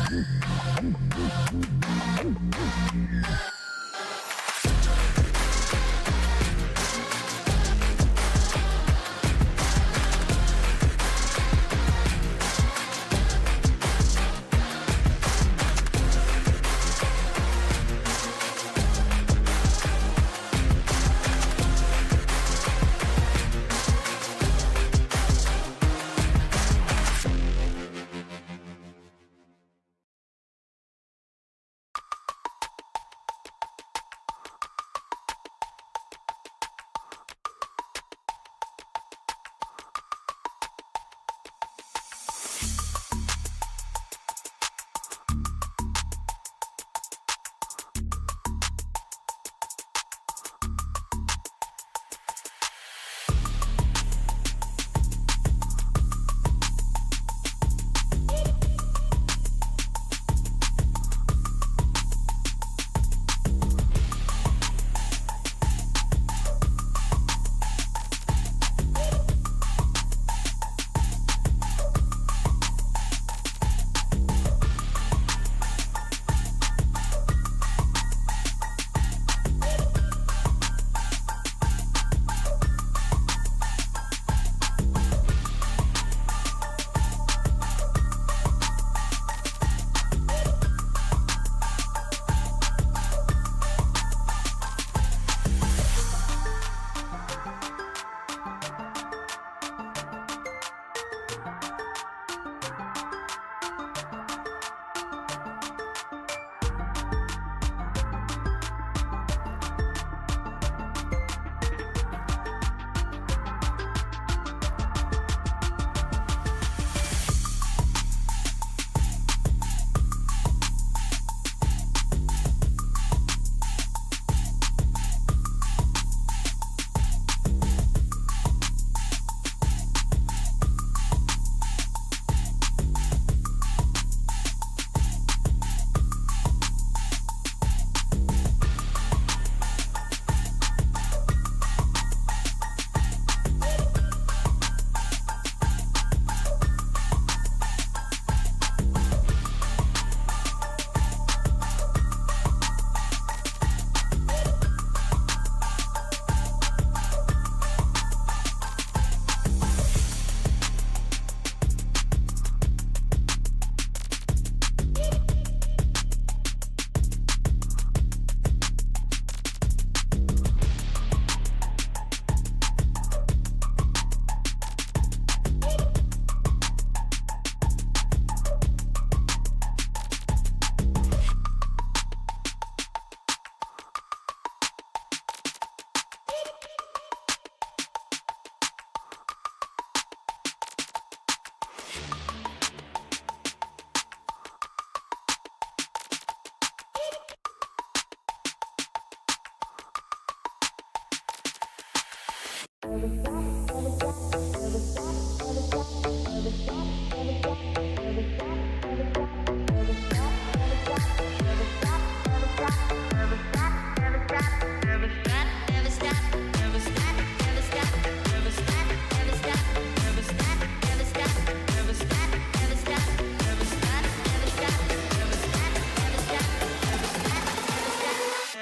stop dreaming.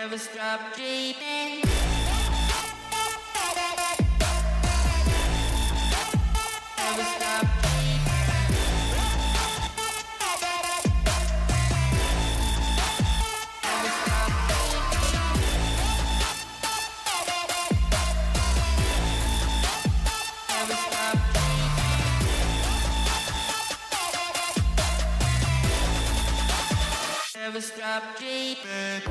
Never stop dreaming. Never stop dreaming. Never stop dreaming.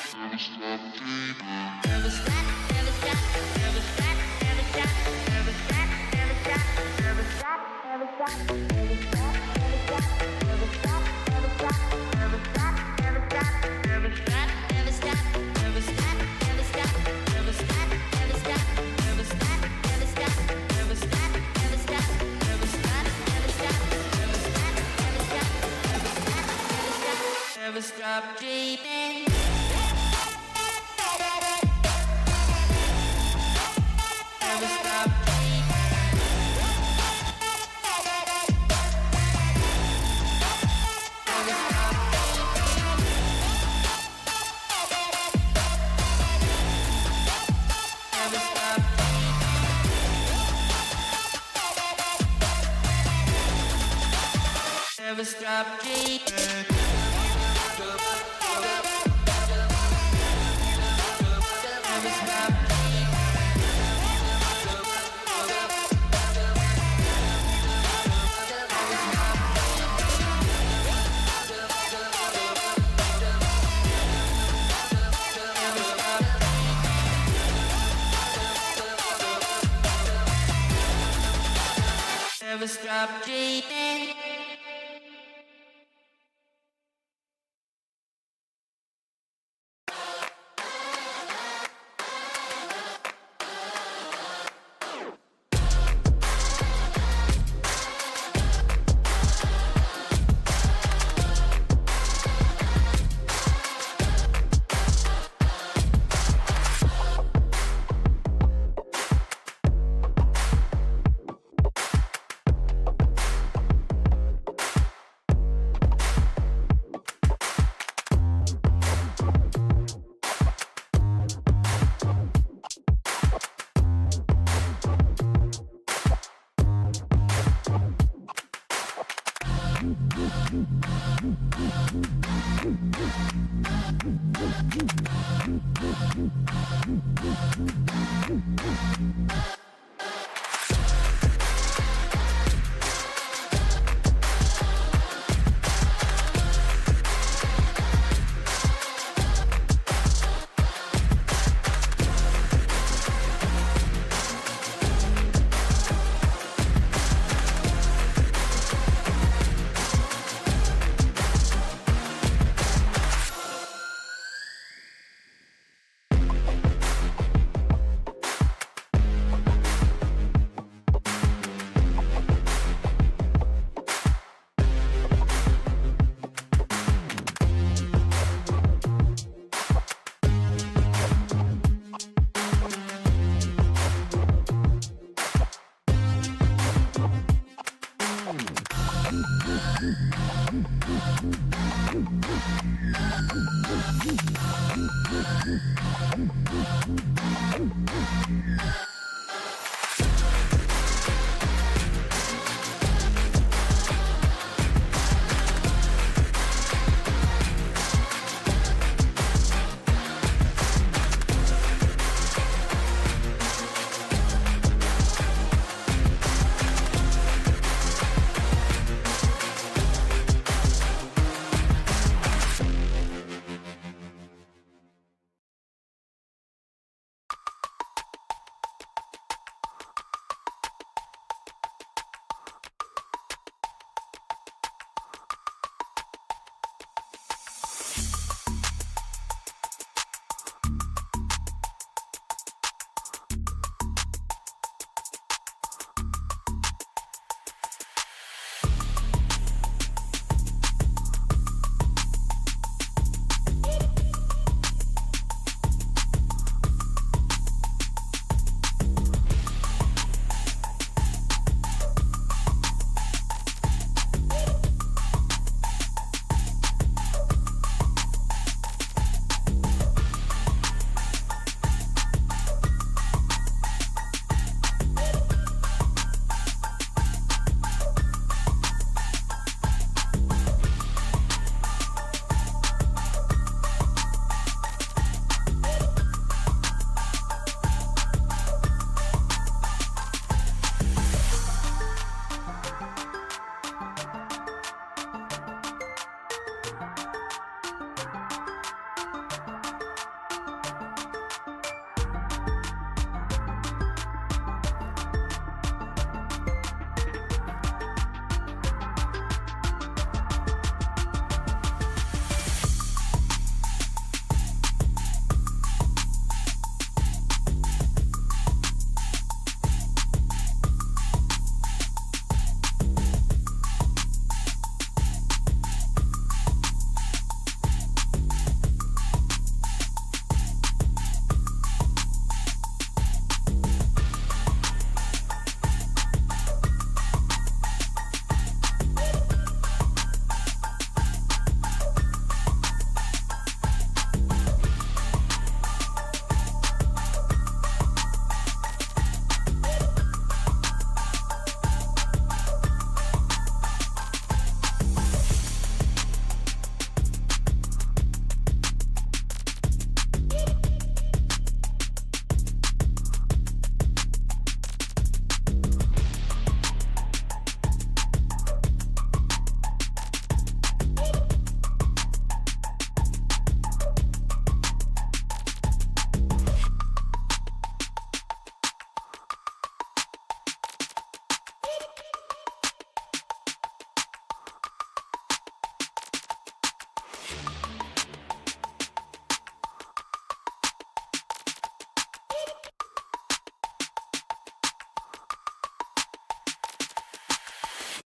Never stop dreaming. Never stop, never stop, never stop, never stop, never stop, never stop dreaming. Never stop dreaming. Never stop. Never stop. Never stop dreaming. Never stop. Never stop dreaming.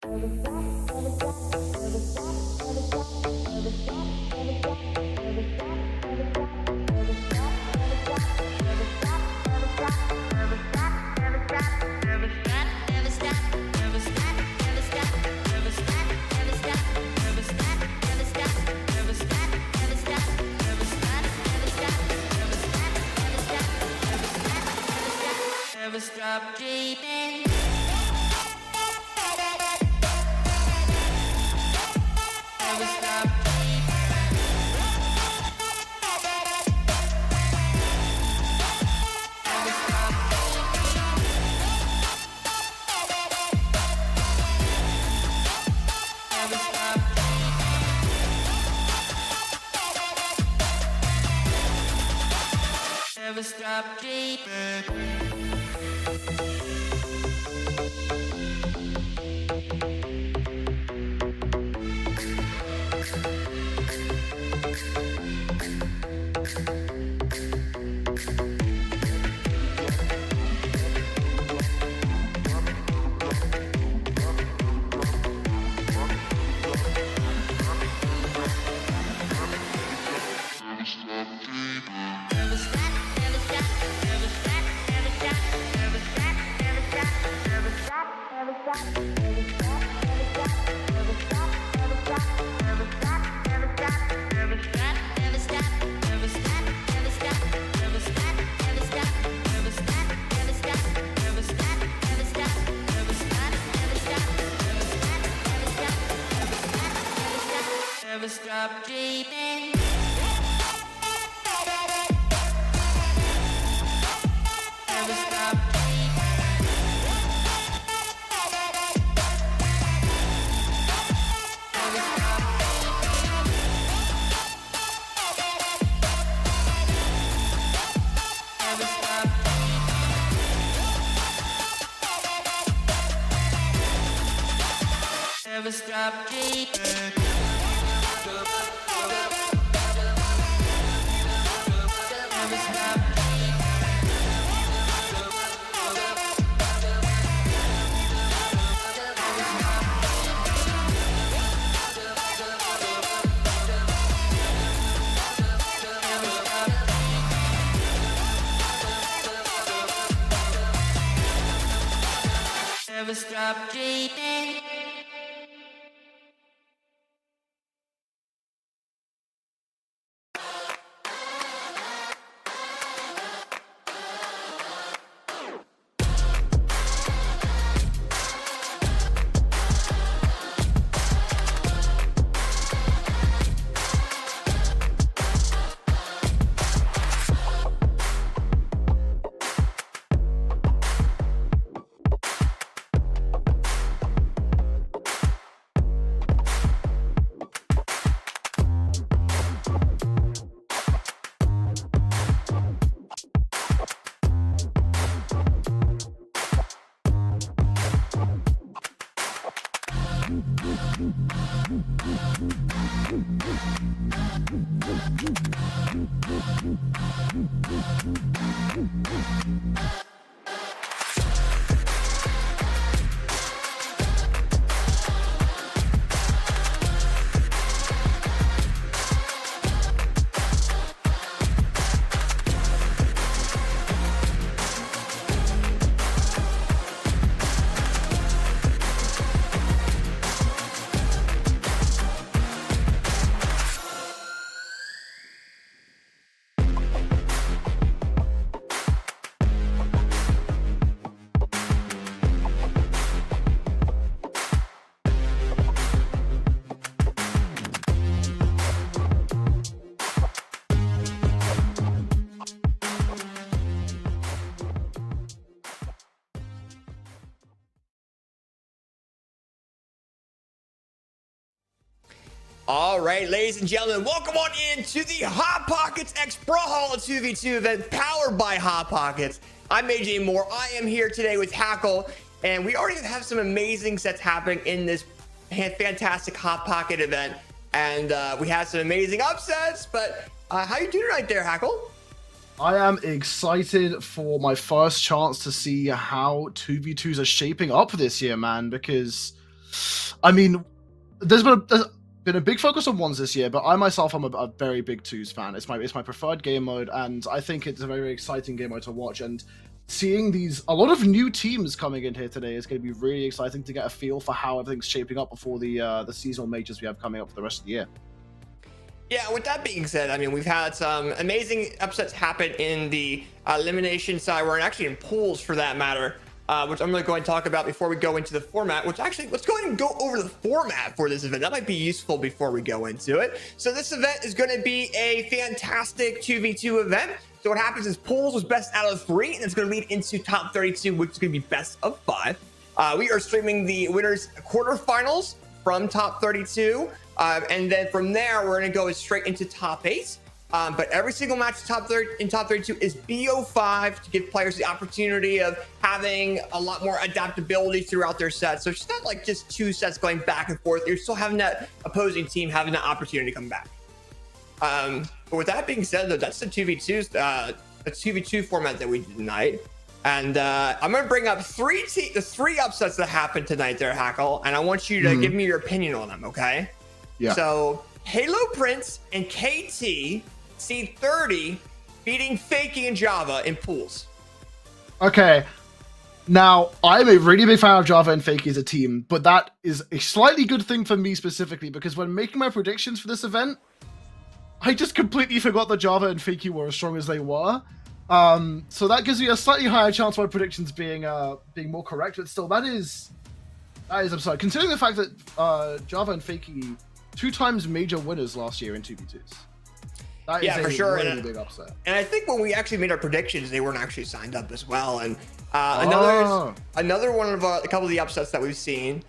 Never stop dreaming. Never stop dreaming. Never stop Never stop Never stop dreaming. Never stop dreaming. Never stop dreaming. Never stop Never stop Never stop dreaming. Never stop dreaming. All right, ladies and gentlemen, welcome on into the Hot Pockets X Brawlhalla 2v2 event powered by Hot Pockets. I'm AJ Moore. I am here today with Hackle, and we already have some amazing sets happening in this fantastic Hot Pocket event. And we have some amazing upsets, but how you doing right there, Hackle? I am excited for my first chance to see how 2v2s are shaping up this year, man, because I mean, there's been a big focus on ones this year, but I myself am a very big twos fan. It's my preferred game mode, and I think it's a very, very exciting game mode to watch. And seeing a lot of new teams coming in here today is going to be really exciting to get a feel for how everything's shaping up before the seasonal majors we have coming up for the rest of the year. Yeah, with that being said, I mean, we've had some amazing upsets happen in the elimination side. We're actually in pools for that matter, which I'm going to go and talk about before we go into the format, which actually, let's go ahead and go over the format for this event. That might be useful before we go into it. So this event is going to be a fantastic 2v2 event. So what happens is pools was best out of 3, and it's going to lead into top 32, which is going to be best of 5. We are streaming the winners quarterfinals from top 32. And then from there, we're going to go straight into top 8. But every single match in top 32 is BO5 to give players the opportunity of having a lot more adaptability throughout their sets. So it's not like just 2 sets going back and forth. You're still having that opposing team having the opportunity to come back. But with that being said, though, that's the 2v2 format that we did tonight. And I'm going to bring up the 3 upsets that happened tonight there, Hackle. And I want you to give me your opinion on them, okay? Yeah. So Halo Prince and KT seed 30 beating Fakey and Java in pools. Okay. Now, I'm a really big fan of Java and Fakey as a team, but that is a slightly good thing for me specifically, because when making my predictions for this event, I just completely forgot that Java and Fakey were as strong as they were. So that gives me a slightly higher chance of my predictions being more correct, but still, that is absurd. Considering the fact that Java and Fakey 2 times major winners last year in 2v2s. That is for sure. Really big upset. And I think when we actually made our predictions, they weren't actually signed up as well. And another one of a couple of the upsets that we've seen,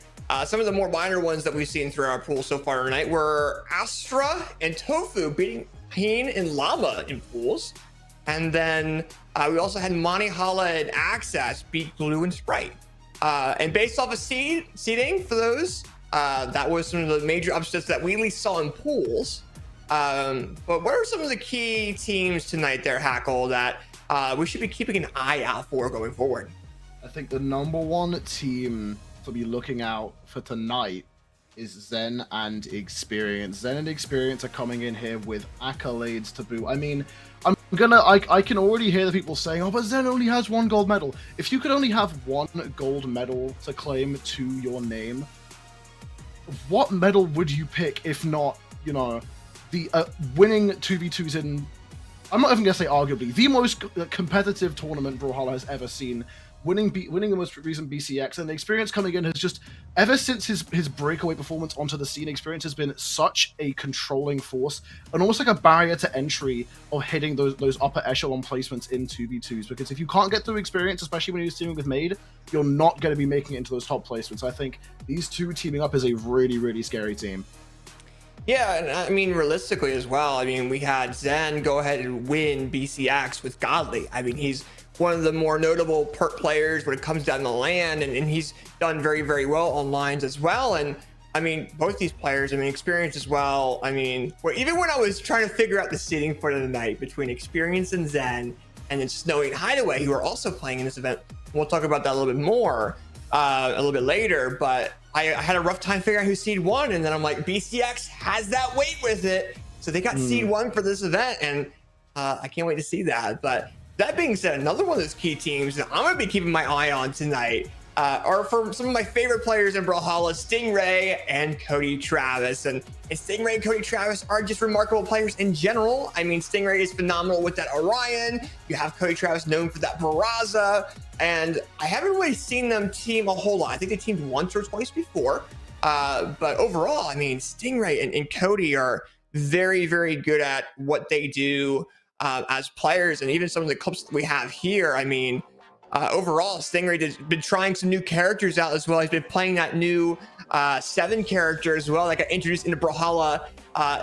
some of the more minor ones that we've seen through our pool so far tonight were Astra and Tofu beating Peen and Llama in pools. And then we also had Brawlhalla and Access beat Blue and Sprite. And based off of seeding for those, that was some of the major upsets that we at least saw in pools. But what are some of the key teams tonight there, Hackle, that we should be keeping an eye out for going forward? I think the number 1 team to be looking out for tonight is Zen and Experience. Zen and Experience are coming in here with accolades to boot. I mean, I can already hear the people saying, oh, but Zen only has 1 gold medal. If you could only have 1 gold medal to claim to your name, what medal would you pick if not, the winning 2v2s in, I'm not even going to say arguably, the most competitive tournament Brawlhalla has ever seen, winning the most recent BCX, and the Experience coming in has just, ever since his breakaway performance onto the scene, Experience has been such a controlling force, and almost like a barrier to entry of hitting those upper echelon placements in 2v2s, because if you can't get through Experience, especially when you're teaming with Made, you're not going to be making it into those top placements. I think these 2 teaming up is a really, really scary team. Yeah, and I mean, realistically as well, I mean, we had Zen go ahead and win BCX with Godly. I mean, he's one of the more notable perk players when it comes down to land, and he's done very, very well on lines as well. And I mean, both these players, I mean, Experience as well. I mean, even when I was trying to figure out the seeding for the night between Experience and Zen, and then Snowy and Hideaway, who are also playing in this event, we'll talk about that a little bit more a little bit later, but I had a rough time figuring out who seed 1, and then I'm like, BCX has that weight with it, so they got seed 1 for this event, and I can't wait to see that. But that being said, another one of those key teams that I'm going to be keeping my eye on tonight are for some of my favorite players in Brawlhalla, Stingray and Cody Travis. And Stingray and Cody Travis are just remarkable players in general. I mean, Stingray is phenomenal with that Orion. You have Cody Travis known for that Barraza. And I haven't really seen them team a whole lot. I think they teamed once or twice before. But overall, I mean, Stingray and Cody are very, very good at what they do as players. And even some of the clips that we have here, I mean, overall, Stingray has been trying some new characters out as well. He's been playing that new 7 character as well that got introduced into Brawlhalla.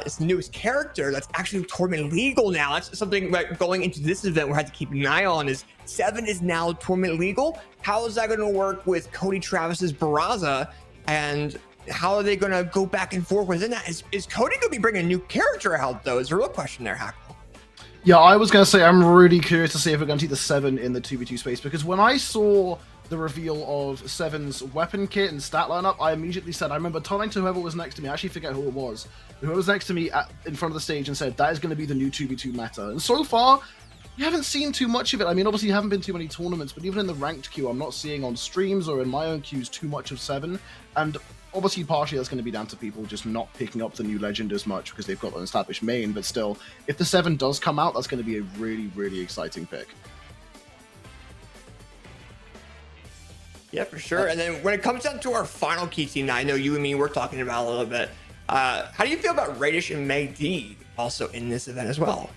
His newest character that's actually tournament legal now. That's something that going into this event we had to keep an eye on, is 7 is now tournament legal. How is that going to work with Cody Travis's Barraza, and how are they going to go back and forth within that? Is Cody going to be bringing a new character out, though, is a real question there, Hackle. Yeah, I was going to say, I'm really curious to see if we're going to see the 7 in the 2v2 space, because when I saw the reveal of Seven's weapon kit and stat lineup, I immediately said, I remember telling to whoever was next to me, I actually forget who it was, whoever was next to me in front of the stage and said, that is going to be the new 2v2 meta. And so far, you haven't seen too much of it. I mean, obviously, you haven't been too many tournaments, but even in the ranked queue, I'm not seeing on streams or in my own queues too much of Seven. And obviously, partially, that's going to be down to people just not picking up the new legend as much because they've got an established main. But still, if the Seven does come out, that's going to be a really, really exciting pick. Yeah, for sure. And then when it comes down to our final key team, now I know you and me were talking about a little bit. How do you feel about Radish and Meg D also in this event as well?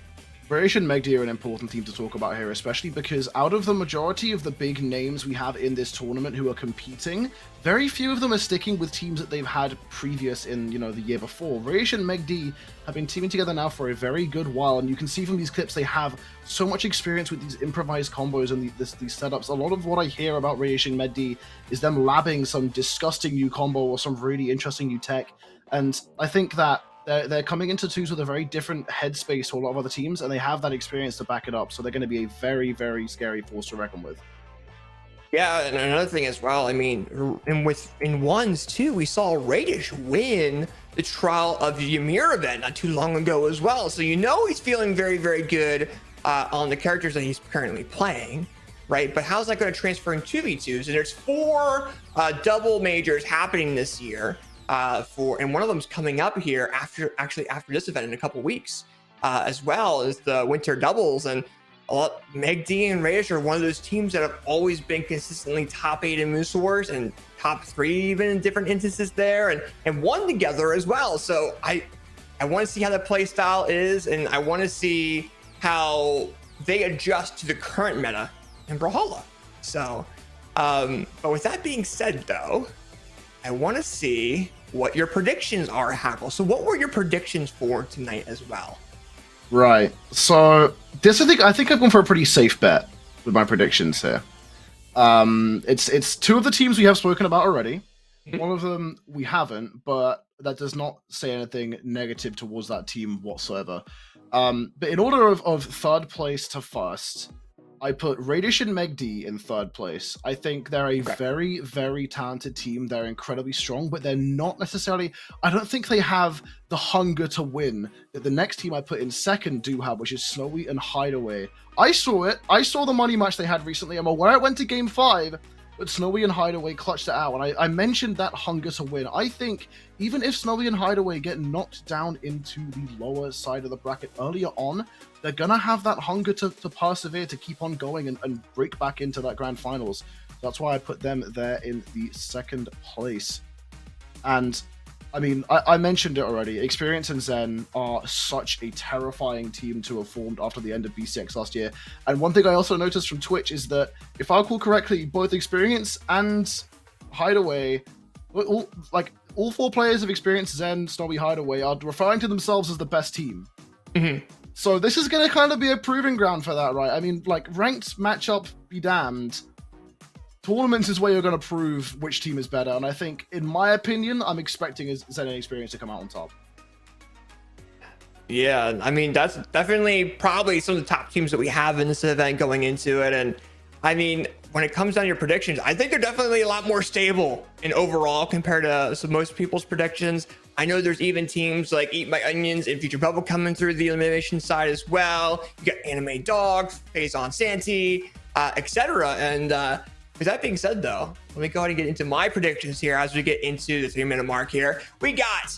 British and Meg D are an important team to talk about here, especially because out of the majority of the big names we have in this tournament who are competing, very few of them are sticking with teams that they've had previous in, you know, the year before. British and Meg D have been teaming together now for a very good while, and you can see from these clips they have so much experience with these improvised combos and these setups. A lot of what I hear about Radish and Meg D is them labbing some disgusting new combo or some really interesting new tech, and I think that they're coming into twos with a very different headspace to a lot of other teams, and they have that experience to back it up. So they're going to be a very, very scary force to reckon with. Yeah, and another thing as well, I mean, in ones too, we saw Radish win the trial of the Ymir event not too long ago as well. So you know he's feeling very, very good on the characters that he's currently playing, right? But how's that going to transfer in 2v2s? And there's 4 double majors happening this year. And one of them's coming up here after this event in a couple weeks, as well as the winter doubles. And Meg D and Radish are one of those teams that have always been consistently top 8 in Moose Wars and top 3 even in different instances there, and won together as well. So I want to see how the play style is, and I want to see how they adjust to the current meta in Brawlhalla. So, but with that being said, though, I want to see what your predictions are, Hackle. So what were your predictions for tonight as well? Right. So this, I think I've gone for a pretty safe bet with my predictions here. It's 2 of the teams we have spoken about already. One of them we haven't, but that does not say anything negative towards that team whatsoever. But in order of third place to first, I put Radish and Meg D in third place. I think they're a very, very talented team. They're incredibly strong, but they're not necessarily... I don't think they have the hunger to win that the next team I put in second do have, which is Snowy and Hideaway. I saw it. I saw the money match they had recently. I'm aware it went to game 5, but Snowy and Hideaway clutched it out. And I mentioned that hunger to win. I think even if Snowy and Hideaway get knocked down into the lower side of the bracket earlier on, they're going to have that hunger to persevere, to keep on going and break back into that grand finals. That's why I put them there in the second place. And I mean, I mentioned it already. Experience and Zen are such a terrifying team to have formed after the end of BCX last year. And one thing I also noticed from Twitch is that, if I recall correctly, both Experience and Hideaway, all 4 players of Experience, Zen, Snowy, Hideaway, are referring to themselves as the best team. Mm-hmm. So this is going to kind of be a proving ground for that, right? I mean, like, ranked matchup be damned. Tournaments is where you're going to prove which team is better. And I think, in my opinion, I'm expecting Zen and Experience to come out on top. Yeah, I mean, that's definitely probably some of the top teams that we have in this event going into it. And I mean, when it comes down to your predictions, I think they're definitely a lot more stable in overall compared to most people's predictions. I know there's even teams like Eat My Onions and Future Bubble coming through the elimination side as well. You got Anime Dogs, Phase on Santi, etc. And with that being said, though, let me go ahead and get into my predictions here as we get into the 3-minute mark here. We got,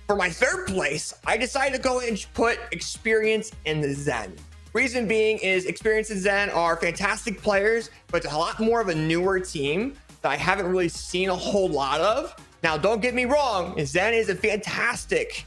for my third place, I decided to go and put Experience and Zen. Reason being is Experience and Zen are fantastic players, but it's a lot more of a newer team that I haven't really seen a whole lot of. Now, don't get me wrong, Zen is a fantastic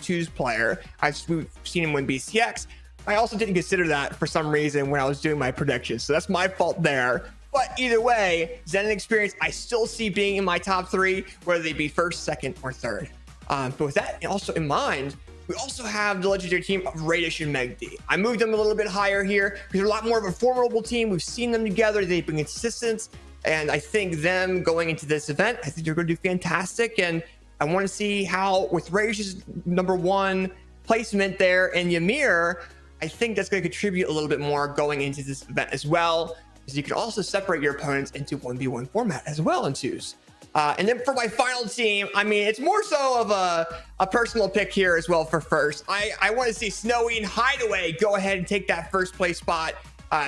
twos player. We've seen him win BCX. I also didn't consider that for some reason when I was doing my predictions, so that's my fault there. But either way, Zen and Experience, I still see being in my top 3, whether they be first, second, or third. But with that also in mind, we also have the legendary team of Radish and Meg D. I moved them a little bit higher here because they're a lot more of a formidable team. We've seen them together. They've been consistent. And I think them going into this event, I think they're going to do fantastic. And I want to see how, with Radish's #1 placement in Ymir, I think that's going to contribute a little bit more going into this event as well. is you can also separate your opponents into 1v1 format as well in twos. And then for my final team, I mean, it's more so of a personal pick here as well for first. I want to see Snowy and Hideaway go ahead and take that first place spot.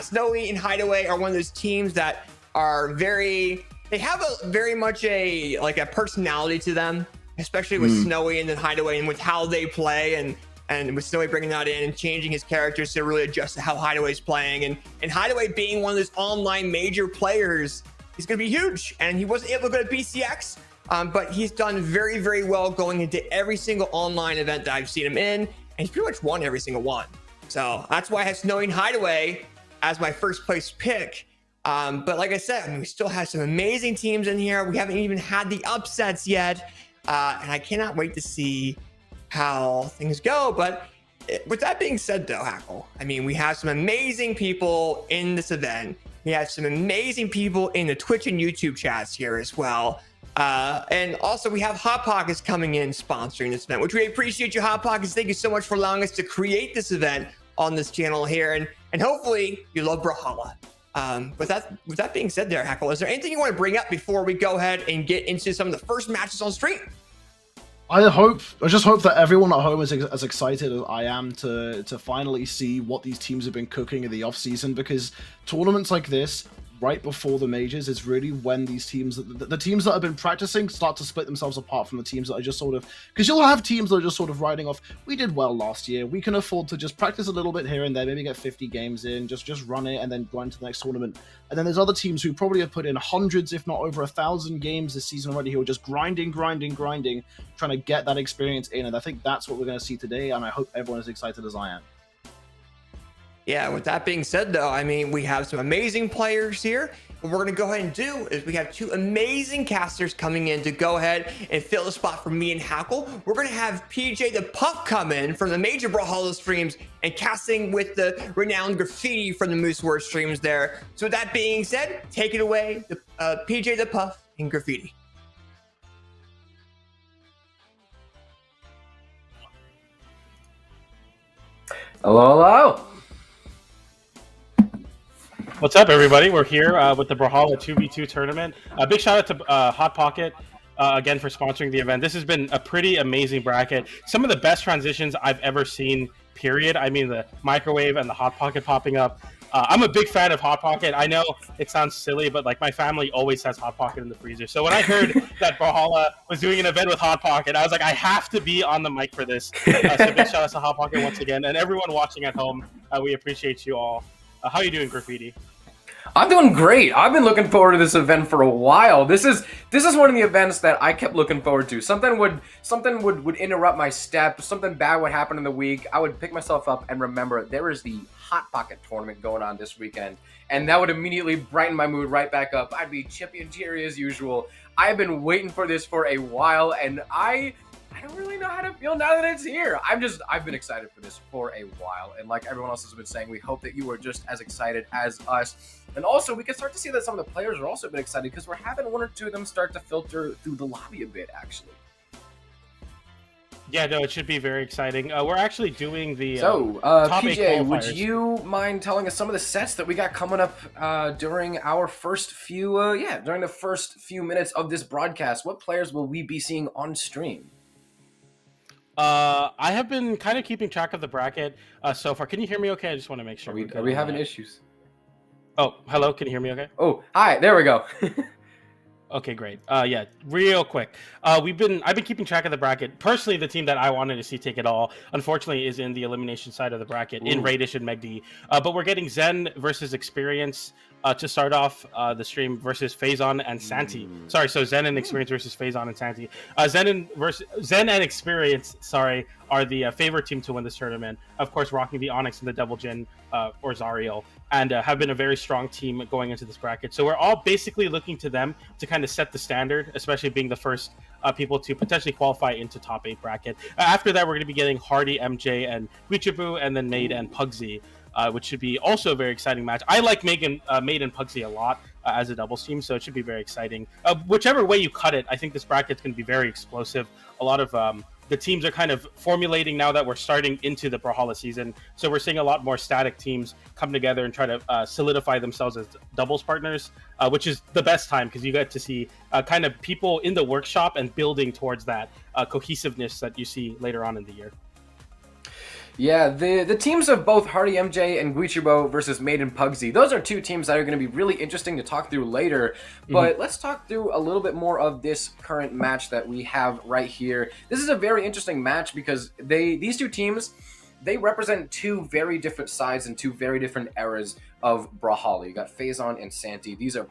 Snowy and Hideaway are one of those teams that are they have a very much a personality to them, especially with Snowy and then Hideaway and with how they play and with Snowy bringing that in and changing his characters to really adjust to how Hideaway's playing. And Hideaway being one of those online major players, he's going to be huge. And he wasn't able to go to BCX, but he's done very, very well going into every single online event that I've seen him in. And he's pretty much won every single one. So that's why I have Snowy and Hideaway as my first place pick. But like I said, I mean, we still have some amazing teams in here. We haven't even had the upsets yet. And I cannot wait to see how things go. But with that being said, though, Hackle, I mean, we have some amazing people in this event. We have some amazing people in the Twitch and YouTube chats here as well. And also we have Hot Pockets coming in sponsoring this event, which we appreciate you, Hot Pockets. Thank you so much for allowing us to create this event on this channel here. And hopefully you love Brawlhalla. With that being said there, Hackle, is there anything you want to bring up before we go ahead and get into some of the first matches on stream? I just hope that everyone at home is as excited as I am to finally see what these teams have been cooking in the off season, because tournaments like this right before the majors is really when these teams, the teams that have been practicing, start to split themselves apart from the teams that are just sort of, because you'll have teams that are just sort of riding off, we did well last year, we can afford to just practice a little bit here and there, maybe get 50 games in, just run it and then go into the next tournament. And then there's other teams who probably have put in hundreds, if not over 1,000 games this season already, who are just grinding, trying to get that experience in. And I think that's what we're going to see today, and I hope everyone is excited as I am. Yeah, with that being said, though, I mean, we have some amazing players here. What we're going to go ahead and do is we have two amazing casters coming in to go ahead and fill the spot for me and Hackle. We're going to have PJ the Puff come in from the major Brawlhalla streams and casting with the renowned Graffiti from the Moose Word streams there. So with that being said, take it away, PJ the Puff and Graffiti. Hello. What's up, everybody? We're here with the Brawlhalla 2v2 tournament. A big shout out to Hot Pocket again for sponsoring the event. This has been a pretty amazing bracket. Some of the best transitions I've ever seen, period. I mean, the microwave and the Hot Pocket popping up. I'm a big fan of Hot Pocket. I know it sounds silly, but like my family always has Hot Pocket in the freezer. So when I heard that Brawlhalla was doing an event with Hot Pocket, I was like, I have to be on the mic for this. So big shout out to Hot Pocket once again, and everyone watching at home. We appreciate you all. How are you doing, Graffiti? I'm doing great. I've been looking forward to this event for a while. This is one of the events that I kept looking forward to. Something would interrupt my step. Something bad would happen in the week. I would pick myself up and remember there is the Hot Pocket tournament going on this weekend, and that would immediately brighten my mood right back up. I'd be chippy and cheery as usual. I've been waiting for this for a while, and I don't really know how to feel now that it's here. I've been excited for this for a while, and like everyone else has been saying, we hope that you are just as excited as us. And also, we can start to see that some of the players are also a bit excited because we're having one or two of them start to filter through the lobby a bit, actually. Yeah, no, it should be very exciting. We're actually doing the top PJ, would you mind telling us some of the sets that we got coming up during our first few, during the first few minutes of this broadcast? What players will we be seeing on stream? I have been kind of keeping track of the bracket so far. Can you hear me okay? I just want to make sure. Are we having issues? Oh, hello. Can you hear me okay? Oh, hi. There we go. Okay, great. Yeah, real quick. I've been keeping track of the bracket. Personally, the team that I wanted to see take it all, unfortunately, is in the elimination side of the bracket in Radish and Megd. But we're getting Zen versus Experience to start off the stream versus Phazon and Santi. Sorry, so Zen and Experience versus Phazon and Santi. Zen and Experience, sorry, are the favorite team to win this tournament. Of course, rocking the Onyx and the Devil Jin or Zariel, and have been a very strong team going into this bracket. So we're all basically looking to them to kind of set the standard, especially being the first people to potentially qualify into top 8 bracket. After that, we're going to be getting Hardy, MJ, and Wichibu, and then Maid and Pugsy, which should be also a very exciting match. I like Maid and Pugsy a lot as a doubles team, so it should be very exciting. Whichever way you cut it, I think this bracket's going to be very explosive. A lot of the teams are kind of formulating now that we're starting into the Brawlhalla season. So we're seeing a lot more static teams come together and try to solidify themselves as doubles partners, which is the best time because you get to see kind of people in the workshop and building towards that cohesiveness that you see later on in the year. Yeah, the teams of both Hardy MJ and Guichibo versus Maiden Pugsy, those are two teams that are going to be really interesting to talk through later. But let's talk through a little bit more of this current match that we have right here. This is a very interesting match because these two teams, they represent two very different sides and two very different eras of Brawlhalla. You got Phazon and Santi. These are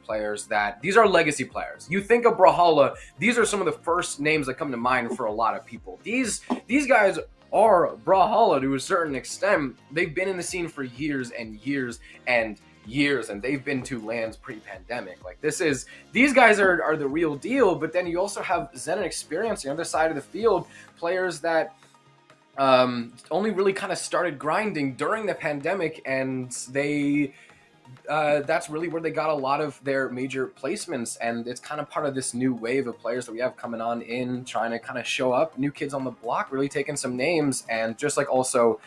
these are legacy players. You think of Brawlhalla, these are some of the first names that come to mind for a lot of people. These guys are Brawlhalla to a certain extent. They've been in the scene for years and years and years, and they've been to lands pre-pandemic. Like these guys are the real deal. But then you also have Zen and Experience on the other side of the field, players that only really kind of started grinding during the pandemic, and that's really where they got a lot of their major placements, and it's kind of part of this new wave of players that we have coming on in, trying to kind of show up, new kids on the block, really taking some names, and just like also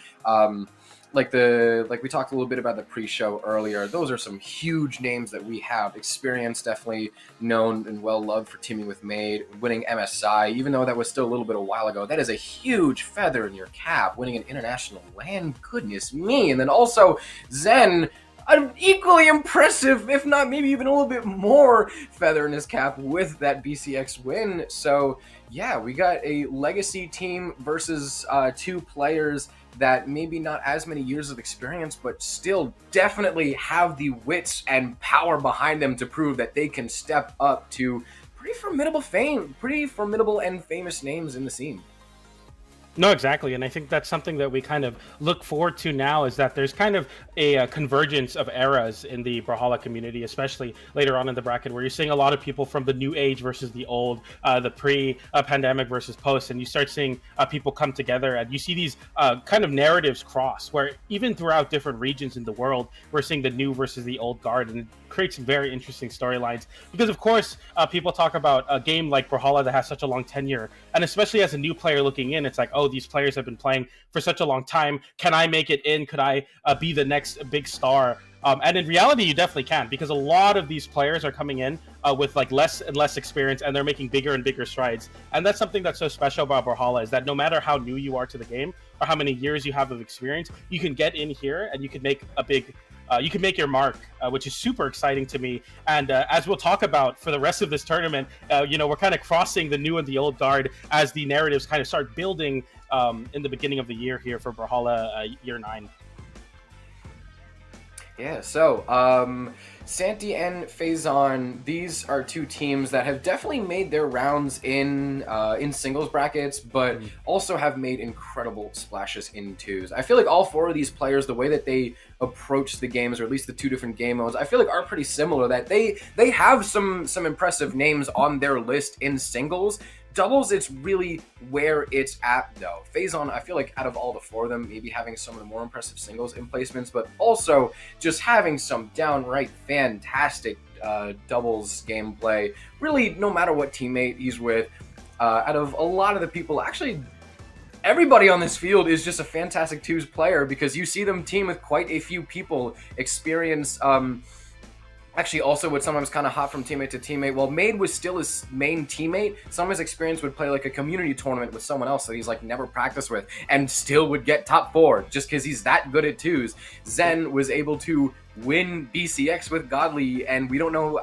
like we talked a little bit about the pre-show earlier, those are some huge names that we have. Experience, definitely known and well loved for teaming with Made, winning MSI, even though that was still a little bit a while ago. That is a huge feather in your cap, winning an international land, goodness me. And then also Zen, an equally impressive, if not maybe even a little bit more feather in his cap with that BCX win. So yeah, we got a legacy team versus two players that maybe not as many years of experience, but still definitely have the wits and power behind them to prove that they can step up to pretty formidable and famous names in the scene. No, exactly. And I think that's something that we kind of look forward to now, is that there's kind of a convergence of eras in the Brawlhalla community, especially later on in the bracket, where you're seeing a lot of people from the new age versus the old, the pre-pandemic versus post, and you start seeing people come together, and you see these kind of narratives cross, where even throughout different regions in the world, we're seeing the new versus the old guard, and it creates very interesting storylines. Because of course, people talk about a game like Brawlhalla that has such a long tenure, and especially as a new player looking in, it's like, oh, these players have been playing for such a long time. Can I make it in? Could I be the next big star? And in reality, you definitely can, because a lot of these players are coming in with like less and less experience, and they're making bigger and bigger strides. And that's something that's so special about Brawlhalla, is that no matter how new you are to the game or how many years you have of experience, you can get in here and you can make a big you can make your mark, which is super exciting to me. And as we'll talk about for the rest of this tournament, we're kind of crossing the new and the old guard as the narratives kind of start building in the beginning of the year here for Brawlhalla Year 9. Yeah, so Santi and Phazon, these are two teams that have definitely made their rounds in singles brackets, but also have made incredible splashes in twos. I feel like all four of these players, the way that they approach the games, or at least the two different game modes, I feel like are pretty similar. That they have some impressive names on their list in singles. Doubles, it's really where it's at, though. Phazon, I feel like out of all the four of them, maybe having some of the more impressive singles in placements, but also just having some downright fantastic doubles gameplay. Really, no matter what teammate he's with, out of a lot of the people, actually, everybody on this field is just a fantastic twos player, because you see them team with quite a few people. Experience, actually also would sometimes kind of hop from teammate to teammate. While Made was still his main teammate, some of his experience would play like a community tournament with someone else that he's like never practiced with, and still would get top 4 just because he's that good at twos. Zen was able to win BCX with Godly, and we don't know,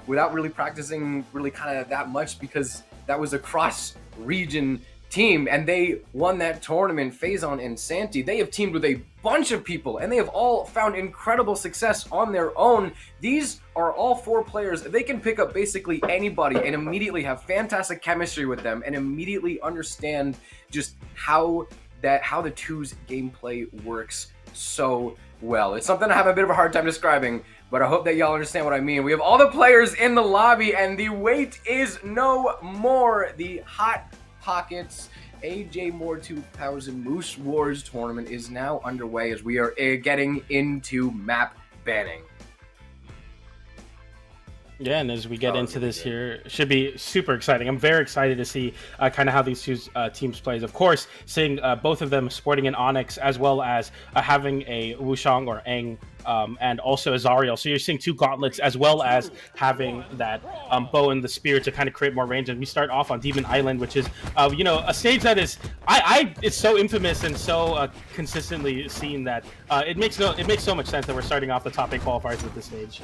without really practicing really kind of that much, because that was a cross-region team, and they won that tournament. Phazon and Santi, they have teamed with a bunch of people, and they have all found incredible success on their own. These are all four players. They can pick up basically anybody and immediately have fantastic chemistry with them, and immediately understand just how the twos gameplay works so well. It's something I have a bit of a hard time describing, but I hope that y'all understand what I mean. We have all the players in the lobby, and the wait is no more. The Hot Pockets AJ Moore 2000 Moose Wars tournament is now underway as we are getting into map banning. Yeah, and as we get into really this good. here, should be super exciting. I'm very excited to see kind of how these two teams plays. Of course, seeing both of them sporting an Onyx as well as having a Wushang or Aang and also a Zariel. So you're seeing two gauntlets as well as having that bow and the spear to kind of create more range. And we start off on Demon Island, which is you know, a stage that is it's so infamous and so consistently seen that it makes so much sense that we're starting off the top 8 qualifiers with this stage.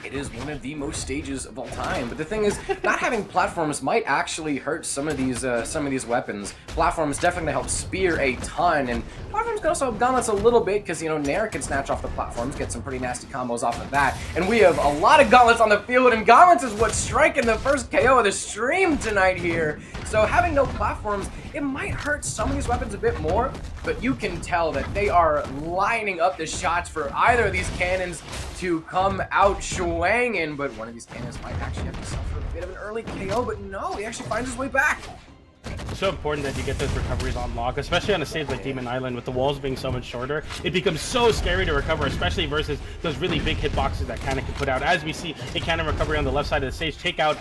It is one of the most stages of all time, but the thing is, not having platforms might actually hurt some of these weapons. Platforms definitely help spear a ton, and platforms can also help gauntlets a little bit because, you know, Nair can snatch off the platforms, get some pretty nasty combos off of that, and we have a lot of gauntlets on the field, and gauntlets is what's striking the first KO of the stream tonight here. So having no platforms, it might hurt some of these weapons a bit more, but you can tell that they are lining up the shots for either of these cannons to come out swanging, but one of these cannons might actually have to suffer a bit of an early KO, but no, he actually finds his way back. It's so important that you get those recoveries on lock, especially on a stage like Demon Island with the walls being so much shorter. It becomes so scary to recover, especially versus those really big hitboxes that Cannon can put out. As we see a Cannon recovery on the left side of the stage take out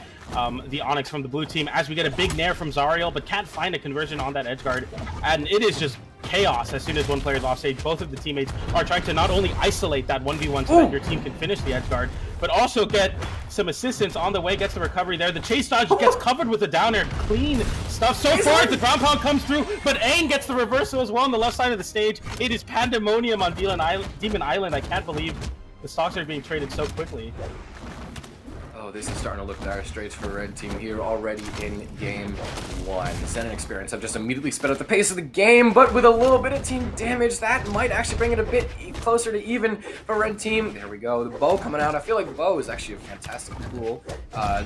the Onyx from the blue team, as we get a big Nair from Zariel, but can't find a conversion on that edge guard, and it is just chaos as soon as one player is off stage. Both of the teammates are trying to not only isolate that 1v1 so that your team can finish the edge guard, but also get some assistance on the way, gets the recovery there. The chase dodge gets covered with the down air. Clean stuff so far. The ground pound comes through, but Aang gets the reversal as well on the left side of the stage. It is pandemonium on Demon Island. I can't believe the stocks are being traded so quickly. Oh, this is starting to look dire straits for Red Team here already in game 1. Zen and Experience have just immediately sped up the pace of the game, but with a little bit of team damage, that might actually bring it a bit closer to even for Red Team. There we go, the bow coming out. I feel like bow is actually a fantastic tool.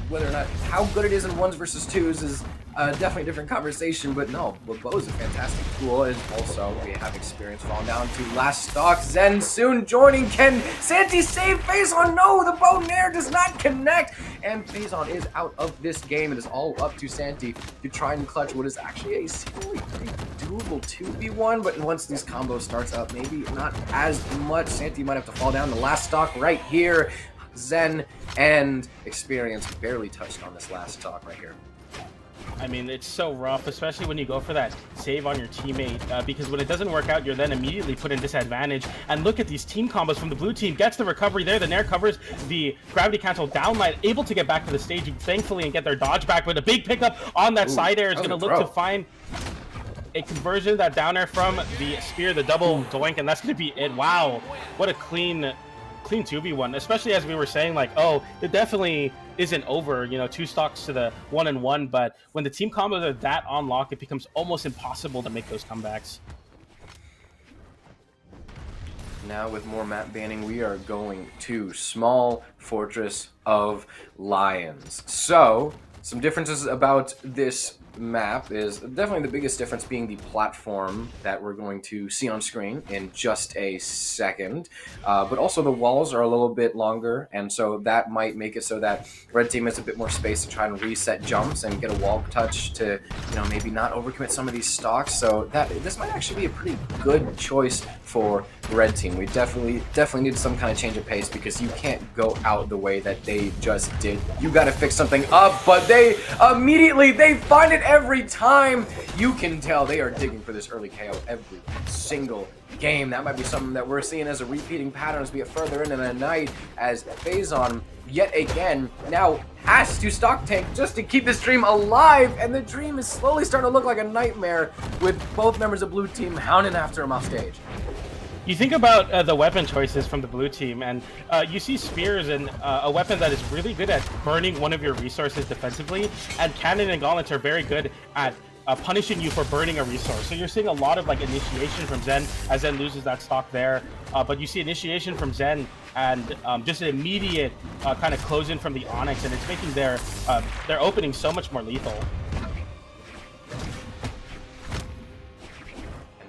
Whether or not, how good it is in 1s versus 2s is definitely a different conversation, but no, bow is a fantastic tool. And also, we have Experience falling down to last stock. Zen soon joining. Can Santi save Phazon? No, the bow Nair does not connect. And Phazon is out of this game. It is all up to Santi to try and clutch what is actually a seemingly pretty doable 2v1, but once these combos starts up, maybe not as much. Santi might have to fall down. The last stock right here. Zen and Experience barely touched on this last stock right here. I mean, it's so rough, especially when you go for that save on your teammate, because when it doesn't work out, you're then immediately put in disadvantage. And look at these team combos from the blue team. Gets the recovery there. The Nair covers the gravity cancel downlight, able to get back to the stage, thankfully, and get their dodge back. But a big pickup on that side air is going to look to find a conversion, that down air from the spear, the double doink, and that's going to be it. Wow, what a clean 2v1, especially as we were saying, like, oh, it definitely isn't over, you know, 2 stocks to the 1-1, but when the team combos are that on lock, it becomes almost impossible to make those comebacks. Now with more map banning, we are going to Small Fortress of Lions. So, some differences about this map is definitely the biggest difference being the platform that we're going to see on screen in just a second, but also the walls are a little bit longer, and so that might make it so that Red Team has a bit more space to try and reset jumps and get a wall touch to, you know, maybe not overcommit some of these stocks. So this might actually be a pretty good choice for Red Team. We definitely need some kind of change of pace, because you can't go out the way that they just did. You got to fix something up, but they find it every time. You can tell they are digging for this early KO every single game. That might be something that we're seeing as a repeating pattern as we get further into the night, as Phazon yet again now has to stock tank just to keep this dream alive, and the dream is slowly starting to look like a nightmare with both members of blue team hounding after him off stage. You think about the weapon choices from the blue team, and you see spears and a weapon that is really good at burning one of your resources defensively, and cannon and gauntlets are very good at punishing you for burning a resource. So you're seeing a lot of like initiation from Zen as Zen loses that stock there, but you see initiation from Zen and just an immediate kind of close in from the Onyx, and it's making their opening so much more lethal.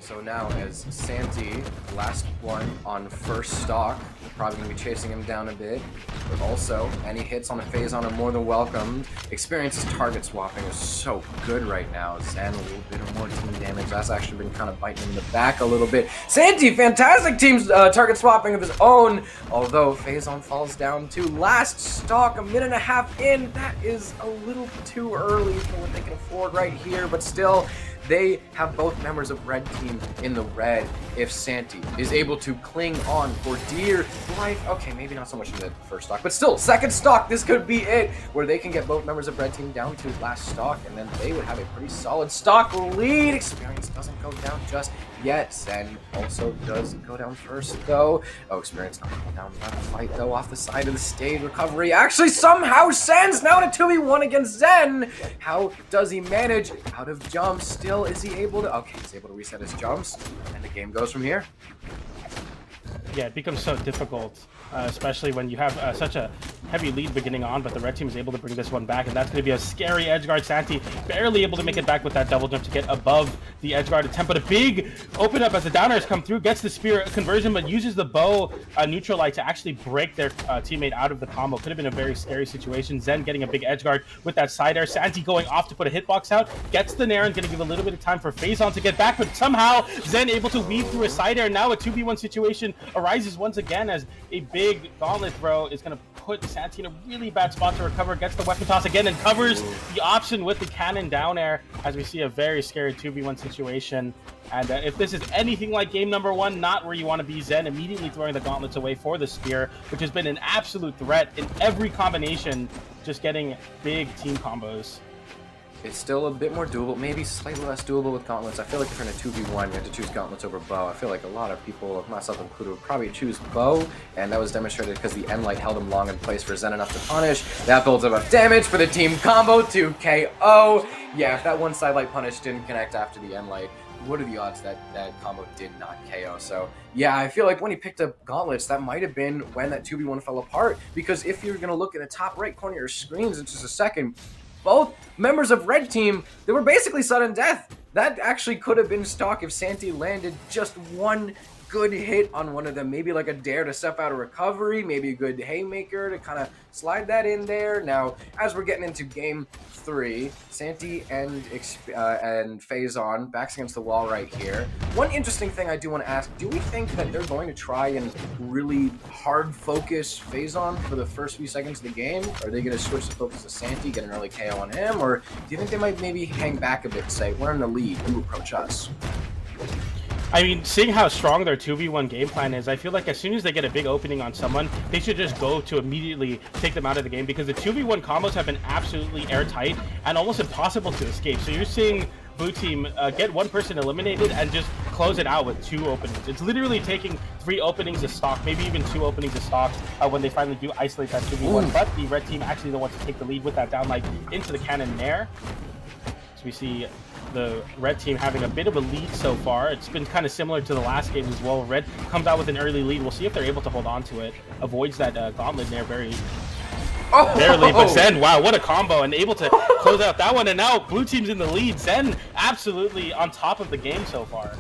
So now as Santi, last one on first stock, probably going to be chasing him down a bit. But also, any hits on a Phazon are more than welcomed. Experience's target swapping is so good right now. Zen, a little bit of more team damage. That's actually been kind of biting him in the back a little bit. Santi, fantastic team's target swapping of his own. Although Phazon falls down to last stock, a minute and a half in. That is a little too early for what they can afford right here. But still, they have both members of red team in the red. If Santi is able to cling on for dear life, okay, maybe not so much in the first stock, but still, second stock, this could be it, where they can get both members of red team down to last stock, and then they would have a pretty solid stock lead. Experience doesn't go down just yet. Zen also does go down first, though. Oh, Experience not going down without a fight, though, off the side of the stage. Recovery actually somehow sends now to 2v1 against Zen. How does he manage? Out of jumps, still, is he able to? Okay, he's able to reset his jumps, and the game goes from here. Yeah, it becomes so difficult, especially when you have such a heavy lead beginning on, but the red team is able to bring this one back, and that's going to be a scary edgeguard. Santi barely able to make it back with that double jump to get above the edgeguard attempt, but a big open up as the downers come through, gets the spear conversion, but uses the bow neutral light to actually break their teammate out of the combo. Could have been a very scary situation. Zen getting a big edgeguard with that side air. Santi going off to put a hitbox out, gets the nair, and going to give a little bit of time for Phazon to get back, but somehow Zen able to weave through a side air. Now a 2v1 situation arises once again as a big gauntlet throw is going to put Santi in a really bad spot to recover, gets the weapon toss again, and covers the option with the cannon down air as we see a very scary 2v1 situation. And if this is anything like game number one, not where you want to be, Zen immediately throwing the gauntlets away for the spear, which has been an absolute threat in every combination, just getting big team combos. It's still a bit more doable, maybe slightly less doable with gauntlets. I feel like if you're in a 2v1, you have to choose gauntlets over bow. I feel like a lot of people, myself included, would probably choose bow, and that was demonstrated because the end light held him long in place for Zen enough to punish. That builds up enough damage for the team combo to KO. Yeah, if that one side light punish didn't connect after the end light, what are the odds that that combo did not KO? So yeah, I feel like when he picked up gauntlets, that might have been when that 2v1 fell apart, because if you're going to look at the top right corner of your screens in just a second, both members of red team, they were basically sudden death. That actually could have been stock if Santi landed just one good hit on one of them, maybe like a dare to step out of recovery, maybe a good haymaker to kind of slide that in there. Now, as we're getting into game 3, Santi and Phazon backs against the wall right here. One interesting thing I do want to ask, do we think that they're going to try and really hard focus Phazon for the first few seconds of the game? Are they going to switch the focus to Santi, get an early KO on him? Or do you think they might maybe hang back a bit and say, we're in the lead, you approach us? I mean, seeing how strong their 2v1 game plan is, I feel like as soon as they get a big opening on someone, they should just go to immediately take them out of the game, because the 2v1 combos have been absolutely airtight and almost impossible to escape. So you're seeing blue team get one person eliminated and just close it out with 2 openings. It's literally taking 3 openings of stock, maybe even 2 openings of stock when they finally do isolate that 2v1. But the red team actually the ones to take the lead with that down light into the cannon nair. So we see the red team having a bit of a lead so far. It's been kind of similar to the last game as well. Red comes out with an early lead. We'll see if they're able to hold on to it. Avoids that gauntlet there barely. But Zen, wow, what a combo, and able to close out that one. And now blue team's in the lead. Zen absolutely on top of the game so far.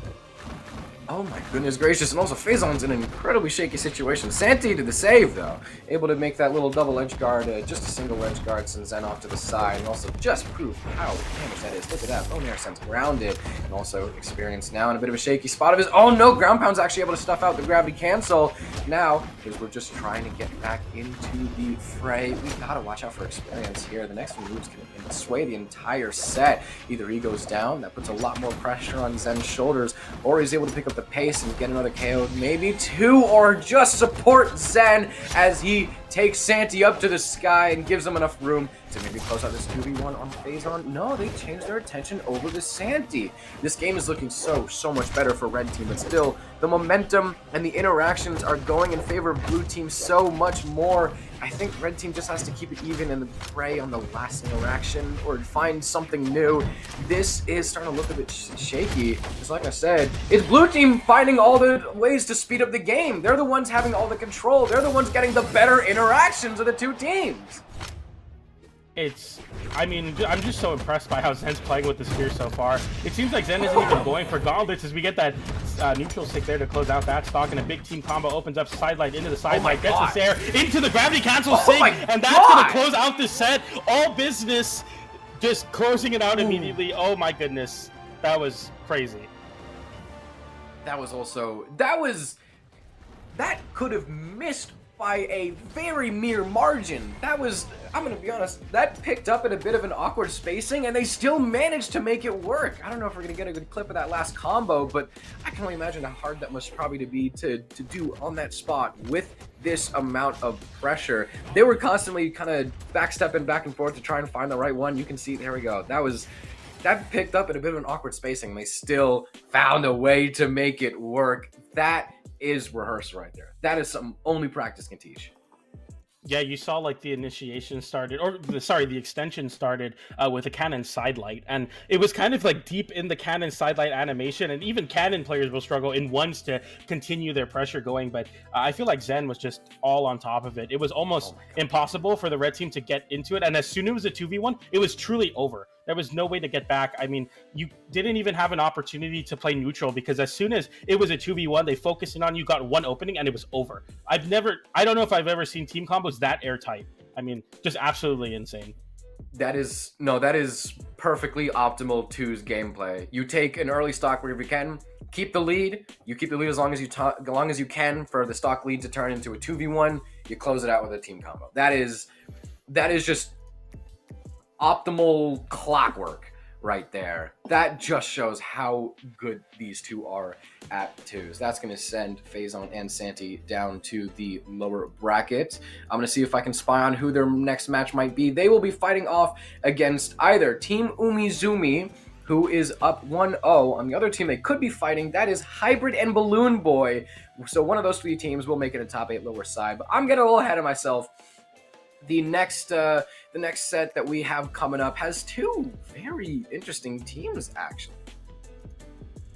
Oh my goodness gracious, and also Phazon's in an incredibly shaky situation. Santi to the save, though. Able to make that little double edge guard, just a single edge guard, sends Zen off to the side, and also just prove how damage that is. Look at that, Bonair sends grounded, and also Experience now in a bit of a shaky spot of his own. No, Ground Pound's actually able to stuff out the gravity cancel. Now, because we're just trying to get back into the fray, we gotta watch out for Experience here. The next one moves can sway the entire set. Either he goes down, that puts a lot more pressure on Zen's shoulders, or he's able to pick up the pace and get another KO, maybe 2, or just support Zen as he takes Santi up to the sky and gives him enough room to maybe close out this 2v1 on Phazon. No, they changed their attention over to Santi. This game is looking so much better for red team, but still, the momentum and the interactions are going in favor of blue team so much more. I think red team just has to keep it even and prey on the last interaction or find something new. This is starting to look a bit shaky. Just like I said, it's blue team finding all the ways to speed up the game. They're the ones having all the control. They're the ones getting the better interactions of the two teams. I mean, I'm just so impressed by how Zen's playing with the spear so far. It seems like Zen isn't even going for gauntlets as we get that neutral stick there to close out that stock, and a big team combo opens up sidelight into the sidelight, gets the Sair into the gravity cancel sync, and that's going to close out the set. All business, just closing it out immediately. Oh my goodness, that was crazy. That could have missed by a very mere margin. I'm gonna be honest, that picked up at a bit of an awkward spacing, and they still managed to make it work. I don't know if we're gonna get a good clip of that last combo, but I can only imagine how hard that must probably be to do on that spot with this amount of pressure. They were constantly kind of backstepping back and forth to try and find the right one. You can see, there we go. That picked up at a bit of an awkward spacing. They still found a way to make it work. That is rehearsal right there. That is something only practice can teach. Yeah, you saw like the initiation started, the extension started with a cannon sidelight, and it was kind of like deep in the cannon sidelight animation, and even cannon players will struggle in ones to continue their pressure going, but I feel like Zen was just all on top of it. It was almost impossible for the red team to get into it, and as soon as it was a 2v1, it was truly over. There was no way to get back. I mean, you didn't even have an opportunity to play neutral because as soon as it was a 2v1, they focused in on you, got one opening, and it was over. I don't know if I've ever seen team combos that airtight. I mean, just absolutely insane. That is perfectly optimal 2's gameplay. You take an early stock wherever you can, keep the lead. You keep the lead as long as you can for the stock lead to turn into a 2v1. You close it out with a team combo. That is just optimal clockwork right there. That just shows how good these two are at 2s. That's going to send Phazon and Santi down to the lower bracket. I'm going to see if I can spy on who their next match might be. They will be fighting off against either Team Umizoomi, who is up 1-0. On the other team they could be fighting, that is Hybrid and Balloon Boy. So one of those three teams will make it a top 8 lower side. But I'm getting a little ahead of myself. The next set that we have coming up has two very interesting teams, actually.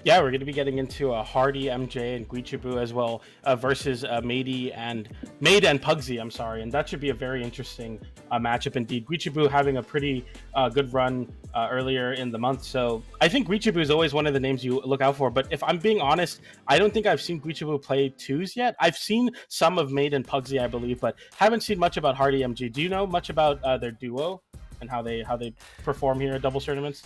Yeah, we're going to be getting into Hardy, MJ, and Guichibu as well versus Made and Pugsy, I'm sorry. And that should be a very interesting matchup indeed. Guichibu having a pretty good run earlier in the month. So I think Guichibu is always one of the names you look out for. But if I'm being honest, I don't think I've seen Guichibu play 2s yet. I've seen some of Made and Pugsy, I believe, but haven't seen much about Hardy, MJ. Do you know much about their duo and how they perform here at doubles tournaments?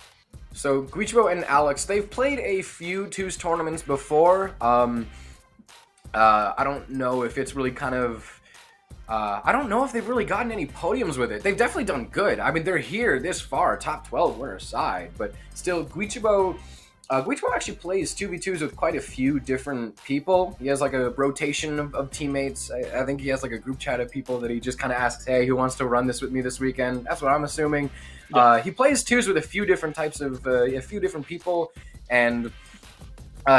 So Guichibo and Alex, they've played a few 2s tournaments before. I don't know if it's really kind of... I don't know if they've really gotten any podiums with it. They've definitely done good. I mean, they're here this far, top 12 winner side, but still, Guichibo actually plays 2v2s with quite a few different people. He has like a rotation of teammates. I think he has like a group chat of people that he just kind of asks, hey, who wants to run this with me this weekend? That's what I'm assuming. Yeah. He plays 2s with a few different types of, a few different people, and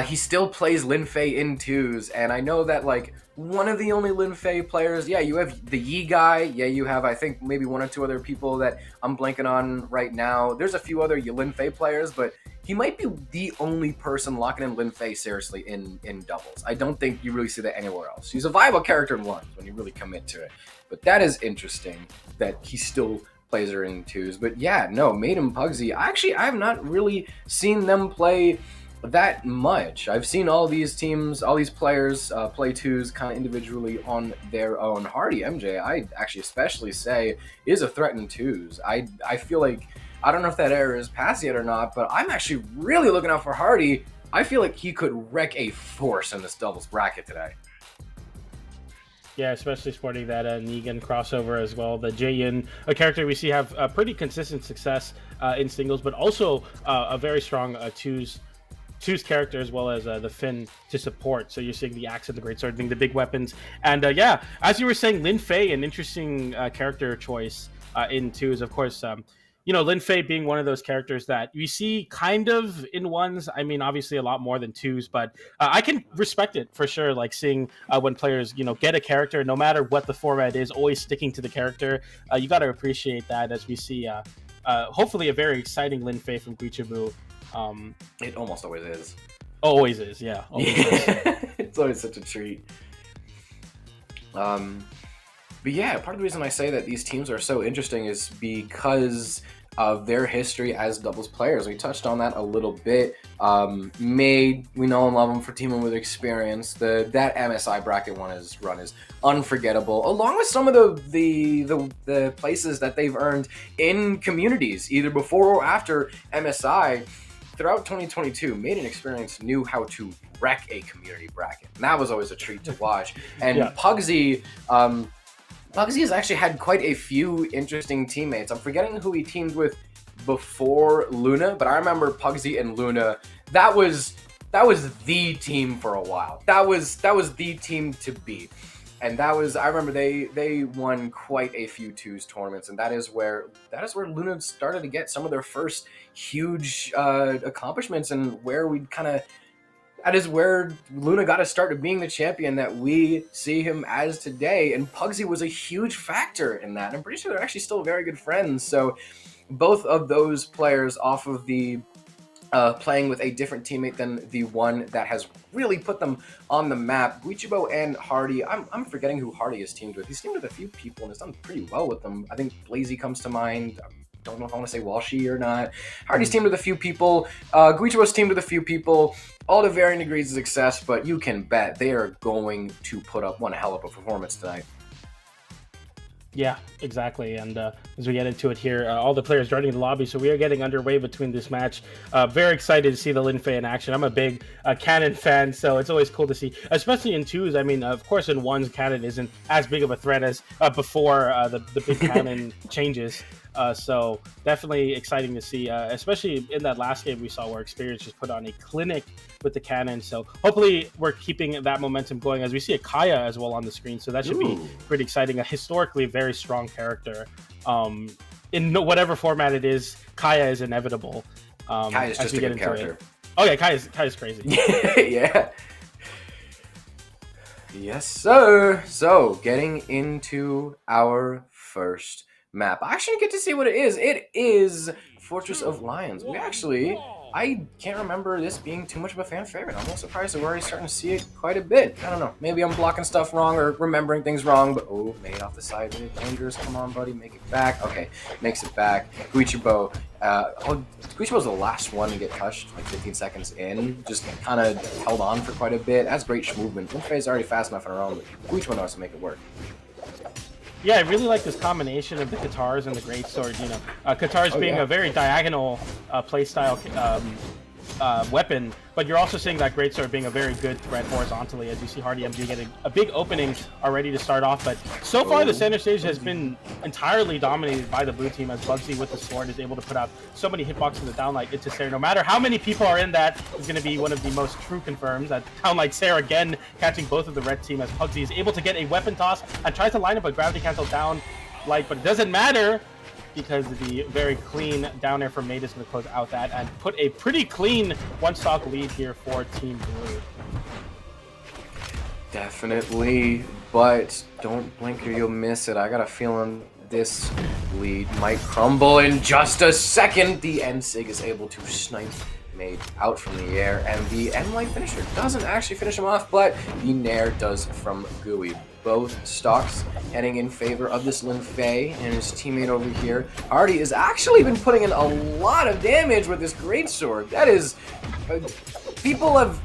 he still plays Lin Fei in 2s, and I know that like one of the only Lin Fei players, yeah, you have the Yi guy, yeah, you have I think maybe one or two other people that I'm blanking on right now. There's a few other Lin Fei players, but he might be the only person locking in Lin Fei seriously in doubles. I don't think you really see that anywhere else. He's a viable character in 1s when you really commit to it, but that is interesting that he still plays her in 2s. But yeah, no, Made and Pugsy, I have not really seen them play that much. I've seen all these teams, all these players play 2s kind of individually on their own. Hardy MJ, I actually especially say, is a threat in 2s. I feel like, I don't know if that era is past yet or not, but I'm actually really looking out for Hardy. I feel like he could wreck a force in this doubles bracket today. Yeah, especially sporting that Negan crossover as well. The Jaeyin, a character we see have pretty consistent success in singles, but also a very strong 2s character, as well as the Finn to support. So you're seeing the axe and the greatsword being the big weapons. And yeah, as you were saying, Lin Fei, an interesting character choice in 2s. Of course, you know, Lin Fei being one of those characters that we see kind of in 1s. I mean, obviously a lot more than 2s, but I can respect it for sure. Like seeing when players, you know, get a character, no matter what the format is, always sticking to the character. You got to appreciate that as we see, hopefully, a very exciting Lin Fei from Guichibu. It almost always is. Always is, yeah. Always is. It's always such a treat. But yeah, part of the reason I say that these teams are so interesting is because of their history as doubles players. We touched on that a little bit. Made, we know and love them for teaming with experience. That MSI bracket run is unforgettable, along with some of the places that they've earned in communities, either before or after MSI. Throughout 2022, Made and Experience knew how to wreck a community bracket, and that was always a treat to watch. And yeah. Pugsy has actually had quite a few interesting teammates. I'm forgetting who he teamed with before Luna, but I remember Pugsy and Luna. That was the team for a while. That was the team to beat. And I remember they won quite a few twos tournaments, and that is where Luna started to get some of their first huge accomplishments, and where that is where Luna got to start to being the champion that we see him as today. And Pugsy was a huge factor in that. I'm pretty sure they're actually still very good friends. So both of those players off of the playing with a different teammate than the one that has really put them on the map. Guichibo and Hardy, I'm forgetting who Hardy is teamed with. He's teamed with a few people and has done pretty well with them. I think Blazy comes to mind. Don't know if I want to say Walshy or not. Hardy's teamed with a few people. Guichibo's teamed with a few people. All to varying degrees of success, but you can bet they are going to put up one hell of a performance tonight. Yeah, exactly. And as we get into it here, all the players joining the lobby, so we are getting underway between this match. Very excited to see the Linfei in action. I'm a big Cannon fan, so it's always cool to see, especially in twos. I mean, of course, in ones, Cannon isn't as big of a threat as before the big Cannon changes. So definitely exciting to see, especially in that last game we saw where Experience just put on a clinic with the Cannon. So hopefully we're keeping that momentum going as we see a Kaya as well on the screen. So that should be pretty exciting. A historically very strong character. In whatever format it is, Kaya is inevitable. Kaya is just a good character. Oh yeah, Kaya's crazy. Yeah. Yes, sir. So getting into our first map. I actually get to see what it is. It is Fortress of Lions. I can't remember this being too much of a fan favorite. I'm a little surprised that we're already starting to see it quite a bit. I don't know. Maybe I'm blocking stuff wrong or remembering things wrong, but made off the side. Really dangerous. Come on, buddy. Make it back. Okay, makes it back. Guichibo. Guichibo's the last one to get touched, like 15 seconds in. Just kind of held on for quite a bit. That's great movement. Linfei's already fast enough on her own, but Guichibo knows to make it work. Yeah, I really like this combination of the Katars and the Greatsword. You know, Katars being a very diagonal playstyle weapon, but you're also seeing that Greatsword being a very good threat horizontally, as you see Hardy MG getting a big opening already to start off. But so far, the center stage has been entirely dominated by the blue team, as Bugsy with the sword is able to put out so many hitboxes in the downlight into Sarah. No matter how many people are in that, is going to be one of the most true confirms. That downlight Sarah again catching both of the red team, as Bugsy is able to get a weapon toss and tries to line up a gravity cancel down light, but it doesn't matter, because the very clean down air from Made is going to close out that and put a pretty clean one-stock lead here for Team Blue. Definitely, but don't blink or you'll miss it. I got a feeling this lead might crumble in just a second. The N-Sig is able to snipe Made out from the air, and the N-Light finisher doesn't actually finish him off, but the Nair does from Gooey. Both stocks heading in favor of this Linfei and his teammate over here. Hardy has actually been putting in a lot of damage with this Greatsword. That is, people have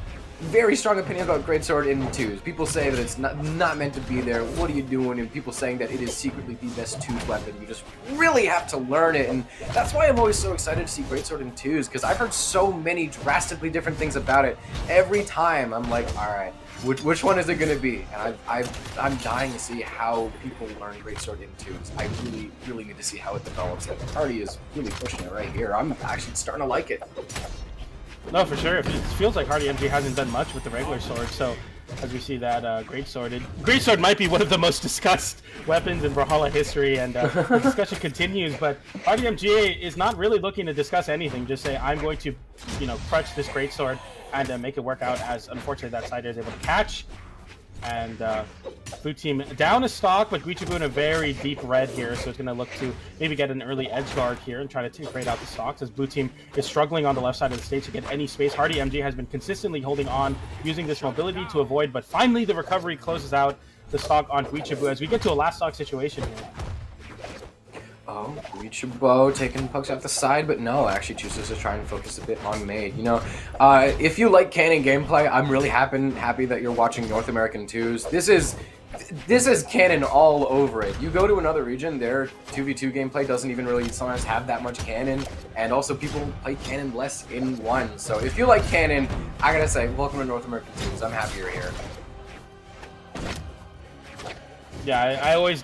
very strong opinions about Greatsword in twos. People say that it's not meant to be there. What are you doing? And people saying that it is secretly the best twos weapon. You just really have to learn it, and that's why I'm always so excited to see Greatsword in twos, because I've heard so many drastically different things about it. Every time I'm like, all right, which one is it going to be? And I'm dying to see how people learn Greatsword in twos. I really need to see how it develops. And Hardy is really pushing it right here. I'm actually starting to like it. No, for sure. It feels like Hardy MG hasn't done much with the regular sword, so as we see that Greatsword might be one of the most discussed weapons in Brawlhalla history, and the discussion continues, but Hardy MG is not really looking to discuss anything, just say, I'm going to, crutch this Greatsword and make it work out, as unfortunately that side is able to catch. And blue team down a stock, but Guichibu in a very deep red here, so it's going to look to maybe get an early edge guard here and try to take right out the stocks, as blue team is struggling on the left side of the stage to get any space. Hardy MG has been consistently holding on, using this mobility to avoid, but finally the recovery closes out the stock on Guichibu as we get to a last stock situation here. Oh, Guichibu taking Pugs off the side, but no, actually chooses to try and focus a bit on Made. You know, if you like canon gameplay, I'm really happy that you're watching North American 2s. This is canon all over it. You go to another region, their 2v2 gameplay doesn't even really sometimes have that much canon, and also people play canon less in 1. So if you like canon, I gotta say, welcome to North American 2s. I'm happy you're here. Yeah, I always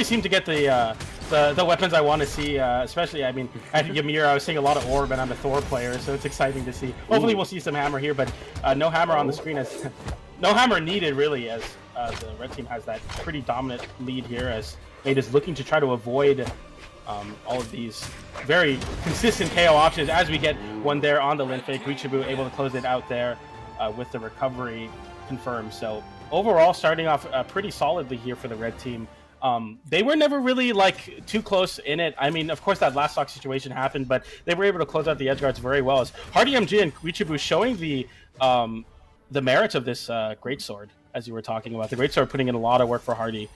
seem to get the weapons I want to see, especially, I mean, at Ymir, I was seeing a lot of Orb, and I'm a Thor player, so it's exciting to see. Hopefully we'll see some Hammer here, but no Hammer on the screen, as no Hammer needed, really, as the red team has that pretty dominant lead here, as Made is looking to try to avoid all of these very consistent KO options as we get one there on the Lin Fake. Guichibu able to close it out there with the recovery confirmed. So overall, starting off pretty solidly here for the red team. They were never really like too close in it. I mean, of course, that last stock situation happened, but they were able to close out the edge guards very well. As Hardy MG and Guichibu showing the merits of this greatsword, as you were talking about. The greatsword putting in a lot of work for Hardy.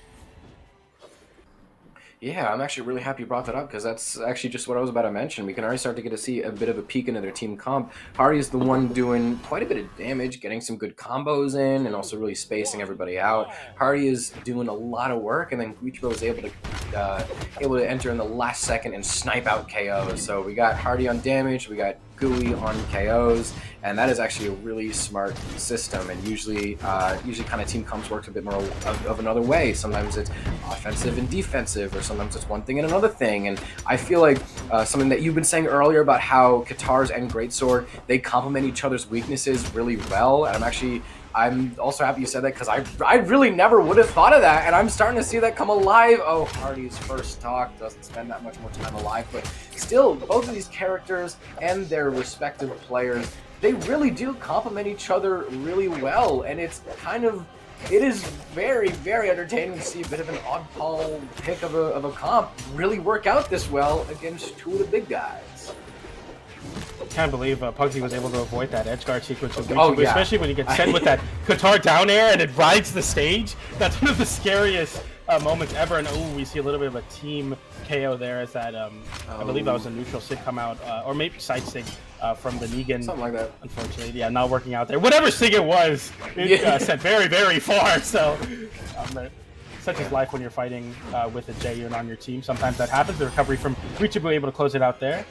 Yeah, I'm actually really happy you brought that up because that's actually just what I was about to mention. We can already start to get to see a bit of a peek into their team comp. Hardy is the one doing quite a bit of damage, getting some good combos in, and also really spacing everybody out. Hardy is doing a lot of work, and then Guichibu is able to enter in the last second and snipe out KOs. So we got Hardy on damage, we got Gui on KOs, and that is actually a really smart system. And usually kind of team comps works a bit more of another way. Sometimes it's offensive and defensive, or sometimes it's one thing and another thing. And I feel like something that you've been saying earlier about how Katars and Greatsword, they complement each other's weaknesses really well. And I'm also happy you said that because I really never would have thought of that, and I'm starting to see that come alive. Oh, Hardy's first talk doesn't spend that much more time alive, but still, both of these characters and their respective players, they really do complement each other really well, and it is very, very entertaining to see a bit of an oddball pick of a comp really work out this well against two of the big guys. Can't believe Pugsy was able to avoid that edge guard sequence with Guichibu, Oh, yeah. especially when he gets sent with that Qatar down air and it rides the stage. That's one of the scariest moments ever. And we see a little bit of a team KO there as that, I believe that was a neutral sig come out, or maybe side sig from the Negan. Something like that. Unfortunately, yeah, not working out there. Whatever sig it was, it sent very, very far. So such is life when you're fighting with a Jaehyun on your team. Sometimes that happens. The recovery from Guichibu able to close it out there.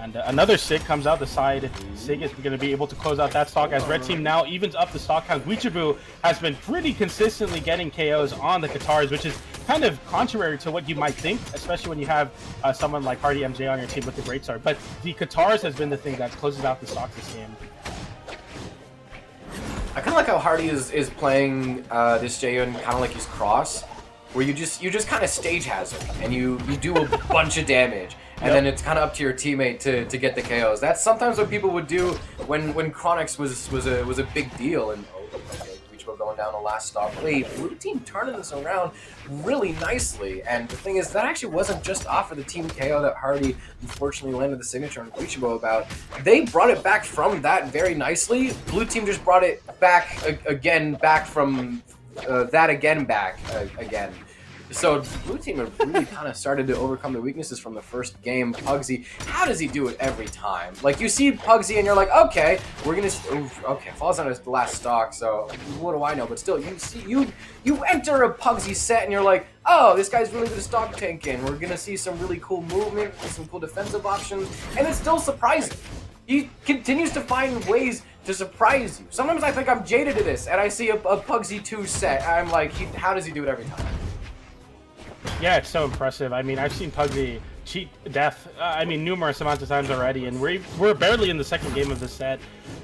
And another Sig comes out. The side Sig is going to be able to close out that stock as red team now evens up the stock count. Guichibu has been pretty consistently getting KOs on the Katars, which is kind of contrary to what you might think, especially when you have someone like Hardy MJ on your team with the greatsword. But the Katars has been the thing that closes out the stock this game. I kind of like how Hardy is playing this Jaehyun kind of like he's Cross, where you just kind of stage hazard and you do a bunch of damage. And then it's kind of up to your teammate to get the KOs. That's sometimes what people would do when Chronix was a big deal. And Guichibu going down the last stock. Wait, blue team turning this around really nicely. And the thing is, that actually wasn't just off of the team KO that Hardy unfortunately landed the signature on Guichibu about. They brought it back from that very nicely. Blue team just brought it back again from that again. So blue team have really kind of started to overcome the weaknesses from the first game. Pugsy, how does he do it every time? Like, you see Pugsy and you're like, okay, we're gonna, okay, falls on his last stock, so what do I know? But still, you enter a Pugsy set and you're like, oh, this guy's really good at stock tanking. We're gonna see some really cool movement, some cool defensive options, and it's still surprising. He continues to find ways to surprise you. Sometimes I think I'm jaded to this, and I see a Pugsy 2 set, and I'm like, how does he do it every time? Yeah, it's so impressive. I mean, I've seen Pugsy cheat death, numerous amounts of times already, and we're barely in the second game of the set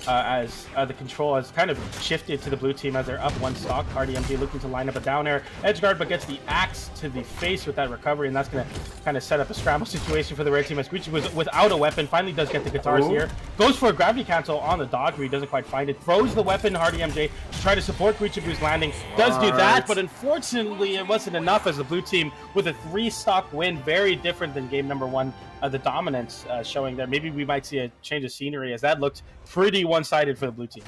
as the control has kind of shifted to the blue team as they're up one stock. Hardy MG looking to line up a down air edge guard, but gets the axe to the face with that recovery, and that's going to kind of set up a scramble situation for the red team as Guichi was without a weapon, finally does get the Katars here. Goes for a gravity cancel on the dodge, but he doesn't quite find it. Throws the weapon, Hardy MJ, to try to support Guichibu's landing. Does do that, but unfortunately it wasn't enough as the blue team with a 3-stock win, very different than game number 1. The dominance showing that maybe we might see a change of scenery as that looked pretty one-sided for the blue team.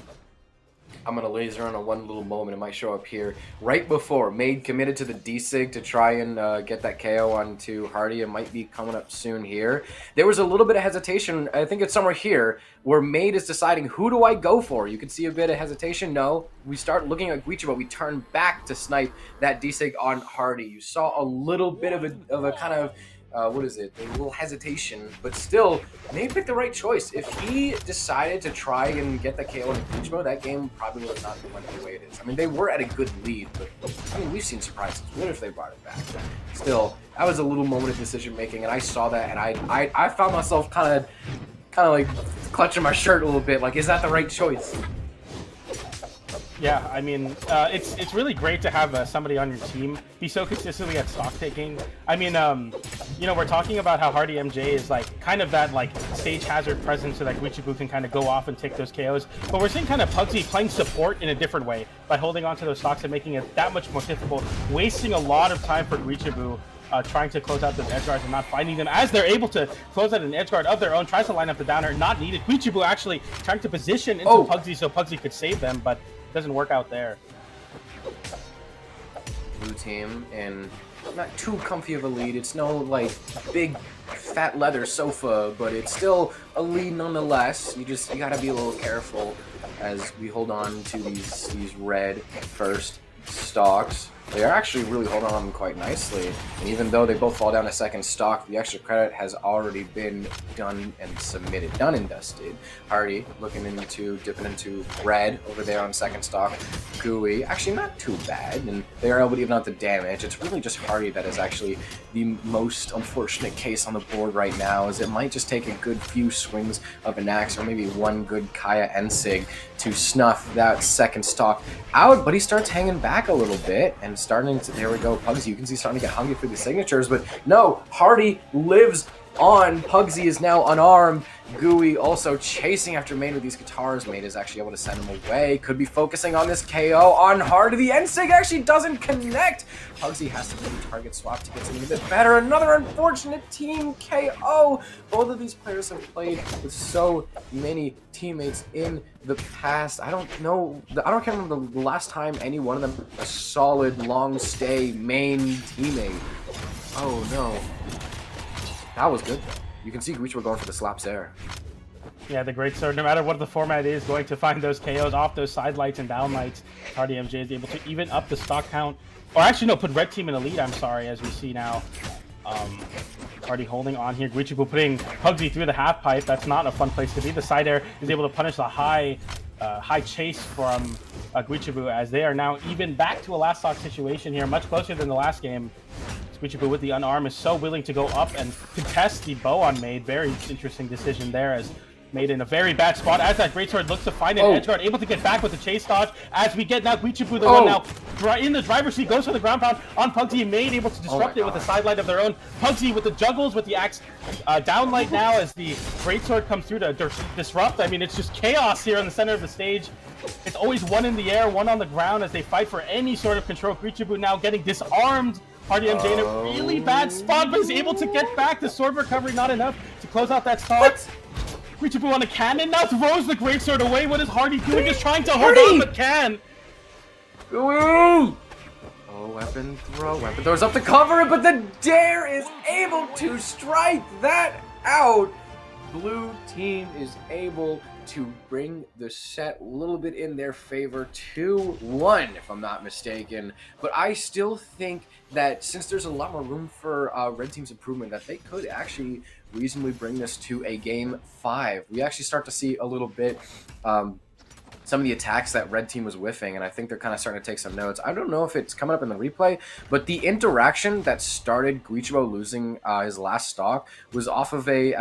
I'm going to laser on a one little moment. It might show up here. Right before Made committed to the D-Sig to try and get that KO onto Hardy. It might be coming up soon here. There was a little bit of hesitation. I think it's somewhere here where Made is deciding, who do I go for? You can see a bit of hesitation. No, we start looking at Guichi, but we turn back to snipe that D-Sig on Hardy. You saw a little bit of a kind of what is it? A little hesitation, but still, May picked the right choice. If he decided to try and get the KO in Guichi, that game probably would have not went the way it is. I mean, they were at a good lead, but I mean, we've seen surprises. What if they brought it back? Still, that was a little moment of decision making, and I saw that, and I found myself kind of like clutching my shirt a little bit. Like, is that the right choice? Yeah, I mean, it's really great to have somebody on your team be so consistently at stock taking. I mean, you know, we're talking about how Hardy MJ is like kind of that like stage hazard presence so that Guichi can kind of go off and take those KOs. But we're seeing kind of Pugsy playing support in a different way by holding onto those stocks and making it that much more difficult, wasting a lot of time for Guichi trying to close out those edge guards and not finding them as they're able to close out an edge guard of their own, tries to line up the downer, not needed. Guichi actually trying to position into Pugsy so Pugsy could save them, but doesn't work out there. Blue team in not too comfy of a lead. It's no like big fat leather sofa, but it's still a lead nonetheless. You gotta be a little careful as we hold on to these red first stocks. They are actually really holding on quite nicely, and even though they both fall down to second stock, the extra credit has already been done and submitted, done and dusted. Hardy dipping into red over there on second stock. Gooey, actually not too bad, and they are able to even out the damage. It's really just Hardy that is actually the most unfortunate case on the board right now, as it might just take a good few swings of an axe or maybe one good Kaya Ensig to snuff that second stock out, but he starts hanging back a little bit and starting to, there we go, Pugsy, you can see starting to get hungry for the signatures, but no, Hardy lives on. Pugsy is now unarmed. Gooey also chasing after Made with these guitars. Made is actually able to send him away. Could be focusing on this KO on Hardy. The Ensig actually doesn't connect. Pugsy has to really target swap to get something a bit better. Another unfortunate team KO. Both of these players have played with so many teammates in the past. I don't remember the last time any one of them a solid long stay main teammate. Oh no. That was good. You can see Guichi going for the slaps there. Yeah, the great sword, no matter what the format is, going to find those KOs off those side lights and down lights. Hardy MJ is able to even up the stock count. Or actually, no, put red team in a lead, I'm sorry, as we see now. Hardy holding on here. Guichi putting Pugsy through the half pipe. That's not a fun place to be. The side air is able to punish the high chase from Guichi as they are now even back to a last stock situation here, much closer than the last game. Guichi with the unarm is so willing to go up and contest the bow on Made. Very interesting decision there, as Made in a very bad spot as that greatsword looks to find an edge guard, able to get back with the chase dodge. As we get now Guichi the one now in the driver's seat, goes for the ground pound on Pugsy. Made able to disrupt it with a sidelight of their own. Pugsy with the juggles with the axe downlight now as the greatsword comes through to disrupt. I mean, it's just chaos here in the center of the stage. It's always one in the air, one on the ground as they fight for any sort of control. Guichi now getting disarmed. Hardy MJ in a really bad spot, but is able to get back. The sword recovery not enough to close out that stock. Guichi on a cannon now throws the greatsword away. What is Hardy doing? Just trying to hold on, but can. Oh, weapon throw. Weapon throws up to cover it, but the Dare is able to strike that out. Blue team is able to bring the set a little bit in their favor, 2-1 if I'm not mistaken. But I still think that since there's a lot more room for red team's improvement, that they could actually reasonably bring this to a game 5. We actually start to see a little bit some of the attacks that red team was whiffing, and I think they're kind of starting to take some notes. I don't know if it's coming up in the replay, but the interaction that started Guichi losing his last stock was off of a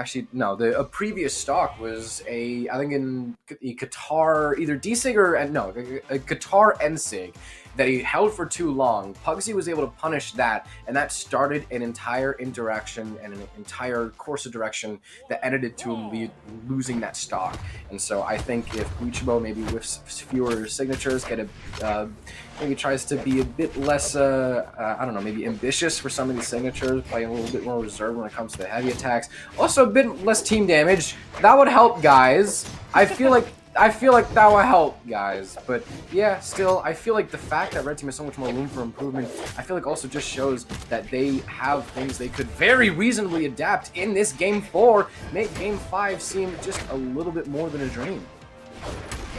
previous stock was I think in a Qatar, either D-Sig or, a Qatar N-Sig that he held for too long. Pugsy was able to punish that, and that started an entire interaction and an entire course of direction that ended to him losing that stock. And so I think if Guichi maybe with fewer signatures, maybe tries to be a bit less, maybe ambitious for some of these signatures, playing a little bit more reserved when it comes to the heavy attacks. Also a bit less team damage. That would help, guys. I feel like I feel like that will help, guys. But yeah, still, I feel like the fact that Red Team has so much more room for improvement, I feel like also just shows that they have things they could very reasonably adapt in this Game 4, make Game 5 seem just a little bit more than a dream.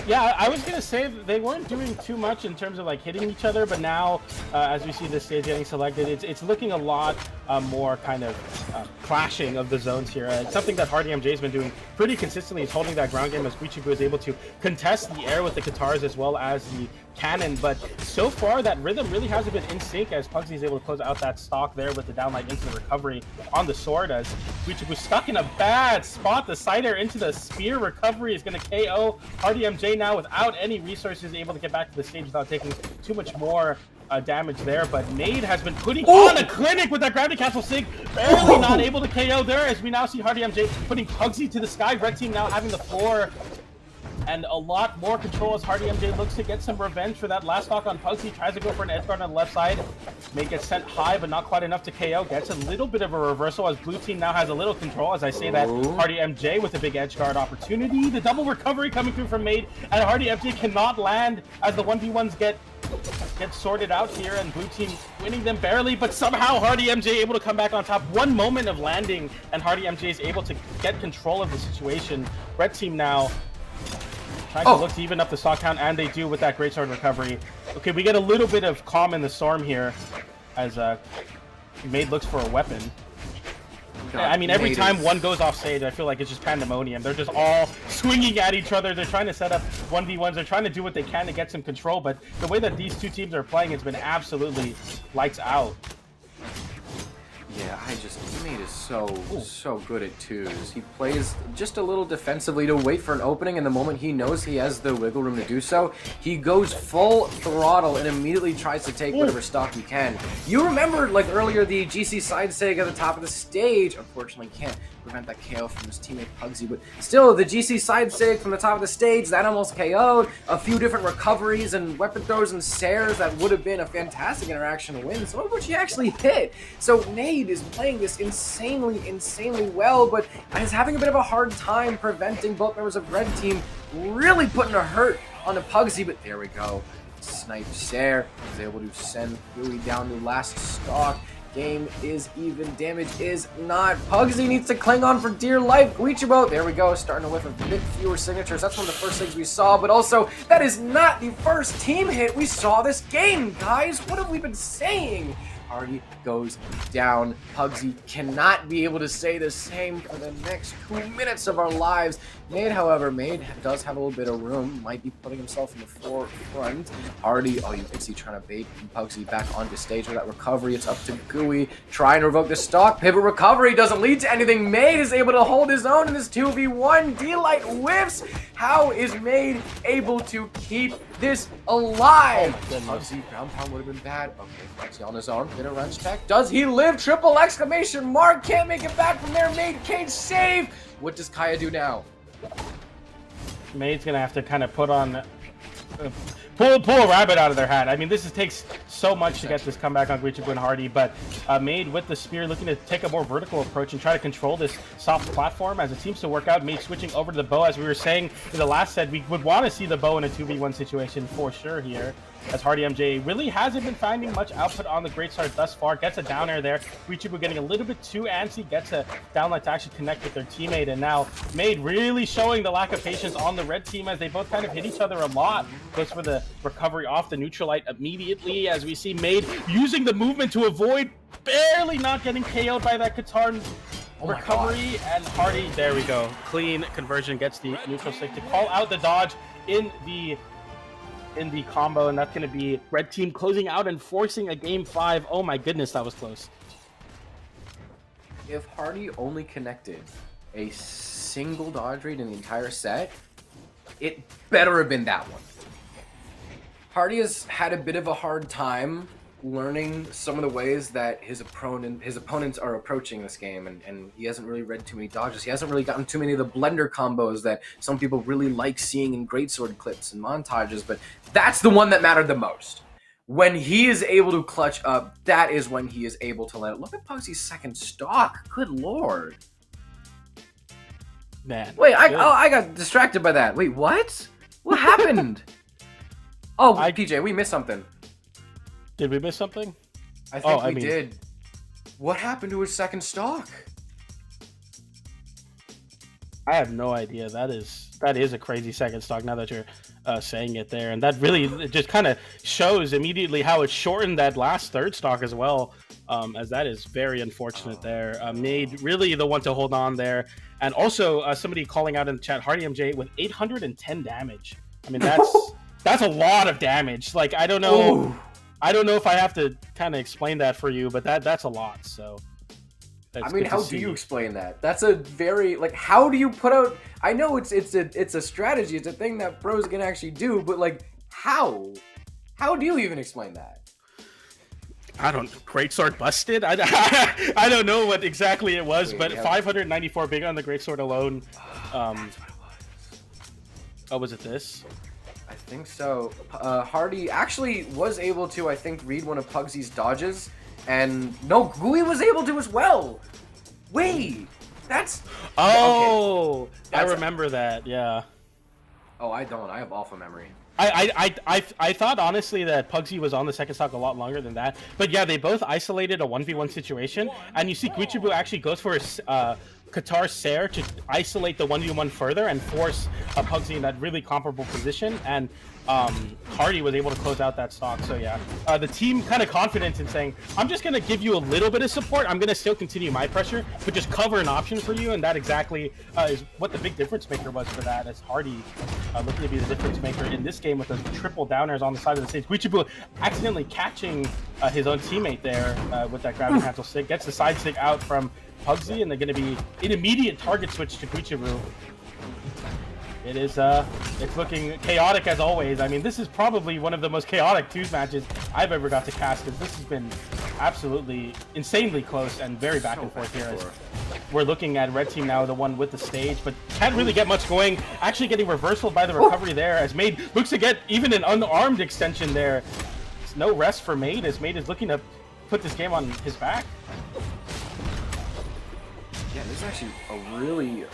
Yeah, I was gonna say that they weren't doing too much in terms of like hitting each other, but now as we see this stage getting selected, it's looking a lot more kind of clashing of the zones here. It's something that Hardy MJ has been doing pretty consistently, is holding that ground game as Guichibu is able to contest the air with the guitars as well as the cannon. But so far that rhythm really hasn't been in sync, as Pugsy is able to close out that stock there with the downlight into the recovery on the sword, as Guichibu stuck in a bad spot. The side air into the spear recovery is going to KO Hardy MJ now without any resources, able to get back to the stage without taking too much more damage there. But Made has been putting on a clinic with that gravity castle sig, barely not able to KO there, as we now see Hardy MJ putting Pugsy to the sky. Red team now having the floor and a lot more control as Hardy MJ looks to get some revenge for that last knock on Pugsy. Tries to go for an edge guard on the left side. May get sent high, but not quite enough to KO. Gets a little bit of a reversal as blue team now has a little control. As I say that, Hardy MJ with a big edge guard opportunity. The double recovery coming through from Made, and Hardy MJ cannot land as the 1v1s get sorted out here, and blue team winning them barely, but somehow Hardy MJ able to come back on top. One moment of landing, and Hardy MJ is able to get control of the situation. Red team now trying to look to even up the stock count, and they do with that great sword recovery. Okay, we get a little bit of calm in the storm here as Made looks for a weapon. I mean, every time one goes off stage, I feel like it's just pandemonium. They're just all swinging at each other. They're trying to set up 1v1s. They're trying to do what they can to get some control, but the way that these two teams are playing has been absolutely lights out. Yeah, Made is so good at twos. He plays just a little defensively to wait for an opening, and the moment he knows he has the wiggle room to do so, he goes full throttle and immediately tries to take whatever stock he can. You remember, like earlier, the GC side sig at the top of the stage. Unfortunately, can't prevent that KO from his teammate Pugsy, but still, the GC side sig from the top of the stage, that almost KO'd. A few different recoveries and weapon throws and snares that would have been a fantastic interaction to win, some of which he actually hit. So Made is playing this insanely well, but is having a bit of a hard time preventing both members of Red Team really putting a hurt on the Pugsy, but there we go. Snipe Sair is able to send Louis down the last stock. Game is even, damage is not. Pugsy needs to cling on for dear life. Guichibu, there we go, starting to whiff a bit fewer signatures. That's one of the first things we saw, but also, that is not the first team hit we saw this game, guys. What have we been saying? Hardy goes down. Pugsy cannot be able to say the same for the next 2 minutes of our lives. Made, however, does have a little bit of room. Might be putting himself in the forefront. Hardy, you can see trying to bait Pugsy back onto stage with that recovery. It's up to Gui trying to revoke the stock. Pivot recovery doesn't lead to anything. Made is able to hold his own in this 2v1. D-Light whiffs. How is Made able to keep this alive? Pugsy, ground pound would have been bad. Okay, Pugsy on his own. Bit of wrench tech. Does he live? Triple exclamation mark. Can't make it back from there. Made cage save. What does Kaya do now? Made's gonna have to kind of put on pull a rabbit out of their hat. I mean, takes so much to get this comeback on Guichibu and Hardy, but Made with the spear looking to take a more vertical approach and try to control this soft platform as it seems to work out. Made switching over to the bow, as we were saying in the last set, we would want to see the bow in a 2v1 situation for sure here, as Hardy MJ really hasn't been finding much output on the great start thus far. Gets a down air there. Guichibu getting a little bit too antsy, gets a downlight to actually connect with their teammate, and now Made really showing the lack of patience on the red team as they both kind of hit each other a lot. Goes for the recovery off the neutral light immediately, as we see Made using the movement to avoid barely not getting KO'd by that guitar recovery, and Hardy, there we go. Clean conversion, gets the neutral stick to call out the dodge in the combo, and that's going to be Red Team closing out and forcing a Game 5. Oh my goodness, that was close. If Hardy only connected a single dodge read in the entire set, it better have been that one. Hardy has had a bit of a hard time learning some of the ways that his opponents are approaching this game, and he hasn't really read too many dodges. He hasn't really gotten too many of the blender combos that some people really like seeing in greatsword clips and montages, but that's the one that mattered the most. When he is able to clutch up, that is when he is able to let it. Look at Pugsy's second stock. Good lord. Man. Wait, good. I got distracted by that. Wait, what? What happened? Oh, PJ, we missed something. Did we miss something? I think we did. What happened to his second stock? I have no idea. That is a crazy second stock now that you're saying it there. And that really just kind of shows immediately how it shortened that last third stock as well, as that is very unfortunate there. Made really the one to hold on there. And also somebody calling out in the chat, Hardy MJ with 810 damage. I mean, that's a lot of damage. Like, I don't know. Ooh. I don't know if I have to kind of explain that for you, but that's a lot. So, I mean, how do you explain that? That's a very like. How do you put out? I know it's a strategy. It's a thing that pros can actually do, but like, how? How do you even explain that? I don't. Greatsword busted. I don't know what exactly it was, but 594 big on the greatsword alone. That's what it was. Oh, was it this? I think so. Hardy actually was able to, I think, read one of Pugsy's dodges, and no, Gui was able to as well. Wait, that's... Oh, okay. That's I remember that, yeah. Oh, I don't. I have awful memory. I thought, honestly, that Pugsy was on the second stock a lot longer than that. But yeah, they both isolated a 1v1 situation, and you see Guichibu actually goes for his... Qatar Sair to isolate the 1v1 further and force Pugsy in that really comparable position, and Hardy was able to close out that stock. So yeah, the team kind of confident in saying, I'm just going to give you a little bit of support, I'm going to still continue my pressure, but just cover an option for you, and that exactly is what the big difference maker was for that, as Hardy looking to be the difference maker in this game with those triple downers on the side of the stage. Guichibu accidentally catching his own teammate there with that gravity cancel stick, gets the side stick out from Pugsy, and they're going to be an immediate target switch to Guichibu. It is, it's looking chaotic as always. I mean, this is probably one of the most chaotic twos matches I've ever got to cast, because this has been absolutely insanely close and very back and forth here. As we're looking at red team now, the one with the stage, but can't really get much going. Actually getting reversal by the recovery there, as Made looks to get even an unarmed extension there. It's no rest for Made, as Made is looking to put this game on his back. Yeah, this is actually a really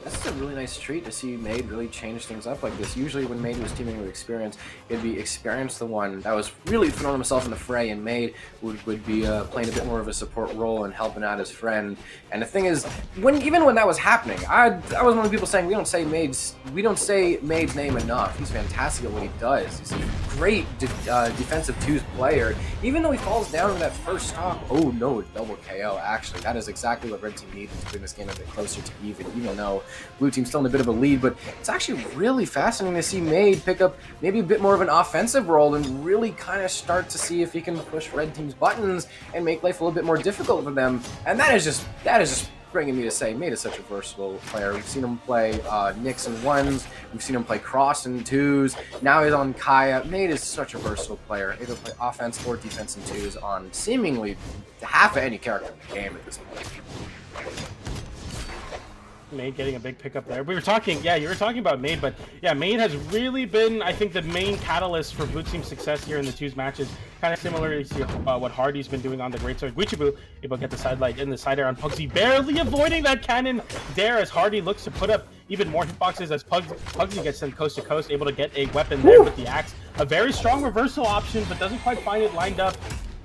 this is a really nice treat to see Made really change things up like this. Usually when Made was teaming with Experience, it'd be Experience the one that was really throwing himself in the fray, and Made would be playing a bit more of a support role and helping out his friend. And the thing is, even when that was happening, I was one of the people saying we don't say Made's name enough. He's fantastic at what he does. He's a great defensive twos player. Even though he falls down in that first stock, oh no, double KO. Actually, that is exactly what Red Team needs to bring this game a bit closer to even though Blue Team's still in a bit of a lead. But it's actually really fascinating to see Made pick up maybe a bit more of an offensive role and really kind of start to see if he can push Red Team's buttons and make life a little bit more difficult for them. And that is just bringing me to say Made is such a versatile player. We've seen him play Nix in ones, we've seen him play Cross in twos, now he's on Kaya. Made is such a versatile player, able to play offense or defense in twos on seemingly half of any character in the game at this point. Made getting a big pickup there. We were talking, yeah, you were talking about Made, but yeah, Made has really been, I think, the main catalyst for Blue Team's success here in the twos matches. Kind of similar to what Hardy's been doing on the greatsword. Guichibu able to get the sidelight in the side air on Pugsy, barely avoiding that cannon there as Hardy looks to put up even more hitboxes as Pugsy gets them coast to coast, able to get a weapon there with the axe. A very strong reversal option, but doesn't quite find it lined up,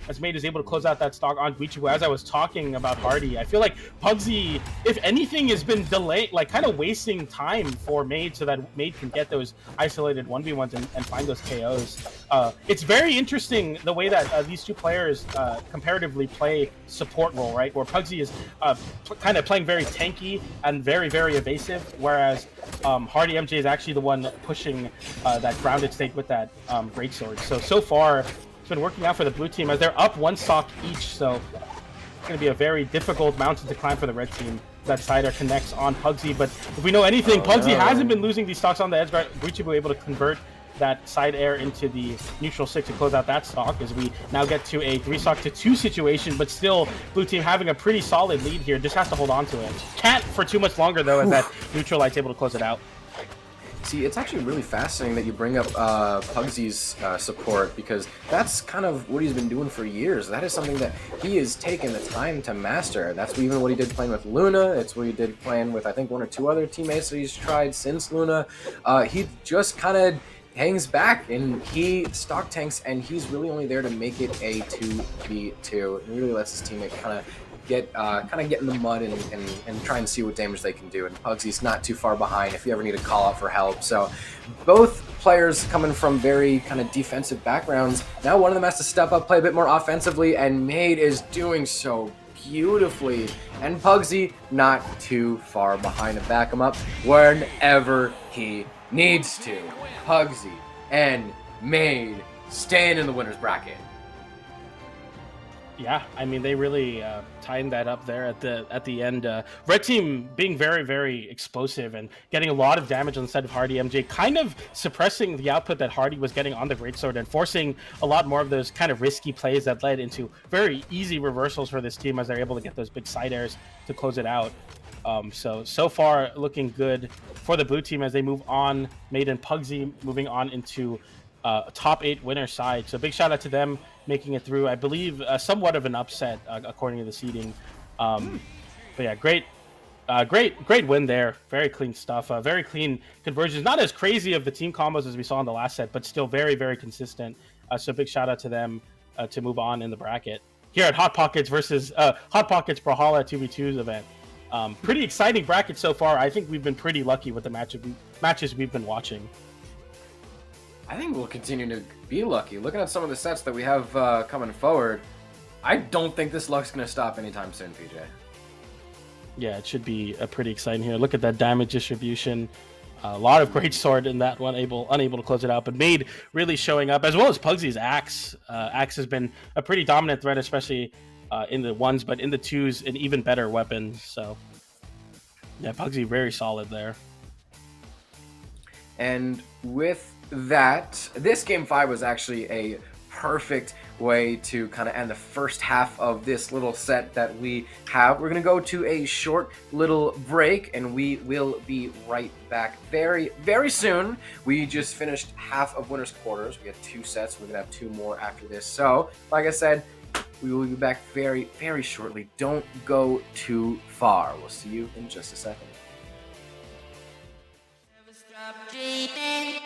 as Made is able to close out that stock on Guichibu. As I was talking about Hardy, I feel like Pugsy, if anything, has been delayed, like kind of wasting time for Made so that Made can get those isolated 1v1s and find those KOs. It's very interesting the way that these two players comparatively play support role, right? Where Pugsy is kind of playing very tanky and very, very evasive, whereas Hardy MJ is actually the one pushing that grounded state with that greatsword. So far, it's been working out for the blue team as they're up one stock each, so it's going to be a very difficult mountain to climb for the red team. That side air connects on Pugsy, but if we know anything, Pugsy hasn't been losing these stocks on the edge guard. Guichibu able to convert that side air into the neutral stick to close out that stock, as we now get to a 3-stock to 2 situation, but still blue team having a pretty solid lead here. Just has to hold on to it. Can't for too much longer though, as that neutral light's able to close it out. See, it's actually really fascinating that you bring up Pugsy's support, because that's kind of what he's been doing for years. That is something that he has taken the time to master. That's even what he did playing with Luna. It's what he did playing with, I think, 1 or 2 other teammates that he's tried since Luna. He just kind of hangs back and he stock tanks, and he's really only there to make it a 2v2. He really lets his teammate kind of get in the mud and try and see what damage they can do. And Pugsy's not too far behind if you ever need to call out for help. So both players coming from very kind of defensive backgrounds. Now one of them has to step up, play a bit more offensively, and Made is doing so beautifully. And Pugsy not too far behind to back him up whenever he needs to. Pugsy and Made staying in the winner's bracket. Yeah, I mean, they really tightened that up there at the end. Red team being very, very explosive and getting a lot of damage on the side of Hardy. MJ kind of suppressing the output that Hardy was getting on the greatsword and forcing a lot more of those kind of risky plays that led into very easy reversals for this team as they're able to get those big side airs to close it out. So far looking good for the blue team as they move on. Made and Pugsy moving on into top 8 winner side. So big shout out to them making it through. I believe somewhat of an upset according to the seeding. But yeah, great win there. Very clean stuff. Very clean conversions. Not as crazy of the team combos as we saw in the last set, but still very, very consistent. So big shout out to them to move on in the bracket here at Hot Pockets versus Hot Pockets Brawlhalla 2v2's event. Pretty exciting bracket so far. I think we've been pretty lucky with the matches we've been watching. I think we'll continue to be lucky. Looking at some of the sets that we have coming forward, I don't think this luck's going to stop anytime soon, PJ. Yeah, it should be pretty exciting here. Look at that damage distribution. A lot of great sword in that one, unable to close it out, but Made really showing up, as well as Pugsy's Axe. Axe has been a pretty dominant threat, especially in the 1s, but in the 2s, an even better weapon. So, yeah, Pugsy very solid there. And with that, this game 5 was actually a perfect way to kind of end the first half of this little set that we have. We're going to go to a short little break, and we will be right back very, very soon. We just finished half of winner's quarters. We had 2 sets. We're going to have 2 more after this. So, like I said, we will be back very, very shortly. Don't go too far. We'll see you in just a second. Never stop dreaming.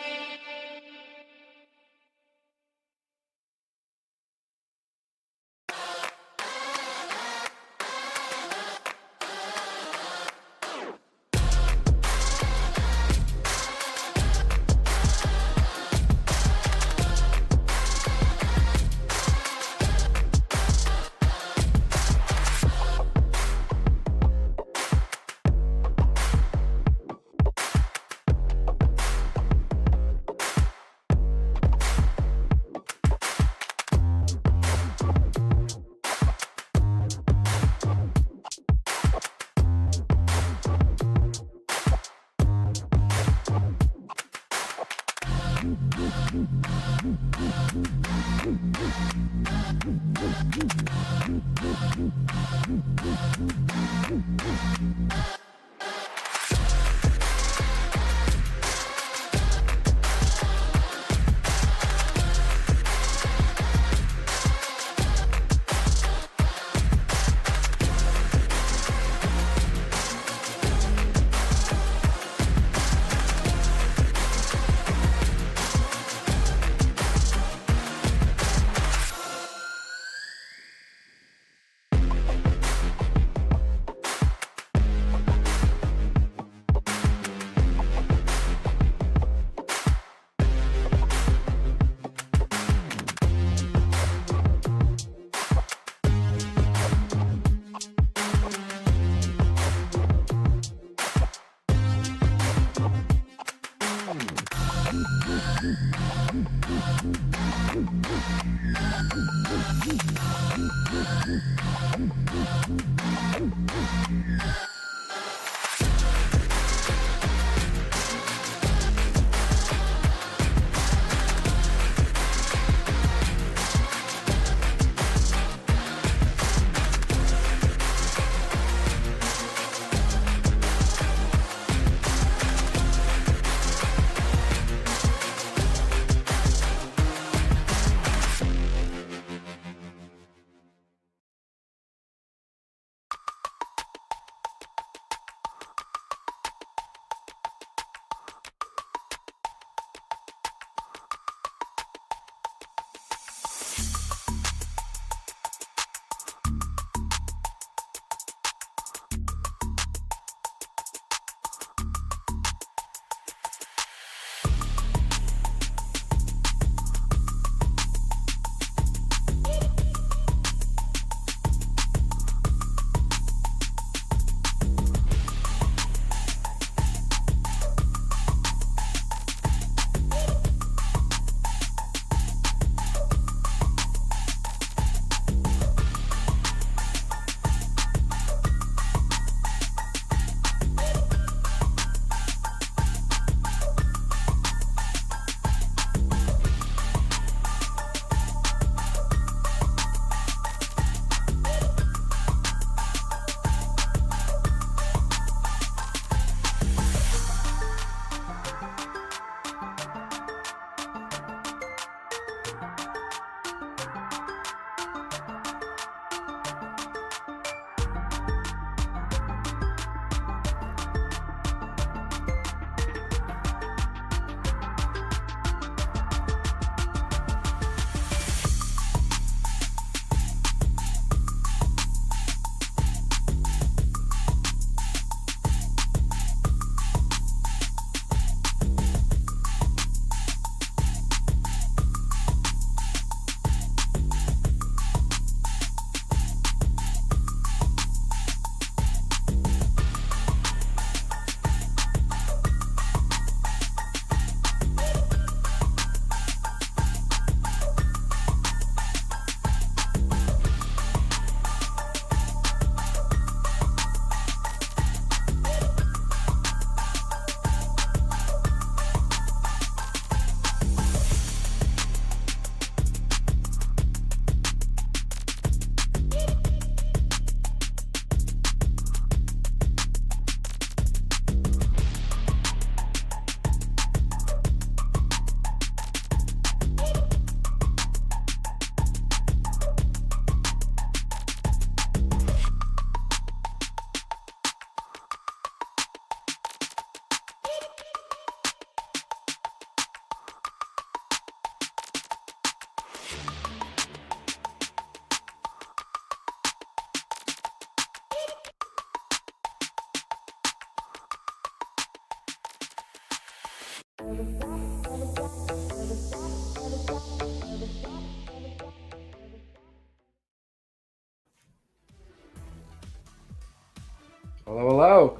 Hello, hello.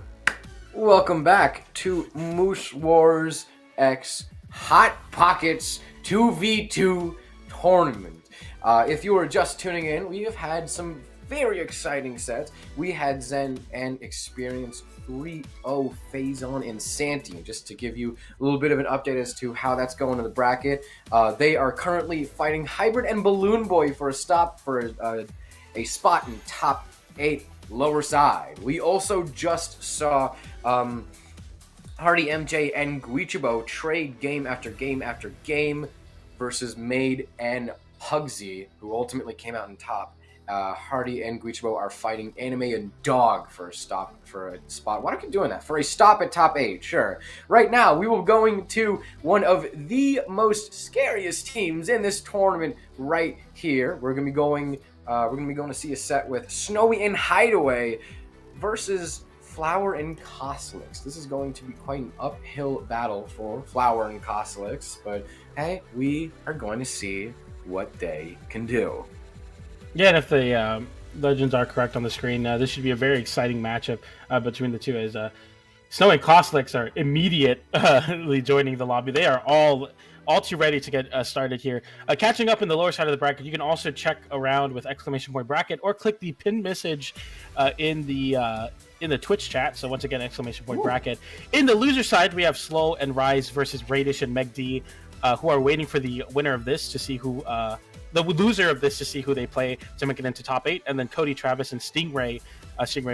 Welcome back to Moose Wars X Hot Pockets 2v2 tournament. If you are just tuning in, we have had some very exciting sets. We had Zen and Experience 3-0 Phazon and Santi. Just to give you a little bit of an update as to how that's going in the bracket. They are currently fighting Hybrid and Balloon Boy for a spot in top 8 lower side. We also just saw Hardy MJ and Guichibo trade game after game after game versus Made and Pugsy, who ultimately came out in top. Hardy and Guichibo are fighting Anime and Dog for a spot. Why do I keep doing that? For a stop at top 8, sure. Right now, we will going to one of the most scariest teams in this tournament right here. We're gonna be going to see a set with Snowy and Hideaway versus Flower and Cosmix. This is going to be quite an uphill battle for Flower and Cosmix, but hey, we are going to see what they can do. Yeah, and if the legends are correct on the screen, this should be a very exciting matchup between the two, as Snow and Cosmix are immediately joining the lobby. They are all too ready to get started here. Catching up in the lower side of the bracket, you can also check around with !bracket or click the pinned message in the Twitch chat. So once again, !bracket. In the loser side, we have Slow and Rise versus Radish and Meg D, who are waiting for the winner of this to see who the loser of this to see who they play to make it into top 8, and then Cody Travis and Stingray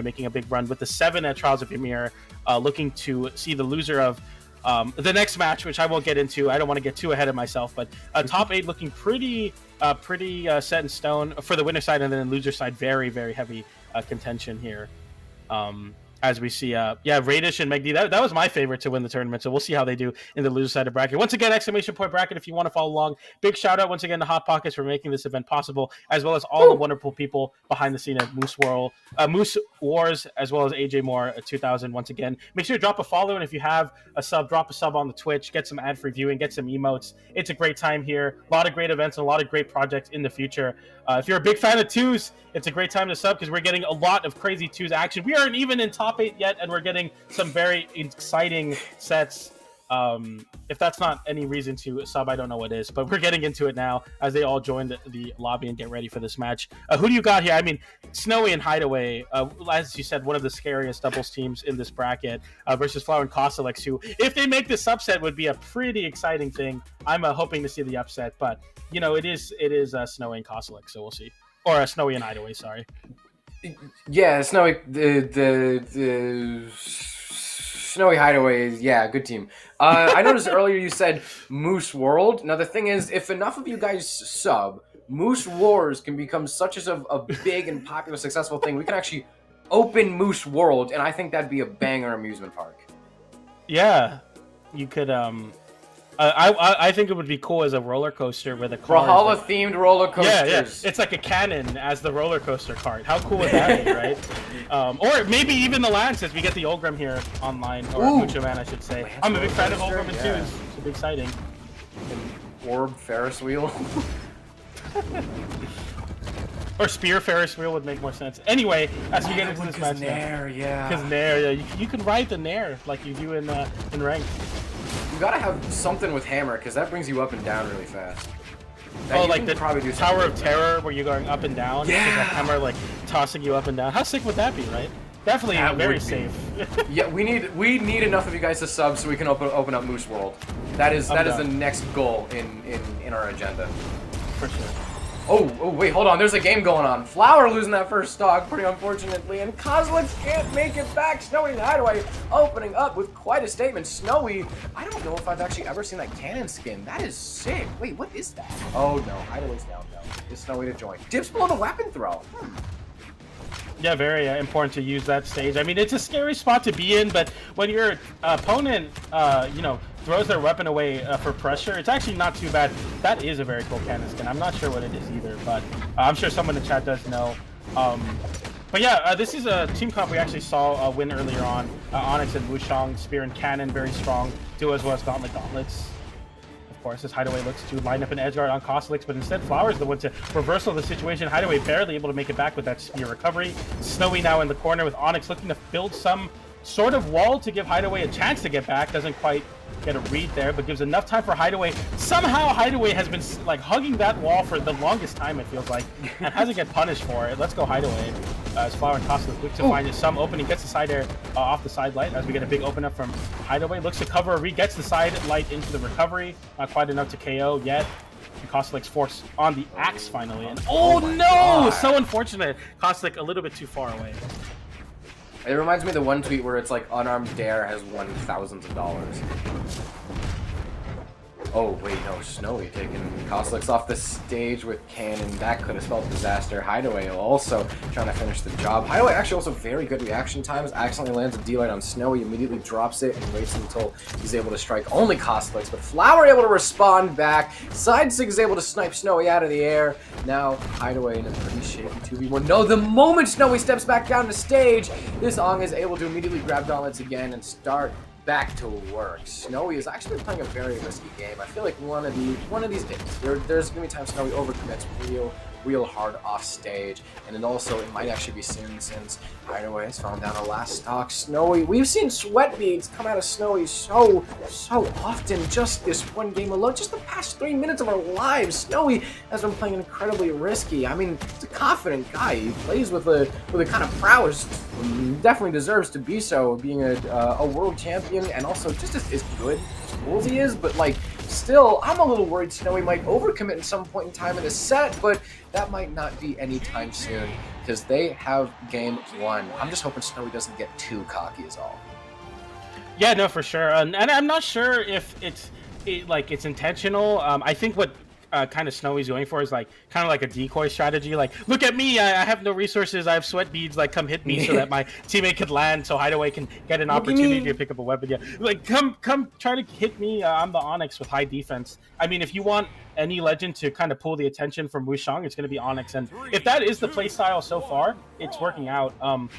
making a big run with the 7 at Trials of Ymir, looking to see the loser of the next match, which I won't get into. I don't want to get too ahead of myself, but top 8 looking pretty set in stone for the winner side, and then loser side very, very heavy contention here. As we see, Radish and Megdi, that was my favorite to win the tournament, so we'll see how they do in the loser side of bracket. Once again, !bracket if you want to follow along. Big shout out once again to Hot Pockets for making this event possible, as well as all the wonderful people behind the scene at Moose Wars, as well as AJ Moore 2000. Once again, make sure to drop a follow, and if you have a sub, drop a sub on the Twitch, get some ad-free viewing, get some emotes. It's a great time here. A lot of great events and a lot of great projects in the future. If you're a big fan of 2s, it's a great time to sub because we're getting a lot of crazy 2s action. We aren't even in top 8 yet, and we're getting some very exciting sets. If that's not any reason to sub, I don't know what is, but we're getting into it now as they all join the lobby and get ready for this match. Who do you got here? I mean, Snowy and Hideaway, as you said, one of the scariest doubles teams in this bracket, versus Flower and Cosalex, who, if they make this upset, would be a pretty exciting thing. I'm hoping to see the upset, but you know, it is Snowy and Cosalex, so we'll see. Or Snowy and Hideaway, sorry. Yeah, Snowy, the Snowy Hideaway is, yeah, good team. I noticed earlier you said Moose World. Now, the thing is, if enough of you guys sub, Moose Wars can become such a big and popular, successful thing. We can actually open Moose World, and I think that'd be a banger amusement park. Yeah, you could, I think it would be cool as a roller coaster with a Brawlhalla themed roller coasters. Yeah, it's like a cannon as the roller coaster cart. How cool would that be, right? Or maybe even the land, since we get the Olgrim here online, or Mucho Man, I should say. I'm a big fan of Olgrim too. It's be exciting. Orb Ferris wheel. Or Spear Ferris wheel would make more sense. Anyway, as we get into this match, Nair, yeah. Because Nair, yeah, you can ride the Nair like you do in ranked. You gotta have something with hammer, because that brings you up and down really fast. Oh, like the Tower of Terror, where you're going up and down? Yeah! With a hammer, like, tossing you up and down. How sick would that be, right? Definitely very safe. Yeah, we need enough of you guys to sub so we can open up Moose World. That is the next goal in our agenda. For sure. Oh, wait, hold on. There's a game going on. Flower losing that first stock, pretty unfortunately, and Coslex can't make it back. Snowy and Hideaway opening up with quite a statement. Snowy, I don't know if I've actually ever seen that cannon skin. That is sick. Wait, what is that? Oh, no. Hideaway's down, though. It's Snowy to join. Dips below the weapon throw. Yeah, very important to use that stage. I mean, it's a scary spot to be in, but when your opponent, throws their weapon away for pressure, it's actually not too bad. That is a very cool cannon skin. I'm not sure what it is either, but I'm sure someone in the chat does know. But yeah, this is a team comp we actually saw win earlier on. Onyx and Wushong, Spear and Cannon, very strong. Duo as well as Gauntlets. Of course, as Hideaway looks to line up an edge guard on Costelix, but instead Flower is the one to reversal the situation. Hideaway barely able to make it back with that spear recovery. Snowy now in the corner with Onyx looking to build some sort of wall to give Hideaway a chance to get back. Doesn't quite get a read there, but gives enough time for Hideaway. Somehow Hideaway has been like hugging that wall for the longest time, it feels like, and hasn't get punished for it. Let's go Hideaway. As Flower and Costelix look to find some opening, gets the side air off the side light as we get a big open up from Hideaway. Looks to cover a read, gets the side light into the recovery. Not quite enough to KO yet. And Costelix forced on the axe finally. And oh no! God. So unfortunate. Costelix a little bit too far away. It reminds me of the one tweet where it's like unarmed dare has won thousands of dollars. Oh wait, no, Snowy taking Costelix off the stage with Cannon. That could have spelled disaster. Hideaway also trying to finish the job. Hideaway actually also very good reaction times. Accidentally lands a D-light on Snowy, immediately drops it and waits until he's able to strike only Costelix. But Flower able to respond back. Side Sig is able to snipe Snowy out of the air. Now Hideaway in a pretty shaky 2v1. No, the moment Snowy steps back down the stage, this Ong is able to immediately grab Gauntlets again and start back to work. Snowy is actually playing a very risky game. I feel like one of these days, there's gonna be times Snowy overcommits real hard off stage, and then also it might actually be soon since Hideaway has fallen down a last stock. Snowy, we've seen sweat beads come out of Snowy so often just this one game alone. Just the past 3 minutes of our lives, Snowy has been playing incredibly risky. I mean, he's a confident guy. He plays with a kind of prowess. Definitely deserves to be so, being a world champion, and also just as good as he is, but like, still, I'm a little worried Snowy might overcommit at some point in time in the set, but that might not be anytime soon, because they have game one. I'm just hoping Snowy doesn't get too cocky is all. Yeah, no, for sure. And I'm not sure if it's intentional. I think what kind of Snowy's going for is like kind of like a decoy strategy. Like, look at me, I have no resources, I have sweat beads, like come hit me so that my teammate could land, so Hideaway can get an opportunity to pick up a weapon. Yeah, like come try to hit me. I'm the Onyx with high defense. I mean, if you want any legend to kind of pull the attention from Wushang, it's going to be Onyx, and if that is the playstyle so far, it's working out.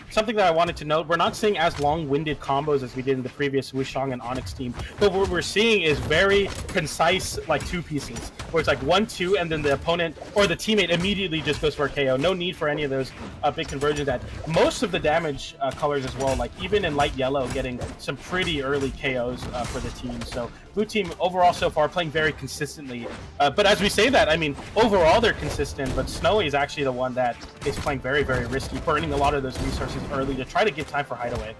Something that I wanted to note, we're not seeing as long-winded combos as we did in the previous Wushang and Onyx team, but what we're seeing is very concise, like two pieces, where it's like 1-2, and then the opponent or the teammate immediately just goes for a KO. No need for any of those big conversions. That most of the damage colors as well, like even in light yellow, getting some pretty early KOs for the team. So blue team overall so far playing very consistently. But as we say that, I mean, overall they're consistent, but Snowy is actually the one that is playing very, very risky, burning a lot of those resources early to try to give time for Hideaway.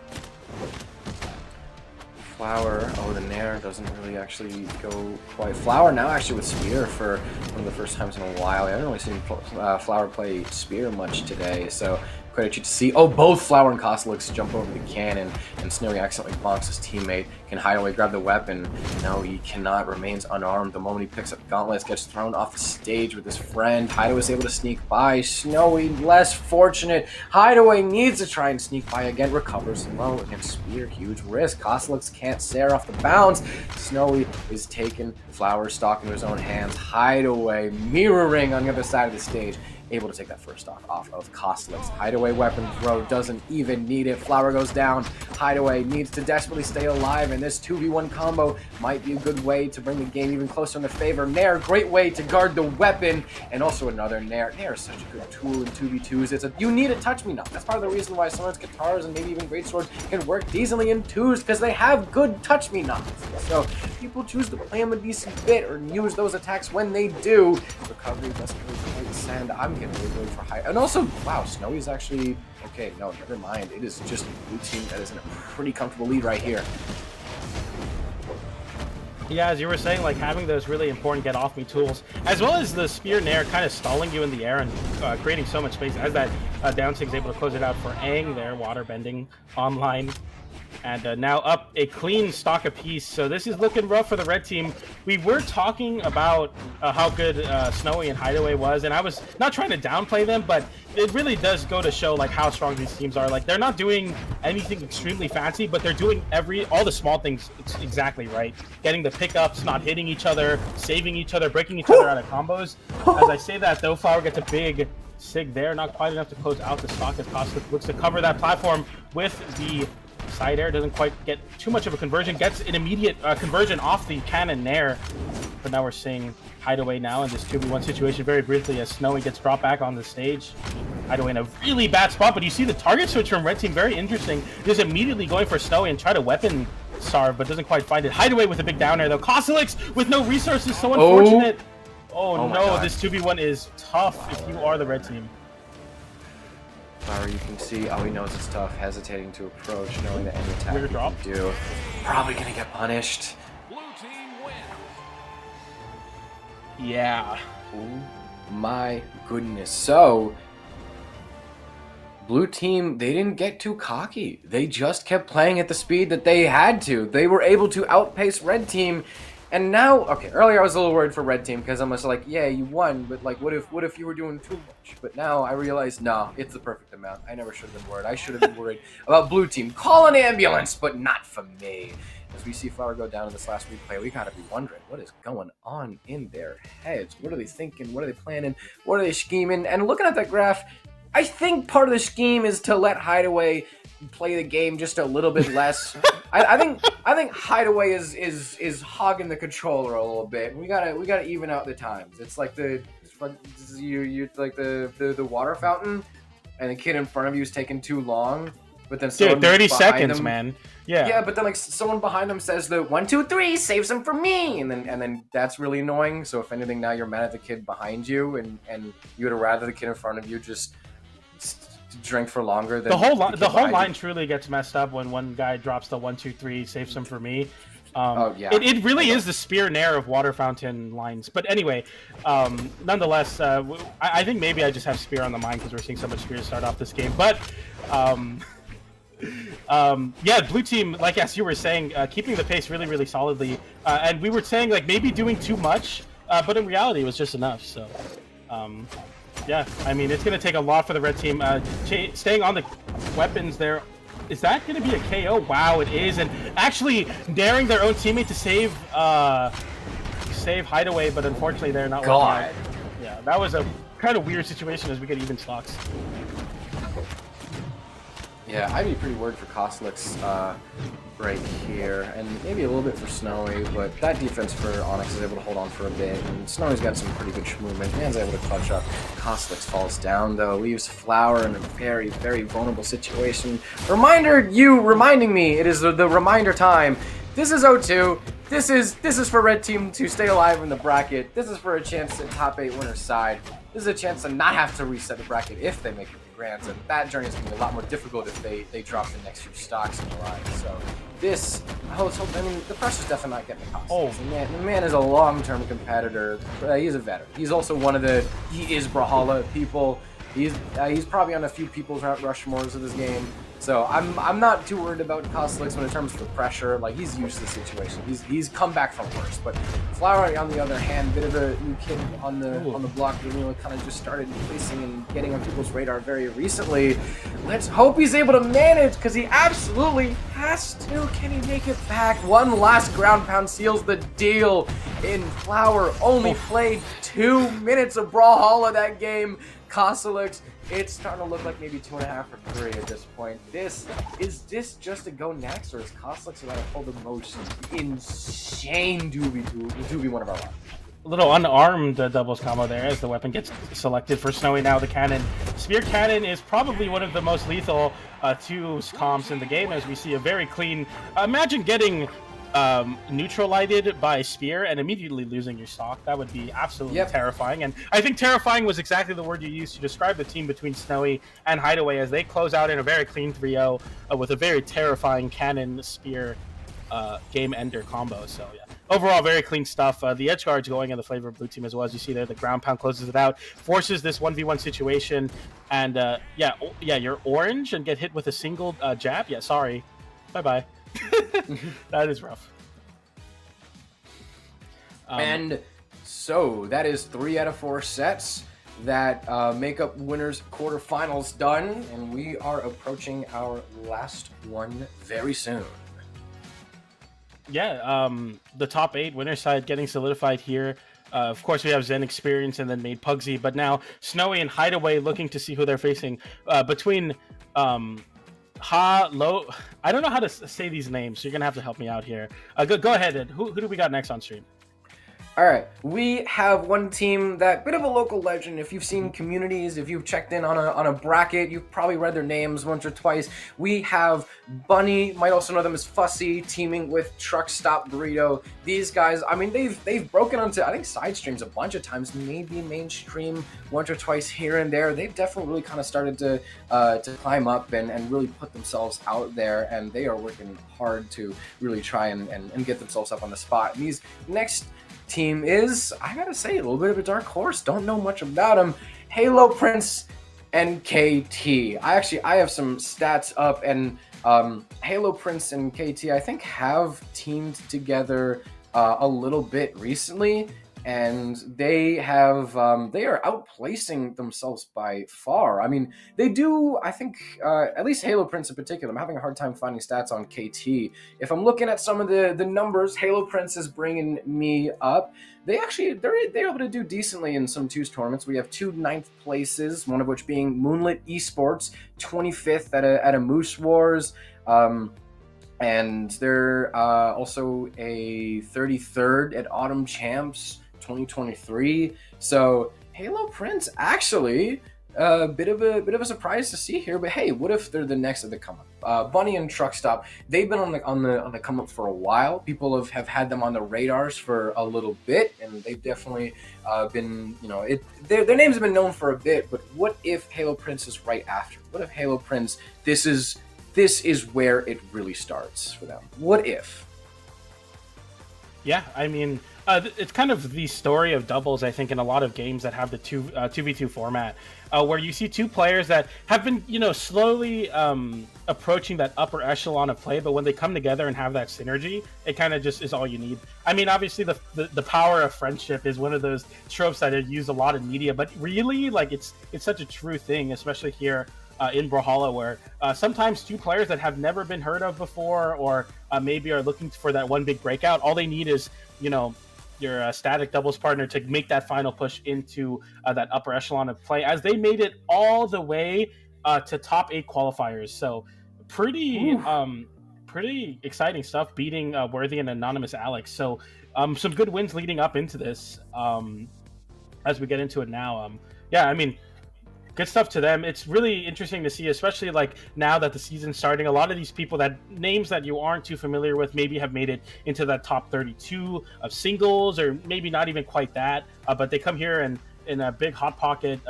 Flower, oh, the Nair doesn't really actually go quite. Flower now actually with Spear for one of the first times in a while. I haven't really seen Flower play Spear much today, so credit you to see. Oh, both Flower and Costelix jump over the cannon, and Snowy accidentally bonks his teammate. Can Hideaway grab the weapon? No, he cannot. Remains unarmed. The moment he picks up Gauntlets, gets thrown off the stage with his friend. Hideaway is able to sneak by. Snowy, less fortunate. Hideaway needs to try and sneak by again. Recovers low against Spear. Huge risk. Costelix can't stare off the bounds. Snowy is taking Flower stock into his own hands. Hideaway mirroring on the other side of the stage, able to take that first stock off of Costelix. Hideaway weapon throw doesn't even need it. Flower goes down. Hideaway needs to desperately stay alive, and this 2v1 combo might be a good way to bring the game even closer in the favor. Nair, great way to guard the weapon, and also another Nair. Nair is such a good tool in 2v2s. You need a touch me not. That's part of the reason why sometimes guitars and maybe even greatsword can work decently in twos, because they have good touch me nots. So people choose to play them a decent bit or use those attacks when they do. Recovery doesn't really quite send. I'm getting really for high. And also, wow, Snowy's actually okay. No, never mind. It is just blue team that is in a pretty comfortable lead right here. Yeah, as you were saying, like having those really important get off me tools, as well as the Spear Nair kind of stalling you in the air and creating so much space, as that down sig is able to close it out for Aang there, water bending online. And now up a clean stock apiece. So this is looking rough for the red team. We were talking about how good Snowy and Hideaway was, and I was not trying to downplay them, but it really does go to show like how strong these teams are. Like, they're not doing anything extremely fancy, but they're doing all the small things exactly right. Getting the pickups, not hitting each other, saving each other, breaking each other out of combos. As I say that, though, Flower gets a big sig there, not quite enough to close out the stock as Costelix looks to cover that platform with the side air. Doesn't quite get too much of a conversion, gets an immediate conversion off the cannon Nair, but now we're seeing Hideaway now in this 2v1 situation very briefly as Snowy gets dropped back on the stage. Hideaway in a really bad spot, but you see the target switch from Red Team, very interesting. Just immediately going for Snowy and try to weapon Sarv, but doesn't quite find it. Hideaway with a big down air though. Kosalix with no resources, so unfortunate. Oh no, this 2v1 is tough if you are the Red Team. Flower, you can see, he knows it's tough, hesitating to approach, knowing that any attack Weird he drop. can do, probably gonna get punished. Yeah. Oh my goodness. So, blue team, they didn't get too cocky. They just kept playing at the speed that they had to. They were able to outpace red team. And now, okay, earlier I was a little worried for red team because I'm just like, yeah, you won, but like, what if you were doing too much? But now I realize, no, it's the perfect amount. I never should have been worried. I should have been worried about blue team. Call an ambulance, but not for me. As we see Flower go down in this last replay, we gotta be wondering what is going on in their heads. What are they thinking? What are they planning? What are they scheming? And looking at that graph, I think part of the scheme is to let Hideaway play the game just a little bit less. I think Hideaway is hogging the controller a little bit. We gotta even out the times. It's like you like the water fountain, and the kid in front of you is taking too long. But then dude, 30 seconds, man. Yeah, but then like someone behind them says the 1, 2, 3 saves them for me, and then that's really annoying. So if anything, now you're mad at the kid behind you, and you would rather the kid in front of you just drink for longer than the whole line truly gets messed up when one guy drops the 1, 2, 3 saves him for me. It really is the spear nair of water fountain lines. But anyway, nonetheless, I think maybe I just have spear on the mind because we're seeing so much spear start off this game. But yeah, blue team, like as you were saying, keeping the pace really solidly, and we were saying like maybe doing too much, but in reality it was just enough. So yeah, I mean it's gonna take a lot for the red team. Staying on the weapons there, is that gonna be a KO? Wow, it is, and actually daring their own teammate to save Hideaway, but unfortunately they're not working out. Yeah, that was a kind of weird situation as we get even stocks. Yeah, I'd be pretty worried for Kosalix right here, and maybe a little bit for Snowy, but that defense for Onyx is able to hold on for a bit, and Snowy's got some pretty good movement. Man's able to clutch up. Kosalix falls down, though, leaves Flower in a very vulnerable situation. Reminding me, it is the reminder time. This is 0-2. This is for red team to stay alive in the bracket. This is for a chance at top 8 winner's side. This is a chance to not have to reset the bracket if they make it to Grands, and that journey is going to be a lot more difficult if they drop the next few stocks in the line. So this, I mean, the pressure's definitely not getting caught. Oh, the man is a long-term competitor. He's a veteran. He's also he is Brawlhalla people. He's probably on a few people's Mount Rushmores of this game. So I'm not too worried about Kosalix when it comes to pressure. Like, he's used to the situation. He's come back from worse. But Flower, on the other hand, bit of a new kid on the block that really kind of just started placing and getting on people's radar very recently. Let's hope he's able to manage, because he absolutely has to. Can he make it back? One last ground pound seals the deal. In Flower only played 2 minutes of Brawlhalla that game. Kosalix, it's starting to look like maybe 2.5 or 3 at this point. Is this just a go next, or is Kosalix about to pull the most insane 2v1 of our lives? A little unarmed doubles combo there as the weapon gets selected for Snowy now. The cannon. Spear cannon is probably one of the most lethal 2 comps in the game, as we see a very clean. Imagine getting neutralized by spear and immediately losing your stock. That would be absolutely terrifying, and I think terrifying was exactly the word you used to describe the team between Snowy and Hideaway, as they close out in a very clean 3-0 with a very terrifying cannon spear game ender combo. So yeah, overall very clean stuff. The edge guard's going in the flavor of blue team as well. As you see there, the ground pound closes it out, forces this 1v1 situation, and yeah, you're orange and get hit with a single jab. Yeah, sorry, bye. That is rough. And so that is 3 out of 4 sets that make up winners quarterfinals done, and we are approaching our last one very soon. Yeah, the top 8 winner side getting solidified here. Of course, we have Zen Experience and then made Pugsy, but now Snowy and Hideaway looking to see who they're facing between I don't know how to say these names, so you're gonna have to help me out here. Go ahead, Ed. Who do we got next on stream? All right, we have one team that bit of a local legend. If you've seen communities, if you've checked in on a bracket, you've probably read their names once or twice. We have Bunny, might also know them as Fussy, teaming with Truck Stop Burrito. These guys, I mean, they've broken onto, I think, side streams a bunch of times, maybe mainstream once or twice here and there. They've definitely really kind of started to climb up and really put themselves out there, and they are working hard to really try and get themselves up on the spot. And these next team is, I gotta say, a little bit of a dark horse. Don't know much about him. Halo Prince and KT. I have some stats up, and Halo Prince and KT, I think, have teamed together a little bit recently, and they are outplacing themselves by far. I mean, they do, I think, at least Halo Prince in particular. I'm having a hard time finding stats on KT. If I'm looking at some of the numbers, Halo Prince is bringing me up. They're able to do decently in some twos tournaments. We have 2 9th places, one of which being Moonlit Esports, 25th at a Moose Wars. And they're also a 33rd at Autumn Champs 2023. So Halo Prince actually a bit of a surprise to see here. But hey, what if they're the next of the come up? Bunny and Truck Stop, they've been on the come up for a while. People have had them on the radars for a little bit, and they've definitely been, their names have been known for a bit. But what if Halo Prince is right after? What if Halo Prince, this is where it really starts for them? What if? Yeah, I mean, it's kind of the story of doubles, I think, in a lot of games that have the 2v2 format, where you see two players that have been, slowly approaching that upper echelon of play, but when they come together and have that synergy, it kind of just is all you need. I mean, obviously, the power of friendship is one of those tropes that are used a lot in media, but really, like, it's such a true thing, especially here in Brawlhalla, where sometimes two players that have never been heard of before, or maybe are looking for that one big breakout, all they need is, your static doubles partner to make that final push into that upper echelon of play, as they made it all the way to top 8 qualifiers. So pretty exciting stuff, beating Worthy and Anonymous Alex. So some good wins leading up into this as we get into it now. Yeah, I mean, good stuff to them. It's really interesting to see, especially like now that the season's starting, a lot of these people, that names that you aren't too familiar with, maybe have made it into that top 32 of singles, or maybe not even quite that, but they come here and in a big hot pocket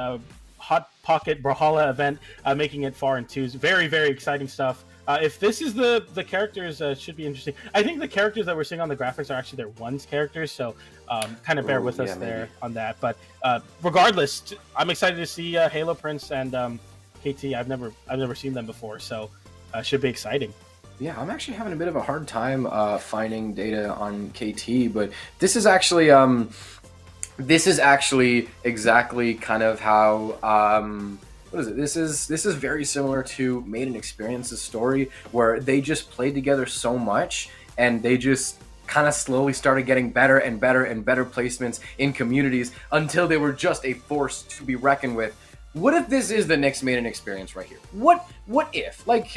Brawlhalla event, making it far in twos. Very, very exciting stuff. If this is the characters, should be interesting. I think the characters that we're seeing on the graphics are actually their ones characters, so kind of bear with us there on that. But regardless, I'm excited to see Halo Prince and KT. I've never seen them before, so should be exciting. Yeah, I'm actually having a bit of a hard time finding data on KT, but this is actually exactly kind of how. What is it? This is very similar to Maiden Experience's story, where they just played together so much, and they just kind of slowly started getting better and better and better placements in communities until they were just a force to be reckoned with. What if this is the next Maiden Experience right here? What if, like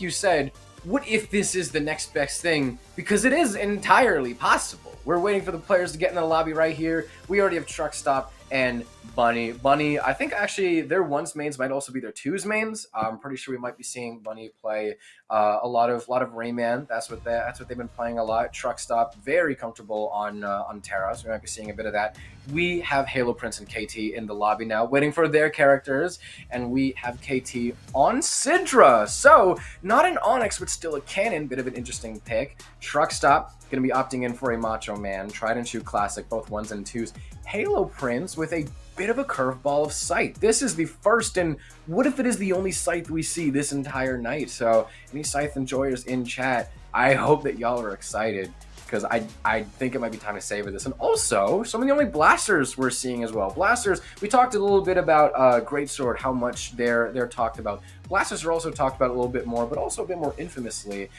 you said, what if this is the next best thing? Because it is entirely possible. We're waiting for the players to get in the lobby right here. We already have Truck Stop and Bunny. Bunny, I think actually their ones mains might also be their twos mains. I'm pretty sure we might be seeing Bunny play a lot of Rayman. That's what they've been playing a lot. Truck Stop, very comfortable on Terra, so we might be seeing a bit of that. We have Halo Prince and KT in the lobby now, waiting for their characters, and we have KT on Sidra. So not an Onyx, but still a cannon. Bit of an interesting pick. Truck Stop going to be opting in for a Macho Man, Tried and True Classic, both ones and twos. Halo Prince with a bit of a curveball of Scythe. This is the first, and what if it is the only Scythe we see this entire night? So any Scythe enjoyers in chat, I hope that y'all are excited, because I think it might be time to savor this. And also, some of the only blasters we're seeing as well. Blasters, we talked a little bit about Greatsword, how much they're talked about. Blasters are also talked about a little bit more, but also a bit more infamously.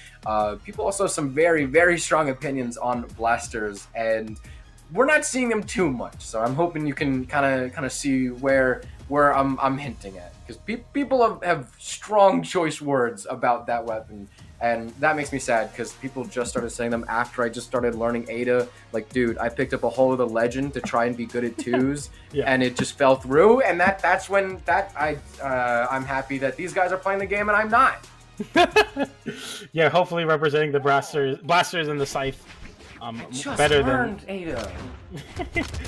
People also have some very, very strong opinions on blasters, and we're not seeing them too much. So I'm hoping you can kind of see where I'm hinting at, because people have strong choice words about that weapon, And that makes me sad because people just started saying them after I just started learning Ada. Like, dude, I picked up a whole of the legend to try and be good at twos, and it just fell through. And that's when I'm happy that these guys are playing the game and I'm not. Yeah, hopefully representing the blasters and the scythe. Just Better learned than Ada.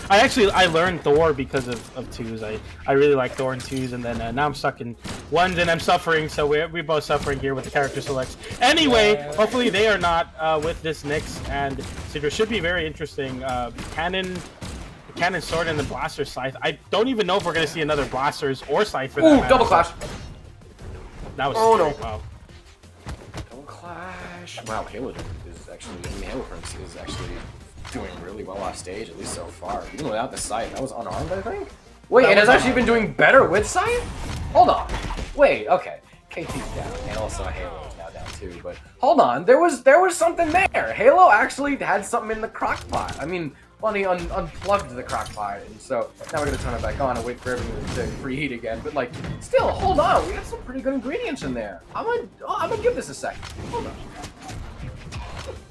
I learned Thor because of twos. I really like Thor in twos, and then now I'm stuck in ones and I'm suffering. So we're both suffering here with the character selects. Anyway, hopefully they are not with this Nyx, and Sidra should be very interesting. Cannon sword and the blaster scythe. I don't even know if we're gonna see another blasters or scythe for that. Ooh, matter. double clash. That was Oh, no. Wow. Double clash. Wow, Halo is actually, Halo Prince is actually doing really well off stage, at least so far. Even without the scythe, that was unarmed, I think. Wait, That and has was actually been doing better with scythe? Hold on. Wait, okay. KT's down, and also Halo is now down too. But hold on, there was something there. Halo actually had something in the crock pot. I mean, Bunny unplugged the crock pot, and so now we're gonna turn it back on and wait for everything to preheat again. But like, still, hold on, we got some pretty good ingredients in there. I'm gonna give this a second. Hold on.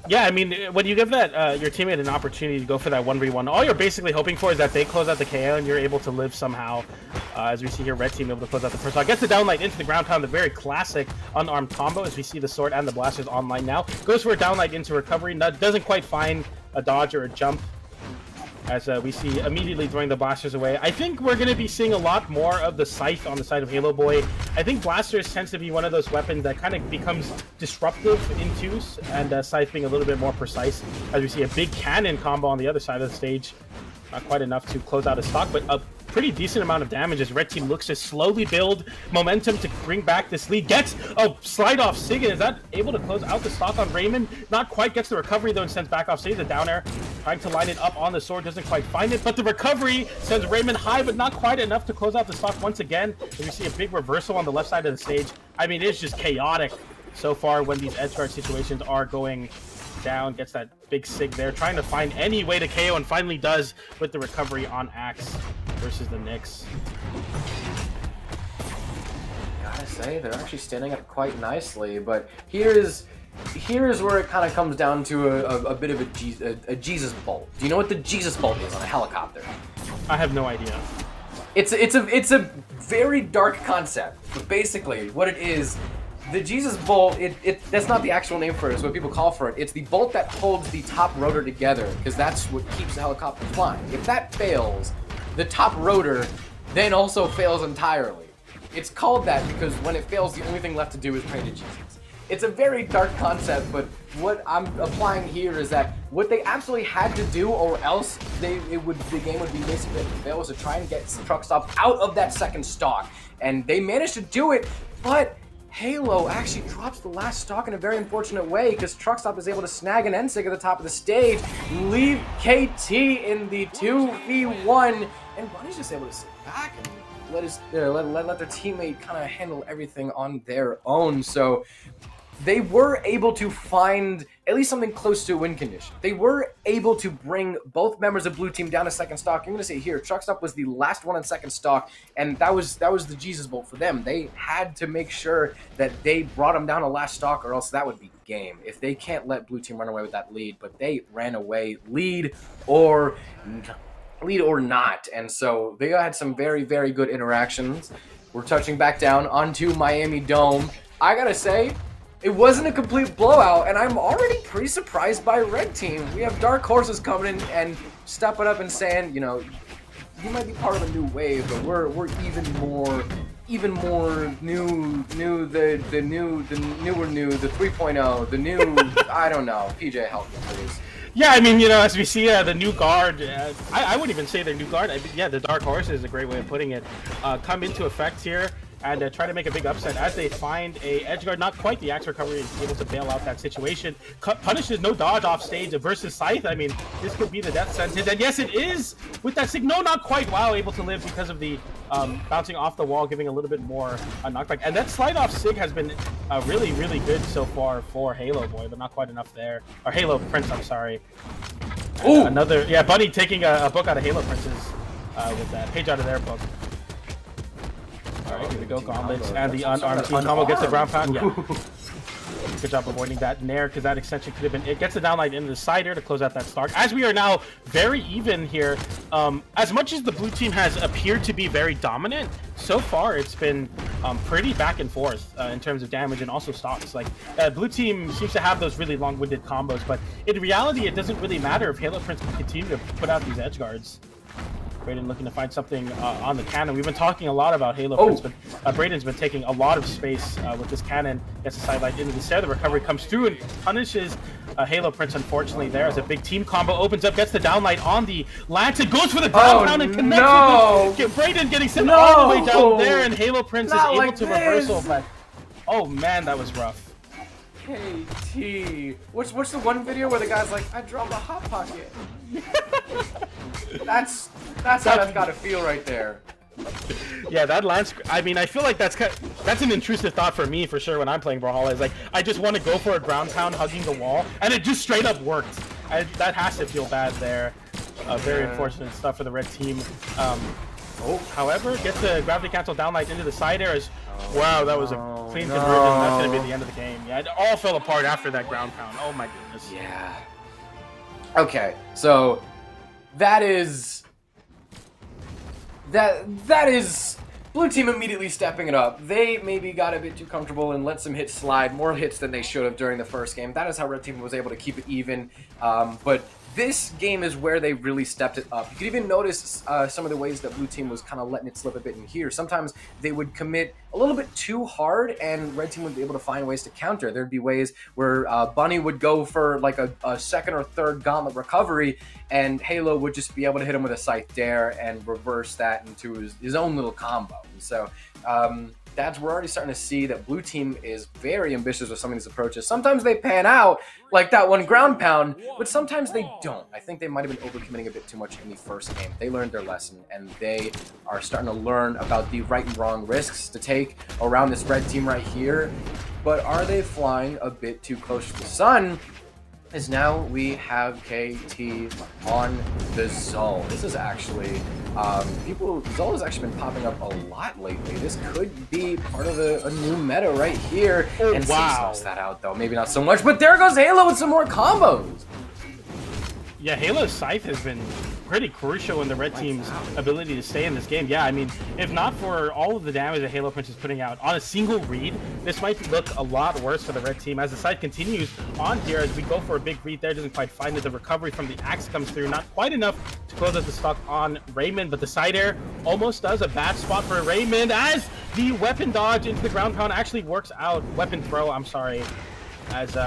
Yeah, I mean, when you give that your teammate an opportunity to go for that 1v1, all you're basically hoping for is that they close out the KO and you're able to live somehow. As we see here, red team able to close out the first. Gets the downlight into the ground pound, the very classic unarmed combo, as we see the sword and the blasters online now. Goes for a downlight into recovery, doesn't quite find a dodge or a jump, as we see immediately throwing the blasters away. I think we're going to be seeing a lot more of the scythe on the side of Halo Boy. I think blasters tends to be one of those weapons that kind of becomes disruptive in twos, and scythe being a little bit more precise, as we see a big cannon combo on the other side of the stage. Not quite enough to close out his stock, but a pretty decent amount of damage as red team looks to slowly build momentum to bring back this lead. Gets a slide off Sig, and is that able to close out the stock on Raymond? Not quite, gets the recovery though and sends back off Sig. The down air trying to line it up on the sword, doesn't quite find it, but the recovery sends Raymond high, but not quite enough to close out the stock once again. And we see a big reversal on the left side of the stage. I mean, it's just chaotic so far when these edge guard situations are going down. Gets that big Sig there, trying to find any way to KO, and finally does with the recovery on Axe versus the Nyx. Gotta say, they're actually standing up quite nicely, but here's where it kind of comes down to a bit of a Jesus bolt. Do you know what the Jesus bolt is on a helicopter? I have no idea. It's a very dark concept, but basically what it is, the Jesus bolt, that's not the actual name for it, it's what people call for it. It's the bolt that holds the top rotor together, because that's what keeps the helicopter flying. If that fails, the top rotor then also fails entirely. It's called that because when it fails, the only thing left to do is pray to Jesus. It's a very dark concept, but what I'm applying here is that what they absolutely had to do, or else the game would be basically fail, was to try and get Truck Stop out of that second stock, and they managed to do it, but Halo actually drops the last stock in a very unfortunate way, because Truck Stop is able to snag an NSIG at the top of the stage, leave KT in the 2v1, and Bunny's just able to sit back and let their teammate kind of handle everything on their own. So they were able to find at least something close to a win condition. They were able to bring both members of blue team down to second stock. I'm going to say here, Truck Stop was the last one on second stock, and that was the Jesus bolt for them. They had to make sure that they brought them down to last stock, or else that would be game. If they can't let blue team run away with that lead, but they ran away, lead or not, and so they had some very, very good interactions. We're touching back down onto Miami Dome. I gotta say, it wasn't a complete blowout, and I'm already pretty surprised by red team. We have dark horses coming in and stepping up and saying, you know, you might be part of a new wave, but we're even more new, the newer, the 3.0, the new, I don't know. PJ, help me, please. Yeah, I mean, you know, as we see the new guard, I wouldn't even say they're new guard. Yeah, the Dark Horse is a great way of putting it. Come into effect here and try to make a big upset as they find a edge guard. Not quite the axe recovery, is able to bail out that situation. Punishes no dodge off stage versus Scythe. I mean, this could be the death sentence. And yes, it is with that Sig. No, not quite. Wow, able to live because of the bouncing off the wall, giving a little bit more knockback. And that slide off Sig has been really, really good so far for Halo Boy, but not quite enough there. Or Halo Prince, I'm sorry. Ooh. Another, yeah, Bunny taking a book out of Halo Prince's with that page out of their book. Alright, here we go, gauntlets, and the unarmed team combo gets the ground pound. Yeah. Good job avoiding that nair, because that extension could have been... It gets the downlight into the side air to close out that stock. As we are now very even here, as much as the blue team has appeared to be very dominant, so far it's been pretty back and forth in terms of damage and also stocks. Like, blue team seems to have those really long-winded combos, but in reality, it doesn't really matter if Halo Prince can continue to put out these edge guards. Braden looking to find something on the cannon. We've been talking a lot about Halo Prince, but Braden's been taking a lot of space with this cannon. Gets the sidelight into the stair. The recovery comes through and punishes Halo Prince, unfortunately, there as a big team combo opens up, gets the downlight on the lance. It goes for the ground pound and connects with it. Braden getting sent all the way down there, and Halo Prince is able to reversal. But oh man, that was rough. KT. What's the one video where the guy's like, I dropped a hot pocket? That's how that's gotta feel right there. Yeah, that lance. I mean, I feel like that's an intrusive thought for me for sure when I'm playing Brawlhalla. Is like I just want to go for a ground pound, hugging the wall, and it just straight up worked. That has to feel bad there. Very unfortunate stuff for the red team. However, gets the gravity cancel downlight into the side air. Wow, that was a clean conversion. That's gonna be the end of the game. Yeah, it all fell apart after that ground pound. Oh my goodness. Yeah. Okay, so that is blue team immediately stepping it up. They maybe got a bit too comfortable and let some hits slide, more hits than they should have during the first game. That is how red team was able to keep it even. But this game is where they really stepped it up. You could even notice some of the ways that blue team was kind of letting it slip a bit in here. Sometimes they would commit a little bit too hard, and red team would be able to find ways to counter. There'd be ways where Bunny would go for like a second or third gauntlet recovery, and Halo would just be able to hit him with a scythe dare and reverse that into his own little combo. And so we're already starting to see that blue team is very ambitious with some of these approaches. Sometimes they pan out, like that one ground pound, but sometimes they don't. I think they might have been overcommitting a bit too much in the first game. They learned their lesson, and they are starting to learn about the right and wrong risks to take around this red team right here. But are they flying a bit too close to the sun? Is now we have KT on the Zol. This is actually, Zol has actually been popping up a lot lately. This could be part of a new meta right here. And wow. Snuffs that out though, maybe not so much, but there goes Halo with some more combos. Yeah, Halo's scythe has been pretty crucial in the red team's ability to stay in this game. Yeah, I mean, if not for all of the damage that Halo Prince is putting out on a single read, this might look a lot worse for the red team. As the side continues on here, as we go for a big read there, doesn't quite find it. The recovery from the axe comes through, not quite enough to close out the stock on Raymond, but the side air almost does. A bad spot for Raymond as the weapon dodge into the ground pound actually works out. Weapon throw, I'm sorry, as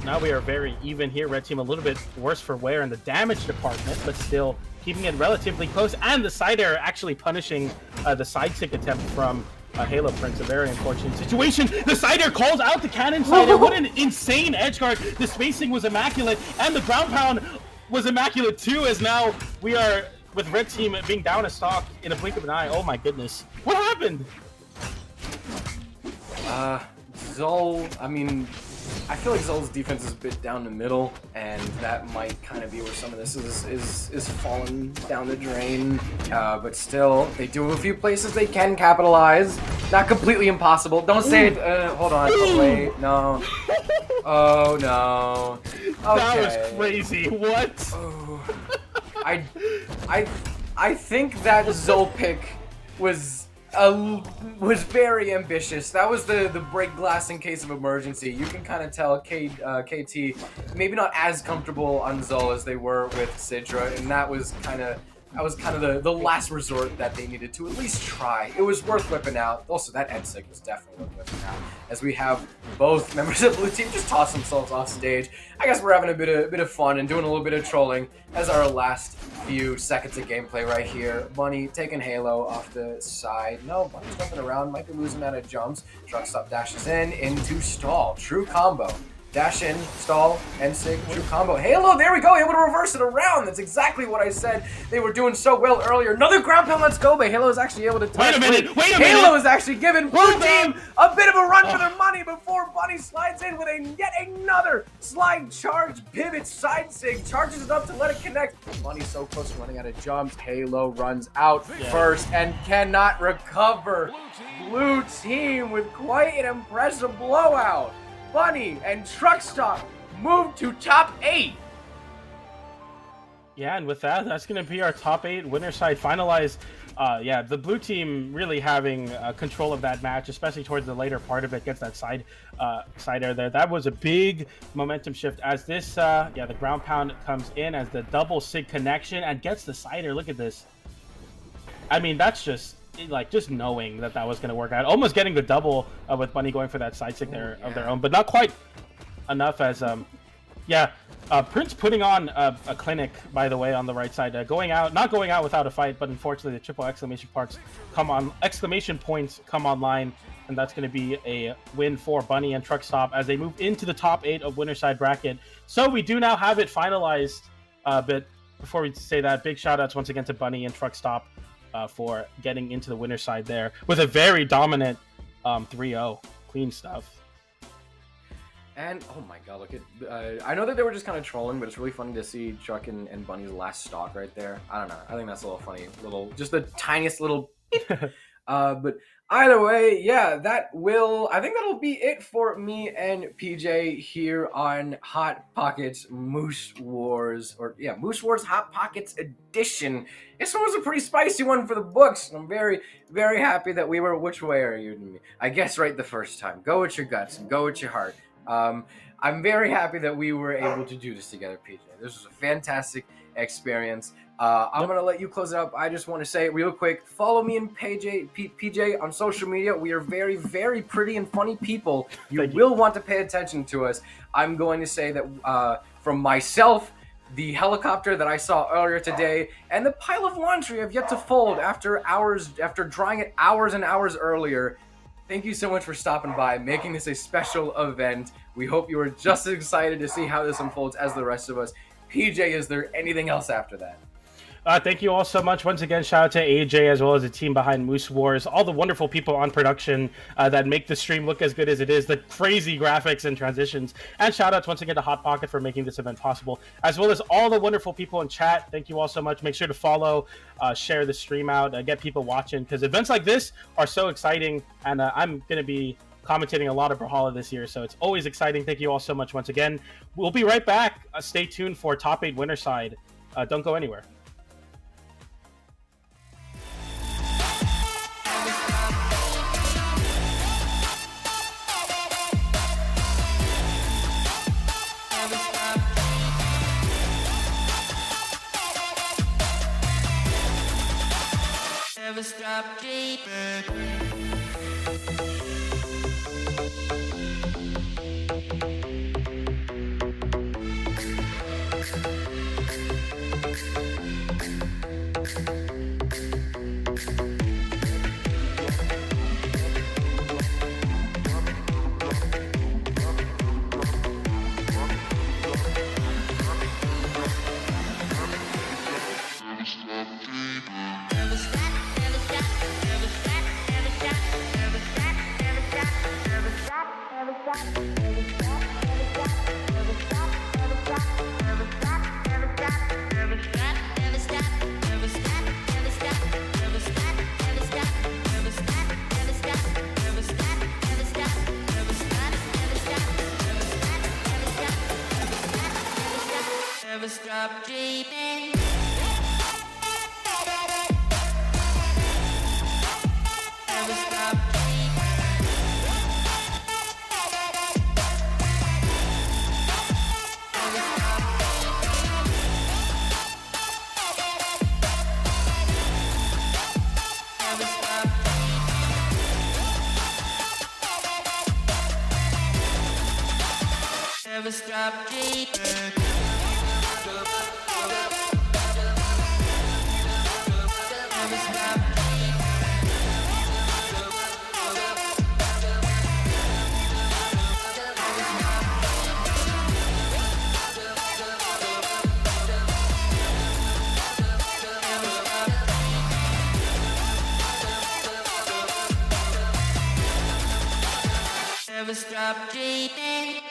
now we are very even here. Red team a little bit worse for wear in the damage department, but still keeping it relatively close. And the side air actually punishing the side stick attempt from Halo Prince. A very unfortunate situation. The side air calls out the cannon side air. What an insane edge guard. The spacing was immaculate, and the ground pound was immaculate too, as now we are with red team being down a stock in a blink of an eye. Oh my goodness. What happened? Zol, I mean, I feel like Zol's defense is a bit down the middle, and that might kind of be where some of this is falling down the drain. But still, they do have a few places they can capitalize. Not completely impossible. Don't say it. Hold on. Oh, wait. No. Oh, no. Okay. That was crazy. What? Oh. I think that Zol pick was very ambitious. That was the break glass in case of emergency. You can kind of tell KT maybe not as comfortable on Zol as they were with Sidra, and that was kind of the last resort that they needed to at least try. It was worth whipping out. Also, that end sig was definitely worth whipping out. As we have both members of the blue team just toss themselves off stage. I guess we're having a bit of fun and doing a little bit of trolling as our last few seconds of gameplay right here. Bunny taking Halo off the side. No, Bunny's jumping around. Might be losing out of jumps. Truck stop dashes in into stall. True combo. Dash in, stall, and sig, true combo. Halo, there we go, able to reverse it around. That's exactly what I said. They were doing so well earlier. Another ground pound, let's go, but Halo is actually able to touch. Wait a minute. Halo is actually giving blue team a bit of a run for their money before Bunny slides in with yet another slide charge pivot side sig. Charges it up to let it connect. Bunny's so close to running out of jumps. Halo runs out first and cannot recover. Blue team with quite an impressive blowout. Bunny and Truck Stop move to top 8. Yeah, and with that, that's going to be our top 8 winner side finalized. Yeah, the blue team really having control of that match, especially towards the later part of it, gets that side air there. That was a big momentum shift as this, the ground pound comes in as the double sig connection and gets the side air. Look at this. I mean, that's just knowing that was going to work out. Almost getting the double with Bunny going for that side sig there of their own, but not quite enough as Prince putting on a clinic, by the way, on the right side, not going out without a fight, but unfortunately the triple exclamation points come online, and that's going to be a win for Bunny and Truck Stop as they move into the top 8 of winner side bracket. So we do now have it finalized. But before we say that, big shout outs once again to Bunny and Truck Stop for getting into the winner side there with a very dominant 3-0. Clean stuff. And, oh my god, look at... I know that they were just kind of trolling, but it's really funny to see Chuck and Bunny's last stock right there. I don't know. I think that's a little funny. Just the tiniest little... but either way, yeah, I think that'll be it for me and PJ here on Hot Pockets Moose Wars. Moose Wars Hot Pockets Edition. This one was a pretty spicy one for the books. I'm very, very happy that we were... Which way are you? I guess right the first time. Go with your guts and go with your heart. I'm very happy that we were able to do this together, PJ. This was a fantastic experience. I'm going to let you close it up. I just want to say real quick, follow me and PJ on social media. We are very, very pretty and funny people. You will want to pay attention to us. I'm going to say that from myself, the helicopter that I saw earlier today, and the pile of laundry I've yet to fold after drying it hours and hours earlier. Thank you so much for stopping by, making this a special event. We hope you are just as excited to see how this unfolds as the rest of us. PJ, is there anything else after that? Thank you all so much. Once again, shout out to AJ as well as the team behind Moose Wars, all the wonderful people on production that make the stream look as good as it is, the crazy graphics and transitions. And shout outs once again to Hot Pocket for making this event possible, as well as all the wonderful people in chat. Thank you all so much. Make sure to follow, share the stream out, get people watching, because events like this are so exciting. And I'm going to be commentating a lot of Brawlhalla this year, so it's always exciting. Thank you all so much once again. We'll be right back. Stay tuned for top 8 winner side. Don't go anywhere. Never stop dreaming. Never stop dreaming. Never stop dreaming. Never stop dreaming. Never stop dreaming.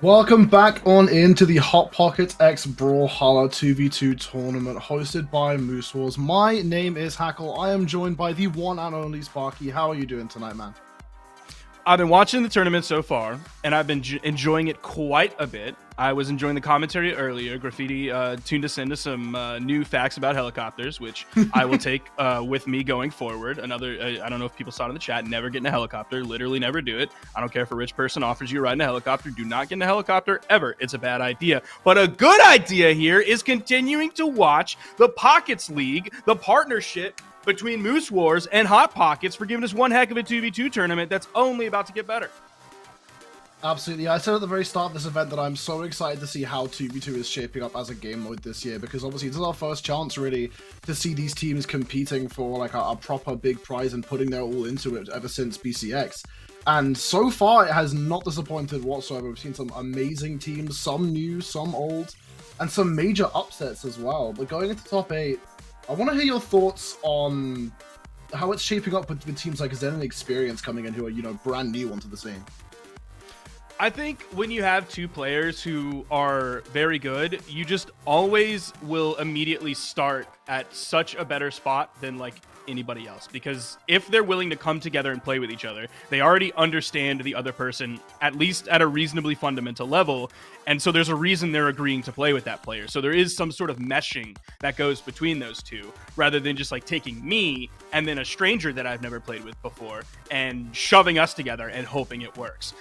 Welcome back on into the Hot Pockets X Brawlhalla 2v2 tournament hosted by Moose Wars. My name is Hackle. I am joined by the one and only Sparky. How are you doing tonight, man? I've been watching the tournament so far, and I've been enjoying it quite a bit. I was enjoying the commentary earlier. Graffiti tuned us into some new facts about helicopters, which I will take with me going forward. Another, I don't know if people saw it in the chat, never get in a helicopter. Literally never do it. I don't care if a rich person offers you a ride in a helicopter. Do not get in a helicopter ever. It's a bad idea. But a good idea here is continuing to watch the Pockets League, the partnership between Moose Wars and Hot Pockets, for giving us one heck of a 2v2 tournament that's only about to get better. Absolutely. I said at the very start of this event that I'm so excited to see how 2v2 is shaping up as a game mode this year, because obviously this is our first chance really to see these teams competing for like a proper big prize and putting their all into it ever since BCX. And so far it has not disappointed whatsoever. We've seen some amazing teams, some new, some old, and some major upsets as well. But going into top 8, I want to hear your thoughts on how it's shaping up with teams like Zen and Experience coming in, who are, you know, brand new onto the scene. I think when you have two players who are very good, you just always will immediately start at such a better spot than like anybody else, because if they're willing to come together and play with each other, they already understand the other person, at least at a reasonably fundamental level, and so there's a reason they're agreeing to play with that player. So there is some sort of meshing that goes between those two, rather than just like taking me and then a stranger that I've never played with before and shoving us together and hoping it works.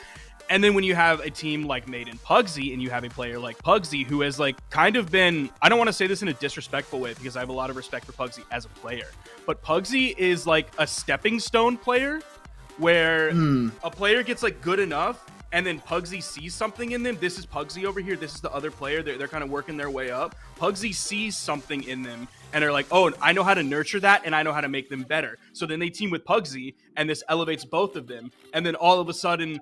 And then when you have a team like Made in Pugsy and you have a player like Pugsy who has like kind of been, I don't want to say this in a disrespectful way because I have a lot of respect for Pugsy as a player, but Pugsy is like a stepping stone player where a player gets like good enough and then Pugsy sees something in them. This is Pugsy over here. This is the other player. They're kind of working their way up. Pugsy sees something in them and they're like, oh, I know how to nurture that and I know how to make them better. So then they team with Pugsy and this elevates both of them. And then all of a sudden,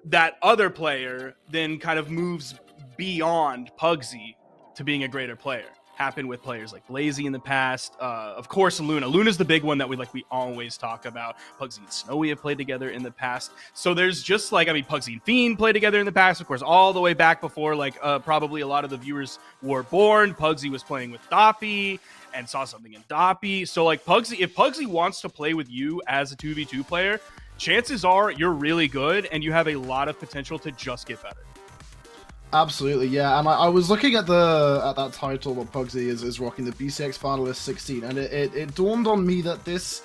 that other player then kind of moves beyond Pugsy to being a greater player. Happened with players like Blazy in the past. Of course, Luna. Luna's the big one that we always talk about. Pugsy and Snowy have played together in the past. So there's just like, I mean, Pugsy and Fiend played together in the past, of course, all the way back before like probably a lot of the viewers were born. Pugsy was playing with Doppy and saw something in Doppy. So like Pugsy, if Pugsy wants to play with you as a 2v2 player, chances are you're really good and you have a lot of potential to just get better. Absolutely, yeah. And I was looking at that title that Pugsy is rocking, the BCX Finalist 16, and it dawned on me that this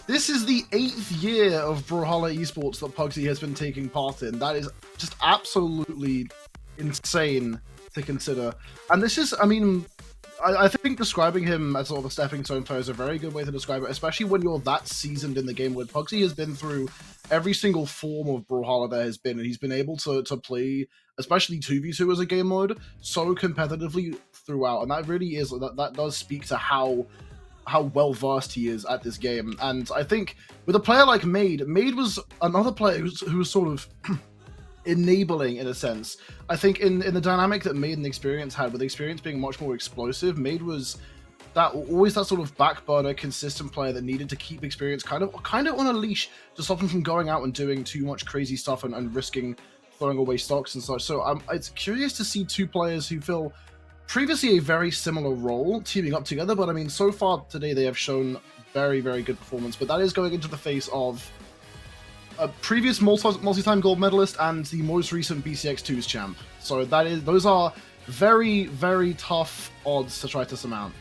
is the 8th year of Brawlhalla esports that Pugsy has been taking part in. That is just absolutely insane to consider. And this is, I mean, I think describing him as sort of a stepping stone player is a very good way to describe it, especially when you're that seasoned in the game. Where Pugsy has been through every single form of Brawlhalla there has been, and he's been able to play, especially 2v2 as a game mode, so competitively throughout. And that really is, that does speak to how well versed he is at this game. And I think with a player like Made was another player who was sort of enabling in a sense. I think in the dynamic that Made and Experience had, with Experience being much more explosive, Made was always that sort of back burner, consistent player that needed to keep Experience kind of on a leash to stop him from going out and doing too much crazy stuff and risking throwing away stocks and such. So it's curious to see two players who fill previously a very similar role teaming up together, but I mean, so far today they have shown very, very good performance, but that is going into the face of a previous multi-time gold medalist and the most recent BCX2's champ. So those are very, very tough odds to try to surmount.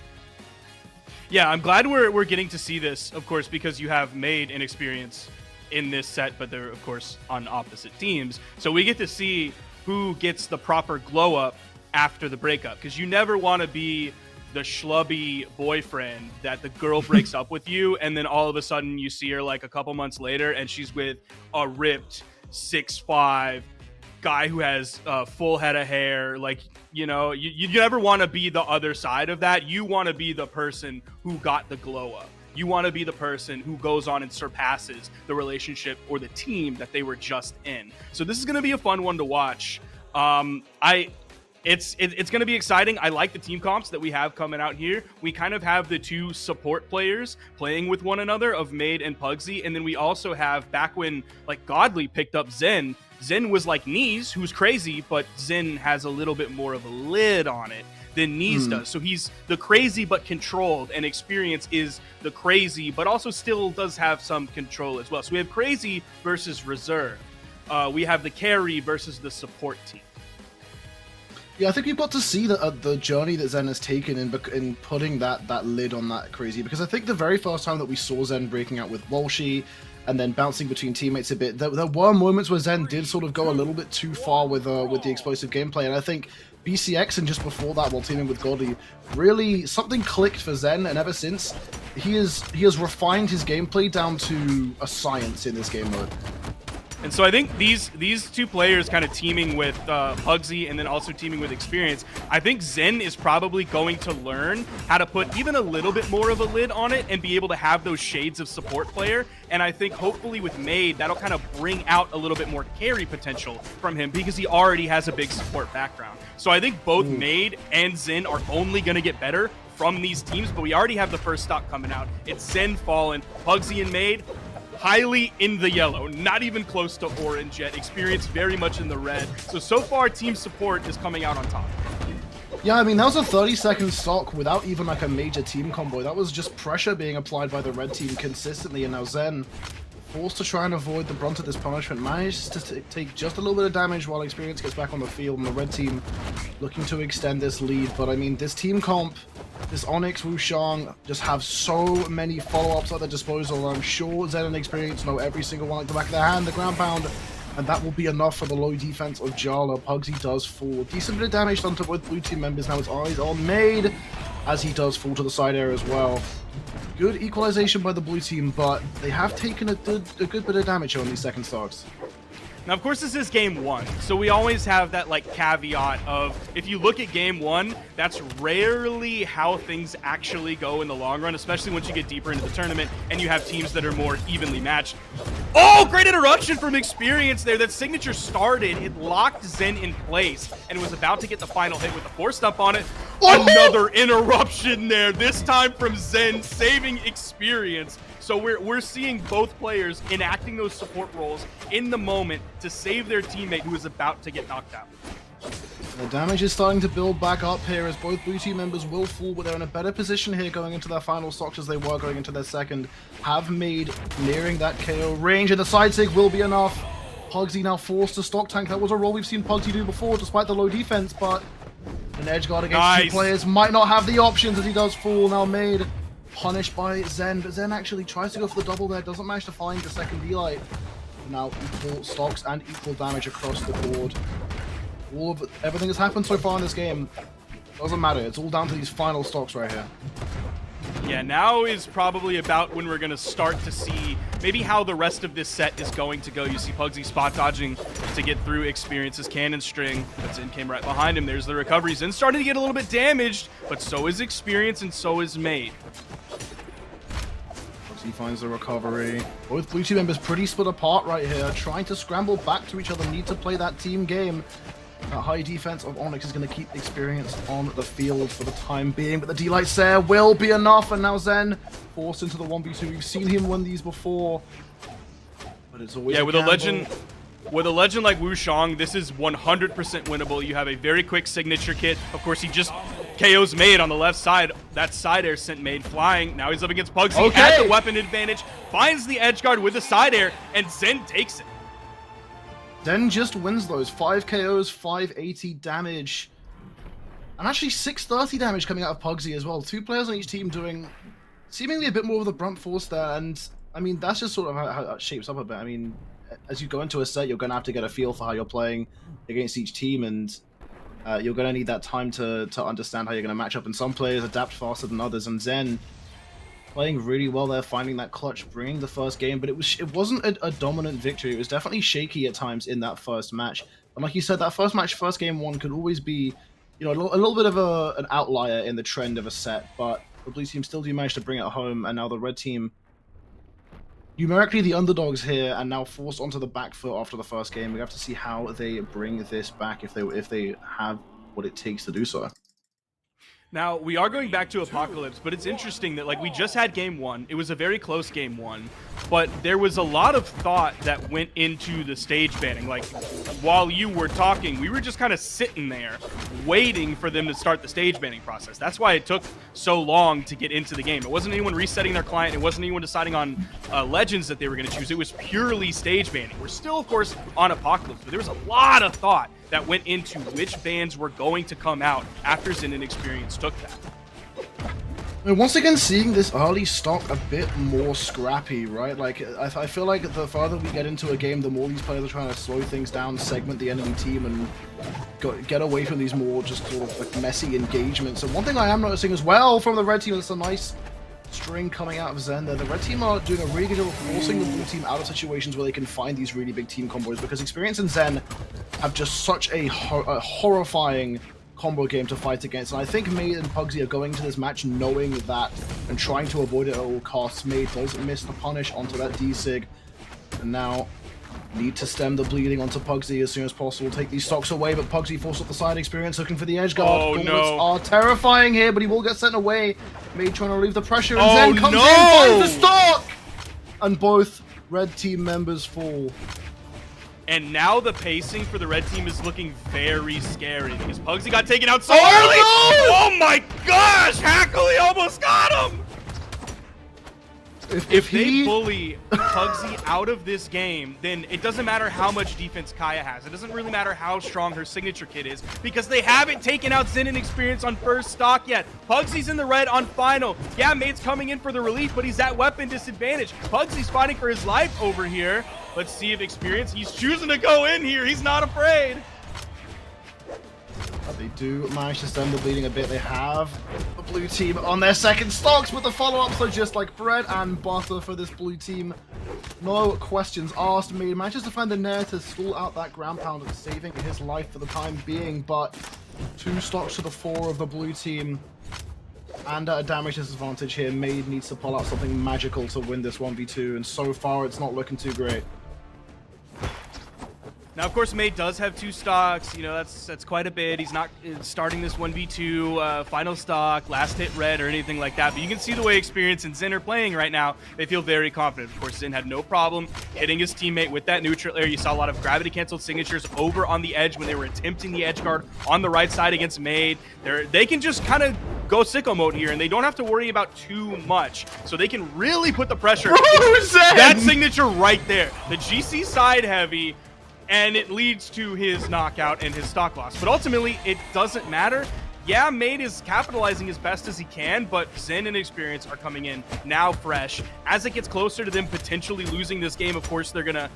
Yeah, I'm glad we're getting to see this, of course, because you have Made and Experience in this set, but they're, of course, on opposite teams. So we get to see who gets the proper glow up after the breakup, because you never want to be the schlubby boyfriend that the girl breaks up with you, and then all of a sudden you see her like a couple months later and she's with a ripped 6'5" guy who has a full head of hair. Like, you know, you never want to be the other side of that. You want to be the person who got the glow up. You want to be the person who goes on and surpasses the relationship or the team that they were just in. So this is going to be a fun one to watch. It's going to be exciting. I like the team comps that we have coming out here. We kind of have the two support players playing with one another of Made and Pugsy, and then we also have, back when like Godly picked up Zen was like Knees, who's crazy, but Zen has a little bit more of a lid on it than Knees does. So he's the crazy but controlled, and Experience is the crazy but also still does have some control as well. So we have crazy versus reserve. We have the carry versus the support team. Yeah, I think we've got to see the journey that Zen has taken in putting that lid on that crazy, because I think the very first time that we saw Zen breaking out with Walshy and then bouncing between teammates a bit, there were moments where Zen did sort of go a little bit too far with the explosive gameplay, and I think BCX and just before that, while teaming with Godly, really something clicked for Zen, and ever since he has refined his gameplay down to a science in this game mode. And so I think these two players kind of teaming with Pugsy and then also teaming with Experience, I think Zen is probably going to learn how to put even a little bit more of a lid on it and be able to have those shades of support player. And I think hopefully with Made, that'll kind of bring out a little bit more carry potential from him, because he already has a big support background. So I think both Made and Zen are only going to get better from these teams, but we already have the first stock coming out. It's Zen Fallen, Pugsy and Made, highly in the yellow, not even close to orange yet. Experience very much in the red. So far, team support is coming out on top. Yeah, I mean, that was a 30-second stock without even like a major team combo. That was just pressure being applied by the red team consistently, and now Zen, forced to try and avoid the brunt of this punishment, managed to take just a little bit of damage while Experience gets back on the field, and the red team looking to extend this lead. But I mean, this team comp, this Onyx, Wushang, just have so many follow-ups at their disposal. I'm sure Zen and Experience know every single one at the back of their hand, the ground pound, and that will be enough for the low defense of Jala. Pugsy does fall. Decent bit of damage done to both blue team members. Now his eyes are Made, as he does fall to the side air as well. Good equalization by the blue team, but they have taken a good bit of damage on these second stocks. Now, of course, this is game one, so we always have that like caveat of, if you look at game one, that's rarely how things actually go in the long run, especially once you get deeper into the tournament and you have teams that are more evenly matched. Oh, great interruption from Experience there. That signature started, it locked Zen in place, and was about to get the final hit with the force stump on it. Another interruption there, this time from Zen, saving Experience. So we're seeing both players enacting those support roles in the moment to save their teammate who is about to get knocked out. The damage is starting to build back up here as both blue team members will fall, but they're in a better position here going into their final stocks as they were going into their second. Have made nearing that KO range, and the side sig will be enough. Pugsy now forced to stock tank. That was a role we've seen Pugsy do before despite the low defense, but an edge guard against two players might not have the options as he does fall. Now made punished by Zen, but Zen actually tries to go for the double there, doesn't manage to find the second D-Light. Now equal stocks and equal damage across the board. Everything that's happened so far in this game doesn't matter. It's all down to these final stocks right here. Yeah, now is probably about when we're going to start to see maybe how the rest of this set is going to go. You see Pugsy spot dodging to get through Experience's cannon string, but Zen came right behind him. There's the recovery. Zen starting to get a little bit damaged, but so is Experience and so is Made. He finds the recovery. Both blue team members pretty split apart right here, trying to scramble back to each other, need to play that team game. That high defense of Onyx is going to keep Experience on the field for the time being, but the D-Lights there will be enough, and now Zen forced into the 1v2. We've seen him win these before, but it's always with a legend like Wu Shang, this is 100% winnable. You have a very quick signature kit. Of course, he just KO's Made on the left side. That side air sent Made flying. Now he's up against Pugsy. Has the weapon advantage, finds the edge guard with a side air, and Zen takes it. Zen just wins those. 5 KOs, 580 damage. And actually 630 damage coming out of Pugsy as well. 2 players on each team doing seemingly a bit more of the brunt force there. And, I mean, that's just sort of how it shapes up a bit. I mean, as you go into a set, you're going to have to get a feel for how you're playing against each team. And you're going to need that time to understand how you're going to match up. And some players adapt faster than others. And Zen playing really well there, finding that clutch, bringing the first game, but it wasn't a dominant victory. It was definitely shaky at times in that first match. And like you said, that first game one could always be, you know, a little bit of an outlier in the trend of a set, but the blue team still do manage to bring it home, and now the red team, numerically the underdogs here, and now forced onto the back foot after the first game. We have to see how they bring this back, if they have what it takes to do so. Now, we are going back to Apocalypse, but it's interesting that, like, we just had game one. It was a very close game one, but there was a lot of thought that went into the stage banning. Like, while you were talking, we were just kind of sitting there waiting for them to start the stage banning process. That's why it took so long to get into the game. It wasn't anyone resetting their client. It wasn't anyone deciding on legends that they were going to choose. It was purely stage banning. We're still, of course, on Apocalypse, but there was a lot of thought that went into which bans were going to come out after Zen and Experience took that. And once again, seeing this early stock a bit more scrappy, right? Like, I feel like the farther we get into a game, the more these players are trying to slow things down, segment the enemy team, and get away from these more just sort of like messy engagements. And one thing I am noticing as well from the red team, it's a nice string coming out of Zen there. The red team are doing a really good job of forcing the blue team out of situations where they can find these really big team combos, because Experience and Zen have just such a horrifying combo game to fight against. And I think Made and Pugsy are going to this match knowing that and trying to avoid it at all costs. Made does miss the punish onto that D-Sig, and now need to stem the bleeding onto Pugsy as soon as possible, take these stocks away, but Pugsy forced up the side. Experience looking for the edge guard. Oh, Gauntlets no. are terrifying here, but he will get sent away. Made trying to relieve the pressure, and Zen comes in, finds the stock! And both red team members fall. And now the pacing for the red team is looking very scary because Pugsy got taken out so Oh, early. no! Oh my gosh, Hackley almost got him. If they bully Pugsy out of this game, then it doesn't matter how much defense Kaya has. It doesn't really matter how strong her signature kit is, because they haven't taken out Zen and Experience on first stock yet. Pugsy's in the red on final. Yeah, Mate's coming in for the relief, but he's at weapon disadvantage. Pugsy's fighting for his life over here. Let's see if Experience, he's choosing to go in here. He's not afraid. They do manage to stem the bleeding a bit. They have the blue team on their second stocks, with the follow-ups are just like bread and butter for this blue team. No questions asked. Made manages to find the Nair to stall out that ground pound, saving his life for the time being, but 2 stocks to the 4 of the blue team. And at a damage disadvantage here, Made needs to pull out something magical to win this 1v2, and so far it's not looking too great. Now, of course, Made does have 2 stocks. You know, that's quite a bit. He's not starting this 1v2 final stock, last hit red, or anything like that. But you can see the way Experience and Zen are playing right now. They feel very confident. Of course, Zen had no problem hitting his teammate with that neutral air. You saw a lot of gravity-canceled signatures over on the edge when they were attempting the edge guard on the right side against Made. They can just kind of go sicko mode here, and they don't have to worry about too much. So they can really put the pressure. That signature right there. The GC side heavy, and it leads to his knockout and his stock loss. But ultimately, it doesn't matter. Yeah, Made is capitalizing as best as he can, but Zen and Experience are coming in now fresh. As it gets closer to them potentially losing this game, of course, they're gonna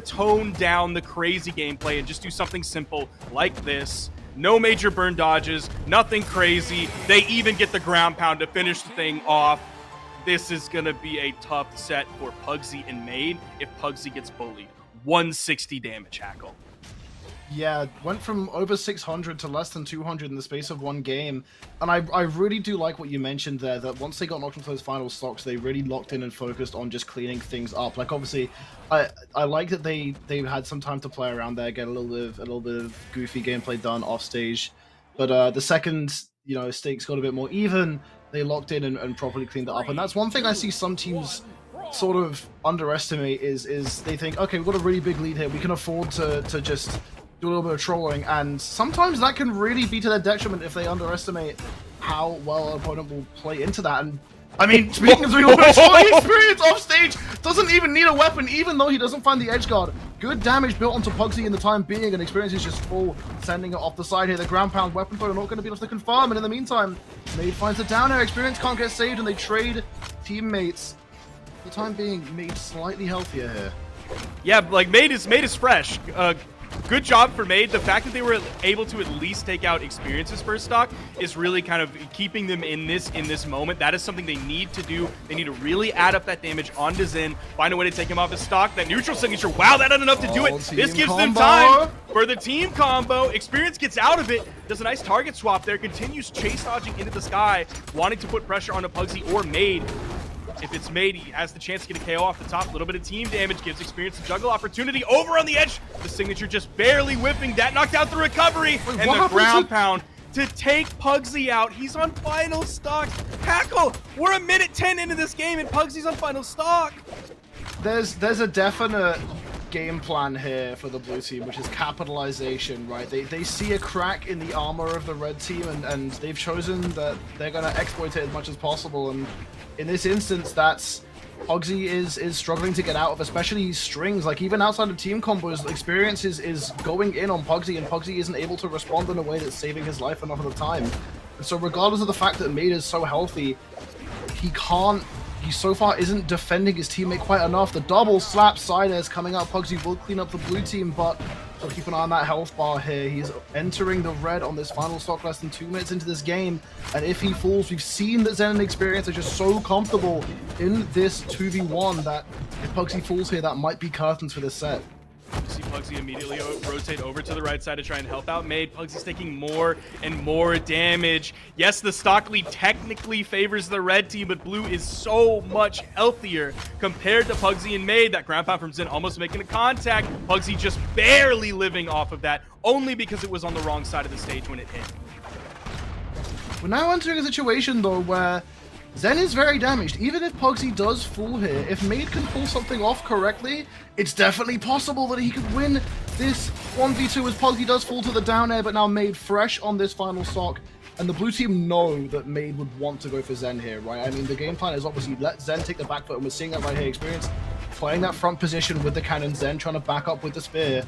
tone down the crazy gameplay and just do something simple like this. No major burn dodges, nothing crazy. They even get the ground pound to finish the thing off. This is gonna be a tough set for Pugsy and Made if Pugsy gets bullied. 160 damage, Hackle. Yeah, went from over 600 to less than 200 in the space of 1 game. And I really do like what you mentioned there, that once they got knocked into those final stocks, they really locked in and focused on just cleaning things up. Like, obviously, I like that they had some time to play around there, get a little bit of goofy gameplay done off stage. But the second, you know, stakes got a bit more even, they locked in and properly cleaned it up. And that's one thing I see some teams sort of underestimate is they think, okay, we've got a really big lead here, we can afford to just do a little bit of trolling, and sometimes that can really be to their detriment if they underestimate how well an opponent will play into that. And I mean, speaking of doing a little bit of trolling, Experience off stage doesn't even need a weapon, even though he doesn't find the edge guard. Good damage built onto Pugsy in the time being, and Experience is just full, sending it off the side here. The ground pound weapon throw not going to be enough to confirm, and in the meantime, Made finds it down air. Experience can't get saved, and they trade teammates. For the time being, Made slightly healthier here. Yeah, like Made is fresh. Good job for Made. The fact that they were able to at least take out Experience's first stock is really kind of keeping them in this moment. That is something they need to do. They need to really add up that damage onto Zen, find a way to take him off his stock. That neutral signature, wow, that not enough to do it. This gives them time for the team combo. Experience gets out of it, does a nice target swap there, continues chase dodging into the sky, wanting to put pressure onto Pugsy or Made. If it's Made, he has the chance to get a KO off the top. A little bit of team damage gives Experience a juggle opportunity over on the edge. The signature just barely whipping. That knocked out the recovery. Wait, and the ground pound to take Pugsy out. He's on final stock. Hackle, we're a minute 10 into this game and Pugsy's on final stock. There's a definite game plan here for the blue team, which is capitalization, right? They see a crack in the armor of the red team, and they've chosen that they're going to exploit it as much as possible. And in this instance, that's Pugsy is struggling to get out of, especially strings. Like, even outside of team combos, Experience is going in on Pugsy, and Pugsy isn't able to respond in a way that's saving his life enough of the time. And so regardless of the fact that Made is so healthy, he so far isn't defending his teammate quite enough. The double slap side airs coming out. Pugsy will clean up the blue team, but so keep an eye on that health bar here. He's entering the red on this final stock less than 2 minutes into this game. And if he falls, we've seen that Zen and Experience are just so comfortable in this 2v1 that if Pugsy falls here, that might be curtains for this set. You see Pugsy immediately rotate over to the right side to try and help out Made. Pugsy's taking more and more damage. Yes, the stock lead technically favors the red team, but blue is so much healthier compared to Pugsy and Made. That ground pound from Zen almost making a contact. Pugsy just barely living off of that, only because it was on the wrong side of the stage when it hit. We're now entering a situation, though, where Zen is very damaged. Even if Pugsy does fall here, if Made can pull something off correctly, it's definitely possible that he could win this 1v2 as Pugsy does fall to the down air, but now Made fresh on this final stock. And the blue team know that Made would want to go for Zen here, right? I mean, the game plan is obviously let Zen take the back foot, and we're seeing that right here. Experience playing that front position with the cannon, Zen trying to back up with the spear.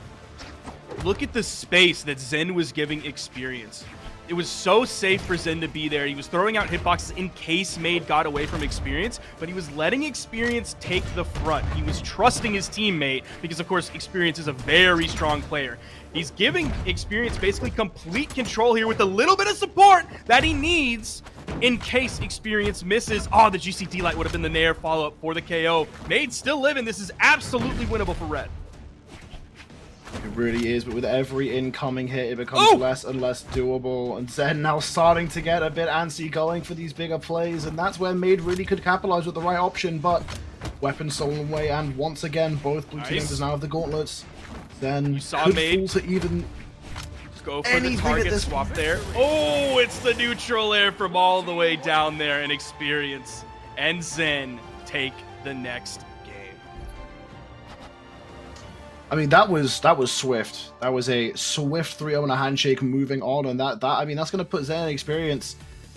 Look at the space that Zen was giving Experience. It was so safe for Zen to be there. He was throwing out hitboxes in case Made got away from Experience, but he was letting Experience take the front. He was trusting his teammate because, of course, Experience is a very strong player. He's giving Experience basically complete control here with a little bit of support that he needs in case Experience misses. Oh, the GCD light would have been the nair follow-up for the KO. Made still living. This is absolutely winnable for Red. It really is, but with every incoming hit, it becomes less and less doable. And Zen now starting to get a bit antsy going for these bigger plays, and that's where Made really could capitalize with the right option, but weapon stolen away, and once again, both blue teams now have the gauntlets. Then You saw could Mate. fall to even. Go for Anything the at target this swap there. Oh, it's the neutral air from all the way down there, and Experience and Zen take the next game. I mean, that was swift. That was a swift 3-0 and a handshake moving on, and that I mean, that's going to put Zen and Experience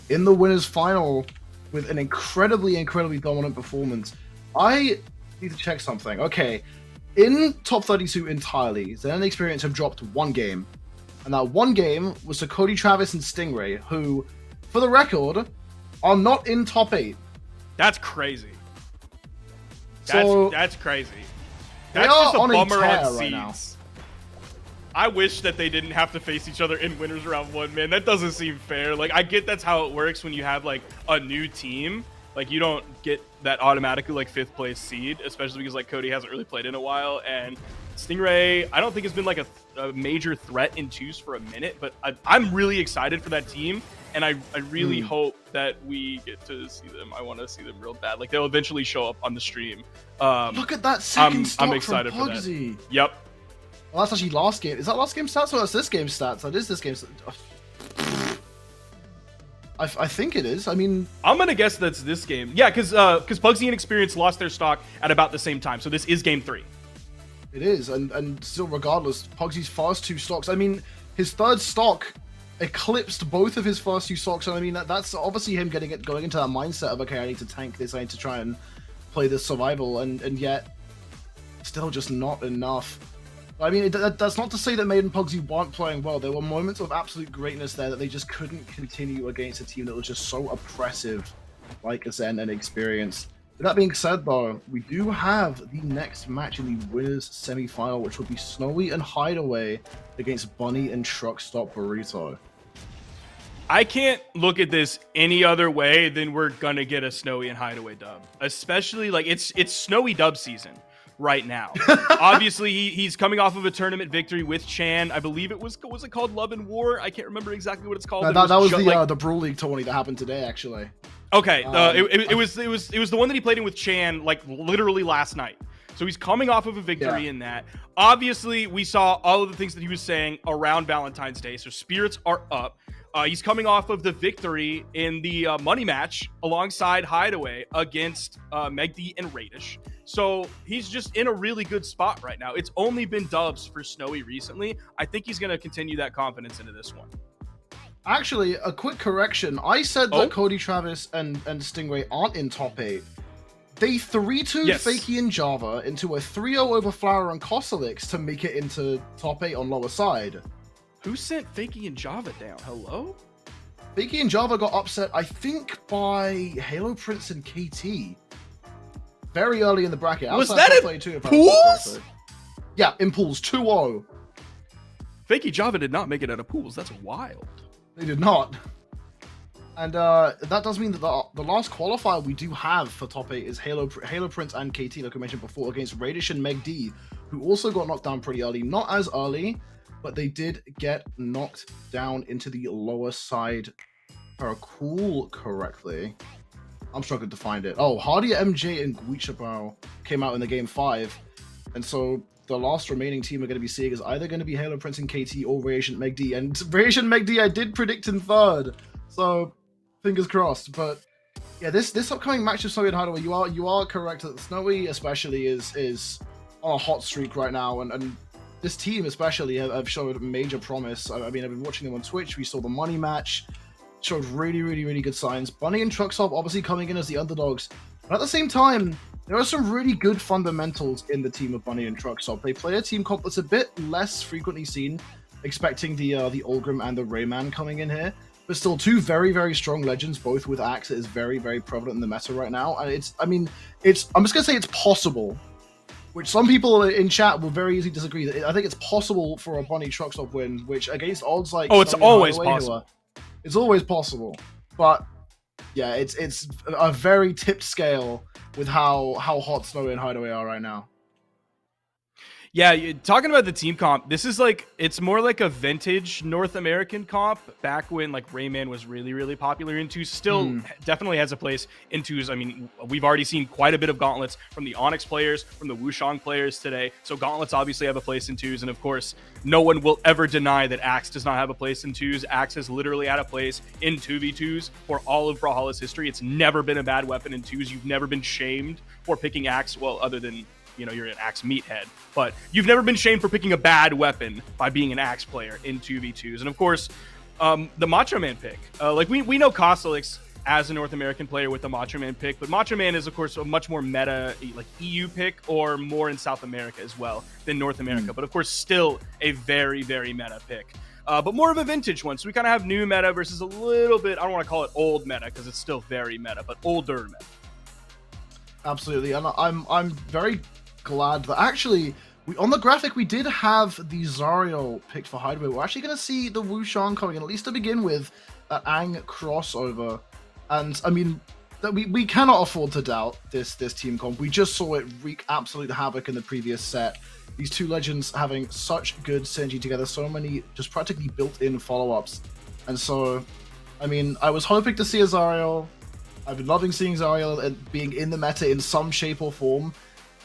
in the winners final with an incredibly dominant performance. I need to check something. Okay, in top 32 entirely, Zen and Experience have dropped one game, and that one game was to Cody Travis and Stingray, who, for the record, are not in top 8. That's crazy. So That's crazy. they That's are just a on a bummer tear on right now. seeds. I wish that they didn't have to face each other in winners round 1, man. That doesn't seem fair. Like, I get that's how it works when you have like a new team. Like, you don't get that automatically like 5th place seed, especially because like Cody hasn't really played in a while, and Stingray I don't think has been like a major threat in 2s for a minute. But I'm really excited for that team, and I really hope that we get to see them. I want to see them real bad. Like, they'll eventually show up on the stream. Look at that second stock I'm excited from for that. Pugsy. Yep. Well, that's actually last game. Is that last game stats or that's this game stats? That is this game stats. I think it is. I mean, I'm gonna guess that's this game. Yeah, because Pugsy and Experience lost their stock at about the same time. So this is game 3. it is, and still, regardless, Pugsy's first 2 stocks. I mean, his 3rd stock eclipsed both of his first 2 stocks, and I mean that's obviously him going into that mindset of, okay, I need to tank this, I need to try and play this survival, and yet still just not enough. I mean, that's not to say that Made and Pugsy weren't playing well. There were moments of absolute greatness there that they just couldn't continue against a team that was just so oppressive, like Zen and Experience. With that being said, though, we do have the next match in the winners semi-final, which will be Snowy and Hideaway against Bunny and Truck Stop Burrito. I can't look at this any other way than we're gonna get a Snowy and Hideaway dub. Especially like it's Snowy dub season right now. Obviously, he's coming off of a tournament victory with Chan. I believe it was it called Love and War? I can't remember exactly what it's called. That was the Brawl League tourney that happened today, actually. Okay, it was the one that he played in with Chan like literally last night. So he's coming off of a victory in that. Obviously, we saw all of the things that he was saying around Valentine's Day. So spirits are up. He's coming off of the victory in the money match alongside Hideaway against Megdi and Radish. So he's just in a really good spot right now. It's only been dubs for Snowy recently. I think he's going to continue that confidence into this one. Actually, a quick correction. I said that Cody Travis and Stingray aren't in top 8. They 3-2'd Fakey and Java into a 3-0 over Flower and Kosalix to make it into top 8 on lower side. Who sent Fakey and Java down? Hello? Fakey and Java got upset, I think, by Halo Prince and KT. Very early in the bracket. Was Outside that top in 22, pools? Yeah, in pools, 2-0. Fakey Java did not make it out of pools. That's wild. They did not. And that does mean that the last qualifier we do have for top 8 is Halo Prince and KT, like I mentioned before, against Radish and Meg D, who also got knocked down pretty early. Not as early, but they did get knocked down into the lower side, if I recall correctly. I'm struggling to find it. Oh, Hardy, MJ, and Guichabao came out in the game 5. And so the last remaining team we're going to be seeing is either going to be Halo Prince and KT or Radiant Meg D. And Radiant Meg D I did predict in 3rd. So fingers crossed. But yeah, this upcoming match of Snowy and Hideaway, you are correct that Snowy especially is on a hot streak right now. And this team especially have showed major promise. I mean, I've been watching them on Twitch. We saw the money match. Showed really good signs. Bunny and Truckstop obviously coming in as the underdogs. But at the same time, there are some really good fundamentals in the team of Bunny and Truckstop. They play a team comp that's a bit less frequently seen, expecting the Olgrim and the Rayman coming in here. But still, 2 very strong legends, both with Axe, that is very prevalent in the meta right now. And I'm just going to say it's possible, which some people in chat will very easily disagree. I think it's possible for a Bunny Truckstop win, which against odds like... it's always possible. It's always possible, but yeah, it's a very tipped scale with how hot Snowy and Hideaway are right now. Yeah, talking about the team comp, this is like, it's more like a vintage North American comp back when like Rayman was really, really popular in 2s. Still definitely has a place in 2s. I mean, we've already seen quite a bit of Gauntlets from the Onyx players, from the Wushang players today. So Gauntlets obviously have a place in 2s. And of course, no one will ever deny that Axe does not have a place in 2s. Axe has literally had a place in 2v2s for all of Brawlhalla's history. It's never been a bad weapon in 2s. You've never been shamed for picking Axe, well, other than, you know, you're an Axe meathead, but you've never been shamed for picking a bad weapon by being an Axe player in 2v2s. And of course, the Macho Man pick, like we know Kostelix as a North American player with the Macho Man pick, but Macho Man is of course a much more meta like EU pick, or more in South America as well than North America, but of course still a very, very meta pick. But more of a vintage one. So we kind of have new meta versus a little bit, I don't want to call it old meta because it's still very meta, but older meta. Absolutely, and I'm very glad that actually on the graphic we did have the Zariel picked for Hideaway. We're actually going to see the Wushang coming in, at least to begin with, that Ang crossover. And I mean, that we cannot afford to doubt this team comp. We just saw it wreak absolute havoc in the previous set. These two legends having such good synergy together, so many just practically built-in follow-ups. And so, I mean, I was hoping to see a Zariel. I've been loving seeing Zariel and being in the meta in some shape or form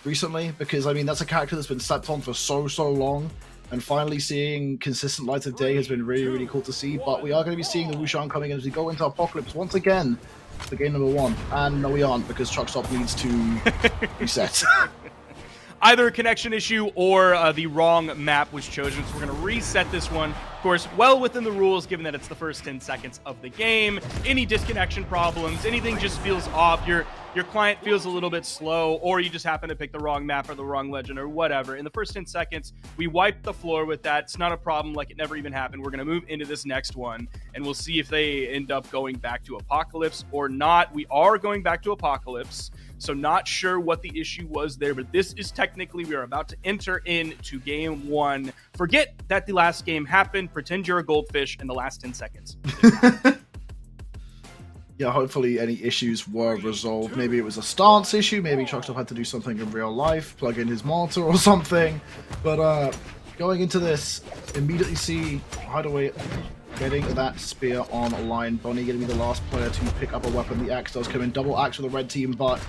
recently, because I mean that's a character that's been slept on for so long, and finally seeing consistent light of day has been really cool to see. But we are going to be seeing the Wushang coming in as we go into Apocalypse once again for game number 1, and no we aren't, because Truckstop needs to reset. Either a connection issue or the wrong map was chosen, so we're going to reset this one. Of course, well within the rules, given that it's the first 10 seconds of the game. Any disconnection problems, anything just feels off, your client feels a little bit slow, or you just happen to pick the wrong map or the wrong legend or whatever. In the first 10 seconds, we wipe the floor with that. It's not a problem, like it never even happened. We're going to move into this next one, and we'll see if they end up going back to Apocalypse or not. We are going back to Apocalypse, so not sure what the issue was there, but this is technically, we are about to enter into game 1. Forget that the last game happened. Pretend you're a goldfish in the last 10 seconds. Yeah, hopefully any issues were resolved. Maybe it was a stance issue, maybe Truckstop had to do something in real life, plug in his monitor or something. But going into this, immediately see Hideaway getting that spear on line. Bonnie going to be the last player to pick up a weapon. The axe does come in, double axe for the red team, but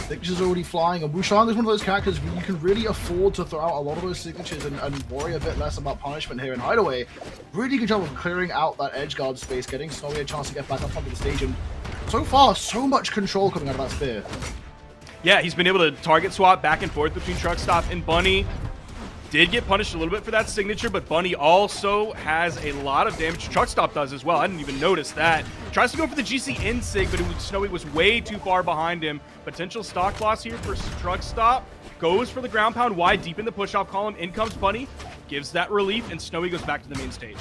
signatures already flying, and Wushang is one of those characters where you can really afford to throw out a lot of those signatures and worry a bit less about punishment here. And Hideaway, really good job of clearing out that edge guard space, getting Snowy a chance to get back up onto the stage, and so far, so much control coming out of that spear. Yeah, he's been able to target swap back and forth between Truckstop and Bunny. Did get punished a little bit for that signature, but Bunny also has a lot of damage. Truckstop does as well. I didn't even notice that. Tries to go for the GC in sig, but Snowy was way too far behind him. Potential stock loss here for Truckstop. Goes for the ground pound wide, deep in the push-off column. In comes Bunny, gives that relief, and Snowy goes back to the main stage.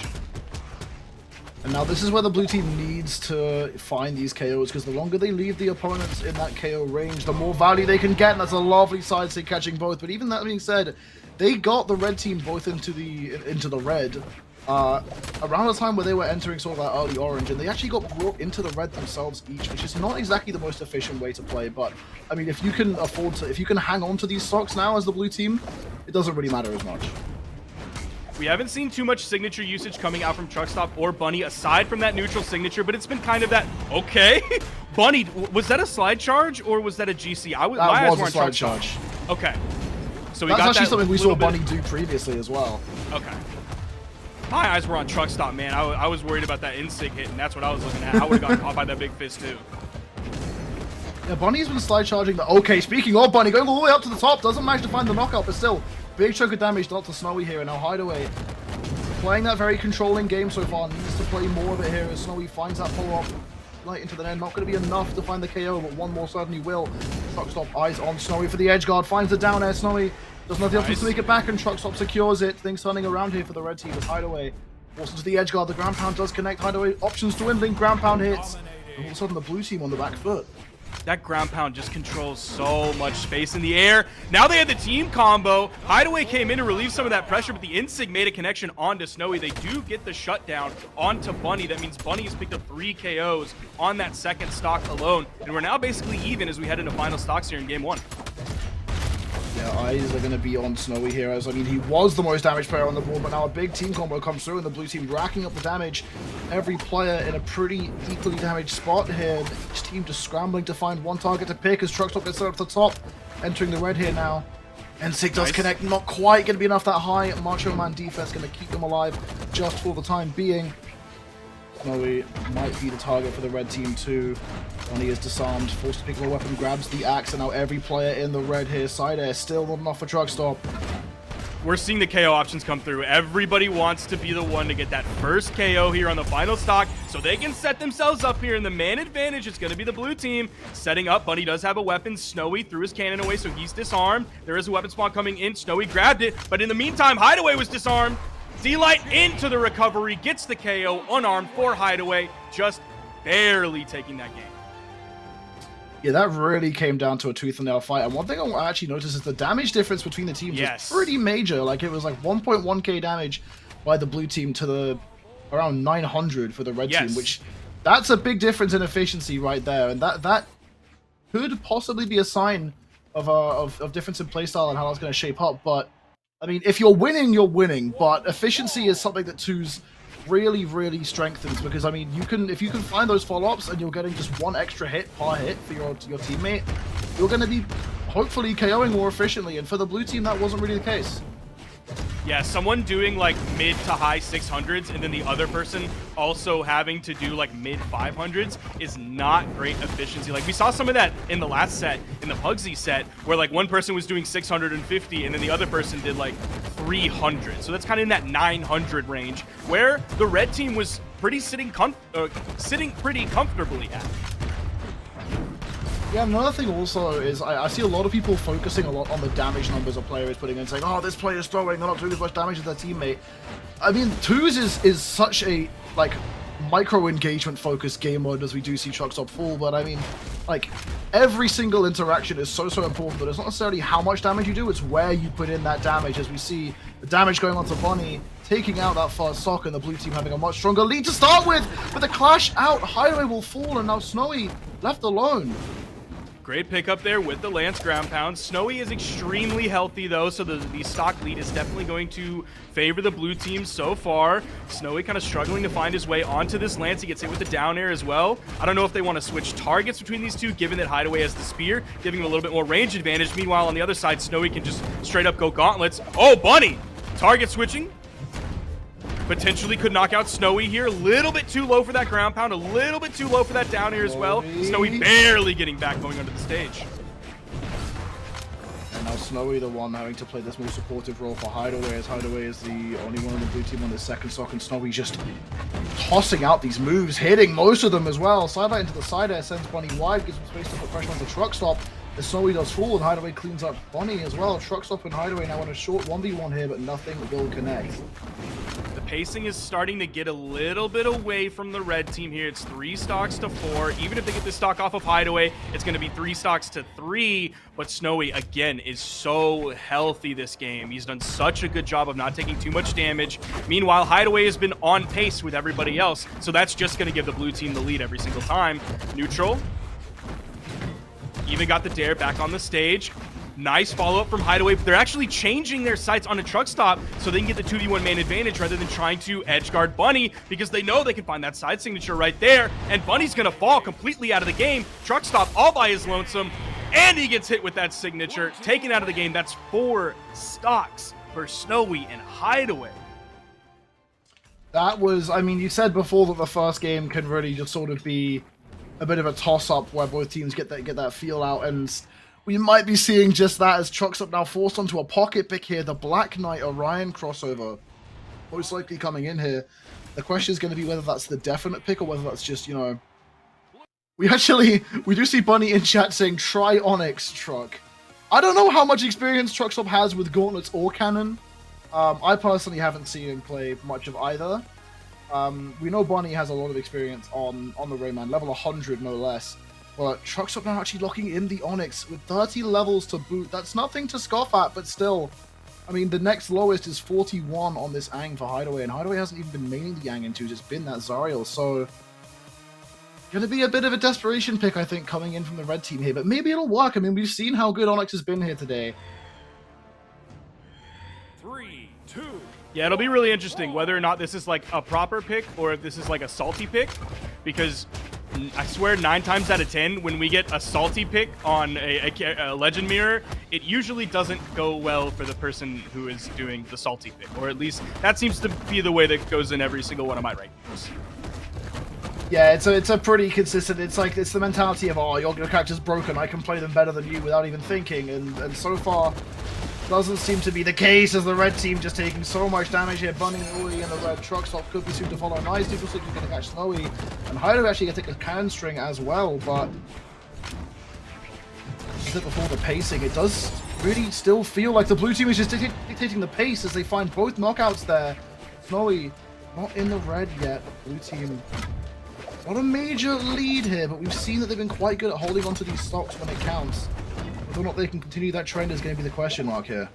And now this is where the blue team needs to find these KOs, because the longer they leave the opponents in that KO range, the more value they can get, and that's a lovely side stick catching both. But even that being said, they got the red team both into the red around the time where they were entering sort of that early orange, and they actually got brought into the red themselves each, which is not exactly the most efficient way to play. But I mean, if you can afford to, if you can hang on to these stocks now as the blue team, it doesn't really matter as much. We haven't seen too much signature usage coming out from Truckstop or Bunny, aside from that neutral signature, but it's been kind of that, okay. Bunny, was that a slide charge or was that a GC? My eyes were on slide Truckstop. charge. Okay. So we That's got actually that something we saw little Bunny bit. do previously as well. Okay. My eyes were on Truckstop, man. I was worried about that in-sig hit, and that's what I was looking at. I would have gotten caught by that big fist, too. Yeah, Bunny's been slide charging the... Okay, speaking of Bunny, going all the way up to the top, doesn't manage to find the knockout, but still, big chunk of damage dealt to Snowy here, and now Hideaway playing that very controlling game so far, needs to play more of it here as Snowy finds that follow-up right into the end. Not going to be enough to find the KO, but one more certainly will. Truckstop eyes on Snowy for the edge guard, finds the down air. Snowy does not have to make it back, and Truckstop secures it. Things turning around here for the red team as Hideaway forces to the edge guard. The ground pound does connect. Hideaway options dwindling, ground pound hits, and all of a sudden the blue team on the back foot. That ground pound just controls so much space in the air. Now they had the team combo. Hideaway came in to relieve some of that pressure, but the Insig made a connection onto Snowy. They do get the shutdown onto Bunny. That means Bunny has picked up 3 KOs on that second stock alone. And we're now basically even as we head into final stocks here in game 1. Yeah, eyes are going to be on Snowy here. As I mean, he was the most damaged player on the board, but now a big team combo comes through, and the blue team racking up the damage. Every player in a pretty equally damaged spot here. Each team just scrambling to find one target to pick as Truckstop gets set up to the top, entering the red here now. And Sig does connect, not quite going to be enough that high. Macho Man defense going to keep them alive just for the time being. Snowy might be the target for the red team too. Bonnie is disarmed, forced to pick up a weapon, grabs the axe, and now every player in the red here, side air, still not enough for Truckstop. We're seeing the KO options come through. Everybody wants to be the one to get that first KO here on the final stock so they can set themselves up here. And the man advantage is going to be the blue team setting up. Bunny does have a weapon. Snowy threw his cannon away, so he's disarmed. There is a weapon spawn coming in. Snowy grabbed it, but in the meantime, Hideaway was disarmed. D-Light into the recovery, gets the KO, unarmed for Hideaway, just barely taking that game. Yeah, that really came down to a tooth and nail fight. And one thing I actually noticed is the damage difference between the teams was pretty major. Like, it was like 1.1k damage by the blue team to the around 900 for the red team, which that's a big difference in efficiency right there. And that could possibly be a sign of difference in playstyle and how that's going to shape up. But I mean, if you're winning, you're winning. But efficiency is something that twos really strengthens, because I mean, if you can find those follow-ups and you're getting just one extra hit per hit for your teammate, you're going to be hopefully KOing more efficiently. And for the blue team, that wasn't really the case. Yeah, someone doing like mid to high 600s and then the other person also having to do like mid 500s is not great efficiency. Like we saw some of that in the last set, in the Pugsy set, where like one person was doing 650 and then the other person did like 300. So that's kind of in that 900 range where the red team was sitting pretty comfortably at. Yeah, another thing also is I see a lot of people focusing a lot on the damage numbers a player is putting in, saying, oh, this player is throwing, they're not doing as much damage as their teammate. I mean, twos is such a, like, micro-engagement focused game mode as we do see Truckstop fall, but I mean, like, every single interaction is so important that it's not necessarily how much damage you do, it's where you put in that damage, as we see the damage going on to Bonnie, taking out that first sock, and the blue team having a much stronger lead to start with the clash out, Hideaway will fall, and now Snowy left alone. Great pickup there with the Lance ground pound. Snowy is extremely healthy though, so the stock lead is definitely going to favor the blue team so far. Snowy kind of struggling to find his way onto this Lance. He gets hit with the down air as well. I don't know if they want to switch targets between these two, given that Hideaway has the spear, giving him a little bit more range advantage. Meanwhile, on the other side, Snowy can just straight up go gauntlets. Oh, Bunny! Target switching. Potentially could knock out Snowy here. A little bit too low for that ground pound. A little bit too low for that down air as well. Snowy barely getting back going onto the stage. And now Snowy the one having to play this more supportive role for Hideaway, as Hideaway is the only one on the blue team on the second stock, and Snowy just tossing out these moves, hitting most of them as well. Sidelight into the side air, sends Bunny wide, gives him space to put pressure on the Truckstop. As Snowy does fall, and Hideaway cleans up Bunny as well. Truckstop and Hideaway now on a short 1v1 here, but nothing will connect. The pacing is starting to get a little bit away from the red team here. It's 3 stocks to 4. Even if they get this stock off of Hideaway, it's going to be 3 stocks to 3. But Snowy, again, is so healthy this game. He's done such a good job of not taking too much damage. Meanwhile, Hideaway has been on pace with everybody else, so that's just going to give the blue team the lead every single time. Neutral. Even got the dare back on the stage. Nice follow-up from Hideaway. They're actually changing their sights on a truck stop so they can get the 2v1 man advantage rather than trying to edge guard Bunny, because they know they can find that side signature right there, and Bunny's gonna fall completely out of the game. Truck stop all by his lonesome, and he gets hit with that signature, taken out of the game. That's 4 stocks for Snowy and Hideaway. That was, I mean, you said before that the first game can really just sort of be a bit of a toss-up where both teams get that feel out, and we might be seeing just that as Truckstop now forced onto a pocket pick here. The Black Knight Orion crossover most likely coming in here. The question is going to be whether that's the definite pick or whether that's just, you know... We do see Bunny in chat saying, try Onyx Truck. I don't know how much experience Truckstop has with gauntlets or cannon. I personally haven't seen him play much of either. We know Bunny has a lot of experience on the Rayman, level 100 no less. But Truckstop now actually locking in the Onyx with 30 levels to boot. That's nothing to scoff at, but still. I mean, the next lowest is 41 on this Ang for Hideaway, and Hideaway hasn't even been maining the Ang in twos. It's been that Zariel, so... Gonna be a bit of a desperation pick, I think, coming in from the red team here, but maybe it'll work. I mean, we've seen how good Onyx has been here today. Yeah, it'll be really interesting whether or not this is like a proper pick or if this is like a salty pick, because I swear 9 times out of 10 when we get a salty pick on a legend mirror, it usually doesn't go well for the person who is doing the salty pick, or at least that seems to be the way that goes in every single one of my rankings. Yeah, it's a pretty consistent. It's the mentality of, oh, your character's broken, I can play them better than you without even thinking, and so far doesn't seem to be the case, as the red team just taking so much damage here. Bunny, Uli, and the red truck stop could be soon to follow. Nice, Super Slick is going to catch Snowy, and Hydo actually going to take a can string as well, but as I said before, the pacing, it does really still feel like the blue team is just dictating the pace as they find both knockouts there. Snowy not in the red yet. The blue team not a major lead here, but we've seen that they've been quite good at holding onto these stocks when it counts. Whether or not they can continue that trend is going to be the question mark here.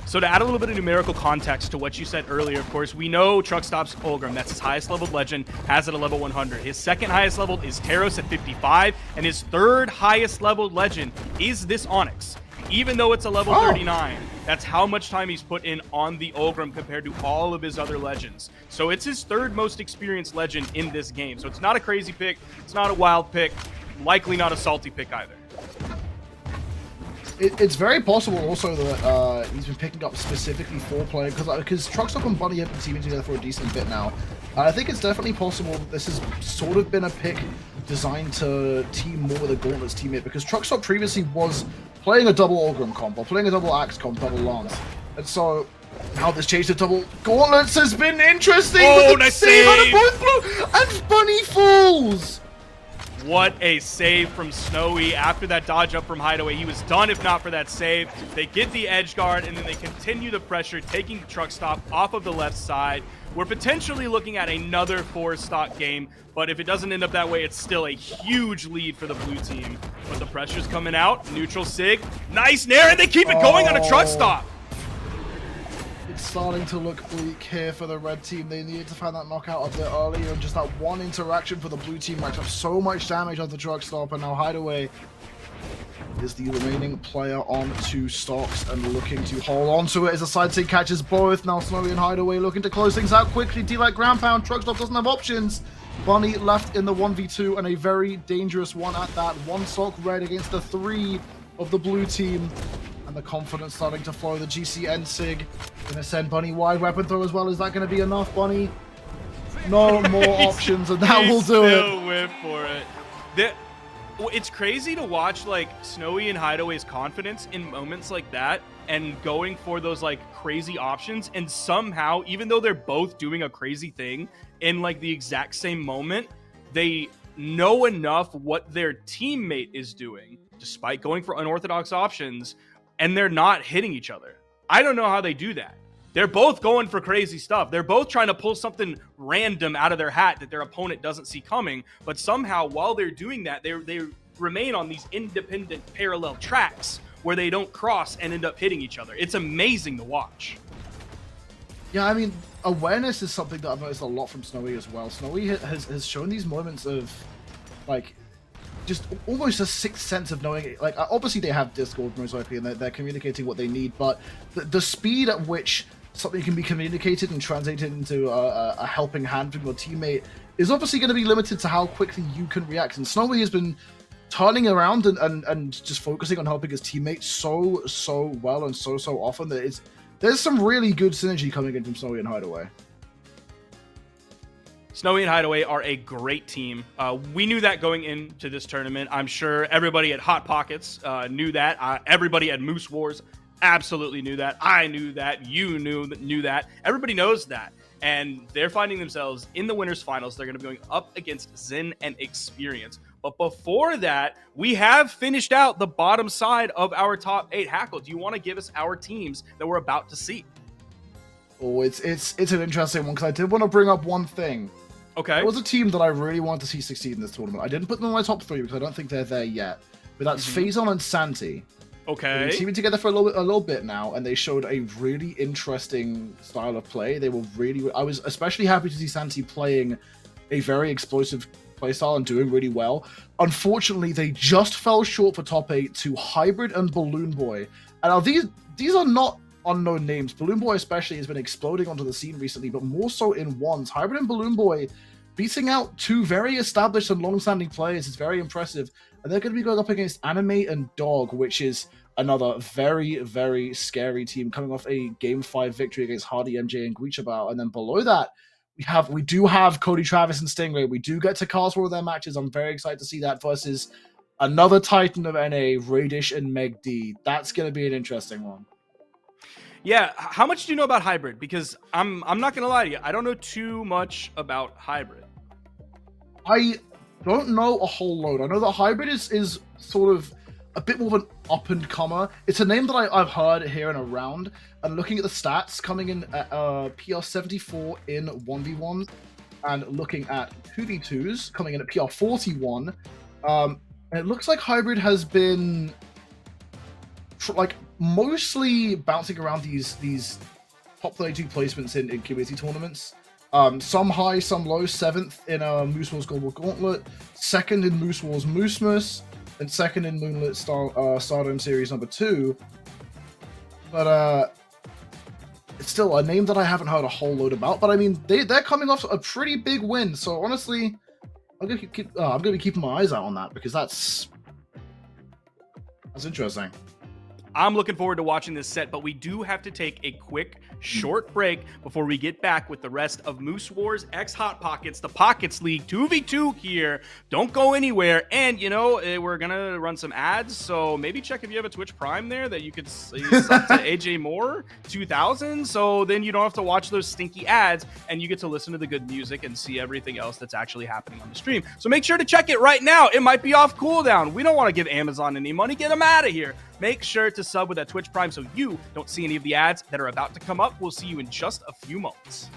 So to add a little bit of numerical context to what you said earlier, of course, we know Truckstop's Ulgrim, that's his highest leveled legend, has it at level 100. His second highest leveled is Teros at 55, and his third highest leveled legend is this Onyx. Even though it's a level 39, that's how much time he's put in on the Ulgrim compared to all of his other legends. So it's his third most experienced legend in this game. So it's not a crazy pick, it's not a wild pick, likely not a salty pick either. It's very possible also that he's been picking up specifically for players, because Truckstop and Bunny have been teaming together for a decent bit now. I think it's definitely possible that this has sort of been a pick designed to team more with a Gauntlets teammate, because Truckstop previously was playing a double Ulgrim comp, or playing a double Axe comp, double Lance. And so now this change to double Gauntlets has been interesting. Oh, nice save! Both blue, and Bunny falls! What a save from Snowy after that dodge up from Hideaway. He was done if not for that save. They get the edge guard, and then they continue the pressure, taking the truck stop off of the left side. We're potentially looking at another 4-stock game, but if it doesn't end up that way, it's still a huge lead for the blue team. But the pressure's coming out. Neutral Sig. Nice nair, and they keep it going on a truck stop. It's starting to look bleak here for the red team. They needed to find that knockout a bit earlier, and just that one interaction for the blue team racked up so much damage on the truck stop, and now Hideaway is the remaining player on 2 stocks and looking to hold on to it as the side sig catches both. Now Snowy and Hideaway looking to close things out quickly. D-like ground pound, truck stop doesn't have options. Bunny left in the 1v2, and a very dangerous one at that. 1 stock red against the 3 of the blue team. And the confidence starting to flow. The GCN Sig gonna send Bunny wide weapon throw as well. Is that gonna be enough, Bunny? No more options, and that will do it. Still whip for it. It's crazy to watch like Snowy and Hideaway's confidence in moments like that, and going for those like crazy options, and somehow, even though they're both doing a crazy thing in like the exact same moment, they know enough what their teammate is doing, despite going for unorthodox options, and they're not hitting each other. I don't know how they do that. They're both going for crazy stuff. They're both trying to pull something random out of their hat that their opponent doesn't see coming, but somehow while they're doing that, they remain on these independent parallel tracks where they don't cross and end up hitting each other. It's amazing to watch. Yeah, I mean, awareness is something that I've noticed a lot from Snowy as well. Snowy has shown these moments of, like, just almost a sixth sense of knowing, like, obviously they have Discord most likely, and they're communicating what they need, but the speed at which something can be communicated and translated into a helping hand from your teammate is obviously going to be limited to how quickly you can react. And Snowy has been turning around and just focusing on helping his teammates so well and so often that there's some really good synergy coming in from Snowy and Hideaway. Snowy and Hideaway are a great team. We knew that going into this tournament. I'm sure everybody at Hot Pockets knew that. Everybody at Moose Wars absolutely knew that. I knew that. You knew that. Everybody knows that. And they're finding themselves in the winners finals. They're going to be going up against Zen and Experience. But before that, we have finished out the bottom side of our top 8. Hackle, do you want to give us our teams that we're about to see? Oh, it's an interesting one, because I did want to bring up one thing. Okay. There was a team that I really wanted to see succeed in this tournament. I didn't put them in my top 3 because I don't think they're there yet. But that's Phazon and Santi. Okay. They've been teaming together for a little bit now, and they showed a really interesting style of play. They were I was especially happy to see Santi playing a very explosive playstyle and doing really well. Unfortunately, they just fell short for top 8 to Hybrid and Balloon Boy. And now these are not unknown names. Balloon Boy especially has been exploding onto the scene recently, but more so in ones. Hybrid and Balloon Boy beating out two very established and long-standing players is very impressive. And they're going to be going up against Anime and Dog, which is another very, very scary team coming off a Game 5 victory against Hardy, MJ, and Guichabao. And then below that, we do have Cody Travis and Stingray. We do get to cast one of their matches. I'm very excited to see that versus another Titan of NA, Radish and Meg D. That's going to be an interesting one. Yeah, how much do you know about Hybrid? Because I'm not gonna lie to you, I don't know too much about Hybrid. I don't know a whole load. I know that Hybrid is sort of a bit more of an up-and-comer. It's a name that I've heard here and around, and looking at the stats, coming in at PR 74 in 1v1, and looking at 2v2s, coming in at PR 41, and it looks like Hybrid has been mostly bouncing around these top 32 placements in community tournaments. Some high, some low. 7th in Moose Wars Global Gauntlet, 2nd in Moose Wars Moose, and 2nd in Moonlit Stardom Series number 2. But it's still a name that I haven't heard a whole load about. But I mean, they're coming off a pretty big win. So honestly, I'm gonna be keeping my eyes out on that, because that's interesting. I'm looking forward to watching this set, but we do have to take a quick, short break before we get back with the rest of Moose Wars X Hot Pockets, the Pockets League 2v2 here. Don't go anywhere. And, you know, we're going to run some ads, so maybe check if you have a Twitch Prime there that you could sub to AJ Moore 2000, so then you don't have to watch those stinky ads, and you get to listen to the good music and see everything else that's actually happening on the stream. So make sure to check it right now. It might be off cooldown. We don't want to give Amazon any money. Get them out of here. Make sure to sub with that Twitch Prime so you don't see any of the ads that are about to come up. We'll see you in just a few moments.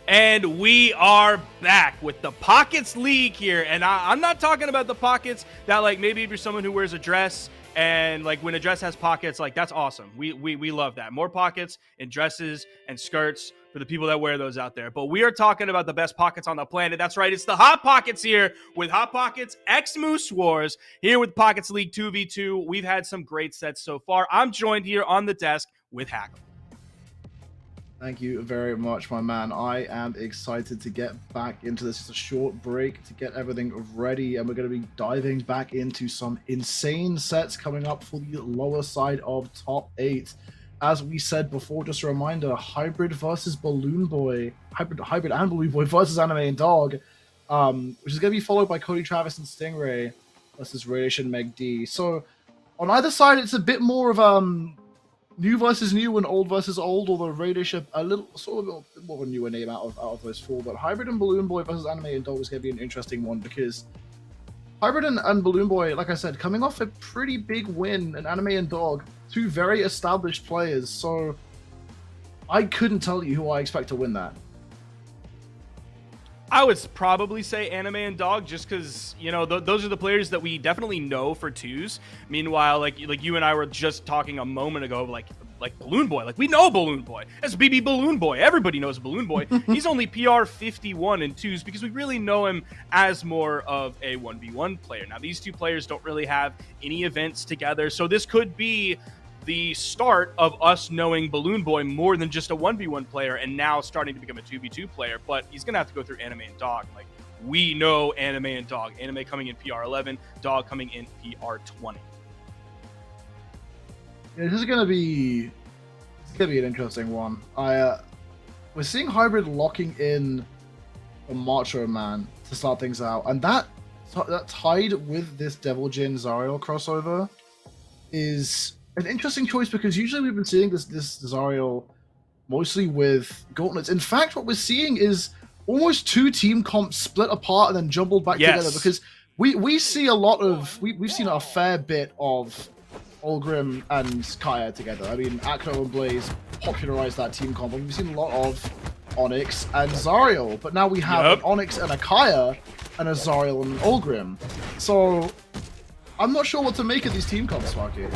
And we are back with the Pockets League here. And I'm not talking about the pockets that, like, maybe if you're someone who wears a dress And like when a dress has pockets, like that's awesome. We love that. More pockets in dresses and skirts for the people that wear those out there. But we are talking about the best pockets on the planet. That's right. It's the Hot Pockets here with Hot Pockets X Moose Wars here with Pockets League 2v2. We've had some great sets so far. I'm joined here on the desk with Hackle. Thank you very much, my man. I am excited to get back into this. It's a short break to get everything ready, and we're going to be diving back into some insane sets coming up for the lower side of top 8. As we said before, just a reminder, Hybrid versus Balloon Boy, Hybrid and Balloon Boy versus Anime and Dog, which is going to be followed by Cody Travis and Stingray versus Radiation Meg D. So on either side, it's a bit more of new versus new and old versus old, although Radish a little sort of a bit more of a newer name out of those four. But Hybrid and Balloon Boy versus Anime and Dog is going to be an interesting one because Hybrid and Balloon Boy, like I said, coming off a pretty big win in Anime and Dog, two very established players. So I couldn't tell you who I expect to win that. I would probably say Anime and Dog just because, you know, those are the players that we definitely know for twos. Meanwhile, like you and I were just talking a moment ago, like Balloon Boy. Like, we know Balloon Boy. That's BB Balloon Boy. Everybody knows Balloon Boy. He's only PR 51 in twos because we really know him as more of a 1v1 player. Now, these two players don't really have any events together, so this could be the start of us knowing Balloon Boy more than just a 1v1 player and now starting to become a 2v2 player. But he's going to have to go through Anime and Dog. Like, we know Anime and Dog. Anime coming in PR 11, Dog coming in PR 20. Yeah, this is going to be an interesting one. We're seeing Hybrid locking in a Macho Man to start things out, and that tied with this Devil Jin Zariel crossover is an interesting choice because usually we've been seeing this Zariel mostly with Gauntlets. In fact, what we're seeing is almost two team comps split apart and then jumbled back together because we see a lot of we've seen a fair bit of Olgrim and Kaya together. I mean, Akno and Blaze popularized that team comp, and we've seen a lot of Onyx and Zariel, but now we have an Onyx and a Kaya and a Zariel and an Olgrim. So I'm not sure what to make of these team comps, Sparky.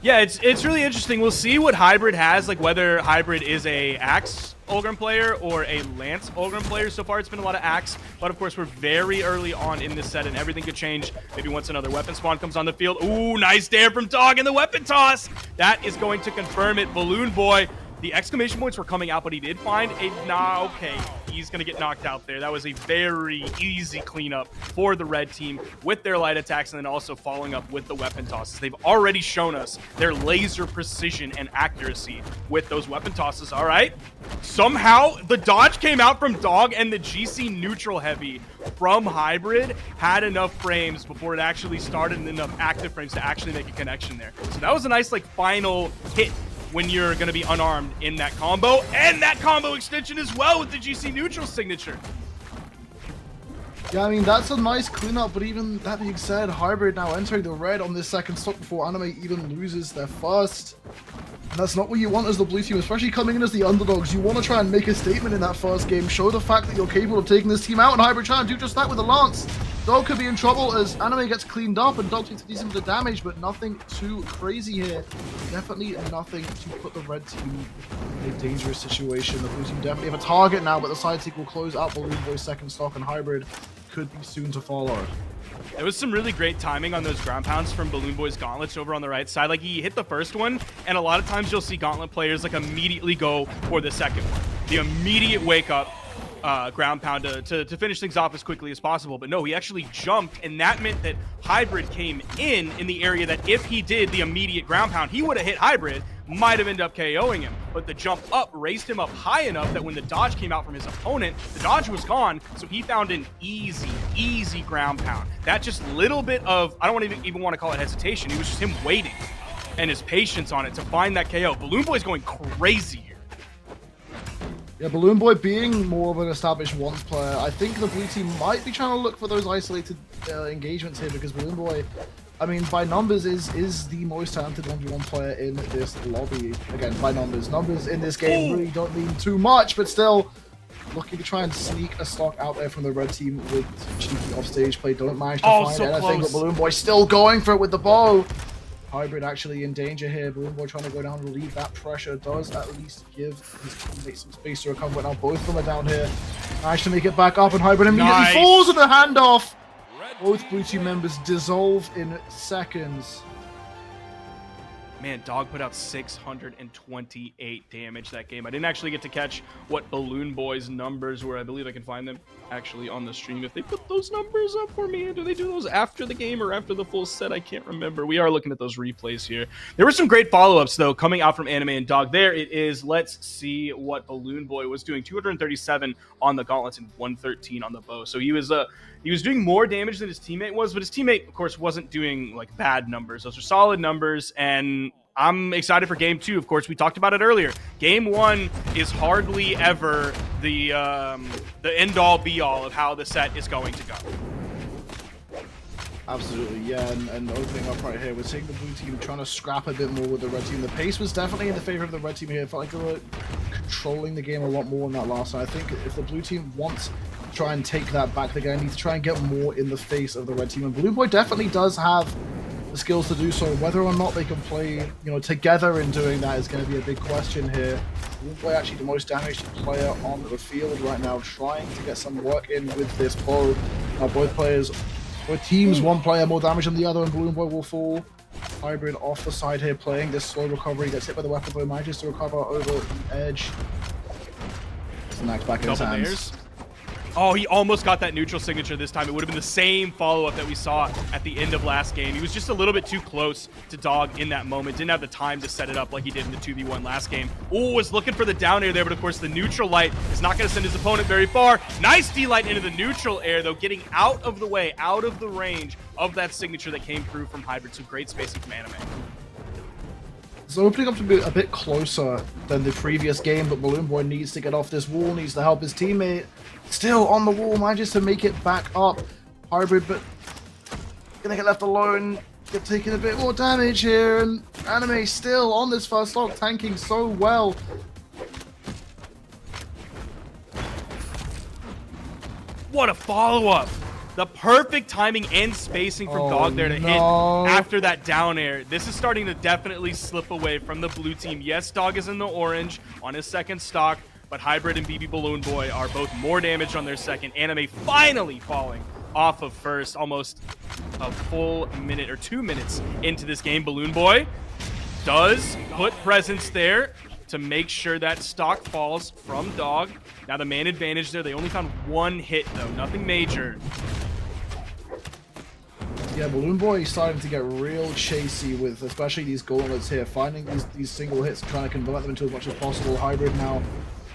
Yeah, it's really interesting. We'll see what Hybrid has, like whether Hybrid is a Axe Olgrim player or a Lance Olgrim player. So far, it's been a lot of Axe, but of course, we're very early on in this set, and everything could change maybe once another weapon spawn comes on the field. Ooh, nice dare from Dog in the weapon toss. That is going to confirm it. Balloon Boy, the exclamation points were coming out, but he did find a... okay, he's going to get knocked out there. That was a very easy cleanup for the red team with their light attacks and then also following up with the weapon tosses. They've already shown us their laser precision and accuracy with those weapon tosses. All right. Somehow, the dodge came out from Dog, and the GC neutral heavy from Hybrid had enough frames before it actually started and enough active frames to actually make a connection there. So that was a nice, like, final hit when you're going to be unarmed in that combo, and that combo extension as well with the GC neutral signature. Yeah, I mean, that's a nice cleanup, but even that being said, Hybrid now entering the red on this second stock before Anime even loses their first. And that's not what you want as the blue team, especially coming in as the underdogs. You want to try and make a statement in that first game, show the fact that you're capable of taking this team out, and Hybrid trying to do just that with a Lance. Dog could be in trouble as Anime gets cleaned up and Dog takes a decent bit of damage, but nothing too crazy here. Definitely nothing to put the red team in a dangerous situation. The blue team definitely have a target now, but the side tick will close out Balloon Boy's second stock, and Hybrid could be soon to follow. There was some really great timing on those ground pounds from Balloon Boy's gauntlets over on the right side. Like, he hit the first one, and a lot of times you'll see gauntlet players like immediately go for the second one. The immediate wake up ground pound to finish things off as quickly as possible. But no, he actually jumped, and that meant that Hybrid came in the area that if he did the immediate ground pound, he would have hit Hybrid, might have ended up KOing him. But the jump up raised him up high enough that when the dodge came out from his opponent, the dodge was gone, so he found an easy ground pound. That just little bit of, I don't even want to call it hesitation, it was just him waiting and his patience on it to find that KO. Balloon Boy's going crazy here. Yeah, Balloon Boy being more of an established once player, I think the blue team might be trying to look for those isolated engagements here, because Balloon Boy, I mean, by numbers, is the most talented 1v1 player in this lobby. Again, by numbers. Numbers in this game really don't mean too much, but still looking to try and sneak a stock out there from the red team with cheeky offstage play. Don't manage to find anything, but Balloon Boy still going for it with the bow. Hybrid actually in danger here. Balloon Boy trying to go down, relieve that pressure. Does at least give his teammates some space to recover. Now both of them are down here. Managed to make it back up, and Hybrid immediately Nice. falls in the handoff. Both blue team members dissolve in seconds. Man, Dog put out 628 damage that game. I didn't actually get to catch what Balloon Boy's numbers were. I believe I can find them actually on the stream if they put those numbers up for me. Do they do those after the game or after the full set? I can't remember. We are looking at those replays here. There were some great follow-ups, though, coming out from Anime and Dog. There it is. Let's see what Balloon Boy was doing. 237 on the gauntlets and 113 on the bow. So he was doing more damage than his teammate was, but his teammate, of course, wasn't doing like bad numbers. Those are solid numbers, and I'm excited for game 2. Of course, we talked about it earlier. Game 1 is hardly ever the end-all, be-all of how the set is going to go. Absolutely, yeah, and opening up right here, we're seeing the blue team trying to scrap a bit more with the red team. The pace was definitely in the favor of the red team here. It felt like they were controlling the game a lot more in that last one. I think if the blue team wants to try and take that back, they're going to need to try and get more in the face of the red team. And Balloon Boy definitely does have the skills to do so. Whether or not they can play, together in doing that is going to be a big question here. Balloon Boy actually the most damaged player on the field right now, trying to get some work in with this bow. Both teams, one player more damage than the other, and Balloon Boy will fall. Hybrid off the side here, playing this slow recovery, gets hit by the weapon, but manages to recover over the edge. Snacks back in his hands. Layers. Oh, he almost got that neutral signature this time. It would have been the same follow-up that we saw at the end of last game. He was just a little bit too close to Dog in that moment. Didn't have the time to set it up like he did in the 2v1 last game. Oh, was looking for the down air there, but of course the neutral light is not going to send his opponent very far. Nice D-light into the neutral air, though, getting out of the way, out of the range of that signature that came through from Hybrid. So great spacing from Anime. It's opening up to be a bit closer than the previous game, but Balloon Boy needs to get off this wall, needs to help his teammate. Still on the wall, manages to make it back up. Hybrid, but gonna get left alone, get taking a bit more damage here, and Anime still on this first stock, tanking so well. What a follow-up! The perfect timing and spacing from Dog there to hit after that down air. This is starting to definitely slip away from the blue team. Yes, Dog is in the orange on his second stock, but Hybrid and BB Balloon Boy are both more damaged on their second. Anime finally falling off of first, almost a full minute or 2 minutes into this game. Balloon Boy does put presence there to make sure that stock falls from Dog. Now the man advantage there. They only found one hit though, nothing major. Yeah, Balloon Boy is starting to get real chasey with especially these gauntlets here, finding these single hits, trying to convert them into as much as possible. Hybrid now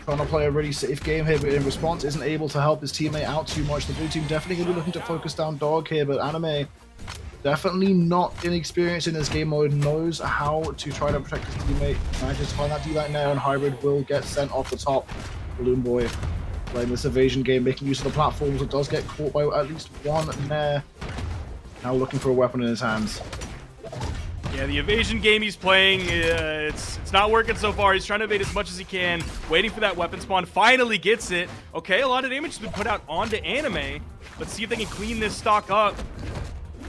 trying to play a really safe game here, but in response isn't able to help his teammate out too much. The blue team definitely going to be looking to focus down Dog here, but Anime definitely not inexperienced in this game mode, knows how to try to protect his teammate. Manages to find that D-light now, and Hybrid will get sent off the top. Balloon Boy playing this evasion game, making use of the platforms. It does get caught by at least one Nair. Now looking for a weapon in his hands. Yeah, the evasion game he's playing, it's not working so far. He's trying to evade as much as he can, waiting for that weapon spawn. Finally gets it. Okay, a lot of damage has been put out onto Anime. Let's see if they can clean this stock up.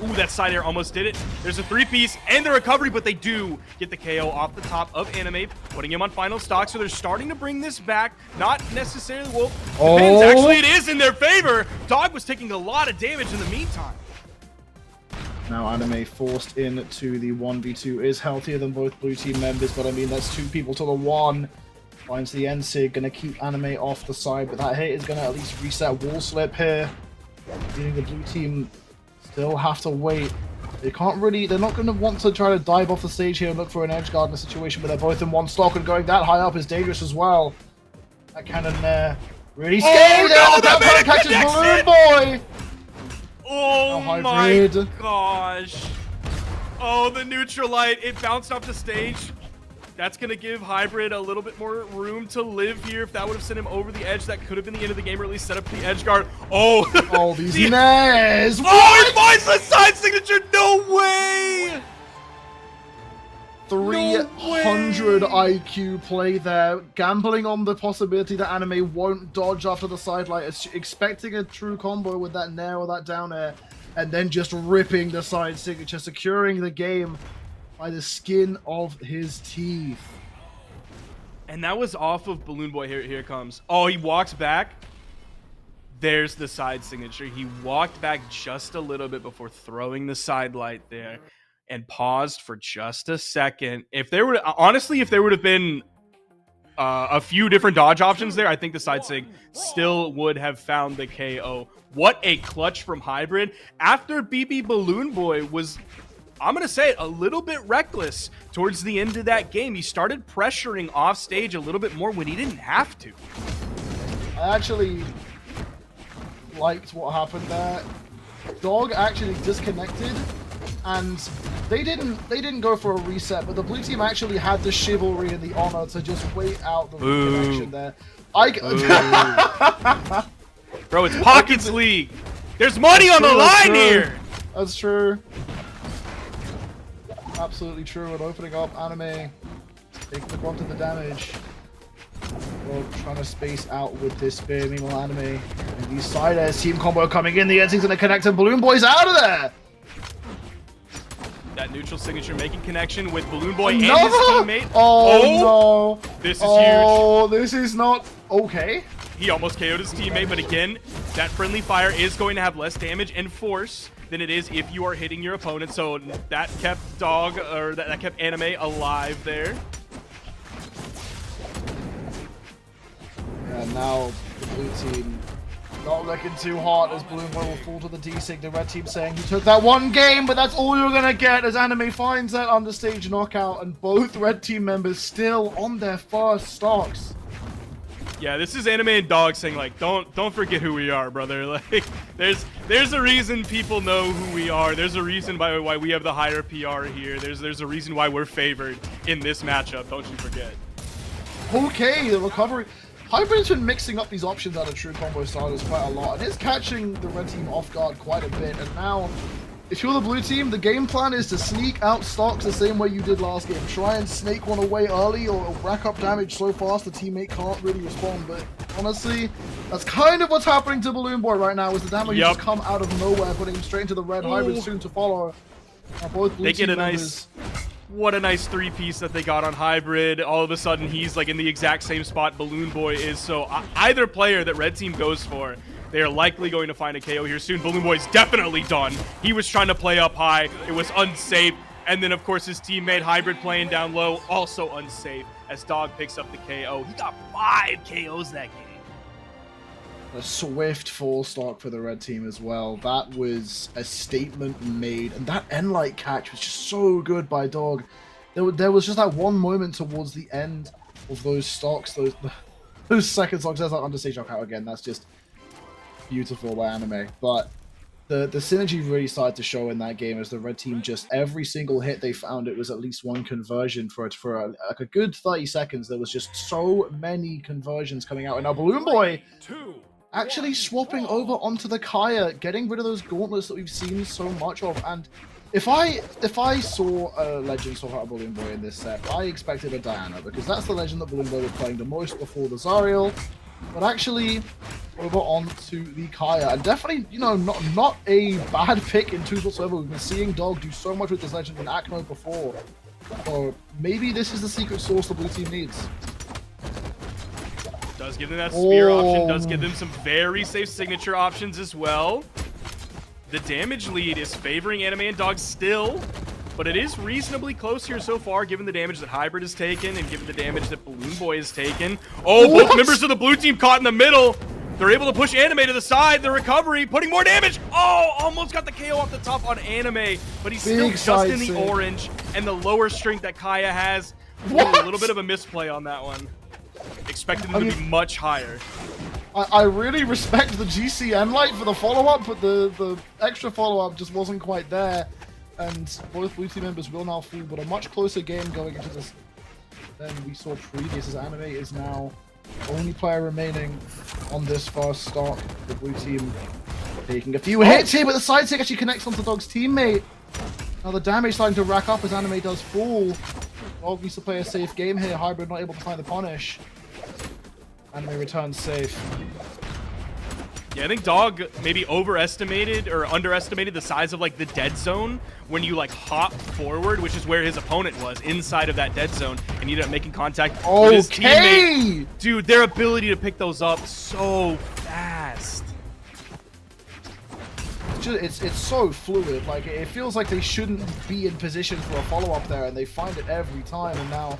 Ooh, that side air almost did it. There's a 3-piece and the recovery, but they do get the KO off the top of Anime, putting him on final stock. So they're starting to bring this back. Not necessarily, well, depends. Actually, it is in their favor. Dog was taking a lot of damage in the meantime. Now Anime forced into the 1v2 is healthier than both blue team members, but I mean, that's 2 people to the 1. Finds the end sig, gonna keep Anime off the side, but that hit is gonna at least reset wall slip here. Meaning the blue team still have to wait. They can't really, they're not gonna want to try to dive off the stage here and look for an edge guard in a situation where they're both in one stock, and going that high up is dangerous as well. That cannon there really scary there, but that catches Balloon Boy! Oh my gosh. Oh, the neutral light. It bounced off the stage. That's going to give Hybrid a little bit more room to live here. If that would have sent him over the edge, that could have been the end of the game, or at least set up the edge guard. Oh, oh, these Nairs. Oh, he finds the side signature. No way. 300 IQ play there, gambling on the possibility that Anime won't dodge after the side light, expecting a true combo with that Nair or that down air, and then just ripping the side signature, securing the game by the skin of his teeth. And that was off of Balloon Boy. Here it comes. Oh, he walks back. There's the side signature. He walked back just a little bit before throwing the side light there and paused for just a second. If there would have been a few different dodge options there, I think the side sig still would have found the KO. What a clutch from Hybrid. After BB Balloon Boy was, I'm going to say it, a little bit reckless towards the end of that game. He started pressuring off stage a little bit more when he didn't have to. I actually liked what happened there. Dog actually disconnected, and they didn't go for a reset, but the blue team actually had the chivalry and the honor to just wait out the reconnection there. Bro, it's Pockets League. There's money on the line here. That's true. Absolutely true. And opening up Anime, taking the brunt of the damage. Well, trying to space out with this spear. Meanwhile, Anime and these side airs, team combo coming in. The ending's gonna connect, and Balloon Boy's out of there. That neutral signature making connection with Balloon Boy Another? and his teammate. Oh no! This is Oh, this is not okay. huge. He almost KO'd his teammate, but again, that friendly fire is going to have less damage and force than it is if you are hitting your opponent. So that kept that kept Anime alive there. And now the blue team not looking too hard as Balloon Boy will fall to the D-Sig. The red team saying, you took that one game, but that's all you're going to get, as Anime finds that understage knockout, and both red team members still on their first stocks. Yeah, this is Anime and Dog saying, like, don't forget who we are, brother. Like, there's a reason people know who we are. There's a reason why we have the higher PR here. There's a reason why we're favored in this matchup. Don't you forget. Okay, the recovery. Hybrid's been mixing up these options out of true combo starters quite a lot, and is catching the red team off guard quite a bit. And now, if you're the blue team, the game plan is to sneak out stocks the same way you did last game. Try and snake one away early or rack up damage so fast the teammate can't really respond. But honestly, that's kind of what's happening to Balloon Boy right now, as the damage has come out of nowhere, putting him straight into the red. Hybrid soon to follow. Both blue They team get a members. What a nice three-piece that they got on Hybrid. All of a sudden, he's like in the exact same spot Balloon Boy is. So either player that Red Team goes for, they are likely going to find a KO here soon. Balloon Boy's definitely done. He was trying to play up high. It was unsafe. And then, of course, his teammate Hybrid playing down low, also unsafe, as Dog picks up the KO. He got 5 KOs that game. A swift full stock for the red team as well. That was a statement made, and that end light catch was just so good by Dog. There was just that one moment towards the end of those stocks, those second stocks. There's that understage knockout again. That's just beautiful by Anime. But the synergy really started to show in that game as the red team just every single hit they found, it was at least one conversion for like a good 30 seconds. There was just so many conversions coming out, and now Balloon Boy actually swapping over onto the Kaya, getting rid of those gauntlets that we've seen so much of. And if I saw a legend swap out a Balloon Boy in this set, I expected a Diana, because that's the legend that Balloon Boy was playing the most before the Zariel. But actually, over onto the Kaya, and definitely, you know, not a bad pick in twos whatsoever. We've been seeing Dog do so much with this legend in Akno before. Or maybe this is the secret sauce the blue team needs. Does give them that spear option, does give them some very safe signature options as well. The damage lead is favoring Anime and Dog still, but it is reasonably close here so far, given the damage that Hybrid has taken and given the damage that Balloon Boy has taken. Oh, both members of the blue team caught in the middle. They're able to push Anime to the side. The recovery, putting more damage. Oh, almost got the KO off the top on Anime, but he's still just in the orange, and the lower strength that Kaya has. A little bit of a misplay on that one. Expected him to be much higher. I really respect the GCN light for the follow-up, but the extra follow-up just wasn't quite there. And both blue team members will now fall, but a much closer game going into this than we saw previous, as Anime is now the only player remaining on this first stock. The blue team taking a few hits here, but the side stick actually connects onto Dog's teammate. Now the damage starting to rack up as Anime does fall. Dog needs to play a safe game here. Hybrid not able to find the punish. Anime returns safe. Yeah, I think Dog maybe overestimated or underestimated the size of like the dead zone when you like hop forward, which is where his opponent was, inside of that dead zone, and he ended up making contact with his teammate. Dude, their ability to pick those up so fast. It's so fluid. Like, it feels like they shouldn't be in position for a follow-up there, and they find it every time, and now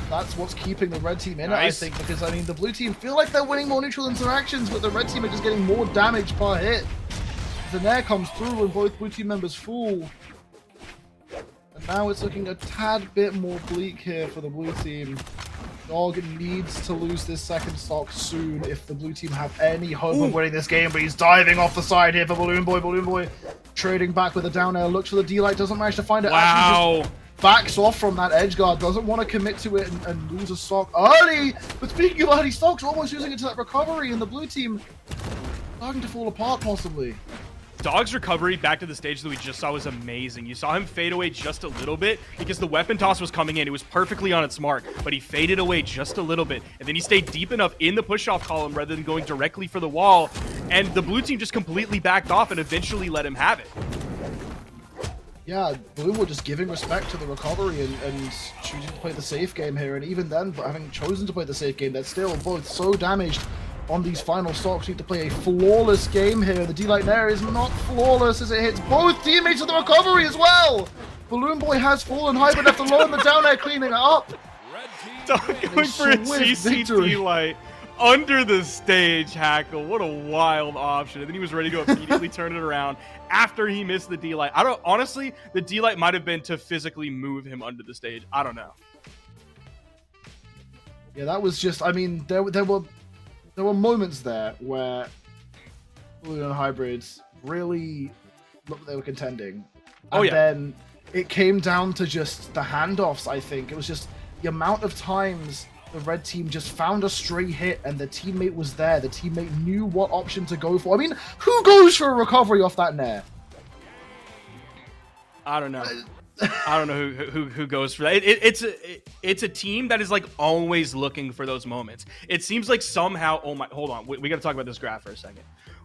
that's what's keeping the red team in it, I think, because, I mean, the blue team feel like they're winning more neutral interactions, but the red team are just getting more damage per hit. The Nair comes through and both blue team members fall. And now it's looking a tad bit more bleak here for the blue team. Dog needs to lose this second stock soon if the blue team have any hope of winning this game, but he's diving off the side here for Balloon Boy. Balloon Boy trading back with a down air, looks for the D-Light, doesn't manage to find it. Wow. Just backs off from that edge guard, doesn't want to commit to it and lose a stock early. But speaking of early stocks, almost using it to that recovery, and the blue team starting to fall apart possibly. Dog's recovery back to the stage that we just saw was amazing. You saw him fade away just a little bit because the weapon toss was coming in. It was perfectly on its mark, but he faded away just a little bit. And then he stayed deep enough in the push-off column rather than going directly for the wall. And the blue team just completely backed off and eventually let him have it. Yeah, Blue were just giving respect to the recovery and choosing to play the safe game here. And even then, having chosen to play the safe game, they're still both so damaged on these final stocks. Need to play a flawless game here. The D-Light Nair is not flawless as it hits both teammates of the recovery as well. Balloon Boy has fallen, Hybrid left alone, the down air cleaning it up. Dog going for a CC light under the stage, Hackle. What a wild option. And then he was ready to immediately turn it around after he missed the D-Light. Honestly, the D-Light might have been to physically move him under the stage. I don't know. Yeah, that was just, I mean, there were moments there where Blue and Hybrids really looked like they were contending. And then it came down to just the handoffs, I think. It was just the amount of times the red team just found a stray hit and the teammate was there. The teammate knew what option to go for. I mean, who goes for a recovery off that Nair? I don't know. I don't know who goes for that. It's a team that is like always looking for those moments. It seems like somehow. Oh my! Hold on. We got to talk about this graph for a second.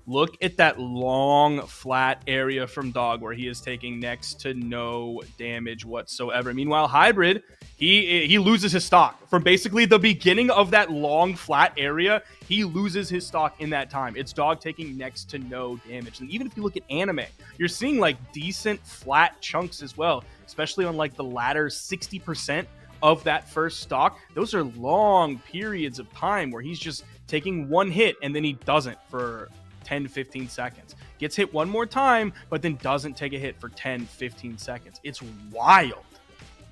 Look at that long flat area from Dog where he is taking next to no damage whatsoever. Meanwhile, Hybrid, he loses his stock from basically the beginning of that long flat area. He loses his stock in that time. It's Dog taking next to no damage. And even if you look at anime, you're seeing like decent flat chunks as well, especially on like the latter 60% of that first stock. Those are long periods of time where he's just taking one hit and then he doesn't for 10, 15 seconds. Gets hit one more time, but then doesn't take a hit for 10, 15 seconds. It's wild.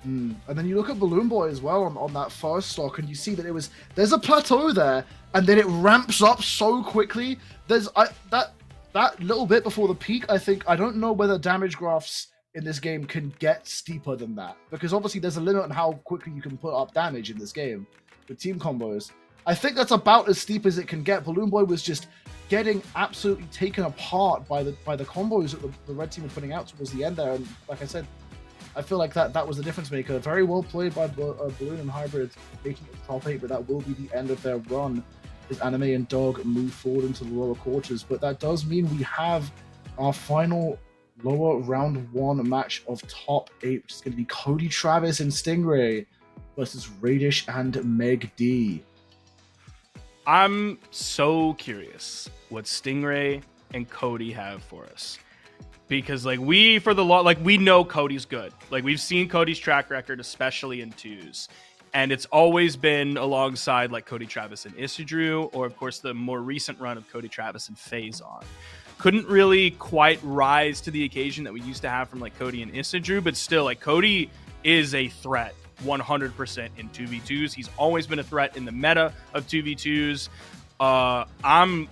And then you look at Balloon Boy as well on that first stock, and you see that there's a plateau there, and then it ramps up so quickly. There's that little bit before the peak, I think, I don't know whether damage graphs in this game can get steeper than that, because obviously there's a limit on how quickly you can put up damage in this game with team combos. I think that's about as steep as it can get. Balloon Boy was just getting absolutely taken apart by the combos that the red team were putting out towards the end there. And like I said, I feel like that was the difference maker. Very well played by Balloon and Hybrid, making it top 8, but that will be the end of their run as Anime and Dog move forward into the lower quarters. But that does mean we have our final lower round 1 match of top 8, which is going to be Cody Travis and Stingray versus Radish and Meg D. I'm so curious what Stingray and Cody have for us, because like we know Cody's good. Like we've seen Cody's track record, especially in 2s, and it's always been alongside like Cody Travis and Isidru, or of course the more recent run of Cody Travis and Phazon. Couldn't really quite rise to the occasion that we used to have from like Cody and Isidru, but still, like Cody is a threat 100% in 2v2s. He's always been a threat in the meta of 2v2s. I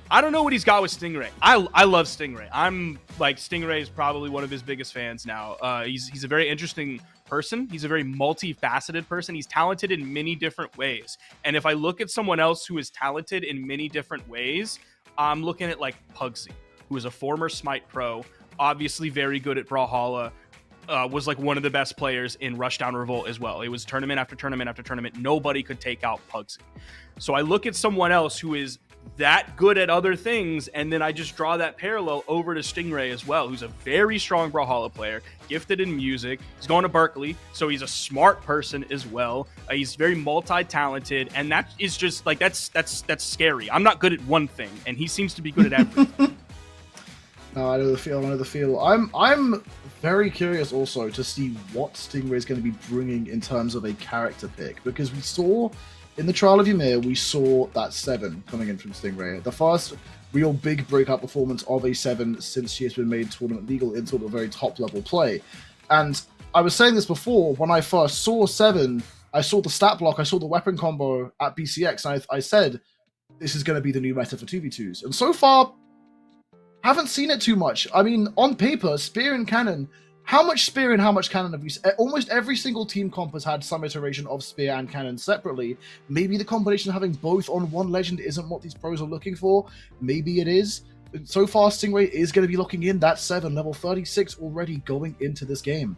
don't know what he's got with Stingray. I love Stingray. I'm like, Stingray is probably one of his biggest fans now. He's a very interesting person. He's a very multifaceted person. He's talented in many different ways. And if I look at someone else who is talented in many different ways, I'm looking at like Pugsy, who is a former Smite pro, obviously very good at Brawlhalla, was like one of the best players in Rushdown Revolt as well. It was tournament after tournament after tournament. Nobody could take out Pugsy. So I look at someone else who is that good at other things, and then I just draw that parallel over to Stingray as well, who's a very strong Brawlhalla player, gifted in music. He's going to Berkeley, so he's a smart person as well. He's very multi-talented, and that is just like that's scary. I'm not good at one thing, and he seems to be good at everything. No, I know the feel. I know the feel. I'm very curious also to see what Stingray is going to be bringing in terms of a character pick, because we saw in the Trial of Ymir, we saw that 7 coming in from Stingray. The first real big breakout performance of a 7 since she has been made tournament legal in sort of very top level play. And I was saying this before, when I first saw 7, I saw the stat block, I saw the weapon combo at BCX, and I said, this is going to be the new meta for 2v2s. And so far, haven't seen it too much. I mean, on paper, Spear and Cannon, how much Spear and how much Cannon have we... Almost every single team comp has had some iteration of Spear and Cannon separately. Maybe the combination of having both on one legend isn't what these pros are looking for. Maybe it is. So far, Stingray is going to be locking in that 7, level 36 already going into this game.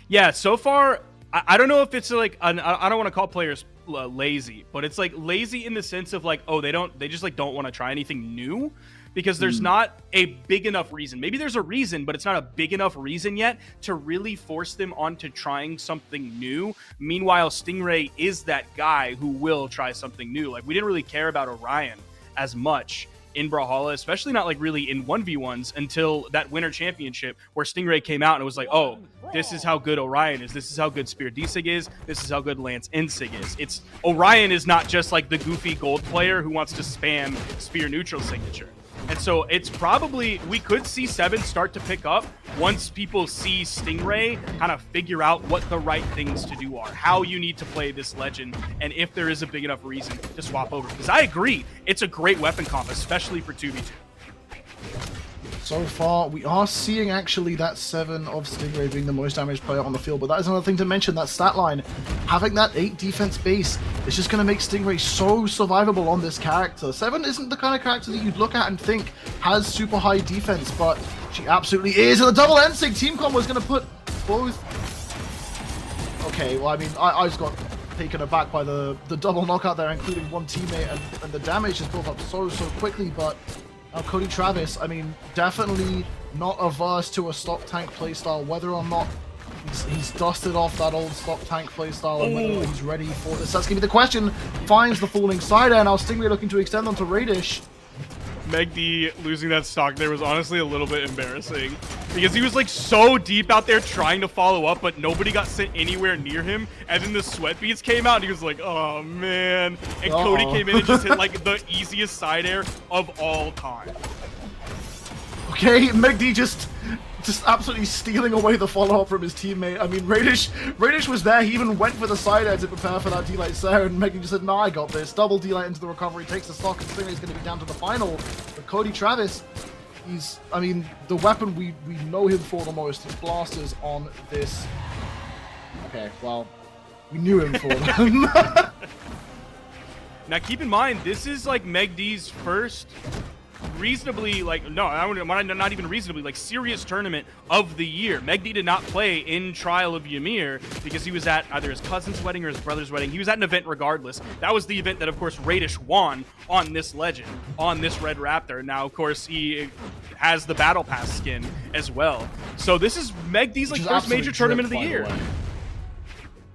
Yeah, so far, I don't know if it's like... I don't want to call players lazy, but it's like lazy in the sense of like, oh, they just like don't want to try anything new. Because there's not a big enough reason. Maybe there's a reason, but it's not a big enough reason yet to really force them onto trying something new. Meanwhile, Stingray is that guy who will try something new. Like, we didn't really care about Orion as much in Brawlhalla, especially not like really in 1v1s until that Winter Championship where Stingray came out and it was like, oh, this is how good Orion is. This is how good Spear D-Sig is. This is how good Lance N-Sig is. Orion is not just like the goofy gold player who wants to spam Spear neutral signature. And so it's probably, we could see 7 start to pick up once people see Stingray kind of figure out what the right things to do are, how you need to play this legend, and if there is a big enough reason to swap over. Because I agree, it's a great weapon comp, especially for 2v2. So far, we are seeing actually that 7 of Stingray being the most damaged player on the field, but that is another thing to mention, that stat line. Having that 8 defense base is just going to make Stingray so survivable on this character. 7 isn't the kind of character that you'd look at and think has super high defense, but she absolutely is. And the double N-Sig team combo is going to put both... Okay, well, I mean, I just got taken aback by the double knockout there, including one teammate, and the damage is built up so quickly, but... Now, Cody Travis, I mean, definitely not averse to a stock tank playstyle, whether or not he's dusted off that old stock tank playstyle and whether he's ready for this. That's going to be the question. Finds the falling side air. Now, Stingray looking to extend onto Radish. Meg D losing that stock there was honestly a little bit embarrassing because he was like so deep out there trying to follow up, but nobody got sent anywhere near him. And then the sweat beads came out and he was like, oh man. And Cody came in and just hit like the easiest side air of all time. Okay, Meg D just absolutely stealing away the follow-up from his teammate. I mean, Radish was there. He even went for the side air to prepare for that D-Light Sarah, and Megan just said, nah, I got this. Double D-Light into the recovery, takes the stock, and Stingray's going to be down to the final. But Cody Travis, I mean, the weapon we know him for the most, his blasters on this. Okay, well, we knew him for them. Now, keep in mind, this is like Meg D's first reasonably, like, no, not even reasonably, like, serious tournament of the year. Meg D did not play in Trial of Ymir because he was at either his cousin's wedding or his brother's wedding. He was at an event regardless. That was the event that, of course, Radish won on this legend, on this Red Raptor. Now, of course, he has the Battle Pass skin as well. So this is Meg D's, like, first major tournament of the year.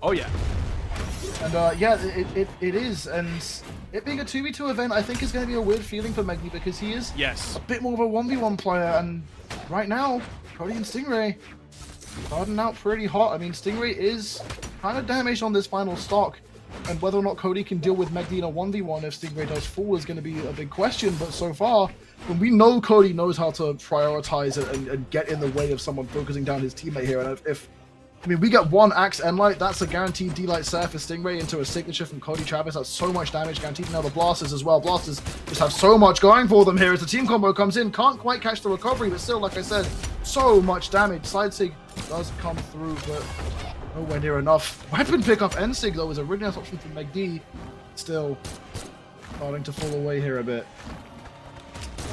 Oh, yeah. And yeah, it is, and it being a 2v2 event, I think is going to be a weird feeling for Megni because he is a bit more of a 1v1 player, and right now, Cody and Stingray starting out pretty hot. I mean, Stingray is kind of damaged on this final stock, and whether or not Cody can deal with Megni in a 1v1 if Stingray does fall is going to be a big question, but so far, when we know Cody knows how to prioritize it and get in the way of someone focusing down his teammate here, and I mean, we get one Axe Enlight, that's a guaranteed D-Light Surf for Stingray into a signature from Cody Travis. That's so much damage, guaranteed. Now the Blasters as well. Blasters just have so much going for them here as the team combo comes in. Can't quite catch the recovery, but still, like I said, so much damage. Side Sig does come through, but nowhere near enough. Weapon pickup N-Sig, though, is a really nice option from Meg D. Still starting to fall away here a bit.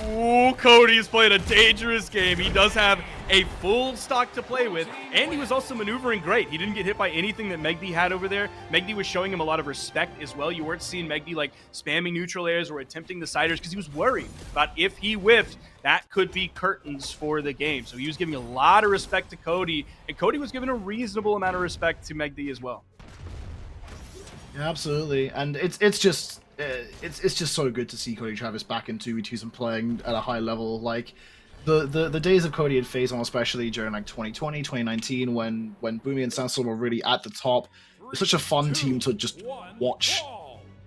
Ooh, Cody's playing a dangerous game. He does have a full stock to play with, and he was also maneuvering great. He didn't get hit by anything that Megdi had over there. Megdi was showing him a lot of respect as well. You weren't seeing Megdi like spamming neutral airs or attempting the siders because he was worried about if he whiffed, that could be curtains for the game. So he was giving a lot of respect to Cody, and Cody was giving a reasonable amount of respect to Megdi as well. Yeah, absolutely, and it's just so good to see Cody Travis back in 2v2s and playing at a high level. Like the days of Cody and Phazon, especially during like 2020, 2019, when Boomy and Sandstorm were really at the top. It was such a fun team to just watch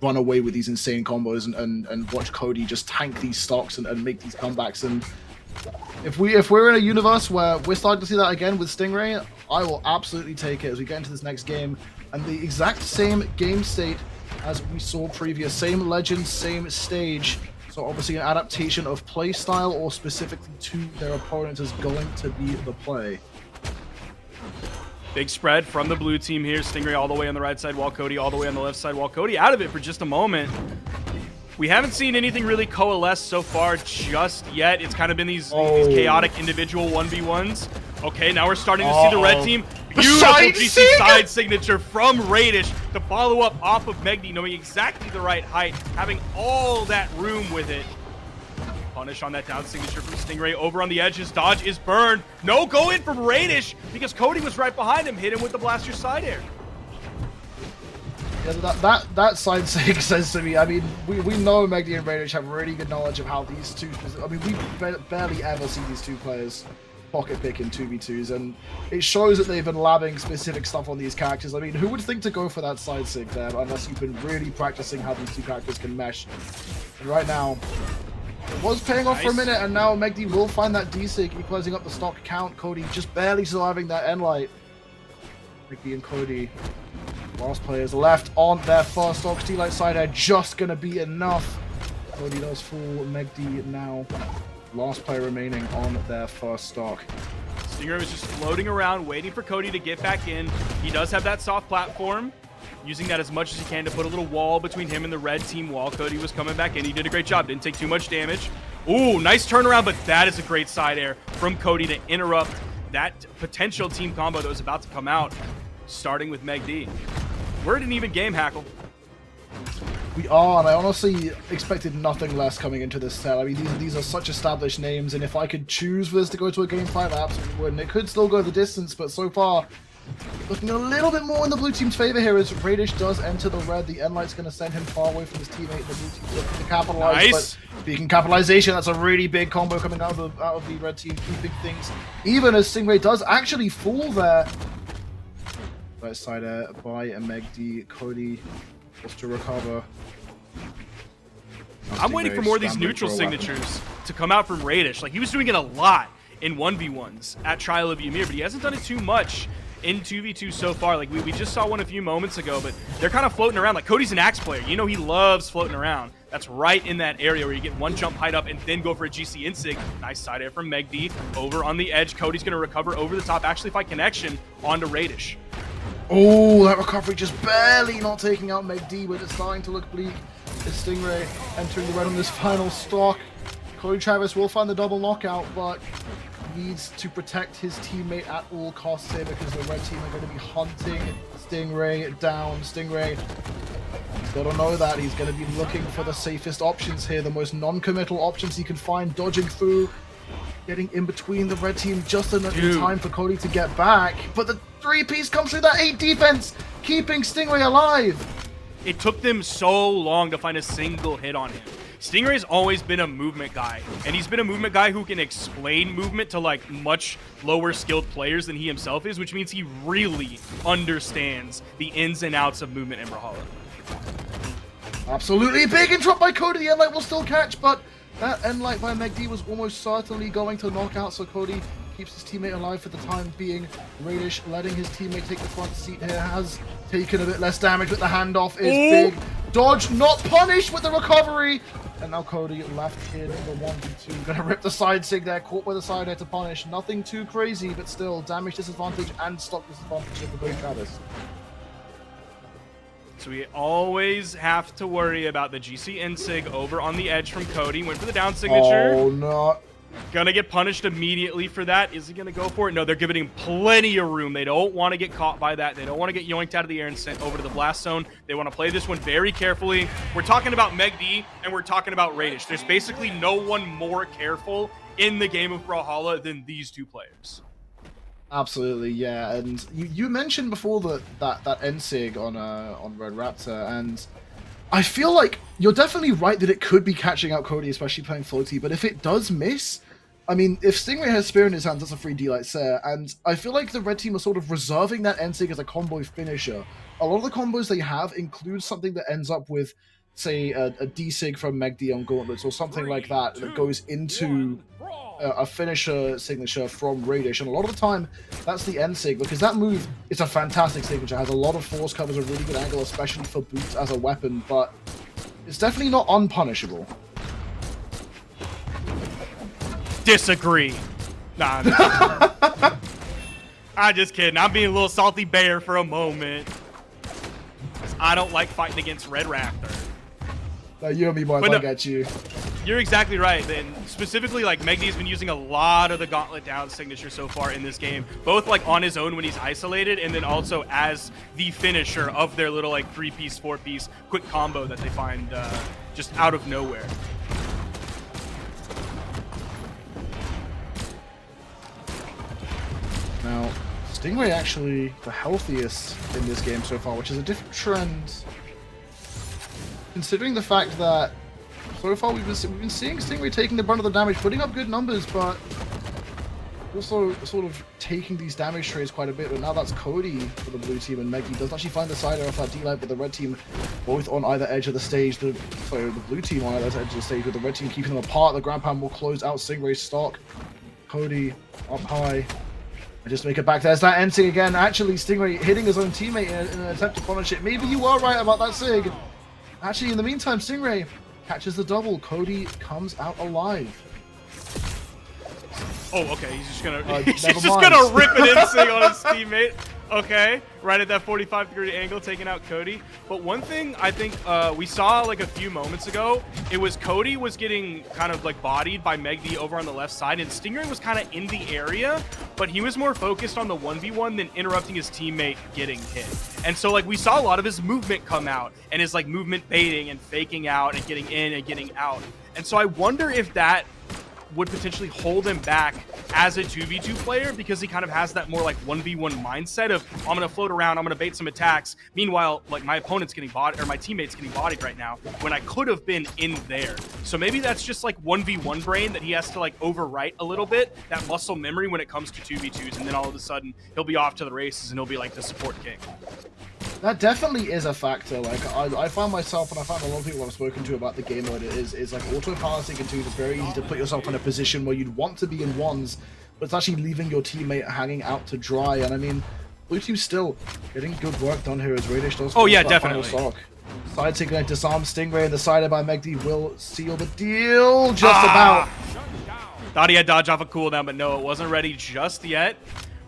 run away with these insane combos and watch Cody just tank these stocks and make these comebacks. And if we're in a universe where we're starting to see that again with Stingray, I will absolutely take it as we get into this next game. And the exact same game state as we saw previous, same legend, same stage. So obviously an adaptation of play style or specifically to their opponent is going to be the play. Big spread from the blue team here. Stingray all the way on the right side while Cody all the way on the left side while Cody out of it for just a moment. We haven't seen anything really coalesce so far just yet. It's kind of been these chaotic individual 1v1s. Okay, now we're starting to see the red team. Beautiful GC side signature from Radish to follow up off of Megdi, knowing exactly the right height, having all that room with it. Punish on that down signature from Stingray. Over on the edge, his dodge is burned. No go in from Radish because Cody was right behind him, hit him with the blaster side air. Yeah, that side sig says to me, I mean, we know Megdi and Radish have really good knowledge of how these two, I mean, we barely ever see these two players pocket pick in 2v2s, and it shows that they've been labbing specific stuff on these characters. I mean, who would think to go for that side sig there unless you've been really practicing how these two characters can mesh? And right now, it was paying off for a minute, and now Megdi will find that D-sig, equalizing up the stock count. Cody just barely surviving that N-Light. Megdi and Cody, last players left on their first stock. T-Light side air just gonna be enough. Cody does fool Megdi now. Last player remaining on their first stock. Stingray was just floating around, waiting for Cody to get back in. He does have that soft platform, using that as much as he can to put a little wall between him and the red team while Cody was coming back in. He did a great job, didn't take too much damage. Ooh, nice turnaround, but that is a great side air from Cody to interrupt that potential team combo that was about to come out, starting with Megdi. We're in an even game, Hackle. We are, and I honestly expected nothing less coming into this set. I mean, these are such established names, and if I could choose for this to go to a game 5, I absolutely would. And it could still go the distance, but so far, looking a little bit more in the blue team's favor here as Radish does enter the red. The N-Light's going to send him far away from his teammate. The blue team's looking to capitalize. Nice. But speaking capitalization, that's a really big combo coming out of the red team, keeping things even as Stingray does actually fall there. Right side by Megdi. Cody wants to recover. I'm waiting for more of these neutral signatures to come out from Radish. Like, he was doing it a lot in 1v1s at Trial of Ymir, but he hasn't done it too much in 2v2 so far. Like, we just saw one a few moments ago, but they're kind of floating around. Like, Cody's an axe player. You know he loves floating around. That's right in that area where you get one jump height up and then go for a GC insig. Nice side air from Megdi. Over on the edge, Cody's going to recover over the top, actually fight connection onto Radish. Oh, that recovery just barely not taking out Megdi, but it's starting to look bleak. It's Stingray entering the red on this final stock. Cody Travis will find the double knockout, but needs to protect his teammate at all costs here because the red team are going to be hunting Stingray down. Stingray, he's got to know that. He's going to be looking for the safest options here, the most non-committal options he can find, dodging through, getting in between the red team just enough time for Cody to get back. But the 3-piece comes through that 8 defense, keeping Stingray alive. It took them so long to find a single hit on him. Stingray's always been a movement guy, and he's been a movement guy who can explain movement to like much lower skilled players than he himself is, which means he really understands the ins and outs of movement in Brawlhalla. Absolutely big interrupt by Cody. The N-Light will still catch, but that N-Light by Megdi was almost certainly going to knock out, so Cody keeps his teammate alive for the time being. Radish letting his teammate take the front seat here, has taken a bit less damage, but the handoff is big. Dodge not punished with the recovery. And now Cody left in the 1v2. Gonna rip the side sig there, caught by the side air to punish. Nothing too crazy, but still damage disadvantage and stock disadvantage for Cody Travis. So we always have to worry about the GC Insig over on the edge from Cody. Went for the down signature. Oh, no. Gonna get punished immediately for that. Is he gonna go for it? No, they're giving him plenty of room. They don't want to get caught by that. They don't want to get yoinked out of the air and sent over to the blast zone. They want to play this one very carefully. We're talking about Meg D and we're talking about Radish. There's basically no one more careful in the game of Brawlhalla than these two players. Absolutely, yeah. And you mentioned before that NSIG on Red Raptor, and I feel like you're definitely right that it could be catching out Cody, especially playing floaty, but if it does miss, I mean, if Stingray has Spear in his hands, that's a free D-Light Sir, and I feel like the red team are sort of reserving that NSIG as a combo finisher. A lot of the combos they have include something that ends up with, say, a D-Sig from Meg D on Gauntlets, or something like that that goes into a finisher signature from Radish, and a lot of the time that's the N-Sig, because that move is a fantastic signature, has a lot of force, covers a really good angle, especially for boots as a weapon, but it's definitely not unpunishable. Disagree. Nah, I'm just kidding. I'm being a little salty bear for a moment. I don't like fighting against Red Raptor. No, you and me, boy, I get you. You're exactly right. And specifically, like, Megdy's been using a lot of the Gauntlet down signature so far in this game, both like on his own when he's isolated, and then also as the finisher of their little like 3-piece, 4-piece quick combo that they find just out of nowhere. Now, Stingray actually the healthiest in this game so far, which is a different trend, considering the fact that so far we've been seeing Stingray taking the brunt of the damage, putting up good numbers, but also sort of taking these damage trays quite a bit. But now that's Cody for the blue team, and Meggy does actually find the sider off that D-Light, but the red team both on either edge of the stage. The blue team on either edge of the stage, with the red team keeping them apart. The ground pound will close out Stingray's stock. Cody up high. I just make it back. There's that N-Sig again. Actually, Stingray hitting his own teammate in an attempt to punish it. Maybe you are right about that Sig. Actually, in the meantime, Stingray catches the double. Cody comes out alive. Oh, okay. He's just gonna gonna rip it in on his teammate. Okay, right at that 45-degree angle, taking out Cody. But one thing I think we saw like a few moments ago, it was Cody was getting kind of like bodied by Megdy over on the left side, and Stingray was kind of in the area, but he was more focused on the 1v1 than interrupting his teammate getting hit. And so like we saw a lot of his movement come out, and his like movement baiting and faking out and getting in and getting out. And so I wonder if that would potentially hold him back as a 2v2 player, because he kind of has that more like 1v1 mindset of, I'm going to float around, I'm going to bait some attacks. Meanwhile, like my opponent's getting bodied, or my teammate's getting bodied right now when I could have been in there. So maybe that's just like 1v1 brain that he has to like overwrite a little bit, that muscle memory when it comes to 2v2s, and then all of a sudden he'll be off to the races and he'll be like the support king. That definitely is a factor. Like I find myself, and I find a lot of people I've spoken to about the game mode, is like auto-piloting and doing. It's very easy to put yourself in a position where you'd want to be in ones, but it's actually leaving your teammate hanging out to dry. And I mean, blue team's still getting good work done here as Radish does. Oh yeah, definitely. Side signal disarm Stingray, and the sider by Megdy will seal the deal just about. Thought he had dodge off a cooldown, but no, it wasn't ready just yet.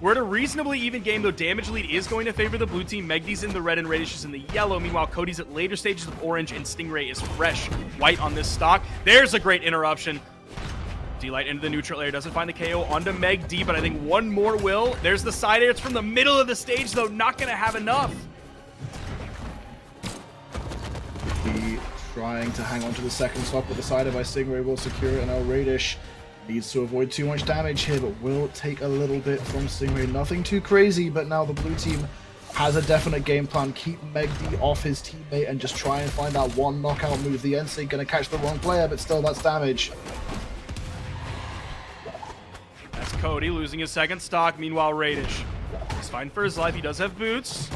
We're at a reasonably even game, though damage lead is going to favor the blue team. Megdy's in the red and Radish is in the yellow. Meanwhile, Cody's at later stages of orange, and Stingray is fresh white on this stock. There's a great interruption. D-Light into the neutral area, doesn't find the KO onto Meg D, but I think one more will. There's the side air. It's from the middle of the stage, though. Not going to have enough. He trying to hang on to the second stock, but the sider by Stingray will secure it, and now Radish needs to avoid too much damage here, but will take a little bit from Stingray. Nothing too crazy, but now the blue team has a definite game plan. Keep Megdy off his teammate and just try and find that one knockout move. The NSIG gonna catch the wrong player, but still that's damage. That's Cody losing his second stock. Meanwhile, Radish is fine for his life. He does have boots.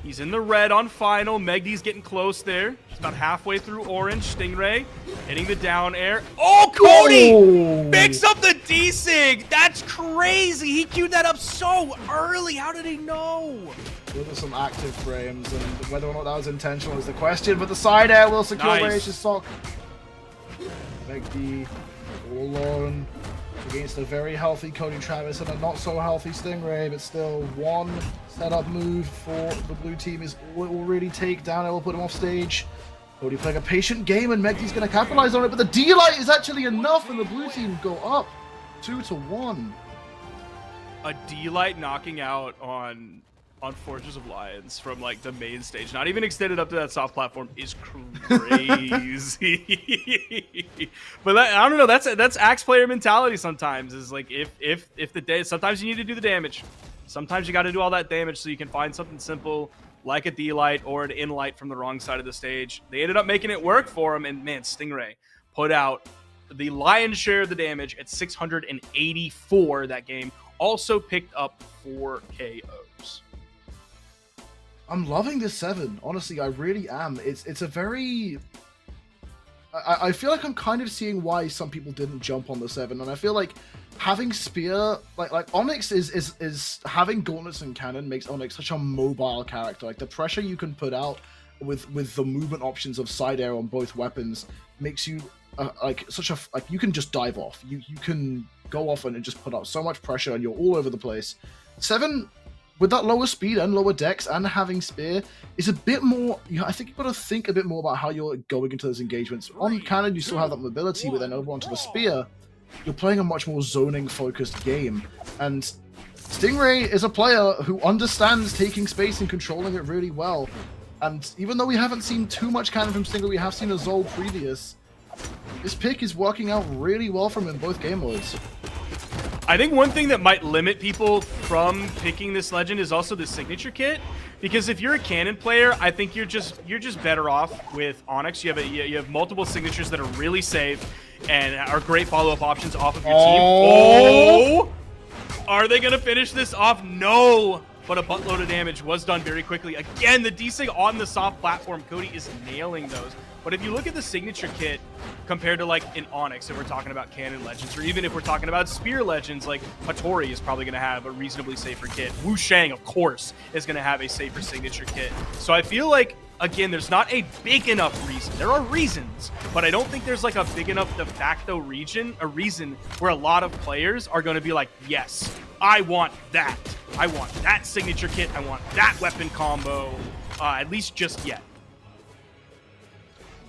He's in the red on final. Megdy's getting close there. He's about halfway through orange. Stingray hitting the down air. Oh, Cody picks up the D-Sig. That's crazy. He queued that up so early. How did he know? Those are some active frames, and whether or not that was intentional is the question, but the side air will secure Radish's sock. Megdy all alone. against a very healthy Cody Travis and a not so healthy Stingray, but still one setup move for the blue team is all it will really take down. It will put him off stage. Cody playing a patient game and Megdy's going to capitalize on it, but the D-Light is actually enough and the blue team go up 2-1. A D-Light knocking out on Forges of Lions from like the main stage, not even extended up to that soft platform, is crazy. But I don't know. That's Axe player mentality. Sometimes is like if the day. Sometimes you need to do the damage. Sometimes you got to do all that damage so you can find something simple like a D-Light or an in-light from the wrong side of the stage. They ended up making it work for him, and man, Stingray put out the lion's share of the damage at 684 that game. Also picked up 4 KOs. I'm loving this 7. Honestly, I really am. It's a very... I feel like I'm kind of seeing why some people didn't jump on the 7, and I feel like having Spear, like Onyx is having Gauntlets and Cannon makes Onyx such a mobile character. Like the pressure you can put out with the movement options of side air on both weapons makes you you can just dive off. You can go off and just put out so much pressure, and you're all over the place. 7. With that lower speed and lower dex and having Spear, is a bit more... I think you've got to think a bit more about how you're going into those engagements. On Cannon, you still have that mobility, but then over onto the Spear, you're playing a much more zoning-focused game. And Stingray is a player who understands taking space and controlling it really well. And even though we haven't seen too much Cannon from Stingray, we have seen a Zol previous. This pick is working out really well from him in both game modes. I think one thing that might limit people from picking this legend is also the signature kit, because if you're a Cannon player, I think you're just better off with Onyx. You have multiple signatures that are really safe and are great follow-up options off of your team. Oh! Are they gonna finish this off? No! But a buttload of damage was done very quickly. Again, the desig on the soft platform, Cody is nailing those. But if you look at the signature kit compared to like in Onyx, if we're talking about Cannon Legends, or even if we're talking about Spear Legends, like Hattori is probably going to have a reasonably safer kit. Wu Shang, of course, is going to have a safer signature kit. So I feel like, again, there's not a big enough reason. There are reasons, but I don't think there's like a big enough de facto reason where a lot of players are going to be like, yes, I want that. I want that signature kit. I want that weapon combo, at least just yet.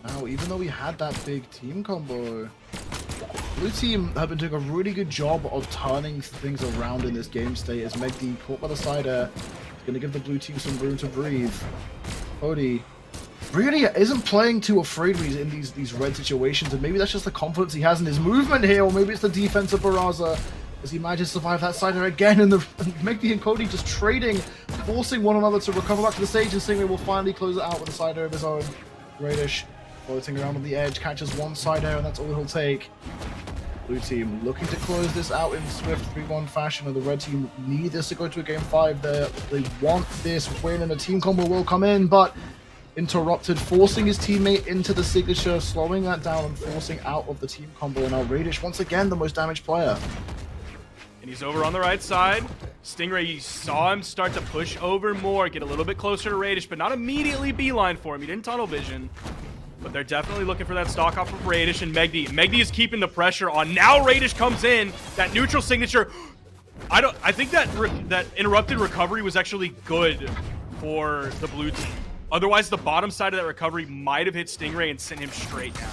Now, even though we had that big team combo, blue team have been doing a really good job of turning things around in this game state as Megdy, caught by the side air, is going to give the blue team some room to breathe. Cody really isn't playing too afraid when he's in these red situations, and maybe that's just the confidence he has in his movement here, or maybe it's the defense of Barraza as he manages to survive that side air again, and Megdy and Cody just trading, forcing one another to recover back to the stage, and Stingray will finally close it out with a side air of his own. Radish floating around on the edge, catches one side air, and that's all he'll take. Blue team looking to close this out in swift 3-1 fashion, and the red team need this to go to a game 5 there. They want this win, and a team combo will come in, but interrupted, forcing his teammate into the signature, slowing that down and forcing out of the team combo. And now Radish, once again, the most damaged player. And he's over on the right side. Stingray, you saw him start to push over more, get a little bit closer to Radish, but not immediately beeline for him. He didn't tunnel vision. But they're definitely looking for that stock off of Radish and Megdy. Megdy is keeping the pressure on. Now Radish comes in. That neutral signature. I think that interrupted recovery was actually good for the blue team. Otherwise, the bottom side of that recovery might have hit Stingray and sent him straight down.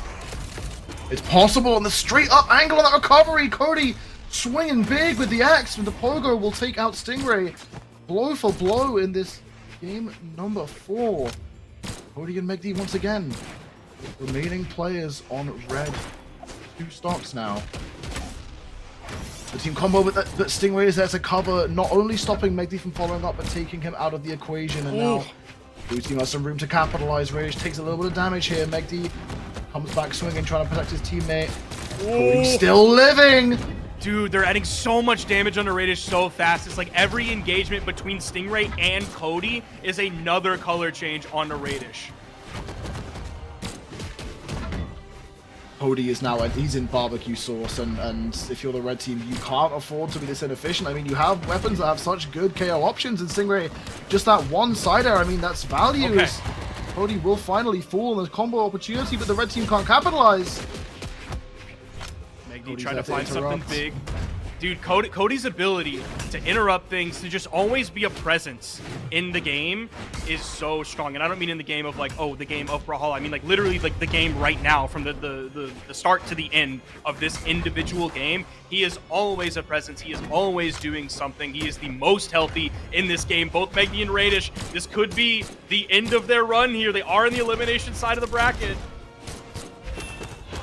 It's possible, and the straight up angle of that recovery. Cody swinging big with the axe, and the pogo will take out Stingray blow for blow in this game number 4. Cody and Megdy once again. Remaining players on red. 2 stocks now. The team combo, but that Stingray is there to cover, not only stopping Megdy from following up, but taking him out of the equation. And now blue team has some room to capitalize. Radish takes a little bit of damage here. Megdy comes back swinging, trying to protect his teammate. Cody still living. Dude, they're adding so much damage on the Radish so fast. It's like every engagement between Stingray and Cody is another color change on the Radish. Cody is now, he's in barbecue sauce, and if you're the red team, you can't afford to be this inefficient. I mean, you have weapons that have such good KO options, and Stingray, just that one side air, I mean, that's value. Okay. Cody will finally fall on the combo opportunity, but the red team can't capitalize. Megdy Megdi Cody's trying to there to find something interrupt. big. Dude, Cody's ability to interrupt things, to just always be a presence in the game is so strong. And I don't mean in the game of like, oh, the game of Brawlhalla. I mean like literally like the game right now, from the start to the end of this individual game. He is always a presence. He is always doing something. He is the most healthy in this game. Both Megdi and Radish, this could be the end of their run here. They are in the elimination side of the bracket.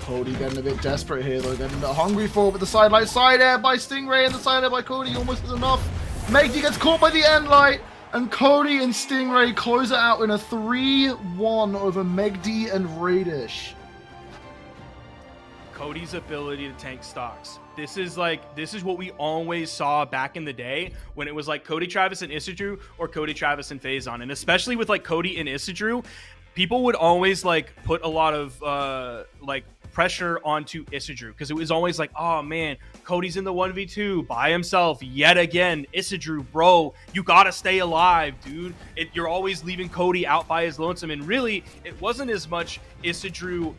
Cody getting a bit desperate here, though, getting a bit hungry for it with the sidelight. Side air by Stingray and the side air by Cody almost is enough. Megdi gets caught by the end light, and Cody and Stingray close it out in a 3-1 over Megdi and Radish. Cody's ability to tank stocks. This is what we always saw back in the day when it was like Cody Travis and Isidru or Cody Travis and Phazon. And especially with like Cody and Isidru, people would always like put a lot of like pressure onto Isidru, because it was always like, oh man, Cody's in the 1v2 by himself yet again. Isidru, bro, you gotta stay alive, dude. You're always leaving Cody out by his lonesome. And really, it wasn't as much Isidru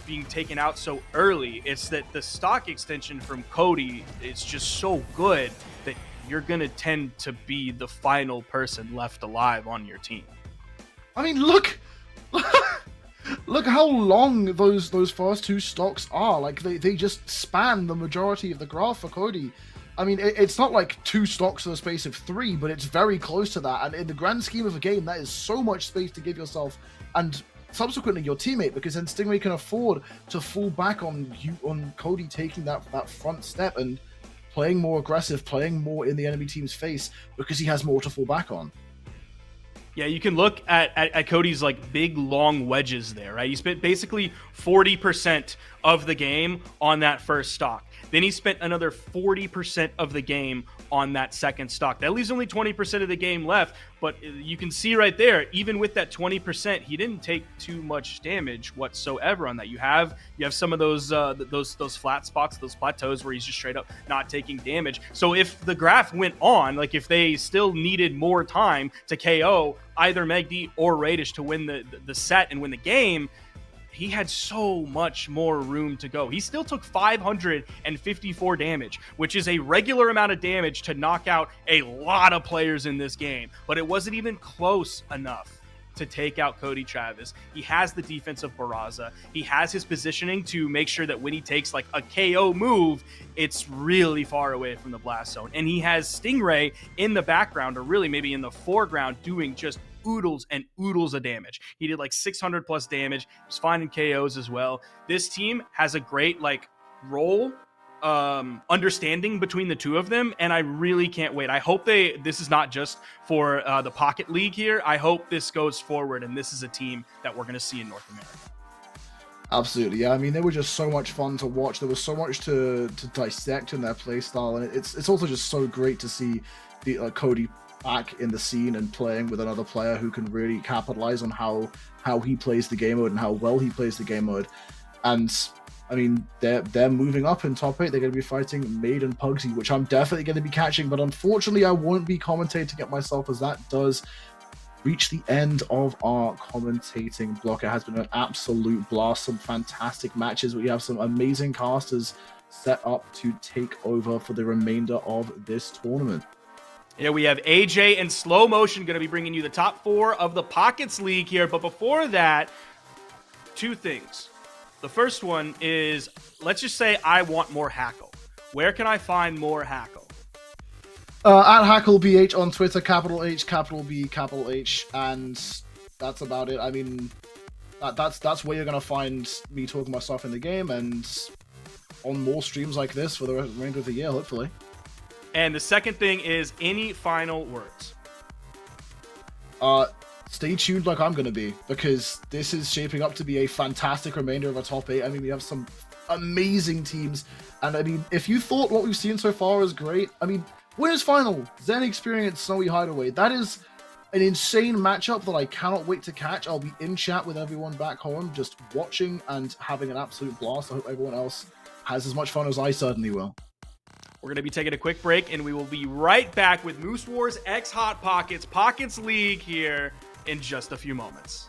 being taken out so early. It's that the stock extension from Cody is just so good that you're gonna tend to be the final person left alive on your team. I mean, look look how long those first two stocks are. Like they just span the majority of the graph for Cody. I mean, it's not like 2 stocks in the space of 3, but it's very close to that. And in the grand scheme of a game, that is so much space to give yourself and subsequently your teammate, because then Stingray can afford to fall back on Cody taking that front step and playing more aggressive, playing more in the enemy team's face, because he has more to fall back on. Yeah, you can look at Cody's like big long wedges there, right? He spent basically 40% of the game on that first stock. Then he spent another 40% of the game on that second stock. That leaves only 20% of the game left, but you can see right there, even with that 20%, he didn't take too much damage whatsoever on that. You have some of those flat spots, those plateaus where he's just straight up not taking damage. So if the graph went on, like if they still needed more time to KO either Megdi or Radish to win the set and win the game, he had so much more room to go. He still took 554 damage, which is a regular amount of damage to knock out a lot of players in this game, but it wasn't even close enough to take out Cody Travis. He has the defense of Barraza. He has his positioning to make sure that when he takes like a KO move, it's really far away from the blast zone. And he has Stingray in the background, or really maybe in the foreground, doing just oodles and oodles of damage. He did like 600 plus damage. He was finding KOs as well. This team has a great like role understanding between the two of them, and I really can't wait. I hope this is not just for the Pocket League here. I hope this goes forward, and this is a team that we're going to see in North America. Absolutely, yeah. I mean, they were just so much fun to watch. There was so much to dissect in their playstyle, and it's also just so great to see the Cody back in the scene and playing with another player who can really capitalize on how he plays the game mode and how well he plays the game mode. And I mean, they're moving up in top 8. They're going to be fighting Maid and Pugsy, which I'm definitely going to be catching, but unfortunately I won't be commentating it myself, as that does reach the end of our commentating block. It has been an absolute blast, some fantastic matches. We have some amazing casters set up to take over for the remainder of this tournament. Yeah, we have AJ and Slow Motion going to be bringing you the top 4 of the Pockets League here. But before that, 2 things. The first one is, let's just say I want more Hackle. Where can I find more Hackle? At HackleBH on Twitter, capital H, capital B, capital H, and that's about it. I mean, that's where you're going to find me talking about stuff in the game, and on more streams like this for the remainder of the year, hopefully. And the second thing is, any final words? Stay tuned like I'm going to be, because this is shaping up to be a fantastic remainder of our top 8. I mean, we have some amazing teams, and I mean, if you thought what we've seen so far is great, I mean, Winners Final, Zen Experience, Snowy Hideaway, that is an insane matchup that I cannot wait to catch. I'll be in chat with everyone back home, just watching and having an absolute blast. I hope everyone else has as much fun as I certainly will. We're going to be taking a quick break, and we will be right back with Moose Wars X Hot Pockets, Pockets League here in just a few moments.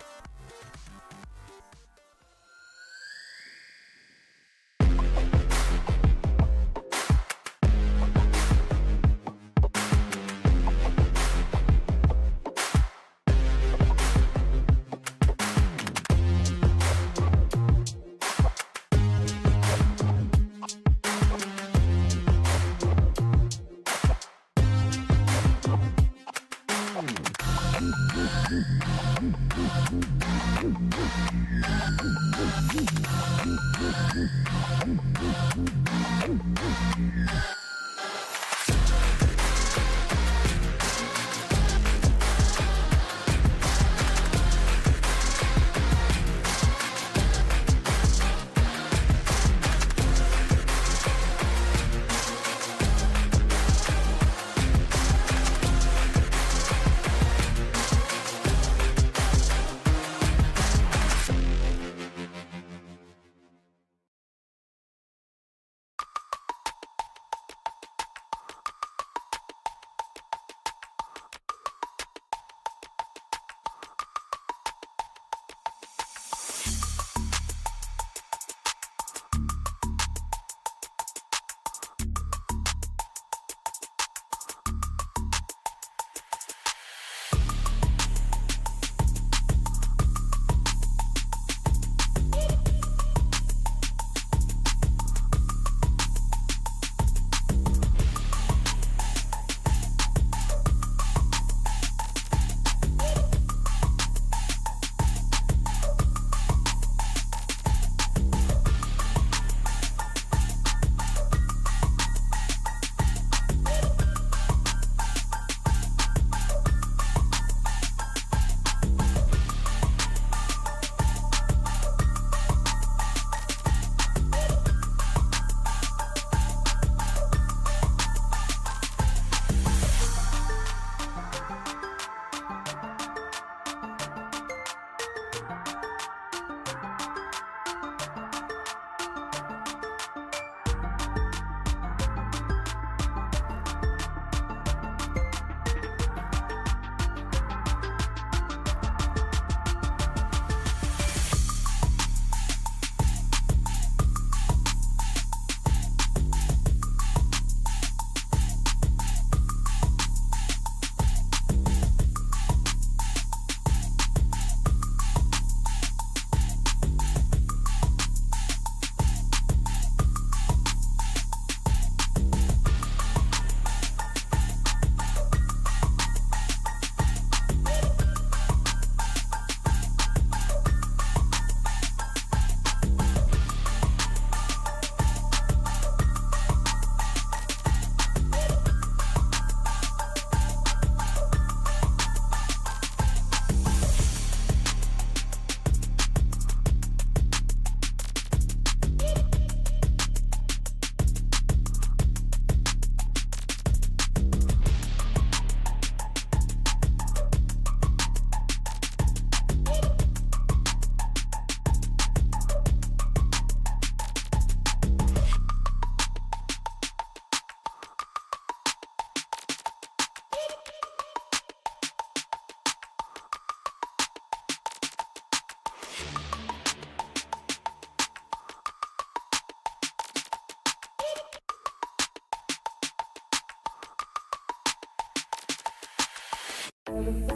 Never stop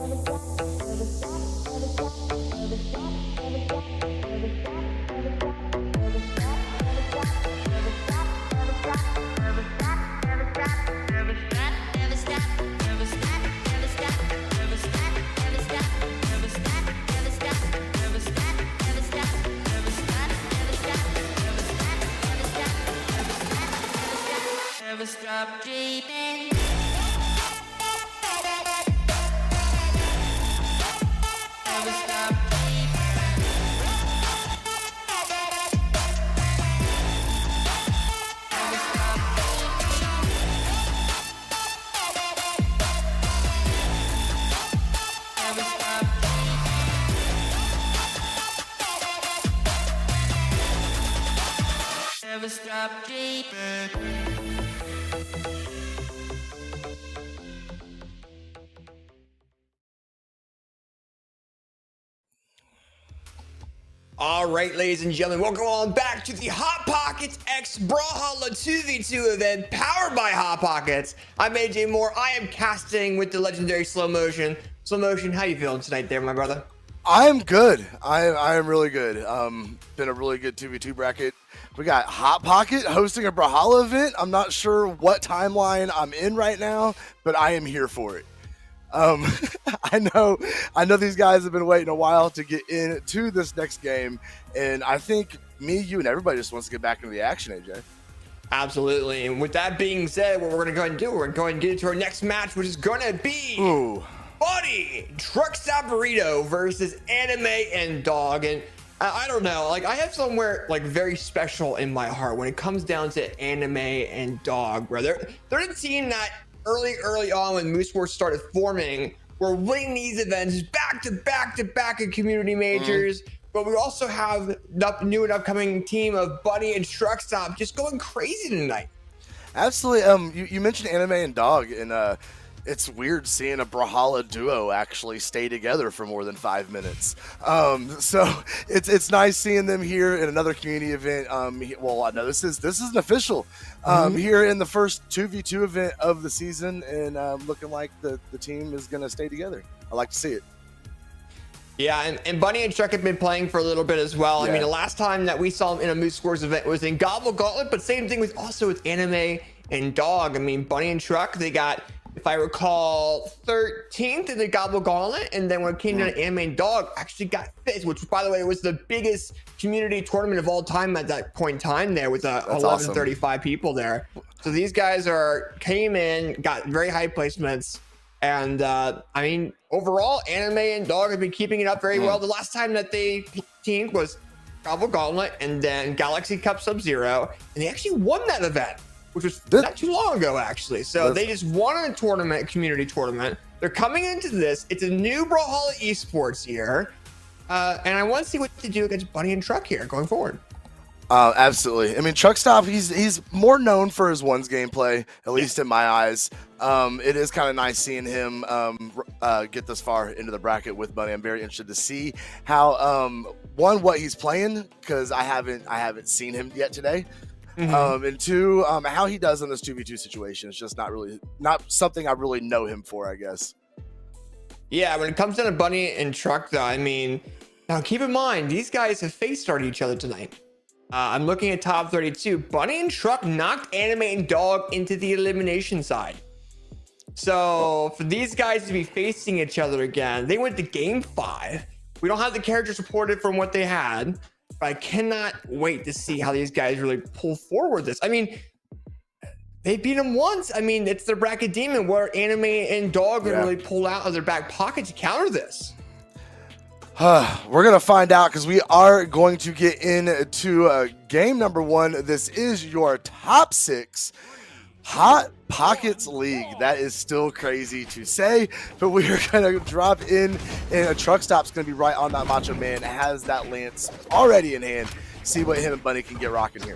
dreaming. Never stop dreaming. Never stop Never stop Never stop dreaming. All right, ladies and gentlemen, welcome on back to the Hot Pockets X Brawlhalla 2v2 event powered by Hot Pockets. I'm AJ Moore. I am casting with the legendary Slow Motion. Slow Motion, how you feeling tonight there, my brother? I'm good. I am really good. Been a really good 2v2 bracket. We got Hot Pocket hosting a Brawlhalla event. I'm not sure what timeline I'm in right now, but I am here for it. I know these guys have been waiting a while to get into this next game, and I think me, you, and everybody just wants to get back into the action, AJ. Absolutely. And with that being said, what we're going to go ahead and do, we're going to go ahead and get into our next match, which is going to be Buddy Truck Stop Burrito versus Anime and Dog. And I don't know, like I have somewhere like very special in my heart when it comes down to Anime and Dog, bro. They're the team that early on when Moose Wars started forming, we're winning these events back to back in community majors. But we also have the new and upcoming team of Bunny and Truck Stop just going crazy tonight. Absolutely. You mentioned Anime and Dog, and it's weird seeing a Brawlhalla duo actually stay together for more than 5 minutes. So it's nice seeing them here in another community event. Well, no, this is an official here in the first 2v2 event of the season, and looking like the team is going to stay together. I like to see it. Yeah, and Bunny and Truck have been playing for a little bit as well. Yeah. I mean, the last time that we saw them in a Moose Wars event was in Gobble Gauntlet, but same thing with Anime and Dog. I mean, Bunny and Truck, they got, if I recall, 13th in the Gobble Gauntlet, and then when it came down to Anime and Dog, actually got 5th, which, by the way, was the biggest community tournament of all time at that point in time there with 1135 people there. So these guys came in, got very high placements, and I mean, overall, Anime and Dog have been keeping it up very well. The last time that they teamed was Gobble Gauntlet and then Galaxy Cup Sub-Zero, and they actually won that event, which was not too long ago, actually. So they just won a tournament, community tournament. They're coming into this. It's a new Brawlhalla esports year, and I want to see what they do against Bunny and Truck here going forward. Absolutely. I mean, Truck Stop, he's more known for his ones gameplay, at least in my eyes. It is kind of nice seeing him get this far into the bracket with Bunny. I'm very interested to see how what he's playing, because I haven't seen him yet today. And two, how he does in this 2v2 situation. It's just not something I really know him for, I guess. Yeah, when it comes down to Bunny and Truck, though, I mean, now keep in mind, these guys have face started each other tonight. I'm looking at top 32. Bunny and Truck knocked Anime and Dog into the elimination side. So for these guys to be facing each other again, they went to game 5. We don't have the characters reported from what they had, but I cannot wait to see how these guys really pull forward this. I mean, they beat them once. I mean, it's their bracket demon where Anime and Dog really pull out of their back pocket to counter this. We're going to find out, because we are going to get into game number 1. This is your top 6 Hot Pockets League. That is still crazy to say, but we are going to drop in, and a Truck Stop's going to be right on that Macho Man. Has that lance already in hand. See what him and Bunny can get rocking here.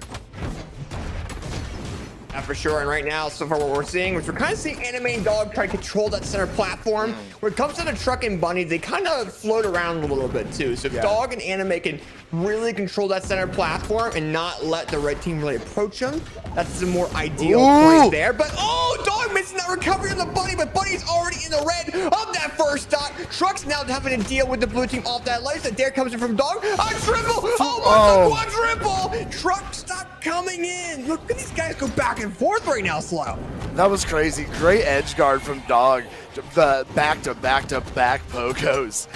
Yeah, for sure. And right now, so far what we're seeing, which we're kind of seeing Anime and Dog try to control that center platform. When it comes to the Truck and Bunny, they kind of float around a little bit too. So if Dog and Anime can really control that center platform and not let the red team really approach them, that's the more ideal point there. But Dog missing that recovery on the Bunny, but Bunny's already in the red of that first stock. Truck's now having to deal with the blue team off that ledge. That dare comes in from Dog. A triple! Almost a quadruple! Truck stop coming in. Look at these guys go back and forth right now, Slow. That was crazy. Great edge guard from Dog. The back-to-back-to-back pogos.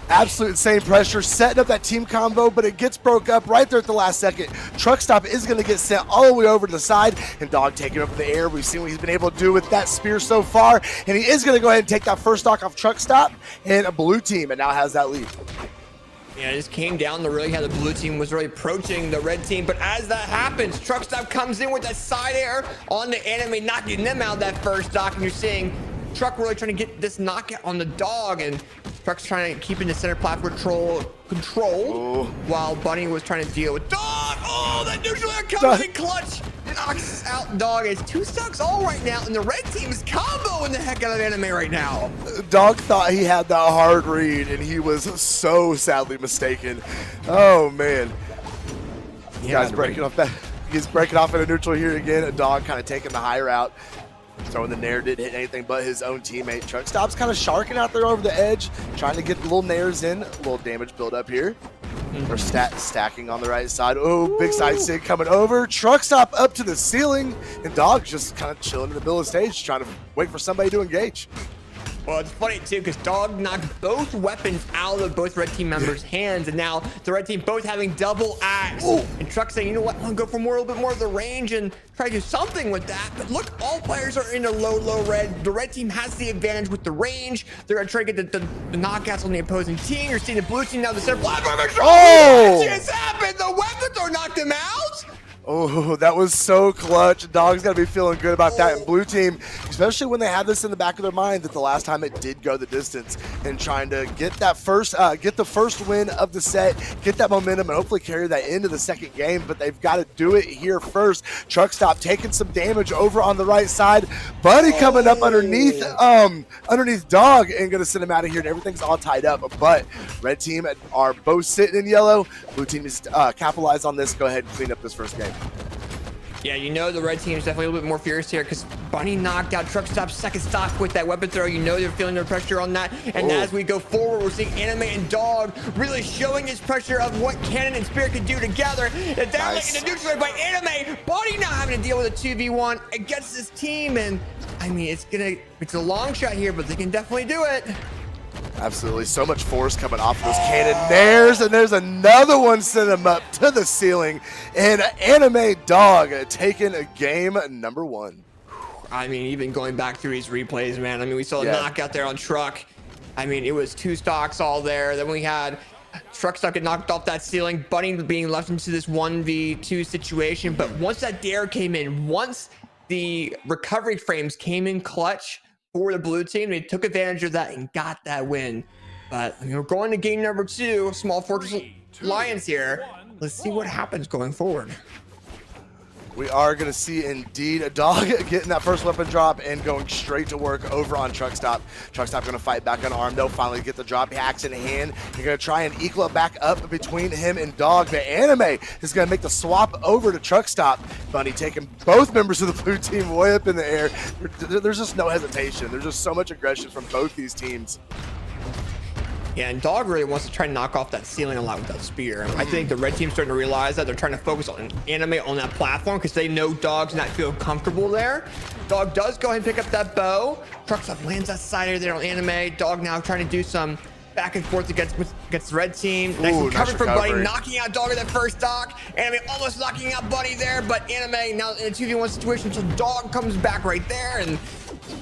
Absolute insane pressure, setting up that team combo, but it gets broke up right there at the last second. Truck stop is going to get sent all the way over to the side, and Dog taking up in the air. We've seen what he's been able to do with that spear so far, and he is going to go ahead and take that first stock off Truck stop, and a blue team, and now has that lead. Yeah, it just came down to really how the blue team was really approaching the red team. But as that happens, Truck stop comes in with that side air on the Anime, knocking them out that first stock, and you're seeing Truck really trying to get this knockout on the Dog, and Truck's trying to keep in the center platform control while Bunny was trying to deal with Dog. Oh, that neutral air comes in clutch. Knocks out Dog. It's 2 stocks all right now, and the red team is comboing the heck out of Anime right now. Dog thought he had that hard read, and he was so sadly mistaken. Oh, man. Guys breaking off that. He's breaking off in a neutral here again. A Dog kind of taking the high route. Throwing the nair, didn't hit anything but his own teammate. Truck stop's kind of sharking out there over the edge, trying to get little nairs in. A little damage build up here. Or stacking on the right side. Oh, big side sig coming over. Truck stop up to the ceiling, and Dog's just kind of chilling in the middle of the stage, trying to wait for somebody to engage. Well, it's funny too, because Dog knocked both weapons out of both red team members' hands, and now the red team both having double axe. And Truck saying, you know what, I want to go for a little bit more of the range and try to do something with that. But look, all players are in a low red. The red team has the advantage with the range. They're going to try to get the knockouts on the opposing team. You're seeing the blue team now, the center platform. Oh! It just happened. The weapon throw knocked him out. Oh, that was so clutch. Dog's got to be feeling good about that. And blue team, especially when they have this in the back of their mind that the last time it did go the distance, and trying to get that get the first win of the set, get that momentum, and hopefully carry that into the second game. But they've got to do it here first. Truck stop taking some damage over on the right side. Bunny coming up underneath Dog and going to send him out of here, and everything's all tied up. But red team are both sitting in yellow. Blue team is capitalize on this. Go ahead and clean up this first game. Yeah, you know the red team is definitely a little bit more furious here because Bunny knocked out Truck Stop's second stock with that weapon throw. You know they're feeling their pressure on that. And as we go forward, we're seeing Anime and Dog really showing his pressure of what Cannon and Spirit can do together. And they're looking to neutralize by Anime. Bunny now having to deal with a 2v1 against this team. And I mean, it's a long shot here, but they can definitely do it. Absolutely. So much force coming off those cannonaires, and there's another one sending them up to the ceiling. And Anime Dog taking a game number 1. I mean, even going back through these replays, man. I mean, we saw a knockout there on Truck. I mean, it was 2 stocks all there. Then we had Truck Stock get knocked off that ceiling, Bunny being left into this 1v2 situation. But once that dare came in, once the recovery frames came in clutch for the blue team, they took advantage of that and got that win. But we're going to game number 2, Small Fortress Lions here. Let's see what happens going forward. We are going to see indeed a Dog getting that first weapon drop and going straight to work over on Truck Stop. Truck Stop going to fight back on Arm. They'll finally get the drop. Hacks in hand. They're going to try and equal it back up between him and Dog. But Anime is going to make the swap over to Truck Stop. Bunny taking both members of the blue team way up in the air. There's just no hesitation. There's just so much aggression from both these teams. Yeah, and Dog really wants to try and knock off that ceiling a lot with that spear. I think the red team's starting to realize that they're trying to focus on Anime on that platform because they know Dog's not feel comfortable there. Dog does go ahead and pick up that bow. Truck Stop lands that side air there on Anime. Dog now trying to do some back and forth against the red team. Nice recovery from Bunny, knocking out Dog at that first stock. Anime almost knocking out Bunny there, but Anime now in a 2v1 situation, so Dog comes back right there, and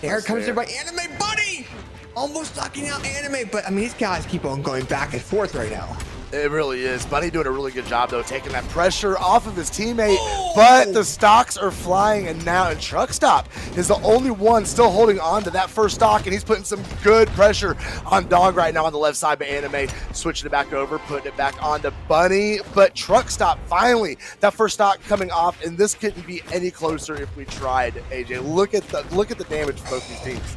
there comes there by Anime. Bunny almost knocking out Anime, but I mean, these guys keep on going back and forth right now. It really is. Bunny doing a really good job, though, taking that pressure off of his teammate, but the stocks are flying, and now Truck Stop is the only one still holding on to that first stock, and he's putting some good pressure on Dog right now on the left side, but Anime switching it back over, putting it back onto Bunny, but Truck Stop, finally, that first stock coming off, and this couldn't be any closer if we tried, AJ. Look at the damage for both these teams.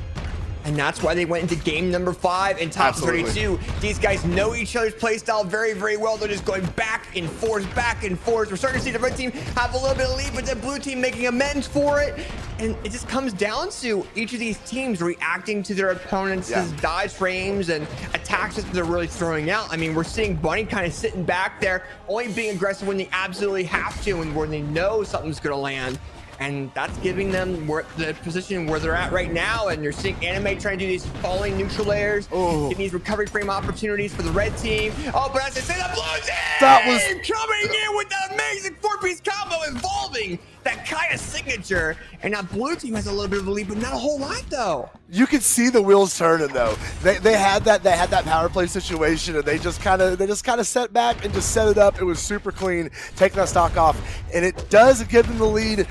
And that's why they went into game number 5 in top Absolutely. 32. These guys know each other's playstyle very, very well. They're just going back and forth, back and forth. We're starting to see the red team have a little bit of lead, but the blue team making amends for it. And it just comes down to each of these teams reacting to their opponents' dodge frames and attacks that they're really throwing out. I mean, we're seeing Bunny kind of sitting back there, only being aggressive when they absolutely have to and when they know something's going to land. And that's giving them the position where they're at right now. And you're seeing Anime trying to do these falling neutral layers, getting these recovery frame opportunities for the red team. Oh, but as I say, the blue team That was coming in with the amazing 4-piece combo involving that Kaya signature. And now blue team has a little bit of a lead, but not a whole lot though. You can see the wheels turning though. They had that power play situation, and they just kind of set back and just set it up. It was super clean, taking that stock off, and it does give them the lead.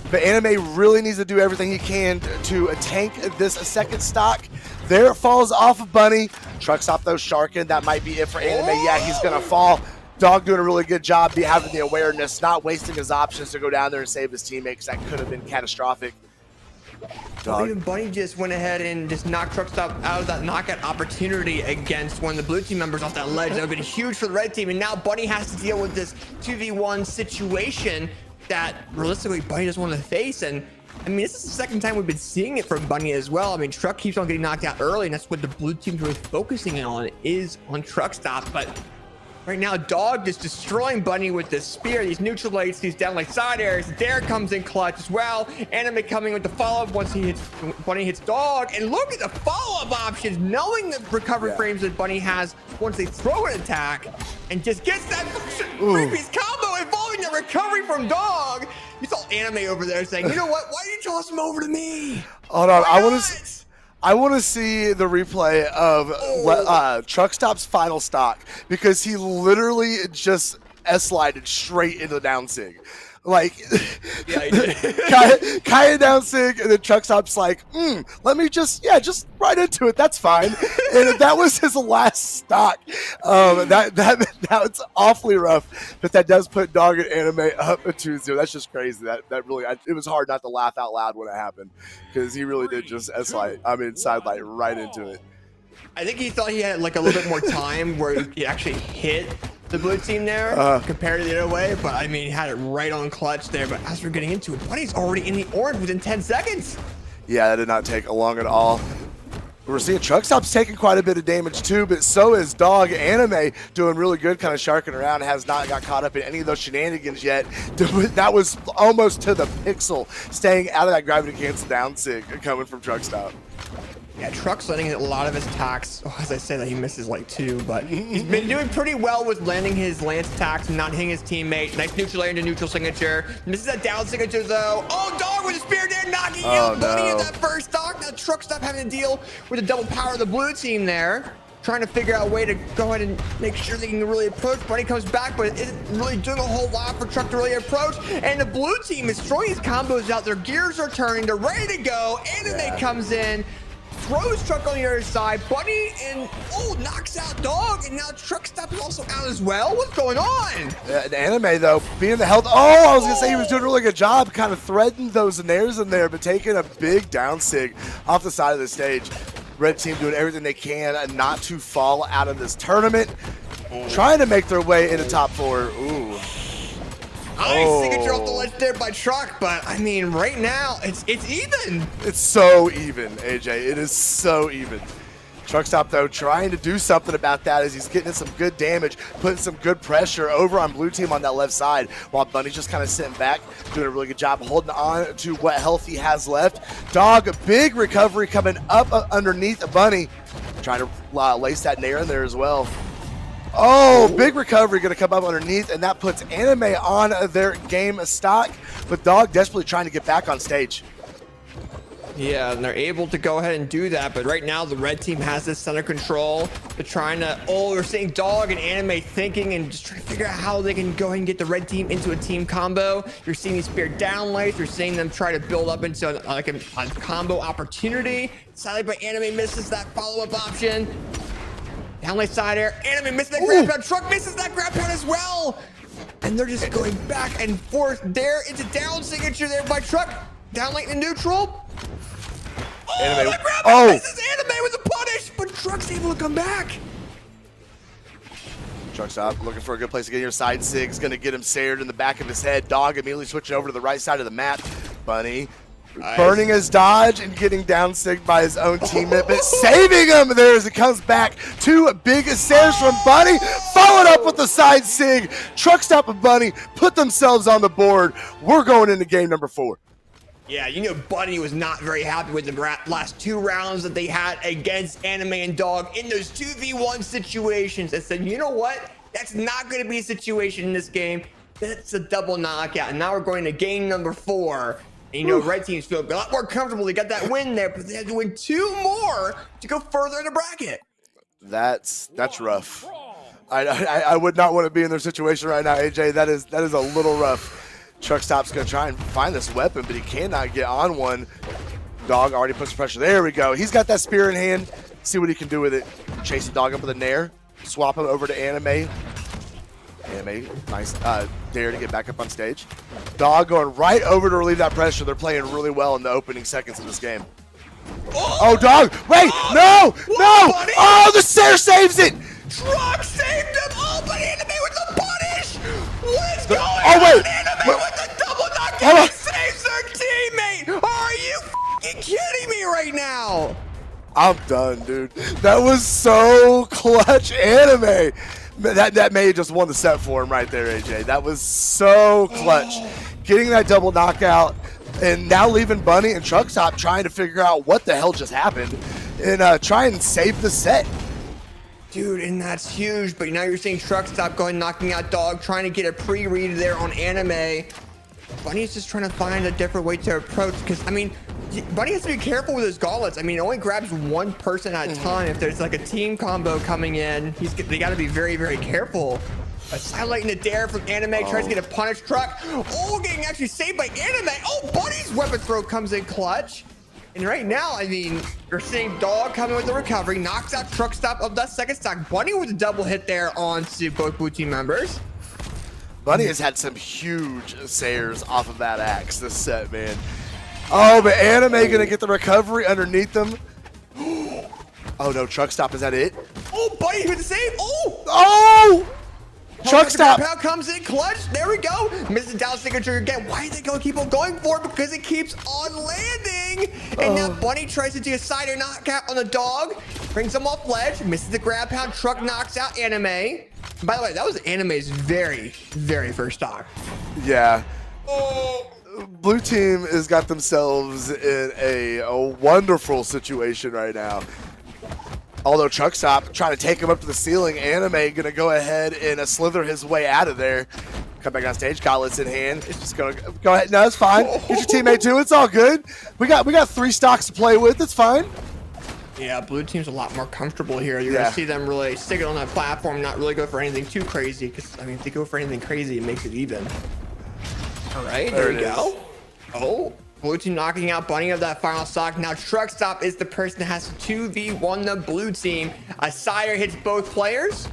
But Anime really needs to do everything he can to tank this second stock. There it falls off of Bunny. Truck Stop though, sharking. That might be it for Anime. Yeah, he's gonna fall. Dog doing a really good job, having the awareness, not wasting his options to go down there and save his teammates. That could have been catastrophic. Well, even Bunny just went ahead and just knocked Truck Stop out of that knockout opportunity against one of the blue team members off that ledge. That would have been huge for the red team. And now Bunny has to deal with this 2v1 situation that realistically Bunny doesn't want to face. And I mean, this is the second time we've been seeing it from Bunny as well. I mean, Truck keeps on getting knocked out early, and that's what the blue team's really focusing on, is on Truck Stop. But right now, Dog just destroying Bunny with the spear, these neutral lights, these down like side airs. Dare comes in clutch as well. Anime coming with the follow-up once Bunny hits Dog. And look at the follow-up options, knowing the recovery frames that Bunny has once they throw an attack, and just gets that three-piece combo involving the recovery from Dog. You saw Anime over there saying, you know what, why did you toss him over to me? Hold on, I want to see the replay of Truck Stop's final stock, because he literally just S-slided straight into the down sig. Like, Yeah, he did. Kaya down sig, and then Truck Stop's like, let me just right into it. That's fine. And that was his last stock. That's awfully rough, but that does put Dog and Anime up at 2-0. That's just crazy. That really, it was hard not to laugh out loud when it happened, because he really did just sidelight right into it. I think he thought he had like a little bit more time where he actually hit the blue team there compared to the other way, but I mean, he had it right on clutch there. But as we're getting into it, Bunny's already in the orange within 10 seconds. Yeah, that did not take long at all. We're seeing Truck Stop's taking quite a bit of damage too, but so is Dog. Anime doing really good, kind of sharking around, has not got caught up in any of those shenanigans yet. That was almost to the pixel, staying out of that gravity cancel down sig coming from Truck Stop. Yeah, Truck's landing a lot of his attacks. Oh, as I say that, he misses like 2, but he's been doing pretty well with landing his lance attacks and not hitting his teammate. Nice neutral layer into neutral signature. Misses that down signature though. Oh, Dog with a spear there, knocking out Bunny in that first stock. Now Truck Stop having to deal with the double power of the blue team there. Trying to figure out a way to go ahead and make sure they can really approach. Bunny comes back, but isn't really doing a whole lot for Truck to really approach. And the blue team is throwing these combos out. Their gears are turning. They're ready to go. Anime comes in, throws Truck on the other side. Bunny and knocks out Dog, and now Truck Stop is also out as well. What's going on? The Anime though, being the health. I was gonna say he was doing a really good job, kind of threading those nairs in there, but taking a big down sig off the side of the stage. Red team doing everything they can not to fall out of this tournament, trying to make their way into top 4. Ooh. Nice signature off the ledge there by Truck, but I mean, right now it's even. It's so even, AJ. It is so even. Truck Stop though trying to do something about that as he's getting some good damage, putting some good pressure over on blue team on that left side, while Bunny's just kind of sitting back, doing a really good job holding on to what health he has left. Dog, a big recovery coming up underneath Bunny, trying to lace that nair in there as well. Big recovery going to come up underneath, and that puts Anime on their game stock, but Dog desperately trying to get back on stage. Yeah, and they're able to go ahead and do that, but right now the red team has this center control. They're trying to, we're seeing Dog and Anime thinking and just trying to figure out how they can go ahead and get the red team into a team combo. You're seeing these spear down lanes. You're seeing them try to build up into like a combo opportunity. Sadly, but Anime misses that follow-up option. Down lane side air. Anime misses that grab pound. Truck misses that grab pound as well. And they're just going back and forth there. It's a down signature there by Truck. Down lane in neutral. Anime. That grab pound misses Anime with a punish, but Truck's able to come back. Truck stop, looking for a good place to get your side sig's gonna get him sared in the back of his head. Dog immediately switching over to the right side of the map. Bunny burning his dodge and getting down sig by his own teammate, but saving him there as it comes back. Two big stairs from Bunny, followed up with the side sig. Truck stop and Bunny put themselves on the board. We're going into game number 4. Yeah, you know Bunny was not very happy with the last 2 rounds that they had against Anime and Dog in those 2v1 situations and said, you know what? That's not going to be a situation in this game. That's a double knockout. And now we're going to game number 4. And, you know, red teams feel a lot more comfortable. They got that win there, but they had to win 2 more to go further in the bracket. That's rough. I would not want to be in their situation right now, AJ. That is a little rough. Truck stop's gonna try and find this weapon, but he cannot get on one. Dog already puts pressure. There we go. He's got that spear in hand. See what he can do with it. Chase the Dog up with a nair. Swap him over to Anime. Anime, nice dare to get back up on stage. Dog going right over to relieve that pressure. They're playing really well in the opening seconds of this game. Oh, Dog! Wait! No! No! Buddy? Oh, the Sair saves it! Truck saved him! Oh, but Anime with the punish! What is going oh, on? wait. Anime Wait. with the double Hold knockout! on. He saves their teammate! Are you f***ing kidding me right now? I'm done, dude. That was so clutch, Anime. That may have just won the set for him right there, AJ. That was so clutch. Getting that double knockout and now leaving Bunny and Truck Stop trying to figure out what the hell just happened and try and save the set. Dude, and that's huge, but now you're seeing Truck Stop going knocking out Dog, trying to get a pre-read there on Anime. Bunny's just trying to find a different way to approach, because, I mean, Bunny has to be careful with his gauntlets. I mean, it only grabs one person at a time. If there's like a team combo coming in, they got to be very, very careful. Highlighting the dare from Anime, tries to get a punish Truck. Oh, getting actually saved by Anime. Oh, Bunny's weapon throw comes in clutch. And right now, I mean, you're seeing Dog coming with the recovery, knocks out Truck Stop of that second stock. Bunny with a double hit there onto both blue team members. Bunny has had some huge Sairs off of that axe this set, man. Oh, but Anime gonna get the recovery underneath them. Oh no, Truck Stop, is that it? Oh, Bunny with the save. Oh! Oh! Truck Stop. Pound comes in clutch. There we go. Misses the down signature again. Why are they going to keep on going for it? Because it keeps on landing. And now Bunny tries to do a side air knockout on the Dog. Brings him off ledge. Misses the grab pound. Truck knocks out Anime. By the way, that was Anime's very, very first stock. Yeah. Blue team has got themselves in a wonderful situation right now. Although Truck Stop trying to take him up to the ceiling, Anime gonna go ahead and slither his way out of there. Come back on stage, gauntlets in hand. It's just gonna go ahead. No, it's fine. Get your teammate too. It's all good. We got 3 stocks to play with. It's fine. Yeah, blue team's a lot more comfortable here. You're gonna see them really stick it on that platform, not really go for anything too crazy. Because I mean, if they go for anything crazy, it makes it even. All right, there we go. Oh. Blue team knocking out Bunny of that final stock. Now Truck Stop is the person that has to 2v1 the blue team. A Sire hits both players.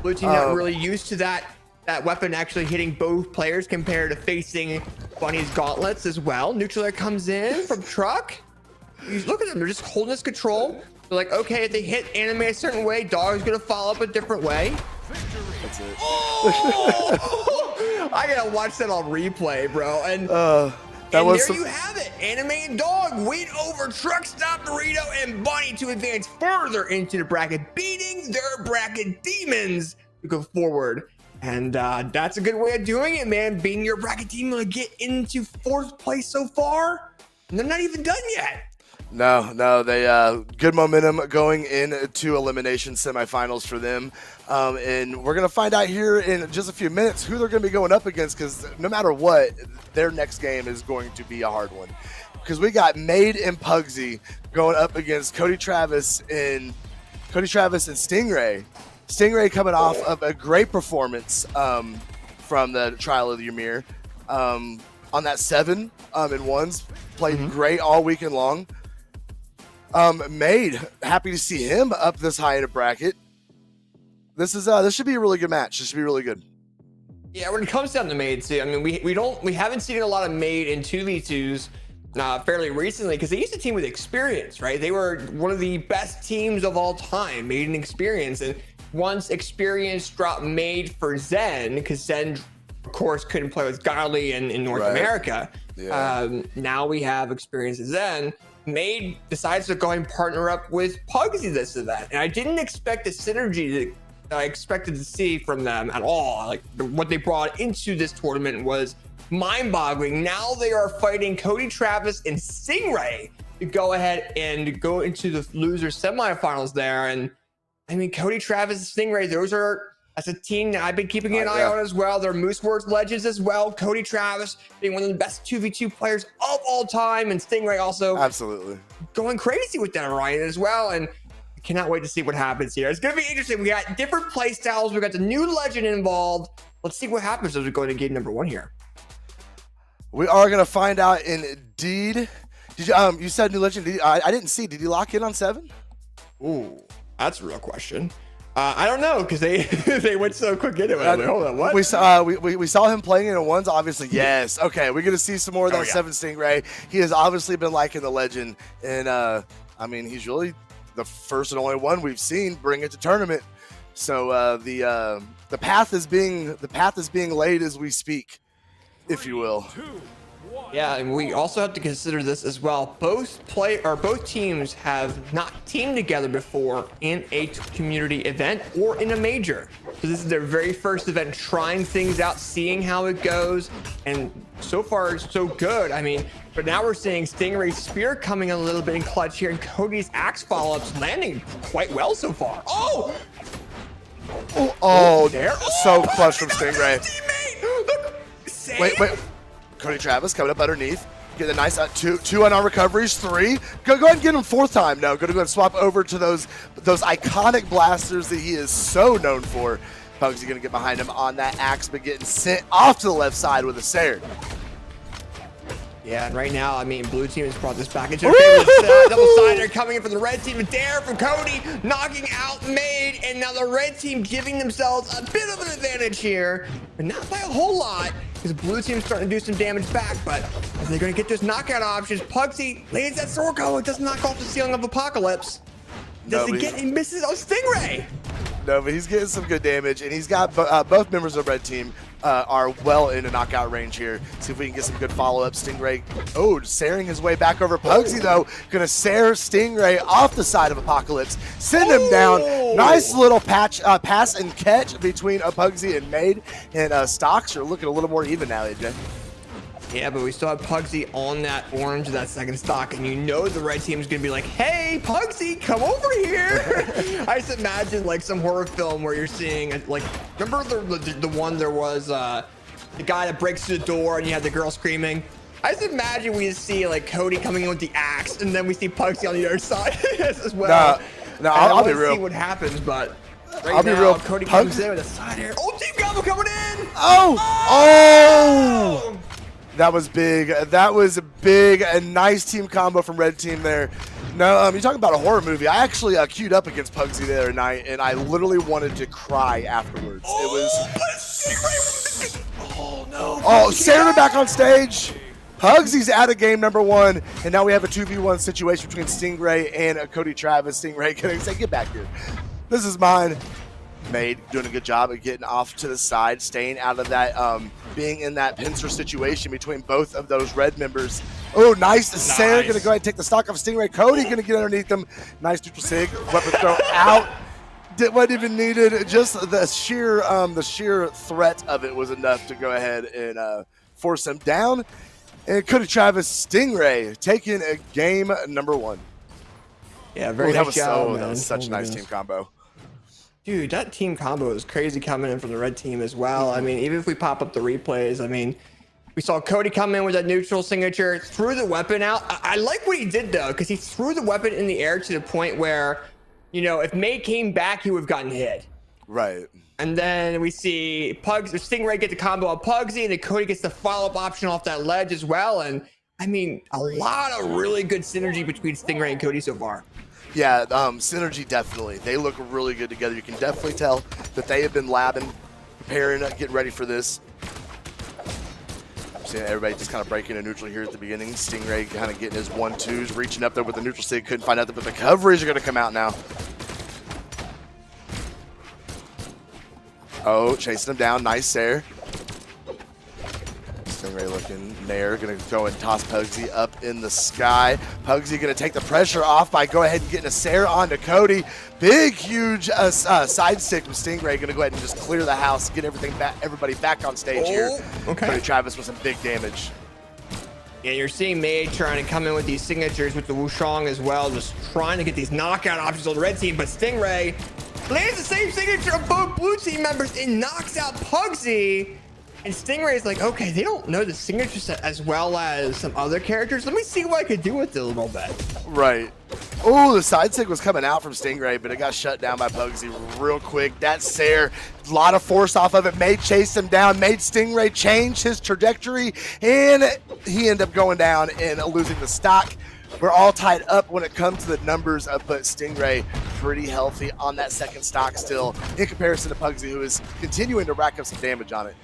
Blue team not really used to that weapon actually hitting both players compared to facing Bunny's gauntlets as well. Neutral comes in from Truck. Look at them, they're just holding this control. They're like, okay, if they hit Anime a certain way, Dog's gonna follow up a different way. That's it. Oh! I gotta watch that on replay, bro. And there you have it. Anime and Dog win over Truck Stop, Burrito, and Bunny to advance further into the bracket, beating their bracket demons to go forward. And that's a good way of doing it, man. Beating your bracket demon to get into 4th place so far. And they're not even done yet. No, they good momentum going into elimination semifinals for them, and we're gonna find out here in just a few minutes who they're gonna be going up against. Because no matter what, their next game is going to be a hard one. because we got Made and Pugsy going up against Cody Travis and Stingray. Stingray coming off of a great performance from the Trial of the Ymir on that 7 in ones. Played great all weekend long. Made, happy to see him up this high in a bracket. This should be a really good match. This should be really good. Yeah, when it comes down to Made too, I mean, we haven't seen a lot of Made in 2v2s fairly recently because they used to team with experience, right? They were one of the best teams of all time, Made in experience, and once experience dropped Made for Zen, because Zen, of course, couldn't play with Godly in North America. Yeah. Now we have experience with Zen. Made decides to go and partner up with Pugsy this event, and I didn't expect the synergy that I expected to see from them at all. Like what they brought into this tournament was mind-boggling. Now they are fighting Cody Travis and Stingray to go ahead and go into the loser semifinals there. And I mean, Cody Travis and Stingray, that's a team that I've been keeping an eye on as well. They're Mooseworks legends as well. Cody Travis being one of the best 2v2 players of all time, and Stingray also absolutely going crazy with that Orion as well. And I cannot wait to see what happens here. It's going to be interesting. We got different play styles. We got the new legend involved. Let's see what happens as we go into game number 1 here. We are going to find out indeed. Did you said new legend? I didn't see. Did he lock in on 7? Ooh, that's a real question. I don't know because they went so quick into it. Like, hold on, what? We saw him playing in ones, obviously. Yes. Okay, we're gonna see some more of that 7 Stingray. He has obviously been liking the legend, and I mean, he's really the first and only one we've seen bring it to tournament. So the path is being laid as we speak, if you will. Yeah, and we also have to consider this as well. Both teams have not teamed together before in a community event or in a major. So this is their very first event, trying things out, seeing how it goes, and so far so good. I mean, but now we're seeing Stingray's spear coming a little bit in clutch here, and Cody's axe follow-ups landing quite well so far. There. So clutch from Stingray. Wait. Cody Travis coming up underneath. Get a nice 2 on our recoveries. 3. Go ahead and get him 4th time. No, go ahead and swap over to those iconic blasters that he is so known for. Pugsy gonna get behind him on that axe, but getting sent off to the left side with a Sared. Yeah, and right now, I mean, blue team has brought this back into a favorite double-sider coming in from the red team. A dare from Cody, knocking out Made, and now the red team giving themselves a bit of an advantage here, but not by a whole lot, because blue team's starting to do some damage back, but are they going to get those knockout options? Pugsy lays that sword go, it does knock off the ceiling of Apocalypse. He misses on Stingray. No, but he's getting some good damage, and he's got both members of the red team are well into knockout range here. See if we can get some good follow-up. Stingray, saring his way back over Pugsy, though. Gonna sare Stingray off the side of Apocalypse. Send him down. Nice little pass and catch between Pugsy and Made. And stocks are looking a little more even now, AJ. Yeah, but we still have Pugsy on that orange, that second stock, and you know the red team is going to be like, hey, Pugsy, come over here. I just imagine like some horror film where you're seeing, like, remember the one there was the guy that breaks through the door and you have the girl screaming? I just imagine we see like Cody coming in with the axe, and then we see Pugsy on the other side as well. No, I'll be real. See what happens, but I'll be real. Cody comes in with a side air. Oh, team combo coming in. Oh! That was big. That was big. A nice team combo from red team there. No, you're talking about a horror movie. I actually queued up against Pugsy the other night, and I literally wanted to cry afterwards. It was. Sarah back on stage. Pugsy's out of game number 1, and now we have a 2v1 situation between Stingray and Cody Travis. Stingray gonna say, "Get back here. This is mine." Made doing a good job of getting off to the side, staying out of that, being in that pincer situation between both of those red members. Oh, nice. Sarah gonna go ahead and take the stock off Stingray. Cody gonna get underneath them. Nice neutral sig. Weapon throw out. Wasn't even needed. Just the sheer threat of it was enough to go ahead and force him down. And Cody Travis, Stingray taking a game number 1. Yeah, very nice job, that was such a nice team combo. Dude, that team combo is crazy coming in from the red team as well. I mean, even if we pop up the replays, I mean, We saw Cody come in with a neutral signature, threw the weapon out. I like what he did though, because he threw the weapon in the air to the point where, you know, if May came back, he would have gotten hit. Right. And then we see Stingray get the combo on Pugsy, and then Cody gets the follow-up option off that ledge as well. And I mean, a lot of really good synergy between Stingray and Cody so far. Yeah, synergy definitely. They look really good together. You can definitely tell that they have been labbing, preparing, getting ready for this. Seeing everybody just kind of breaking a neutral here at the beginning. Stingray kind of getting his 1-2s, reaching up there with the neutral stick. Couldn't find out, but the coverage are going to come out now. Oh, chasing him down. Nice there. Stingray looking there. Going to go and toss Pugsy up in the sky. Pugsy going to take the pressure off by go ahead and getting a Sarah onto Cody. Big, huge side stick from Stingray. Going to go ahead and just clear the house, get everybody back on stage here. Okay. Cody Travis with some big damage. Yeah, you're seeing May trying to come in with these signatures with the Wushang as well, just trying to get these knockout options on the red team, but Stingray lands the same signature of both blue team members and knocks out Pugsy. And Stingray is like, okay, they don't know the signature set as well as some other characters. Let me see what I could do with it a little bit. Right. Oh, the side stick was coming out from Stingray, but it got shut down by Pugsy real quick. That Sair, a lot of force off of it, made chase him down, made Stingray change his trajectory, and he ended up going down and losing the stock. We're all tied up when it comes to the numbers, but Stingray pretty healthy on that second stock still in comparison to Pugsy, who is continuing to rack up some damage on it.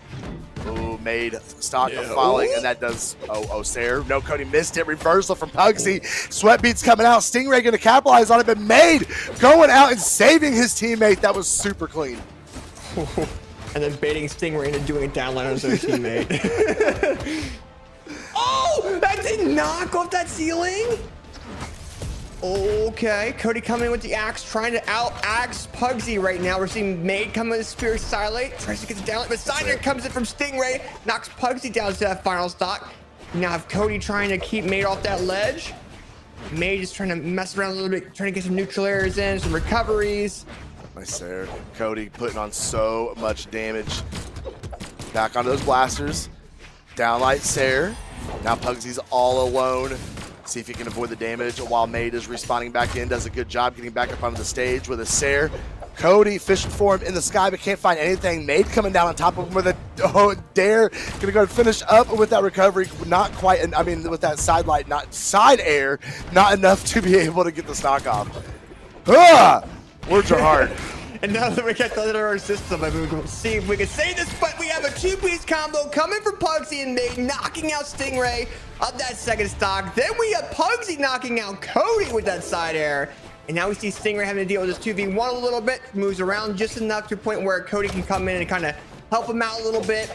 Oh, made stock of falling, and that does, Sair. No, Cody missed it. Reversal from Pugsy. Sweat beats coming out. Stingray going to capitalize on it, but Made going out and saving his teammate. That was super clean. And then baiting Stingray into doing a downline on his own teammate. Oh, that did knock off that ceiling. Okay, Cody coming in with the axe, trying to out-axe Pugsy right now. We're seeing Made come with the Spear Silate, tries to get the downlight, but Cider comes in from Stingray, knocks Pugsy down to that final stock. Now have Cody trying to keep Made off that ledge. Made is trying to mess around a little bit, trying to get some neutral areas in, some recoveries. Nice there. Cody putting on so much damage. Back onto those blasters. Downlight Sair. Now Pugsy's all alone. See if he can avoid the damage while Made is respawning back in. Does a good job getting back up onto the stage with a Sair. Cody fishing for him in the sky, but can't find anything. Made coming down on top of him with a dare. Gonna go and finish up with that recovery. Not quite, I mean, with that side light, not side air, not enough to be able to get the stock off. Ah! Words are hard. And now that we get under our system, I mean, we'll see if we can say this, but we have a two-piece combo coming from Pugsy and Made, knocking out Stingray of that second stock. Then we have Pugsy knocking out Cody with that side air. And now we see Stingray having to deal with this 2v1 a little bit, moves around just enough to a point where Cody can come in and kind of help him out a little bit.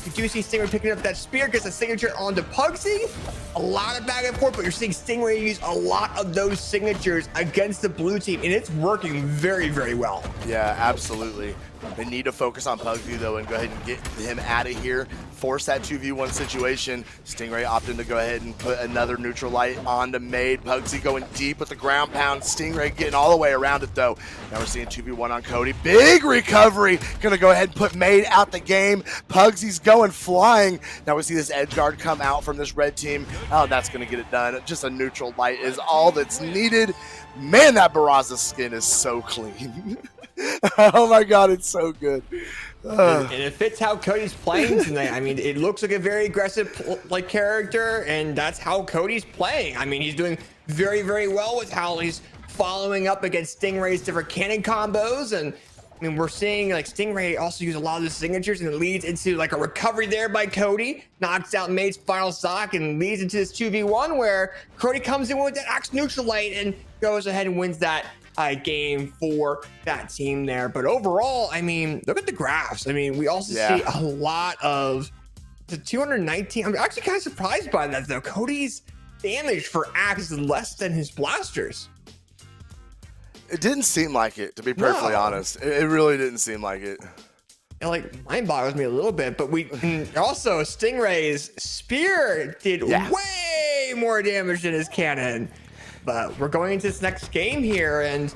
You do see Stingray picking up that spear, gets a signature onto Pugsy. A lot of back and forth, but you're seeing Stingray use a lot of those signatures against the blue team, and it's working very, very well. Yeah, absolutely. They need to focus on Pugsy, though, and go ahead and get him out of here. Force that 2v1 situation. Stingray opting to go ahead and put another neutral light onto Made. Pugsy going deep with the ground pound. Stingray getting all the way around it, though. Now we're seeing 2v1 on Cody. Big recovery. Gonna go ahead and put Made out the game. Pugsy's going flying. Now we see this edge guard come out from this red team. Oh, that's gonna get it done. Just a neutral light is all that's needed. Man, that Barraza skin is so clean. Oh my god, it's so good. And it fits how Cody's playing tonight. I mean, it looks like a very aggressive like character, and that's how Cody's playing. I mean, he's doing very, very well with how he's following up against Stingray's different cannon combos. And I mean, we're seeing like Stingray also use a lot of the signatures, and it leads into like a recovery there by Cody, knocks out Made's final stock, and leads into this 2v1 where Cody comes in with that axe neutral light and goes ahead and wins that game for that team there. But overall, I mean, look at the graphs. I mean, we also see a lot of the 219. I'm actually kind of surprised by that though. Cody's damage for axe is less than his blasters. It didn't seem like it, to be perfectly honest. It really didn't seem like it. It like mind boggles me a little bit, but we also Stingray's spear did way more damage than his cannon. But we're going into this next game here, and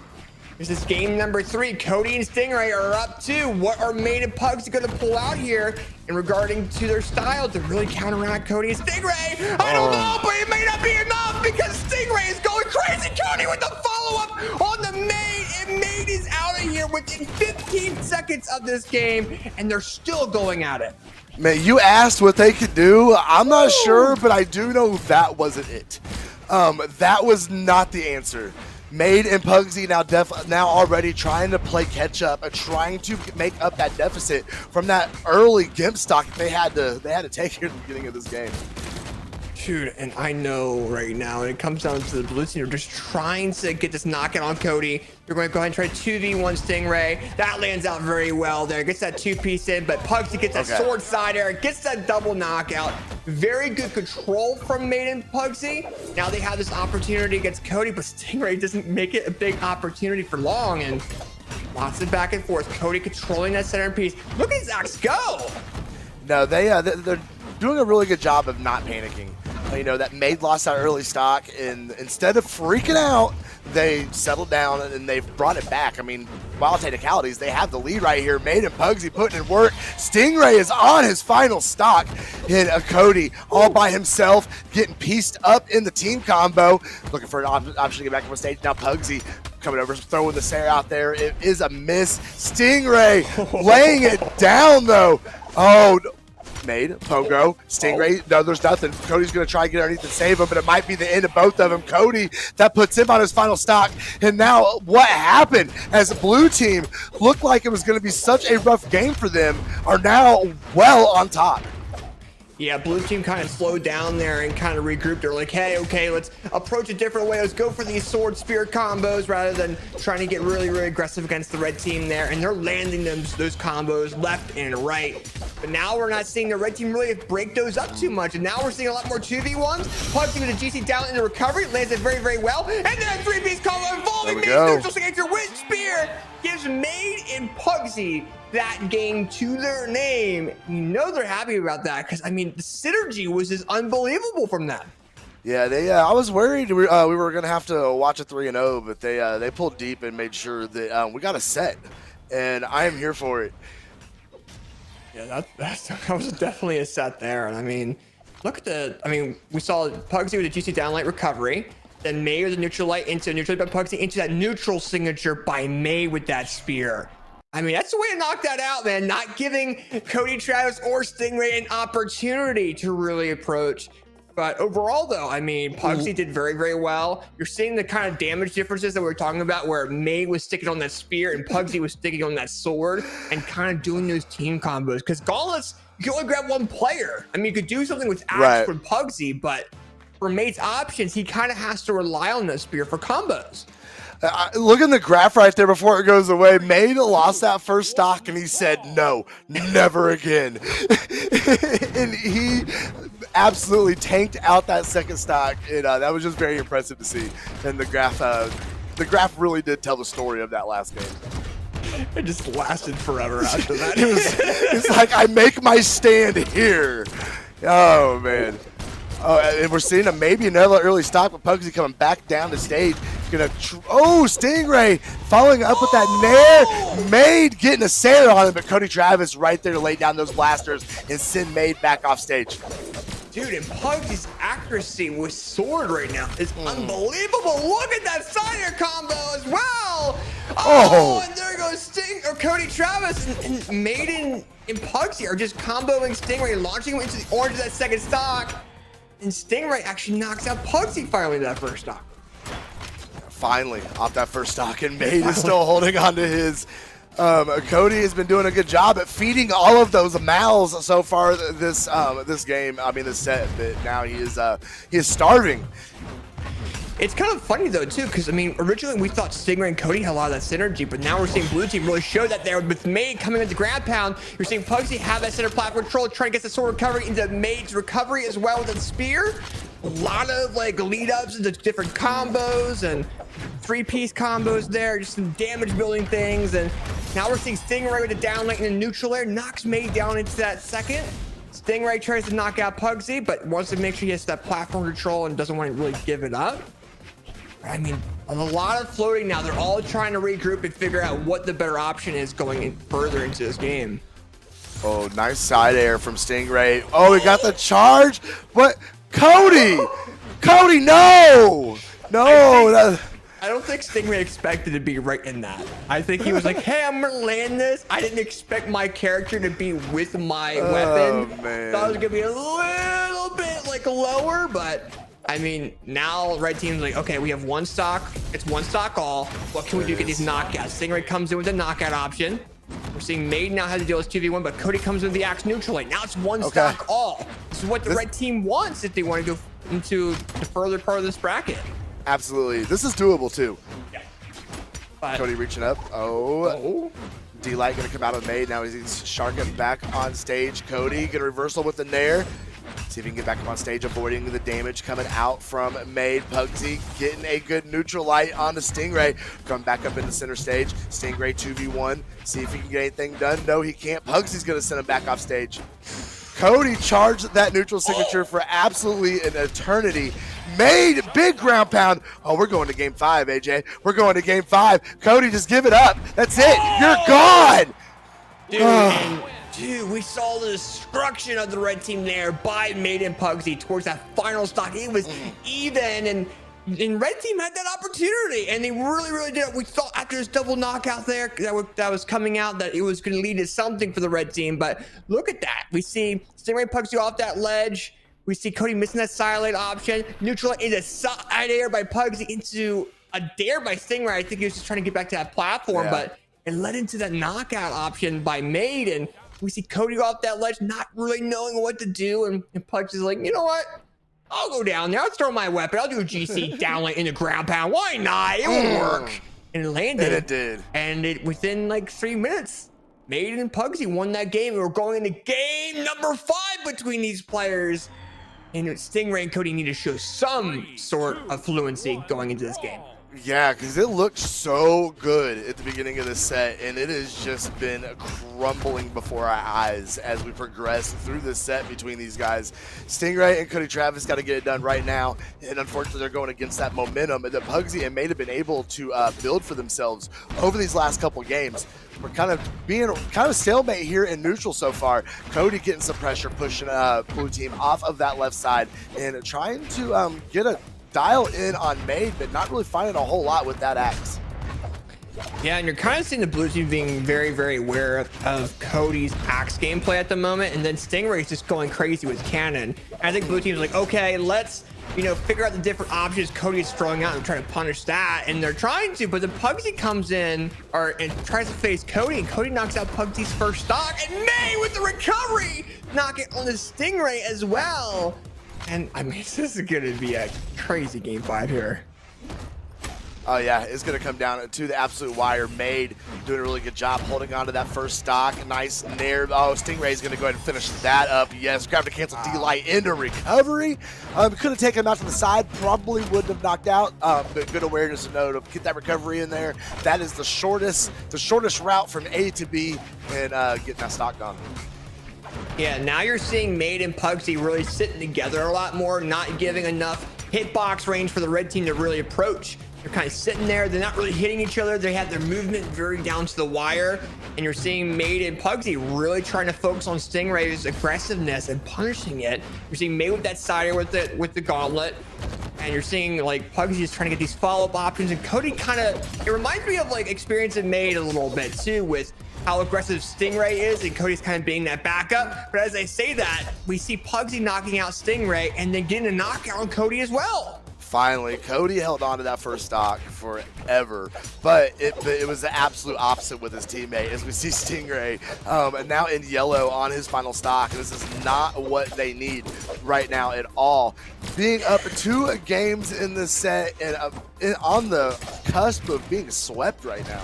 This is game number 3. Cody and Stingray are up 2. What are Made and Pugsy going to pull out here in regarding to their style to really counteract Cody and Stingray? I don't know, but it may not be enough because Stingray is going crazy. Cody with the follow-up on the Made, and Made is out of here within 15 seconds of this game, and they're still going at it. Man, you asked what they could do. I'm not sure, but I do know that wasn't it. That was not the answer. Made and Pugsy now already trying to play catch up and trying to make up that deficit from that early Gimp stock they had to take here at the beginning of this game. Dude, and I know right now, when it comes down to the blue team, they're just trying to get this knockout on Cody. They're going to go ahead and try 2v1 Stingray. That lands out very well there. Gets that 2-piece in, but Pugsy gets that sword side air, gets that double knockout. Very good control from Made and Pugsy. Now they have this opportunity against Cody, but Stingray doesn't make it a big opportunity for long, and lots of back and forth. Cody controlling that center piece. Look at Zax go! No, they're doing a really good job of not panicking. You know, that Made lost that early stock, and instead of freaking out, they settled down and they've brought it back. I mean, wild technicalities, they have the lead right here. Made and Pugsy putting in work. Stingray is on his final stock. Hit a Cody all by himself, getting pieced up in the team combo. Looking for an option to get back on stage. Now Pugsy coming over, throwing the Sarah out there. It is a miss. Stingray laying it down though. Oh, Made, Pogo, Stingray, no, there's nothing. Cody's going to try to get underneath and save him, but it might be the end of both of them. Cody, that puts him on his final stock. And now what happened as the blue team looked like it was going to be such a rough game for them are now well on top. Yeah, blue team kind of slowed down there and kind of regrouped. They're like, hey, okay, let's approach a different way. Let's go for these sword spear combos rather than trying to get really, really aggressive against the red team there. And they're landing those combos left and right. But now we're not seeing the red team really break those up too much. And now we're seeing a lot more 2v1s. Pugsy with a GC down in the recovery. Lands it very, very well. And then a 3-piece combo involving Made's neutral signature with spear. Gives Made and Pugsy that game to their name. You know they're happy about that because, I mean, the synergy was just unbelievable from that. Yeah, I was worried we were going to have to watch a 3-0, but they pulled deep and made sure that we got a set, and I am here for it. Yeah, that was definitely a set there. And I mean, look at we saw Pugsy with a GC downlight recovery, then May with a neutral light into a neutral light by Pugsy into that neutral signature by May with that spear. I mean, that's the way to knock that out, man. Not giving Cody, Travis, or Stingray an opportunity to really approach. But overall, though, I mean, Pugsy did very, very well. You're seeing the kind of damage differences that we were talking about where May was sticking on that spear and Pugsy was sticking on that sword and kind of doing those team combos. Because Gauntlets, you can only grab one player. I mean, you could do something with Axe with Pugsy, but for Mate's options, he kind of has to rely on that spear for combos. Look at the graph right there before it goes away. Made lost that first stock and he said, no, never again. And he absolutely tanked out that second stock. And that was just very impressive to see. And the graph really did tell the story of that last game. It just lasted forever after that. It's like, I make my stand here. Oh, man. Oh, and we're seeing maybe another early stock, but Pugsy coming back down the stage. Stingray following up with that Nair. Made getting a Sarah on him, but Cody Travis right there to lay down those blasters and send Made back off stage. Dude, and Pugsy's accuracy with sword right now is unbelievable. Look at that side air combo as well. Oh, and there goes Cody Travis and Maiden and Pugsy are just comboing Stingray, launching him into the orange of that second stock. And Stingray actually knocks out Pugsy finally that first stock. Finally off that first stock, and Made is still holding on to his. Cody has been doing a good job at feeding all of those mouths so far this game. I mean this set, but now he is starving. It's kind of funny though too, because I mean originally we thought Stingray and Cody had a lot of that synergy, but now we're seeing blue team really show that there with Made coming into ground pound. You're seeing Pugsy have that center platform control, trying to get the sword recovery into Made's recovery as well with the spear. A lot of like lead ups into different combos and 3-piece combos there, just some damage building things. And now we're seeing Stingray with the downlight in the neutral air, knocks Made down into that second. Stingray tries to knock out Pugsy, but wants to make sure he has that platform control and doesn't want to really give it up. I mean, a lot of floating now. They're all trying to regroup and figure out what the better option is going in further into this game. Oh, nice side air from Stingray. Oh, he got the charge. What? Cody! Cody, no! No! I don't think Stingray expected to be right in that. I think he was like, hey, I'm gonna land this. I didn't expect my character to be with my weapon. Man. Thought it was gonna be a little bit like lower, but I mean, now red team's like, okay, we have one stock. It's one stock all. What can we do to get these knockouts? Stingray comes in with a knockout option. We're seeing Made now have to deal with 2v1, but Cody comes in with the axe neutral lane. Now it's one stock all. This is what the red team wants if they want to go into the further part of this bracket. Absolutely. This is doable too. Yeah. But, Cody reaching up. Oh. D-Light gonna come out of Made. Now he's sharking back on stage. Cody gonna reversal with the Nair. See if he can get back up on stage, avoiding the damage coming out from Made. Pugsy getting a good neutral light on the Stingray. Come back up in the center stage. Stingray 2v1. See if he can get anything done. No, he can't. Pugsy's gonna send him back off stage. Cody charged that neutral signature for absolutely an eternity. Made big ground pound. Oh, we're going to game 5, AJ. We're going to game 5. Cody, just give it up. That's it. You're gone. Dude, we saw the destruction of the red team there by Made and Pugsy towards that final stock. It was even, and red team had that opportunity, and they really did. We thought after this double knockout there that was coming out that it was going to lead to something for the red team, but look at that. We see Stingray Pugsy off that ledge. We see Cody missing that silent option. Neutral into side air by Pugsy into a dare by Stingray. I think he was just trying to get back to that platform, but it led into that knockout option by Made, and we see Cody off that ledge, not really knowing what to do, and Pugsy's like, you know what? I'll go down there. I'll throw my weapon. I'll do a GC downlane in the ground pound. Why not? It will work. And it landed. And it did. And it within like 3 minutes, Made and Pugsy won that game. We were going into game number 5 between these players. And Stingray and Cody need to show some sort of fluency going into this game. Yeah, because it looked so good at the beginning of the set, and it has just been crumbling before our eyes as we progress through this set between these guys. Stingray and Cody Travis got to get it done right now, and unfortunately they're going against that momentum that Pugsy and Made have been able to build for themselves over these last couple games. We're kind of stalemate here in neutral so far. Cody getting some pressure, pushing blue team off of that left side, and trying to get a dial in on Made, but not really finding a whole lot with that axe. Yeah, and you're kind of seeing the blue team being very aware of Cody's axe gameplay at the moment, and then Stingray's just going crazy with cannon. And I think blue team's like, okay, let's figure out the different options Cody is throwing out and try to punish that, and they're trying to, but then Pugsy comes in and tries to face Cody, and Cody knocks out Pugsy's first stock, and May with the recovery knock it on the Stingray as well. And I mean, this is going to be a crazy game 5 here. Oh yeah, it's going to come down to the absolute wire. Made doing a really good job holding on to that first stock. Nice nair. Oh, Stingray's going to go ahead and finish that up. Yes, grab to cancel D-Light into recovery. Could have taken him out to the side. Probably wouldn't have knocked out. But good awareness to know to get that recovery in there. That is the shortest route from A to B and getting that stock done. Yeah, now you're seeing Made and Pugsy really sitting together a lot more, not giving enough hitbox range for the red team to really approach. They're kind of sitting there. They're not really hitting each other. They have their movement very down to the wire. And you're seeing Made and Pugsy really trying to focus on Stingray's aggressiveness and punishing it. You're seeing Made with that side air with the gauntlet. And you're seeing like Pugsy just trying to get these follow-up options. And Cody it reminds me of like experience in Made a little bit too, with how aggressive Stingray is, and Cody's kind of being that backup. But as I say that, we see Pugsy knocking out Stingray and then getting a knockout on Cody as well. Finally, Cody held on to that first stock forever, but it was the absolute opposite with his teammate, as we see Stingray now in yellow on his final stock. This is not what they need right now at all. Being up 2 games in this set and on the cusp of being swept right now.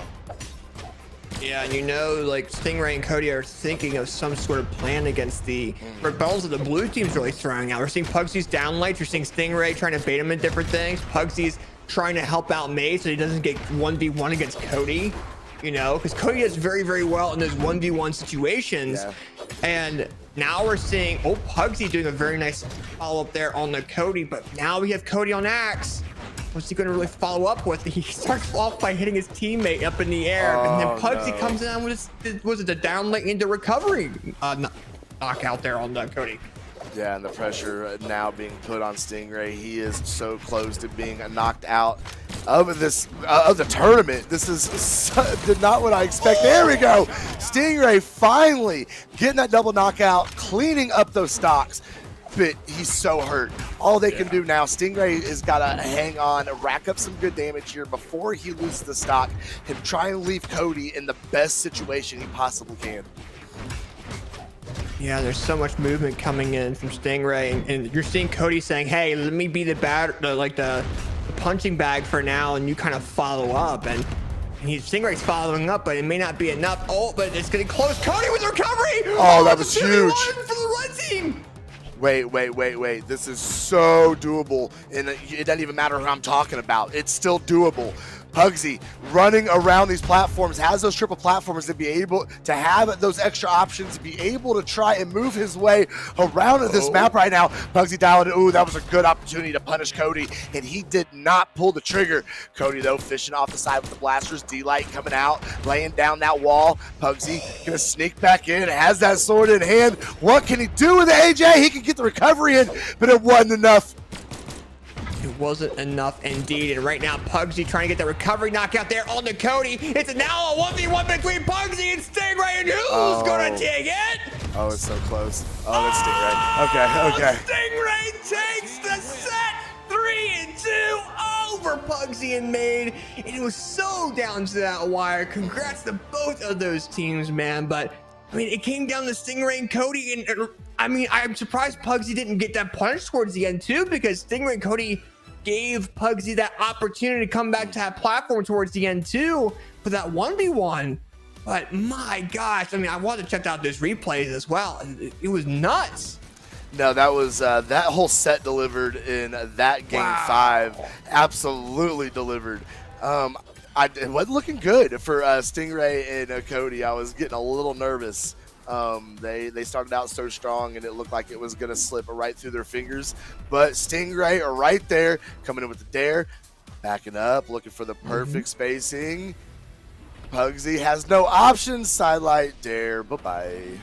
Yeah, and like Stingray and Cody are thinking of some sort of plan against the rebels that the blue team's really throwing out. We're seeing Pugsy's downlights. You're seeing Stingray trying to bait him in different things. Pugsy's trying to help out May so he doesn't get 1v1 against Cody, because Cody does very well in those 1v1 situations. Yeah. And now we're seeing, Pugsy doing a very nice follow-up there on the Cody, but now we have Cody on axe. what's he going to really follow up with? He starts off by hitting his teammate up in the air, and then Pugsy comes in with was it the down late into recovery knockout there on Cody. Yeah, and the pressure now being put on Stingray. He is so close to being knocked out of this of the tournament. This is not what I expect. There we go. Stingray finally getting that double knockout, cleaning up those stocks. But he's so hurt. All they can do now, Stingray has got to hang on, rack up some good damage here before he loses the stock and try and leave Cody in the best situation he possibly can. Yeah, there's so much movement coming in from Stingray, and you're seeing Cody saying, "Hey, let me be the punching bag for now," and you kind of follow up, and Stingray's following up, but it may not be enough. Oh, but it's getting close. Cody with recovery. Oh, that was huge for the red team. Wait. This is so doable, and it doesn't even matter who I'm talking about. It's still doable. Pugsy running around these platforms, has those triple platforms to be able to have those extra options, be able to try and move his way around this map right now. Pugsy dialed it. Ooh, that was a good opportunity to punish Cody, and he did not pull the trigger. Cody, though, fishing off the side with the blasters. D-Light coming out, laying down that wall. Pugsy gonna sneak back in, has that sword in hand. What can he do with it, AJ? He can get the recovery in, but it wasn't enough. It wasn't enough indeed, and right now Pugsy trying to get the recovery knockout there on the Cody. It's now a 1v1 between Pugsy and Stingray, and who's gonna take it? Oh, it's so close. Oh, it's Stingray. Okay. Stingray takes the set 3-2 over Pugsy and Made, and it was so down to that wire. Congrats to both of those teams, man, but I mean, it came down to Stingray and Cody, and I mean, I'm surprised Pugsy didn't get that punch towards the end too, because Stingray and Cody gave Pugsy that opportunity to come back to that platform towards the end too for that 1v1. But my gosh, I mean, I want to check out those replays as well. It was nuts. No, that was that whole set delivered in that game 5. Absolutely delivered. It wasn't looking good for Stingray and Cody. I was getting a little nervous. They started out so strong, and it looked like it was going to slip right through their fingers. But Stingray are right there, coming in with the dare, backing up, looking for the perfect spacing. Pugsy has no options. Sidelight, dare, bye-bye.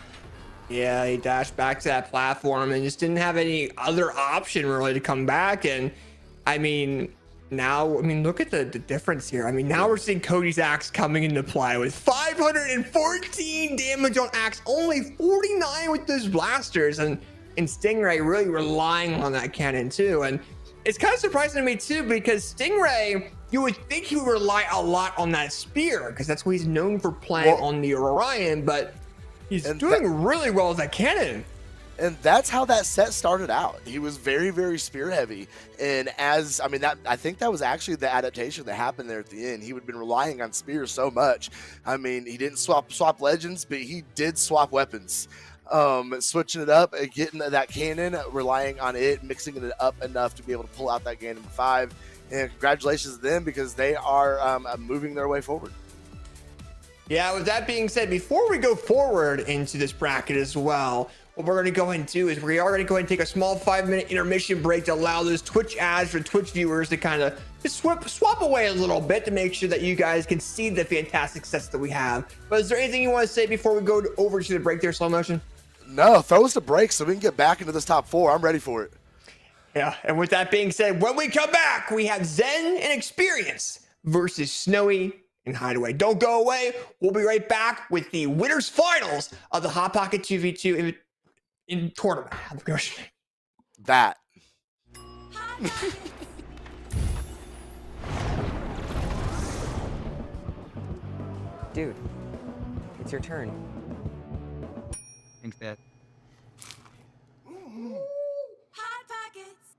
Yeah, he dashed back to that platform and just didn't have any other option really to come back. And I mean, now, I mean, look at the difference here. I mean, now we're seeing Cody's axe coming into play with 514 damage on axe, only 49 with those blasters, and Stingray really relying on that cannon too. And it's kind of surprising to me too, because Stingray, you would think he would rely a lot on that spear, because that's what he's known for playing on the Orion, but he's doing really well with that cannon. And that's how that set started out. He was very, very spear heavy. And I think that was actually the adaptation that happened there at the end. He would have been relying on spears so much. I mean, he didn't swap legends, but he did swap weapons. Switching it up, getting that cannon, relying on it, mixing it up enough to be able to pull out that Ganon 5. And congratulations to them, because they are moving their way forward. Yeah, with that being said, before we go forward into this bracket as well, what we're going to go into is we are going to go ahead and take a small 5-minute intermission break to allow those Twitch ads for Twitch viewers to kind of just swap away a little bit to make sure that you guys can see the fantastic sets that we have. But is there anything you want to say before we go over to the break there, Slow Motion? No, throw us a break so we can get back into this top 4. I'm ready for it. Yeah, and with that being said, when we come back, we have Zen and Experience versus Snowy and Hideaway. Don't go away. We'll be right back with the winners finals of the Hot Pocket 2v2 in tournament. That. Dude, it's your turn. Thanks, Dad. Hot Pockets.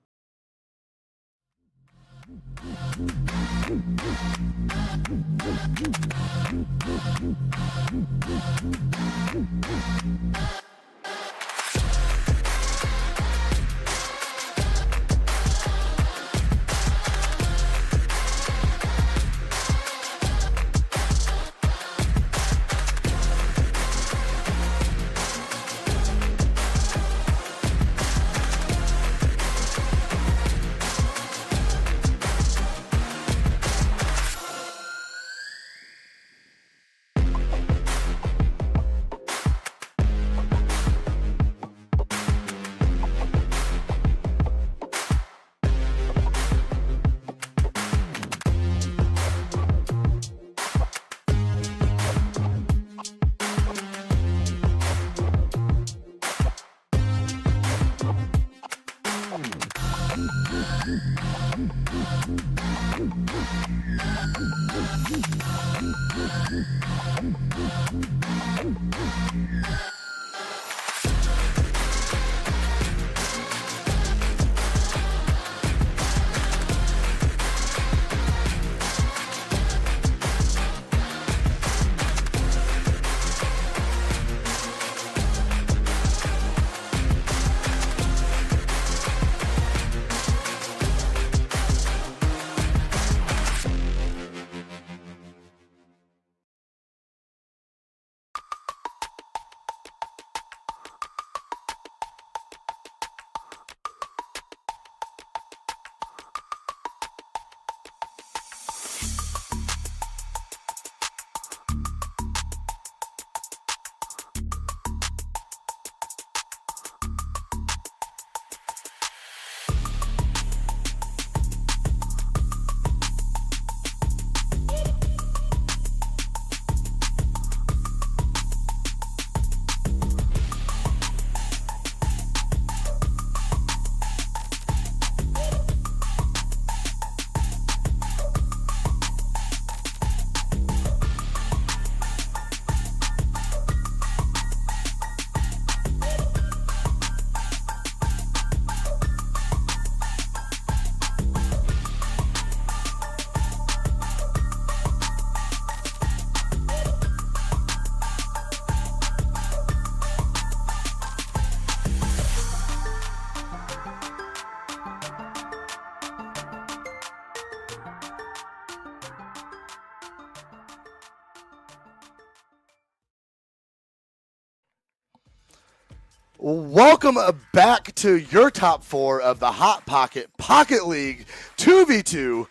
Welcome back to your top 4 of the Hot Pocket League 2v2.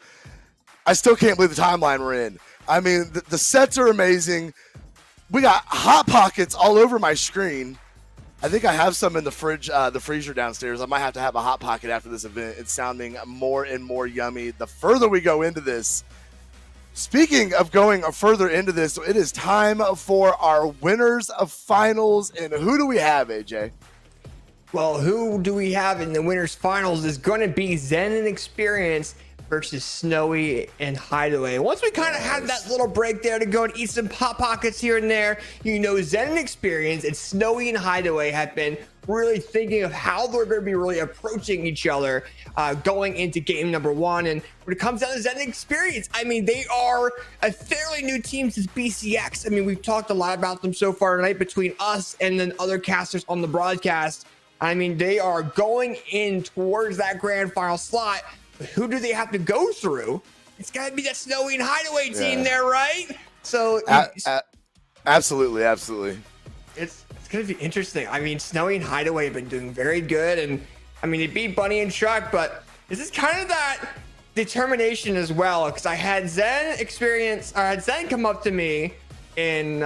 I still can't believe the timeline we're in. I mean, the sets are amazing. We got Hot Pockets all over my screen. I think I have some in the fridge, the freezer downstairs. I might have to have a Hot Pocket after this event. It's sounding more and more yummy the further we go into this. Speaking of going further into this, it is time for our winners of finals. And who do we have, AJ? Well, who do we have in the winners finals is going to be Zen and Experience versus Snowy and Hideaway. Once we kind of had that little break there to go and eat some Hot Pockets here and there, you know, Zen and Experience and Snowy and Hideaway have been really thinking of how they're going to be really approaching each other going into game number 1. And when it comes down to Zen and Experience, I mean, they are a fairly new team since BCX. I mean, we've talked a lot about them so far tonight between us and then other casters on the broadcast. I mean, they are going in towards that grand final slot. But who do they have to go through? It's got to be that Snowy and Hideaway team there, right? So absolutely. It's going to be interesting. I mean, Snowy and Hideaway have been doing very good. And I mean, they beat Bunny and Chuck, but this is kind of that determination as well. Because I had Zen come up to me in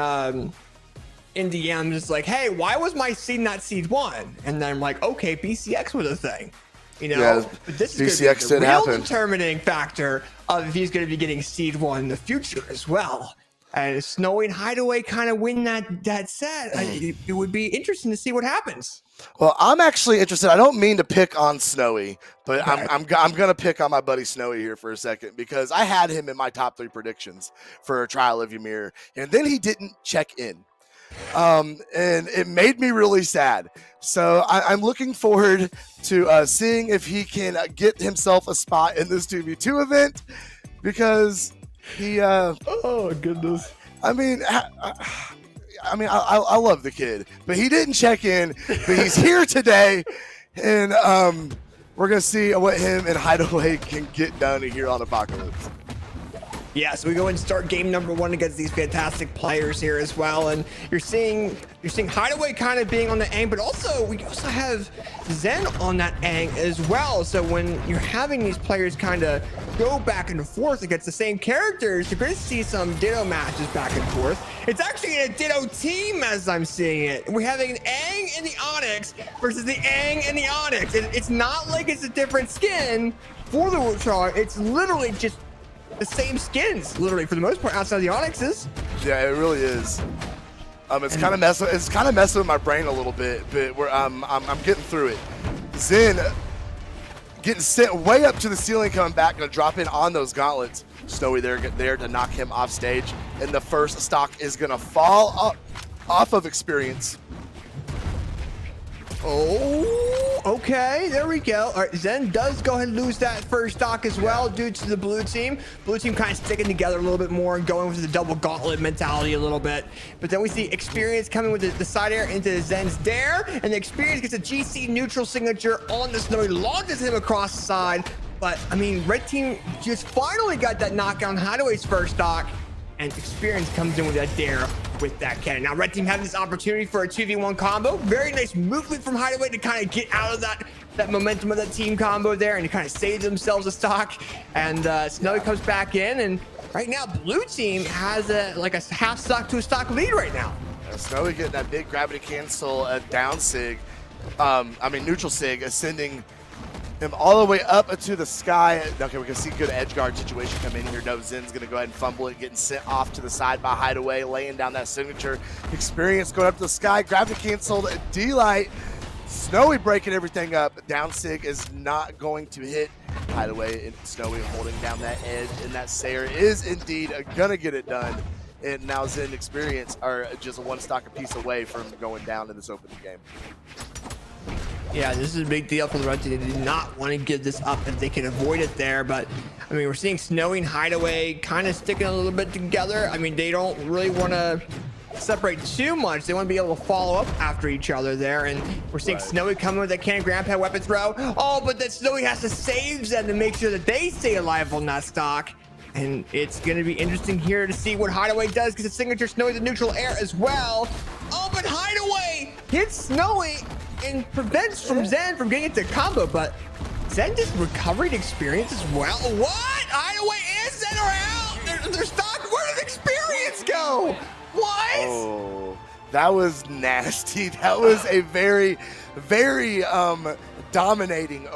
DMs like, hey, why was my seed not seed 1? And then I'm like, okay, BCX was a thing. You know, yeah, but this BCX is going to be the real happen. determining factor of if he's going to be getting seed 1 in the future as well. And if Snowy and Hideaway kind of win that set, it would be interesting to see what happens. Well, I'm actually interested. I don't mean to pick on Snowy, but Okay. I'm going to pick on my buddy Snowy here for a second because I had him in my top 3 predictions for a trial of Ymir, and then he didn't check in. And it made me really sad. So I'm looking forward to seeing if he can get himself a spot in this 2v2 event because he oh goodness. I mean I love the kid, but he didn't check in, but he's here today, and we're gonna see what him and Hideaway can get done here on Apocalypse. Yeah, so we go and start game number 1 against these fantastic players here as well, and you're seeing Hideaway kind of being on the Aang, but we also have Zen on that Aang as well. So when you're having these players kind of go back and forth against the same characters, you're going to see some Ditto matches back and forth. It's actually a Ditto team as I'm seeing it. We're having an Aang and the Onyx versus the Aang and the Onyx. It's not like it's a different skin for the Wuchar. It's literally just the same skins, literally, for the most part, outside of the Onyxes. Yeah, it really is. It's kind of messing with my brain a little bit, but I'm getting through it. Zen getting sent way up to the ceiling, coming back, gonna drop in on those gauntlets. Snowy there to knock him off stage. And the first stock is going to fall up off of experience. Oh, okay, there we go. All right, Zen does go ahead and lose that first stock as well due to the blue team. Blue team kind of sticking together a little bit more and going with the double gauntlet mentality a little bit. But then we see Experience coming with the side air into Zen's dare, and the Experience gets a GC neutral signature on the Snowy, launches him across the side. But, I mean, red team just finally got that knockout on Hideaway's first stock, and Experience comes in with that dare with that cannon. Now, red team having this opportunity for a 2v1 combo. Very nice movement from Hideaway to kind of get out of that momentum of that team combo there and to kind of save themselves a stock. And Snowy comes back in, and right now, blue team has a half stock to a stock lead right now. Snowy getting that big gravity cancel down sig. Neutral sig, ascending him all the way up to the sky. Okay, we can see good edge guard situation come in here. No, Zen's gonna go ahead and fumble it, getting sent off to the side by Hideaway, laying down that signature. Experience going up to the sky, gravity canceled, D-Light. Snowy breaking everything up. Down sig is not going to hit Hideaway, and Snowy holding down that edge, and that Sayer is indeed gonna get it done. And now Zen and Experience are just one stock apiece away from going down in this opening game. Yeah, this is a big deal for the red team. They did not want to give this up if they can avoid it there. But, I mean, we're seeing Snowy and Hideaway kind of sticking a little bit together. I mean, they don't really want to separate too much. They want to be able to follow up after each other there. And we're seeing Snowy coming with that cannon grandpa weapon throw. Oh, but then Snowy has to save them to make sure that they stay alive on that stock. And it's going to be interesting here to see what Hideaway does, because the signature Snowy the neutral air as well. Oh, but Hideaway hits Snowy and prevents from Zen from getting into combo, but Zen just recovered Experience as well. What? Hideaway and Zen are out. They're stuck. Where did Experience go? What? Oh, that was nasty. That was a very, very dominating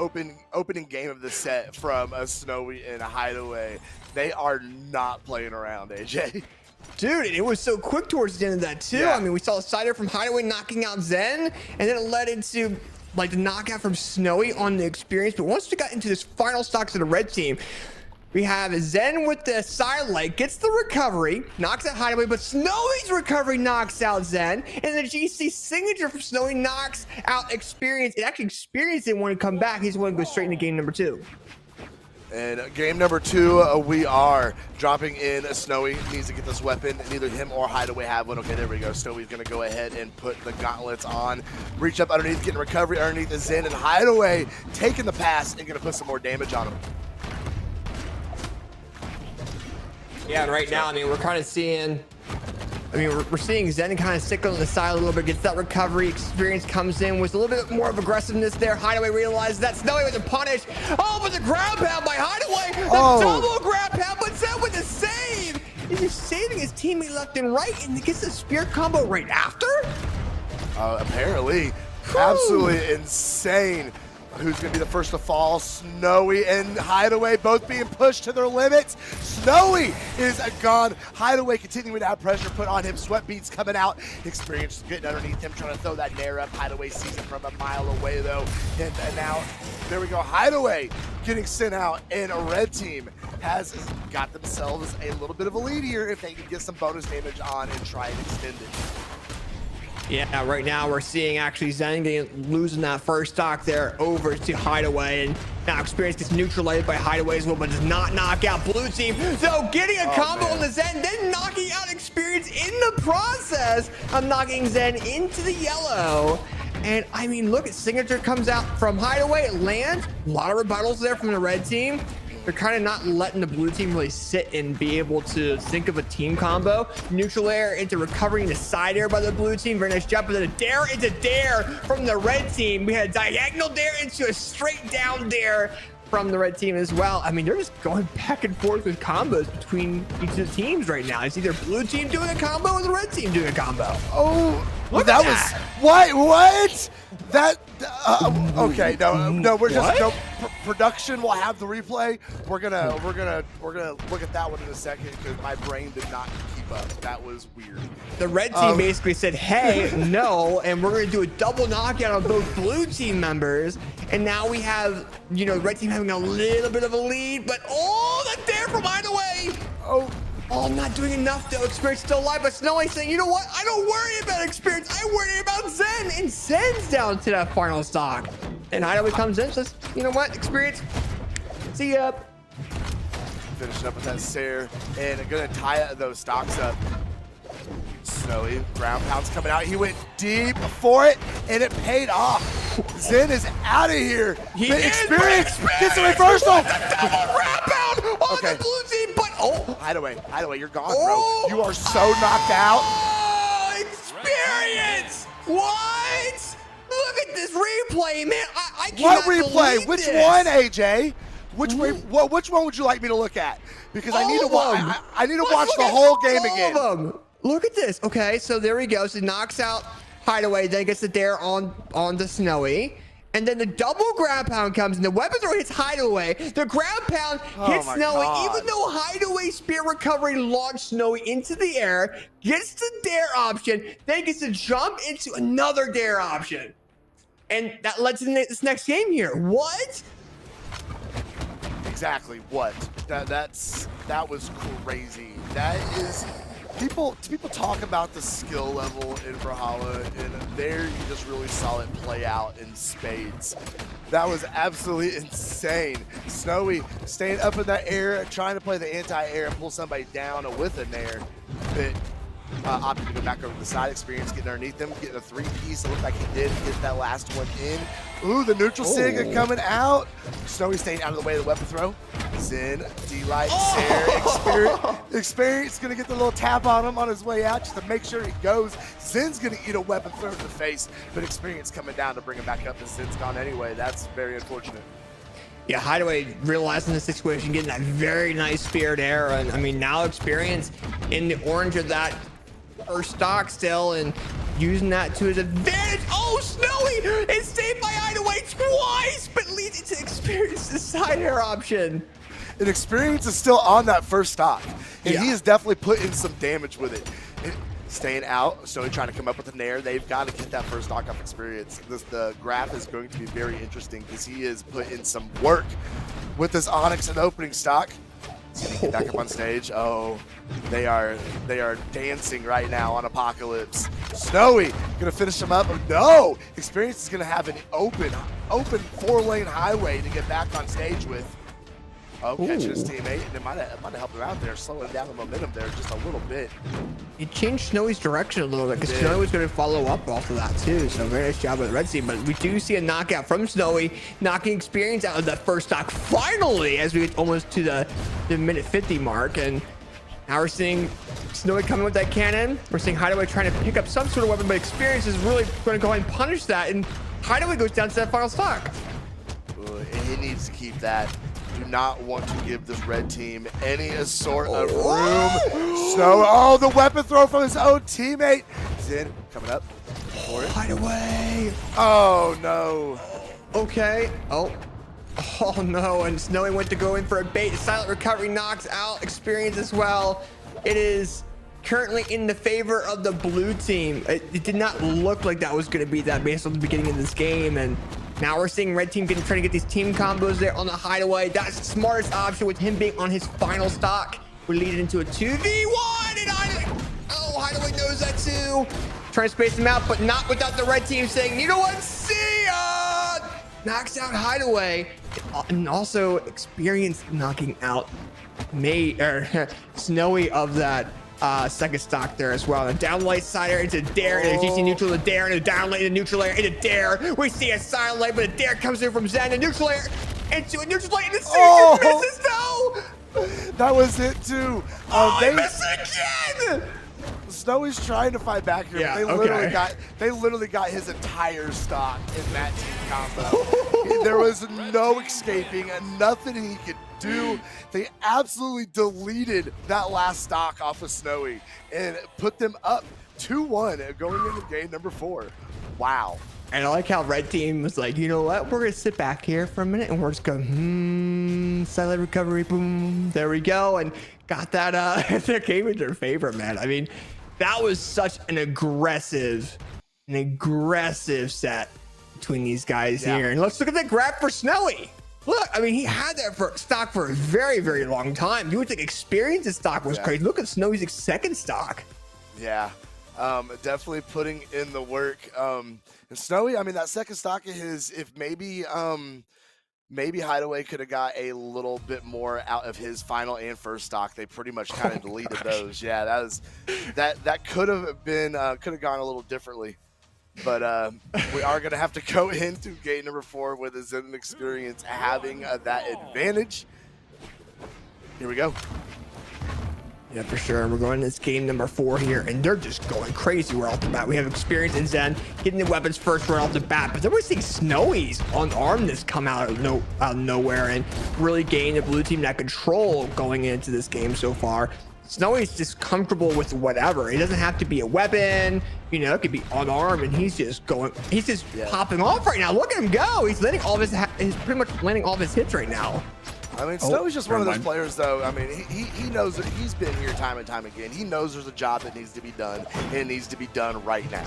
opening game of the set from a Snowy and a Hideaway. They are not playing around, AJ. Dude, it was so quick towards the end of that too. Yeah. I mean, we saw a sider from Hideaway knocking out Zen, and then it led into like the knockout from Snowy on the Experience. But once we got into this final stocks of the red team, we have Zen with the sidelight, gets the recovery, knocks out Hideaway, but Snowy's recovery knocks out Zen, and the GC signature from Snowy knocks out Experience. It actually Experience didn't want to come back. He's want to go straight into game number 2. And game number 2, we are dropping in. Snowy needs to get this weapon. Neither him or Hideaway have one. Okay, there we go. Snowy's going to go ahead and put the gauntlets on. Reach up underneath, getting recovery underneath the Zen, and Hideaway taking the pass and going to put some more damage on him. Yeah, and right now, I mean, we're kind of seeing... we're seeing Zen kind of stick on the side a little bit, gets that recovery. Experience comes in with a little bit more of aggressiveness there. Hideaway realizes that Snowy was a punish. Oh, but the ground pound by Hideaway. The double ground pound, but Zen with the save. He's just saving his teammate left and right, and he gets the spear combo right after? Apparently. Absolutely insane. Who's going to be the first to fall? Snowy and Hideaway both being pushed to their limits. Snowy is gone. Hideaway continuing to have pressure put on him. Sweat beads coming out. Experience getting underneath him, trying to throw that nair up. Hideaway sees it from a mile away, though. And now, there we go. Hideaway getting sent out, and a red team has got themselves a little bit of a lead here if they can get some bonus damage on and try and extend it. Yeah, right now we're seeing actually Zen losing that first stock there over to Hideaway, and now Experience gets neutralized by Hideaway as well, but does not knock out blue team. So getting a combo on the Zen, then knocking out Experience in the process of knocking Zen into the yellow. And I mean, look, signature comes out from Hideaway, it lands. A lot of rebuttals there from the red team. They're kind of not letting the blue team really sit and be able to think of a team combo. Neutral air into recovery into side air by the blue team. Very nice jump. And then a dare into dare from the red team. We had a diagonal dare into a straight down dare from the red team as well. I mean, they're just going back and forth with combos between each of the teams right now. It's either blue team doing a combo or the red team doing a combo. Oh, look that at that. Was what? That okay? No, we're just no. Production will have the replay. We're gonna look at that one in a second because my brain did not keep up. That was weird. The red team basically said, "Hey, no," and we're gonna do a double knockout on both blue team members. And now we have, the red team having a little bit of a lead, but oh, the dare from Hideaway. Oh, Oh, not doing enough though. Experience still alive, but Snowy saying, you know what? I don't worry about Experience. I worry about Zen. And Zen's down to that final stock. And Hideaway comes in, says, you know what? Experience. See ya. finishing up with that Sair and gonna tie those stocks up. Snowy, ground pound's coming out. He went deep for it, and it paid off. Zen is out of here. He The is, experience but gets the reversal. Double ground pound on Okay. the blue team, but Hideaway, you're gone, Oh. bro. You are so knocked out. Oh, Experience! What? Look at this replay, man. I What cannot replay? believe Which this. one, AJ? Which one would you like me to look at? Because I need to watch. I need to Let's watch look the at whole game all again. of them. Look at this. Okay, so there we go. So he knocks out Hideaway, then gets the dare on the Snowy. And then the double ground pound comes, and the weapon throw hits Hideaway. The ground pound hits my Snowy, God. even though Hideaway Spear Recovery launched Snowy into the air, gets the dare option, then gets to jump into another dare option. And that led to this next game here. What? Exactly what? That was crazy. That is people talk about the skill level in Brawlhalla, and there you just really saw it play out in spades. That was absolutely insane. Snowy staying up in that air, trying to play the anti-air and pull somebody down with an air, but opted to go back over the side. Experience getting underneath them, getting a three-piece. It looked like he did get that last one in. Ooh, the neutral sig coming out. Snowy staying out of the way of the weapon throw. Zen, D-Light, Sair, Experience gonna get the little tap on him on his way out just to make sure he goes. Zen's gonna eat a weapon throw in the face, but Experience coming down to bring him back up, and Zen's gone anyway. That's very unfortunate. Yeah, Hideaway realizing the situation, getting that very nice speared air, and I mean now Experience in the orange of that first stock still, and using that to his advantage. Oh, Snowy is saved by Hideaway twice, but leads to Experience's side air option. And Experience is still on that first stock, and Yeah. he has definitely put in some damage with it. Staying out, Snowy trying to come up with an air. They've got to get that first stock off Experience. The graph is going to be very interesting because he has put in some work with this Onyx and opening stock. He's gonna get back up on stage. Oh, they are dancing right now on Apocalypse. Snowy gonna finish him up. Oh, no, Experience is gonna have an open 4-lane highway to get back on stage with. Oh, catching his teammate, and it might have helped him out there, slowing down the momentum there just a little bit. He changed Snowy's direction a little bit because Did. Snowy was going to follow up off of that too. So very nice job by the red team. But we do see a knockout from Snowy, knocking Experience out of that first stock finally as we get almost to the minute 50 mark. And now we're seeing Snowy coming with that cannon. We're seeing Hideaway trying to pick up some sort of weapon, but Experience is really going to go ahead and punish that. And Hideaway goes down to that final stock. He needs to keep that. Do not want to give this red team any sort of room. Snow, oh, the weapon throw from his own teammate. Zen coming up for it. Hideaway. Oh, no. Okay. Oh no, and Snowy went to go in for a bait. Silent recovery knocks out Experience as well. It is currently in the favor of the blue team. It did not look like that was going to be that based on the beginning of this game, and now we're seeing red team trying to get these team combos there on the Hideaway. That's the smartest option with him being on his final stock. We lead it into a 2v1, and Hideaway knows that too. Trying to space him out, but not without the red team saying, you know what, see ya! Knocks out Hideaway, and also Experience knocking out Snowy of that second stock there as well. And down light side air into dare, and a GC neutral to dare, and a down light into neutral air into dare. We see a silent light, but a dare comes in from Zen, a neutral air into a neutral light, and the series misses though. That was it, too. They missed it again. Snowy's trying to fight back here. Yeah, but they literally got his entire stock in that team combo. There was no escaping and nothing he could do. They absolutely deleted that last stock off of Snowy and put them up 2-1 going into game number 4. Wow. And I like how red team was like, you know what? We're gonna sit back here for a minute and we're just going, silent recovery, boom. There we go, and got that that game in their favor, man. I mean, that was such an aggressive set between these guys here. And let's look at the grab for Snowy. Look, I mean, he had that for stock for a very, very long time. You would think experience in stock was crazy. Look at Snowy's second stock. Yeah, definitely putting in the work. And Snowy, I mean, that second stock of his, if maybe Hideaway could have got a little bit more out of his final and first stock. They pretty much kind of deleted those. Yeah, that could have been could have gone a little differently. But we are going to have to go into gate number 4 with a Zen experience having that advantage. Here we go. Yeah, for sure. We're going to this game number 4 here, and they're just going crazy right off the bat. We have experience in Zen, getting the weapons first right off the bat, but then we're seeing Snowy's unarmedness come out of nowhere and really gain the blue team that control going into this game so far. Snowy's just comfortable with whatever. It doesn't have to be a weapon, you know, it could be unarmed, and he's just popping off right now. Look at him go. He's letting all of he's pretty much landing all of his hits right now. I mean, Snowy's just one of those players, though. I mean, he knows that he's been here time and time again. He knows there's a job that needs to be done, and it needs to be done right now.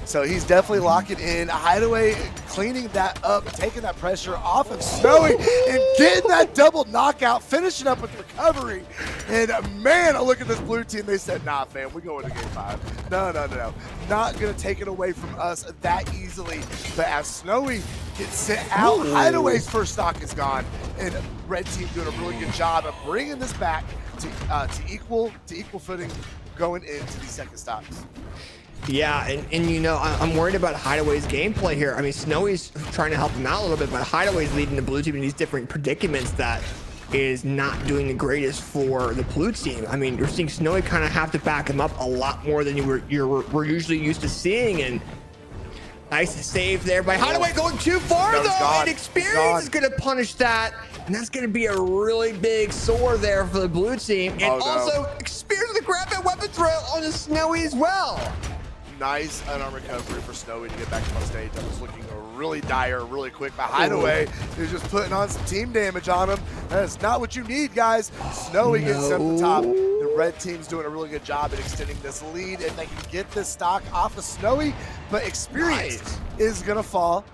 So he's definitely locking in. Hideaway cleaning that up, taking that pressure off of Snowy, and getting that double knockout, finishing up with recovery. And man, I look at this blue team. They said, nah, fam, we go into game 5. No. Not going to take it away from us that easily. But as Snowy gets sent out, Hideaway's first stock is gone, and Red Team doing a really good job of bringing this back to equal footing going into these second stocks. Yeah, and you know, I'm worried about Hideaway's gameplay here. I mean, Snowy's trying to help him out a little bit, but Hideaway's leading the blue team in these different predicaments that is not doing the greatest for the blue team. I mean, you're seeing Snowy kind of have to back him up a lot more than we're usually used to seeing, and nice save there by Hideaway, going too far though, and experience is going to punish that, and that's going to be a really big sore there for the blue team, and also experience with the grab that weapon throw on the Snowy as well. Nice unarmed recovery for Snowy to get back to the stage. That was looking really dire really quick, but Hideaway is just putting on some team damage on him. That's not what you need, guys. Snowy gets up the top. The red team's doing a really good job at extending this lead, and they can get this stock off of Snowy, but experience is going to fall.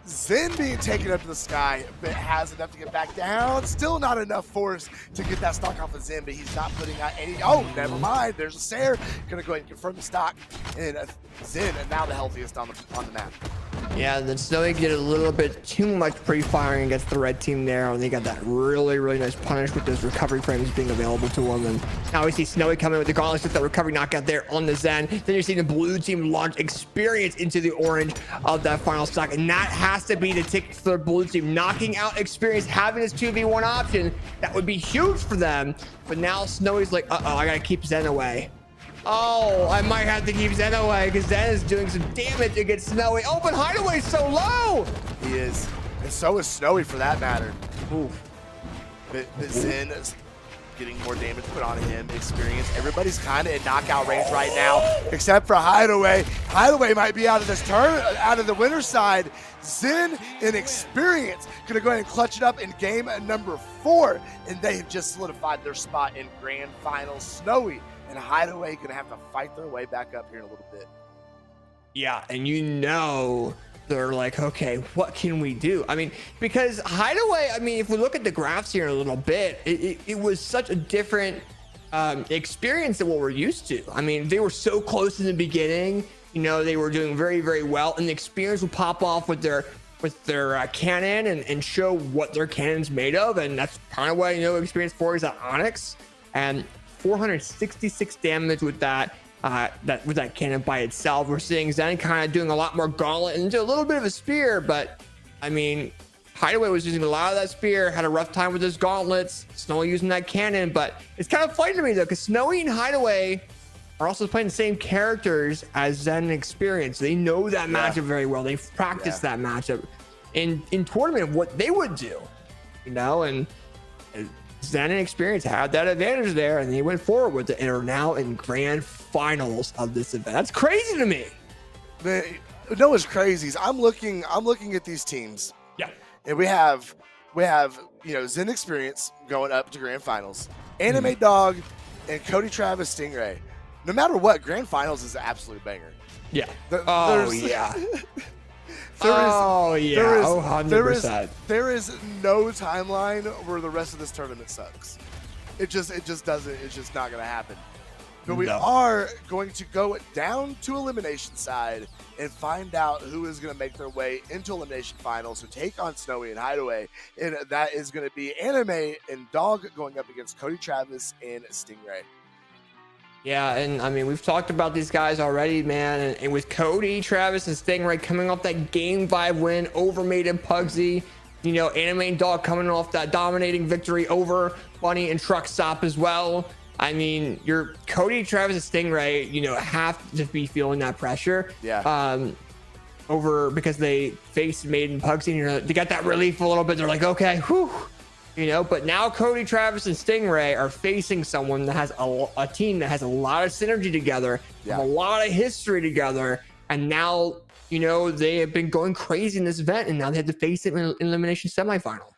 Zen being taken up to the sky, but has enough to get back down. Still not enough force to get that stock off of Zen, but he's not putting out any. Oh, never mind. There's a Sair. Gonna go ahead and confirm the stock. And Zen, and now the healthiest on the map. Yeah, and then Snowy did a little bit too much pre-firing against the red team there, and they got that really, really nice punish with those recovery frames being available to them. And now we see Snowy coming with the gauntlets with that recovery knockout there on the Zen. Then you're seeing the blue team launch experience into the orange of that final stock, and that has to be the ticket for the blue team. Knocking out experience, having this 2v1 option, that would be huge for them. But now Snowy's like, uh-oh, I gotta keep Zen away. Oh, I might have to keep Zen away because Zen is doing some damage against Snowy. Oh, but Hideaway's so low. He is. And so is Snowy for that matter. Oof. But Zen is getting more damage put on him. Experience. Everybody's kind of in knockout range right now, except for Hideaway. Hideaway might be out of this turn, out of the winner's side. Zen and Experience gonna go ahead and clutch it up in game number 4, and they have just solidified their spot in grand finals. Snowy and Hideaway gonna have to fight their way back up here in a little bit. Yeah, and you know they're like, okay, what can we do? I mean, because Hideaway, I mean, if we look at the graphs here a little bit, it was such a different experience than what we're used to. I mean, they were so close in the beginning. You know, they were doing very, very well, and the Experience would pop off with their cannon and show what their cannon's made of, and that's kind of why you know Experience 4 is at Onyx, and 466 damage with that cannon by itself. We're seeing Zen kind of doing a lot more gauntlet and a little bit of a spear, but I mean, Hideaway was using a lot of that spear, had a rough time with his gauntlets. Snowy using that cannon, but it's kind of funny to me though, because Snowy and Hideaway are also playing the same characters as Zen and Experience. They know that matchup very well. They've practiced that matchup in tournament of what they would do, you know, and Zen and Experience had that advantage there, and they went forward with it and are now in grand finals of this event. That's crazy to me. Man, no, what's crazy is I'm looking at these teams. Yeah. And we have you know, Zen Experience going up to grand finals, Anime Dog, and Cody Travis Stingray. No matter what, grand finals is an absolute banger. Yeah. Oh yeah, there is, 100%. There is no timeline where the rest of this tournament sucks. It just doesn't. It's just not going to happen. But we are going to go down to elimination side and find out who is going to make their way into elimination finals to take on Snowy and Hideaway. And that is going to be Anime and Dog going up against Cody Travis and Stingray. Yeah, and I mean, we've talked about these guys already, man. And with Cody, Travis, and Stingray coming off that Game 5 win over Made in Pugsy, you know, Anime and Dog coming off that dominating victory over Bunny and Truck Stop as well. I mean, your Cody, Travis, and Stingray, you know, have to be feeling that pressure. Yeah. Over because they faced Made in Pugsy, and, you know, they got that relief a little bit. They're like, okay, whew. You know, but now Cody, Travis, and Stingray are facing someone that has a team that has a lot of synergy together, a lot of history together, and now, you know, they have been going crazy in this event, and now they have to face it in an elimination semifinal.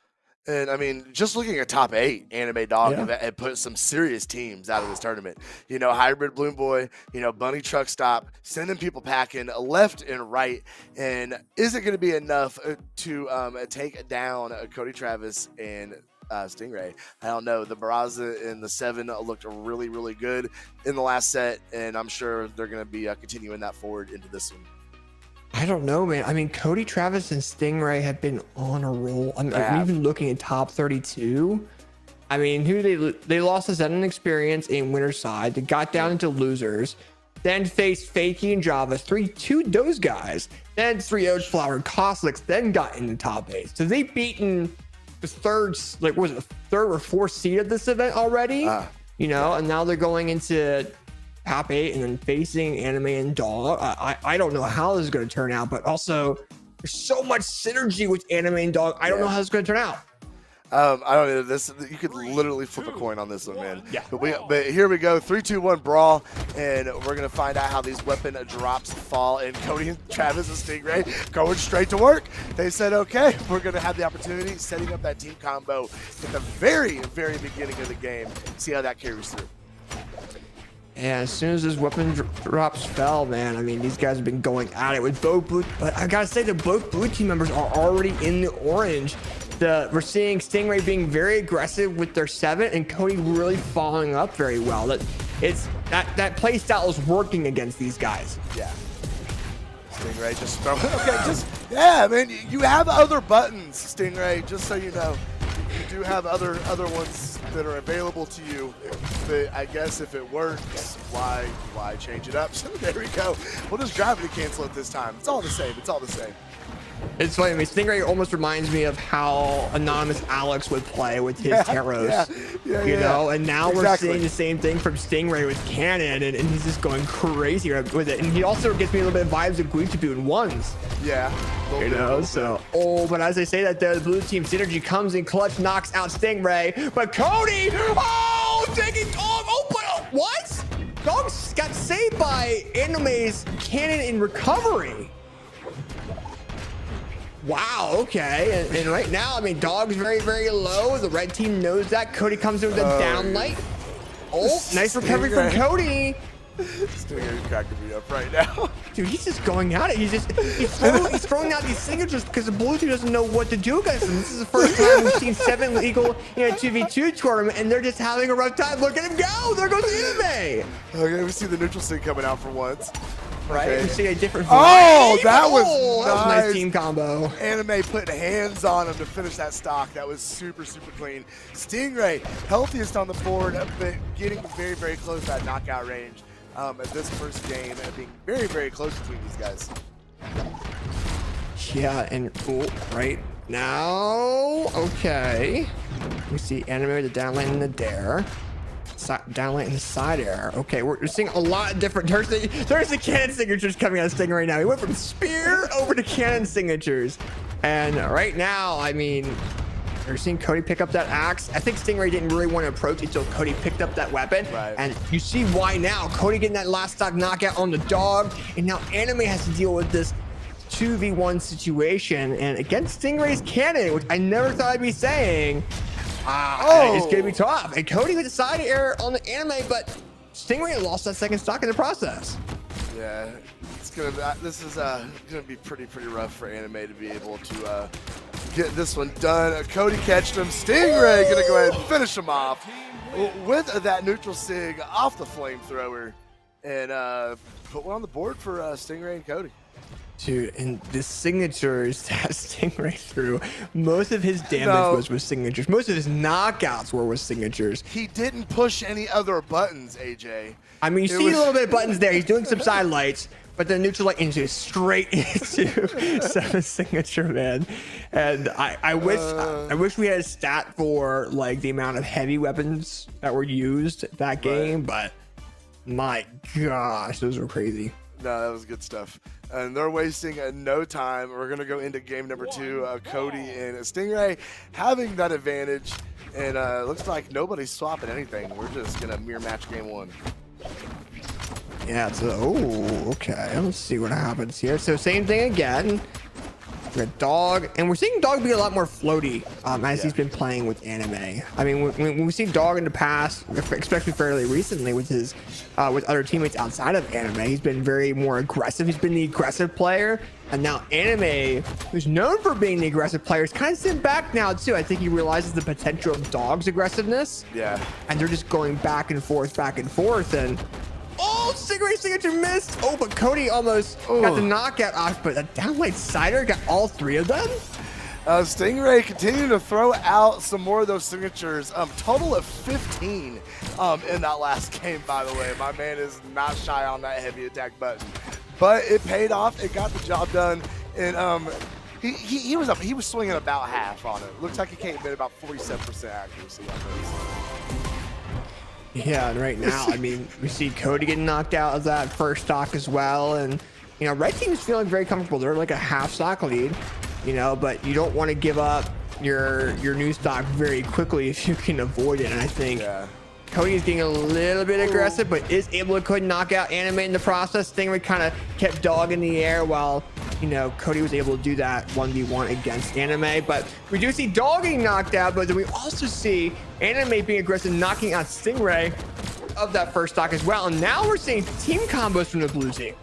And I mean, just looking at top 8, Anime Dog have put some serious teams out of this tournament. You know, Hybrid Bloom Boy, you know, Bunny Truck Stop, sending people packing left and right. And is it going to be enough to take down Cody Travis and Stingray? I don't know. The Barraza and the 7 looked really, really good in the last set, and I'm sure they're going to be continuing that forward into this one. I don't know, man. I mean, Cody, Travis, and Stingray have been on a roll. I mean, even looking at top 32. I mean, they lost to Zen Experience in winner's side. They got down into losers. Then faced Fakey and Java, 2 those guys. Then 3 Oats, Flower, and Coslicks. Then got in the top 8. So they've beaten the third or fourth seed of this event already. You know, and now they're going into top 8 and then facing Anime and Dog. I don't know how this is going to turn out, but also there's so much synergy with Anime and Dog. I don't know how it's going to turn out. I don't know. This you could literally flip a coin on this one, man. Yeah. But here we go. 3, 2, 1 brawl, and we're gonna find out how these weapon drops fall. And Cody and Travis and Stingray going straight to work. They said, okay, we're gonna have the opportunity, setting up that team combo at the very, very beginning of the game. See how that carries through. And as soon as those weapon drops fell, man, I mean, these guys have been going at it with both blue. But I gotta say that both blue team members are already in the orange. We're seeing Stingray being very aggressive with their 7 and Cody really following up very well. That play style is working against these guys. Yeah. Stingray just throw. Okay, I mean, you have other buttons, Stingray, just so you know. You do have other ones that are available to you. But I guess if it works, why change it up? So there we go. We'll just gravity cancel it this time. It's all the same. It's all the same. It's funny. I mean, Stingray almost reminds me of how Anonymous Alex would play with his Taros. You know, and now we're seeing the same thing from Stingray with Cannon, and he's just going crazy with it. And he also gets me a little bit of vibes of Guichibu in ones. Yeah. You know, so but as I say that, the blue team synergy comes in clutch, knocks out Stingray, but Cody, taking Dog. What? Dog got saved by Anime's Cannon in recovery. Wow, okay. And right now, I mean, Dog's very, very low. The red team knows that. Cody comes in with a down light. Nice recovery from Cody. Stinger's cracking me up right now. Dude, he's just going at it. He's throwing out these signatures because the blue team doesn't know what to do against him. This is the first time we've seen 7 equal in a 2v2 tournament, and they're just having a rough time. Look at him go. There goes Anime. Okay, we see the neutral sync coming out for once. Right, Okay. we see a different. That was a nice. nice team combo. Anime putting hands on him to finish that stock. That was super, super clean. Stingray, healthiest on the board, but getting very, very close to that knockout range. At this first game, being very, very close between these guys. Yeah, and right now, okay. We see Anime with the down lane and the dare. Down lane and the side air. Okay, we're seeing a lot of different. There's the cannon signatures coming out of Sting right now. He went from spear over to cannon signatures. And right now, I mean, you're seeing Cody pick up that axe. I think Stingray didn't really want to approach until Cody picked up that weapon. Right. And you see why now. Cody getting that last stock knockout on the dog. And now Anime has to deal with this 2v1 situation. And against Stingray's cannon, which I never thought I'd be saying, it's going to be tough. And Cody with the side air on the Anime, but Stingray lost that second stock in the process. Yeah, it's gonna. This is gonna be pretty rough for Anime to be able to get this one done. Cody catched him. Stingray gonna go ahead and finish him off with that neutral sig off the flamethrower, and put one on the board for Stingray and Cody. Dude, and the signatures that Stingray threw, most of his damage was with signatures. Most of his knockouts were with signatures. He didn't push any other buttons, AJ. I mean, you see a little bit of buttons there. He's doing some side lights, but the neutral light into straight into 7 signature, man. And I wish we had a stat for like the amount of heavy weapons that were used that game, but my gosh, those were crazy. No, that was good stuff. And they're wasting no time. We're going to go into game number 2. Cody and Stingray having that advantage. And looks like nobody's swapping anything. We're just going to mirror match game 1. Yeah, it's okay. Let's see what happens here. So same thing again. We got Dog, and we're seeing Dog be a lot more floaty as he's been playing with Anime. I mean, when we've seen Dog in the past, especially fairly recently with his with other teammates outside of Anime, he's been very more aggressive. He's been the aggressive player, and now Anime, who's known for being the aggressive player, is kind of sitting back now too. I think he realizes the potential of Dog's aggressiveness. Yeah. And they're just going back and forth, and oh, Stingray signature missed. Oh, but Cody almost got the knockout off, but the downlight Cider got all 3 of them. Stingray continuing to throw out some more of those signatures. Total of 15 in that last game, by the way. My man is not shy on that heavy attack button. But it paid off. It got the job done. And he was swinging about half on it. Looks like he came in about 47% accuracy on those. Yeah, and right now, I mean, we see Cody getting knocked out of that first stock as well. And, you know, red team is feeling very comfortable. They're like a half stock lead, you know, but you don't want to give up your new stock very quickly if you can avoid it. And I think Cody is getting a little bit aggressive, but is able to could knock out Anime in the process. Stingray kind of kept Dog in the air while, you know, Cody was able to do that 1v1 against Anime. But we do see Dog getting knocked out, but then we also see Anime being aggressive, knocking out Stingray of that first stock as well. And now we're seeing team combos from the blue team.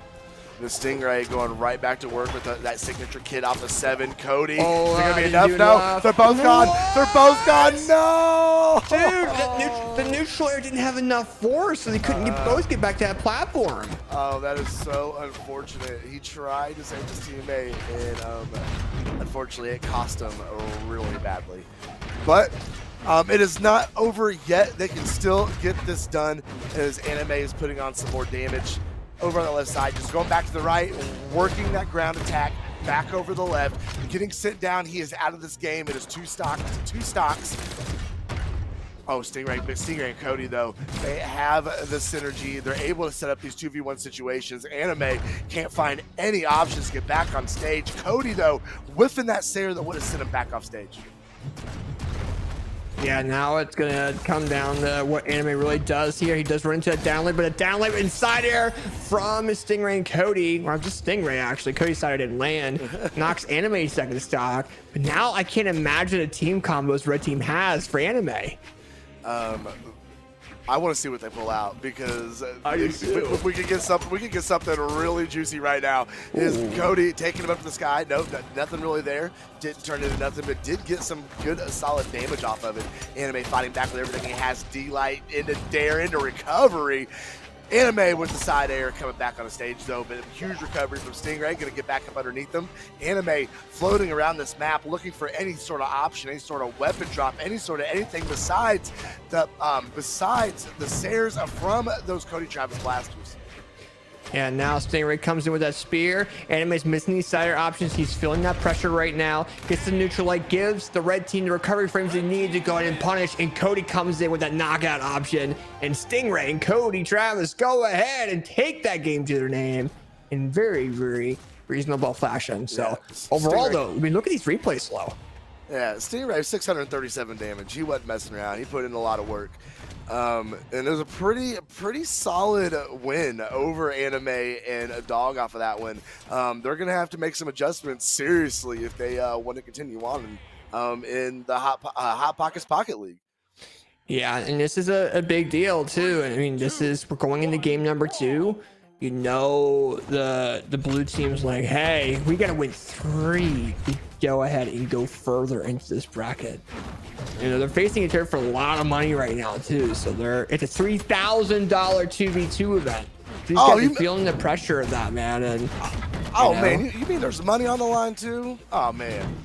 The Stingray going right back to work with that signature kid off of 7. Cody, oh, is it gonna be enough? No, they're both gone. They're both gone. No, dude, the neutral air didn't have enough force, so they couldn't both get back to that platform. Oh, that is so unfortunate. He tried to save his teammate, and unfortunately, it cost him really badly. But it is not over yet. They can still get this done as Anime is putting on some more damage. Over on the left side, just going back to the right, working that ground attack back over the left, getting sent down. He is out of this game. It is 2 stocks. Oh, Stingray and Cody, though, they have the synergy. They're able to set up these 2v1 situations. Anime can't find any options to get back on stage. Cody, though, whiffing that Sayer that would have sent him back off stage. Yeah, now it's going to come down to what Anime really does here. He does run into a downlight, but a downlight inside air from Stingray and Cody. Well, just Stingray, actually. Cody's side didn't land. Knocks Anime second stock. But now I can't imagine a team combos red team has for Anime. I want to see what they pull out because we could get something really juicy right now. Is Cody taking him up to the sky? Nope, nothing really there. Didn't turn into nothing, but did get some good solid damage off of it. Anime fighting back with everything he has. D-Light into Dare, into recovery. Anime with the side air coming back on the stage though, but a huge recovery from Stingray, gonna get back up underneath them. Anime floating around this map looking for any sort of option, any sort of weapon drop, any sort of anything besides the Sayers from those Cody Travis blasters. And now Stingray comes in with that spear. Anime's missing these side air options. He's feeling that pressure right now. Gets the neutral light, gives the red team the recovery frames they need to go ahead and punish. And Cody comes in with that knockout option. And Stingray and Cody Travis go ahead and take that game to their name in very, very reasonable fashion. So overall, though, I mean, look at these replays slow. Yeah, Stingray 637 damage. He wasn't messing around. He put in a lot of work. And it was a pretty solid win over Anime and a Dog off of that one. They're gonna have to make some adjustments seriously if they want to continue on in the Hot Pockets Pocket League. Yeah, and this is a big deal too. I mean, we're going into game number 2. you know the blue team's like, hey, we gotta win 3 to go ahead and go further into this bracket. You know, they're facing each other for a lot of money right now too, so it's a $3,000 2v2 event. So these guys are feeling the pressure of that, man. And man, you mean there's money on the line too? Oh man.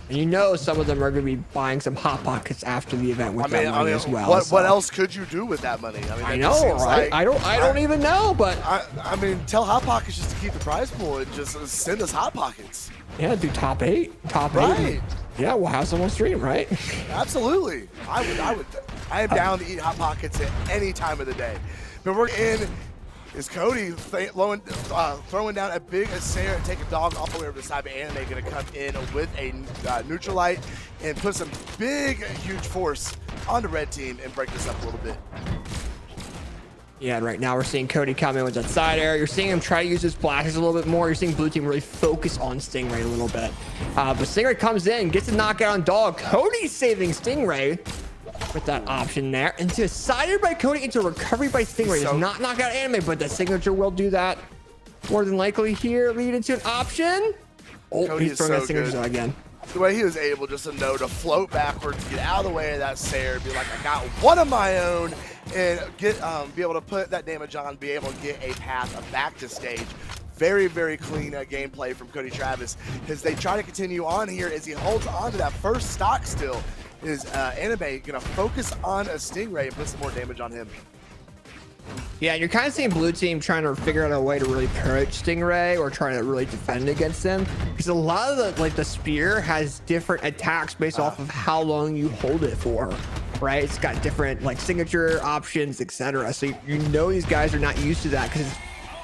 And you know some of them are going to be buying some Hot Pockets after the event with that money as well. What else could you do with that money? I know, right? I don't even know, but I mean, tell Hot Pockets just to keep the prize pool and just send us Hot Pockets. Yeah, do top 8. Right. Yeah, we'll have someone stream, right? Absolutely. I am down to eat Hot Pockets at any time of the day. But we're in. Is Cody throwing down a big Assayer and take a dog all the way over the side, but Anime going to come in with a Neutralite and put some big, huge force on the red team and break this up a little bit. Yeah, and right now we're seeing Cody come in with that side air. You're seeing him try to use his splashes a little bit more. You're seeing blue team really focus on Stingray a little bit. But Stingray comes in, gets a knockout on dog. Cody's saving Stingray with that option there. Into a side air by Cody, into recovery by Stingray. Does not knock out Anime, but the signature will do that more than likely here. Lead into an option. Oh, Cody he's throwing that signature out again. The way he was able just to know to float backwards, get out of the way of that Sayer, be like, I got one of my own, and get be able to put that damage on, be able to get a path back to stage. Very, very clean gameplay from Cody Travis as they try to continue on here as he holds on to that first stock still. Is Anime going to focus on a Stingray and put some more damage on him? Yeah, you're kind of seeing blue team trying to figure out a way to really purge Stingray or trying to really defend against him, because a lot of the spear has different attacks based off of how long you hold it for, right? It's got different signature options, etc. So you know these guys are not used to that because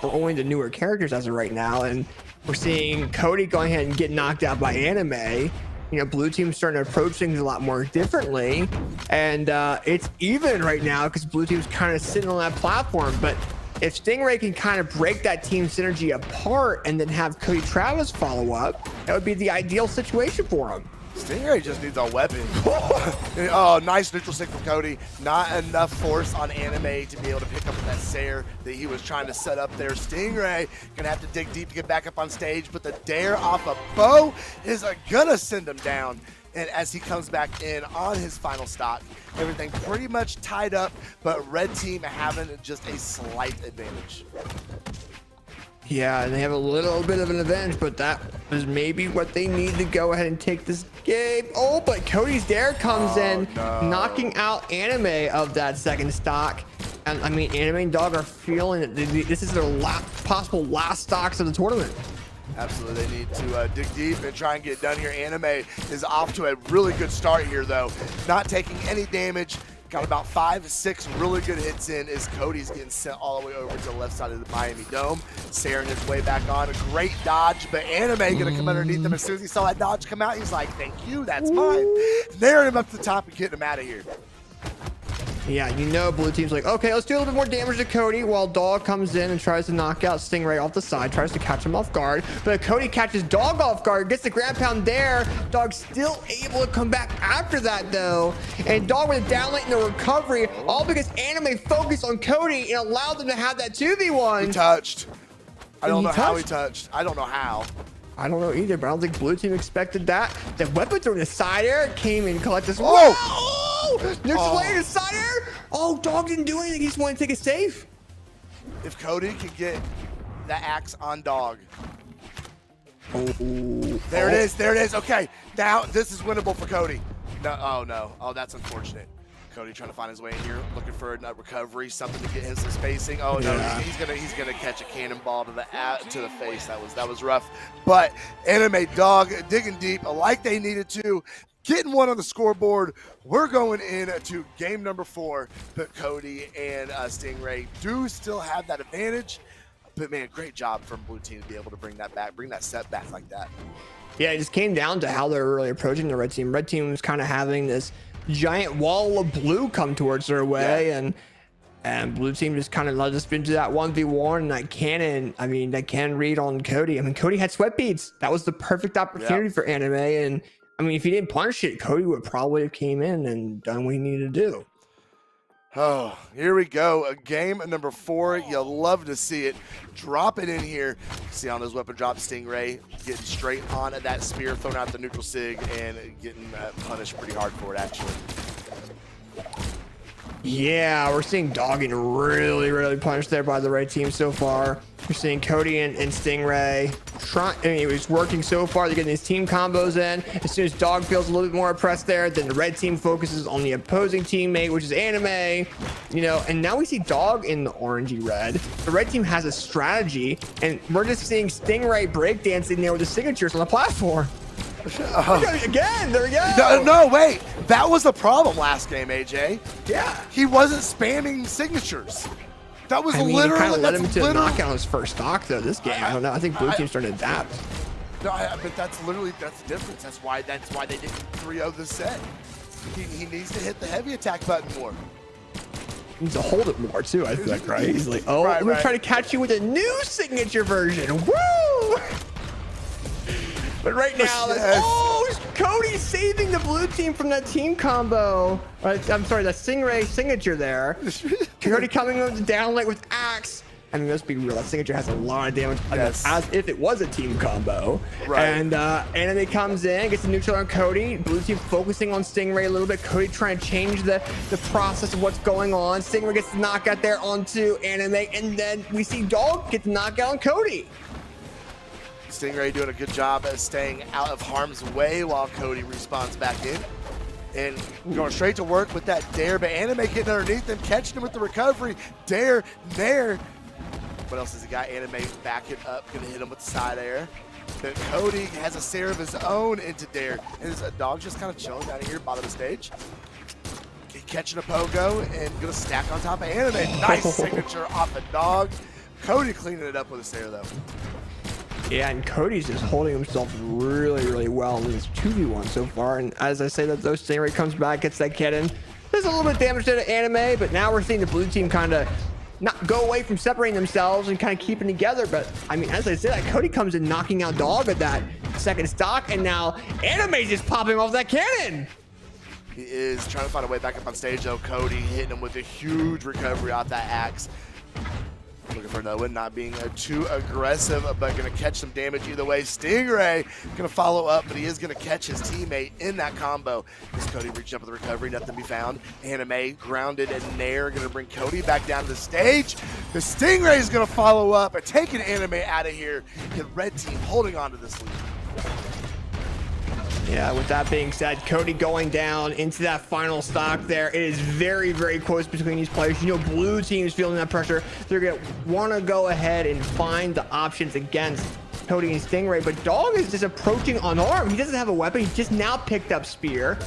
we're only the newer characters as of right now, and we're seeing Cody going ahead and get knocked out by Anime. You know, blue team's starting to approach things a lot more differently, and it's even right now because blue team's kind of sitting on that platform. But if Stingray can kind of break that team synergy apart and then have Cody Travis follow up, that would be the ideal situation for him. Stingray just needs a weapon. Oh, nice neutral stick from Cody. Not enough force on Anime to be able to pick up that Sayer that he was trying to set up there. Stingray gonna have to dig deep to get back up on stage, but the dare off a bow is gonna send him down. And as he comes back in on his final stock, everything pretty much tied up, but red team having just a slight advantage. Yeah, and they have a little bit of an advantage, but that was maybe what they need to go ahead and take this game. Oh, but Cody's dare comes in, knocking out Anime of that second stock. And I mean, Anime and Dog are feeling it. This is their possible last stocks of the tournament. Absolutely, they need to dig deep and try and get it done here. Anime is off to a really good start here, though. Not taking any damage. Got about 5-6 really good hits in as Cody's getting sent all the way over to the left side of the Miami Dome. Saring his way back on. A great dodge, but Anime going to come underneath him. As soon as he saw that dodge come out, he's like, thank you, that's mine. Narrowing him up to the top and getting him out of here. Yeah, you know blue team's like, okay, let's do a little bit more damage to Cody while Dog comes in and tries to knock out Stingray off the side, tries to catch him off guard. But Cody catches Dog off guard, gets the ground pound there. Dog still able to come back after that, though. And Dog with a downlight in the recovery, all because Anime focused on Cody and allowed them to have that 2v1. He touched. I don't know how he touched. I don't know how. I don't know either, but I don't think blue team expected that. The weapon through the side air came and collected this. Oh! Neutral layer to side air. Oh, Dog didn't do anything. He just wanted to take it safe. If Cody could get the axe on Dog. Oh. There it is. There it is. Okay. Now this is winnable for Cody. No. Oh, no. Oh, that's unfortunate. Cody trying to find his way in here, looking for a recovery, something to get him some spacing. Oh no, yeah. he's gonna catch a cannonball to the face. That was rough. But Anime Dog digging deep like they needed to, getting one on the scoreboard. We're going into game number 4. But Cody and Stingray do still have that advantage. But man, great job from blue team to be able to bring that back, bring that set back like that. Yeah, it just came down to how they're really approaching the red team. Red team was kind of having this giant wall of blue come towards their way, and blue team just kind of let us into that 1v1, and that cannon, I mean, that can read on Cody. I mean, Cody had sweat beads. That was the perfect opportunity for Anime, and I mean, if he didn't punish it, Cody would probably have came in and done what he needed to do. Oh, here we go. Game number 4. You'll love to see it. Drop it in here. See on those weapon drops, Stingray getting straight on at that spear, throwing out the neutral sig, and getting punished pretty hard for it, actually. Yeah, we're seeing Dog getting really punished there by the red team so far. We're seeing Cody and Stingray trying. I mean, it was working so far. They're getting these team combos in. As soon as Dog feels a little bit more oppressed there, then the red team focuses on the opposing teammate, which is Anime. You know, and now we see Dog in the orangey red. The red team has a strategy, and we're just seeing Stingray breakdancing there with the signatures on the platform. Again, there we go. No, wait. That was the problem last game, AJ. Yeah. He wasn't spamming signatures. That was I mean, literally. you kind of led him to literally, knock out his first stock, though, this game. I don't know. I think blue team's starting to adapt. No, but that's the difference. That's why they didn't 3-0 the set. He needs to hit the heavy attack button more. He needs to hold it more, too, I feel like, right? He's like, oh, let me try to catch you with a new signature version. Woo! But right now, oh, Cody's saving the blue team from that team combo. I'm sorry, that Stingray signature there. Cody coming over the down lane with Axe. I mean, let's be real, that signature has a lot of damage, as if it was a team combo. Right. And Anime comes in, gets the neutral on Cody. Blue team focusing on Stingray a little bit. Cody trying to change the process of what's going on. Stingray gets the knockout there onto Anime, and then we see Dog get the knockout on Cody. Stingray doing a good job at staying out of harm's way while Cody respawns back in. And going straight to work with that Dare, but Anime getting underneath him, catching him with the recovery. Dare, Nair. What else has he got? Anime back it up, gonna hit him with the side air. Then Cody has a Sarah of his own into Dare. And his Dog's just kind of chilling down here, bottom of the stage. Catching a pogo and gonna stack on top of Anime. Nice signature off the Dog. Cody cleaning it up with a Sarah though. Yeah, and Cody's just holding himself really well in this 2v1 so far. And as I say that, those Stingray comes back, gets that cannon. There's a little bit of damage to the Anime, but now we're seeing the blue team kind of not go away from separating themselves and kind of keeping together. But I mean, as I said, like, Cody comes in knocking out Dog at that second stock, and now Anime's just popping off that cannon. He is trying to find a way back up on stage though. Cody hitting him with a huge recovery off that Axe. Looking for another one, not being too aggressive, but going to catch some damage either way. Stingray going to follow up, but he is going to catch his teammate in that combo. As Cody reached up with the recovery, nothing to be found. Anime grounded and Nair going to bring Cody back down to the stage. The Stingray is going to follow up and taking Anime out of here. The red team holding on to this lead. Yeah, with that being said, Cody going down into that final stock there. It is very close between these players. You know, blue team's feeling that pressure. They're going to want to go ahead and find the options against Cody and Stingray. But Dog is just approaching unarmed. He doesn't have a weapon. He just now picked up Spear.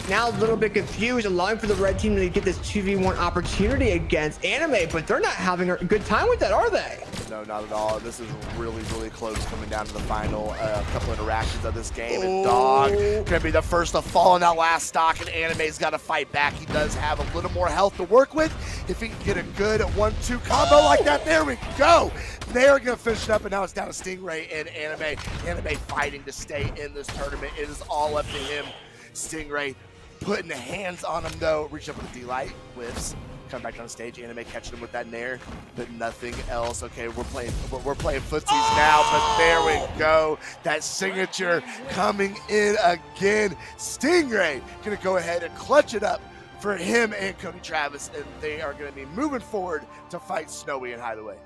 Now a little bit confused, allowing for the red team to get this 2v1 opportunity against Anime. But they're not having a good time with that, are they? No, not at all. This is really close coming down to the final couple interactions of this game. And Dog gonna be the first to fall in that last stock, and Anime's got to fight back. He does have a little more health to work with. If he can get a good 1-2 combo like that, there we go. They're gonna finish it up, and now it's down to Stingray and Anime. Anime fighting to stay in this tournament. It is all up to him. Stingray putting the hands on him though. Reach up with the D-Light, whiffs. Come back on stage, Anime catching him with that Nair, but nothing else. Okay, we're playing footsies now, but there we go. That signature coming in again. Stingray gonna go ahead and clutch it up for him and Cody Travis, and they are gonna be moving forward to fight Snowy and Hideaway.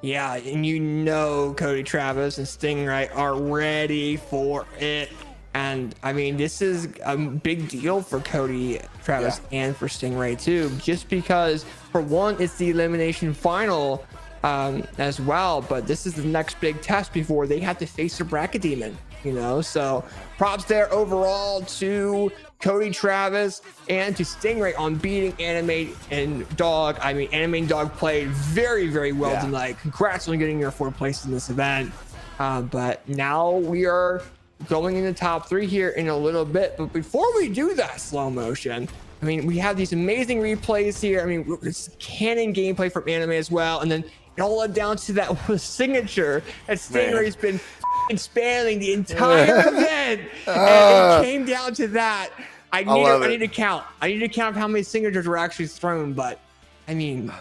Yeah, and you know Cody Travis and Stingray are ready for it. And I mean, this is a big deal for Cody Travis and for Stingray too, just because for one, it's the elimination final as well, but this is the next big test before they have to face the bracket demon, you know? So props there overall to Cody Travis and to Stingray on beating Anime and Dog. I mean, Anime and Dog played very well tonight. Congrats on getting your 4th place in this event. But now we are going in the top 3 here in a little bit. But before we do that slow motion, I mean, we have these amazing replays here. I mean, it's canon gameplay from Anime as well. And then it all led down to that signature that Stingray's been spamming the entire event. And it came down to that. I love need it. to count. I need to count how many signatures were actually thrown, but I mean,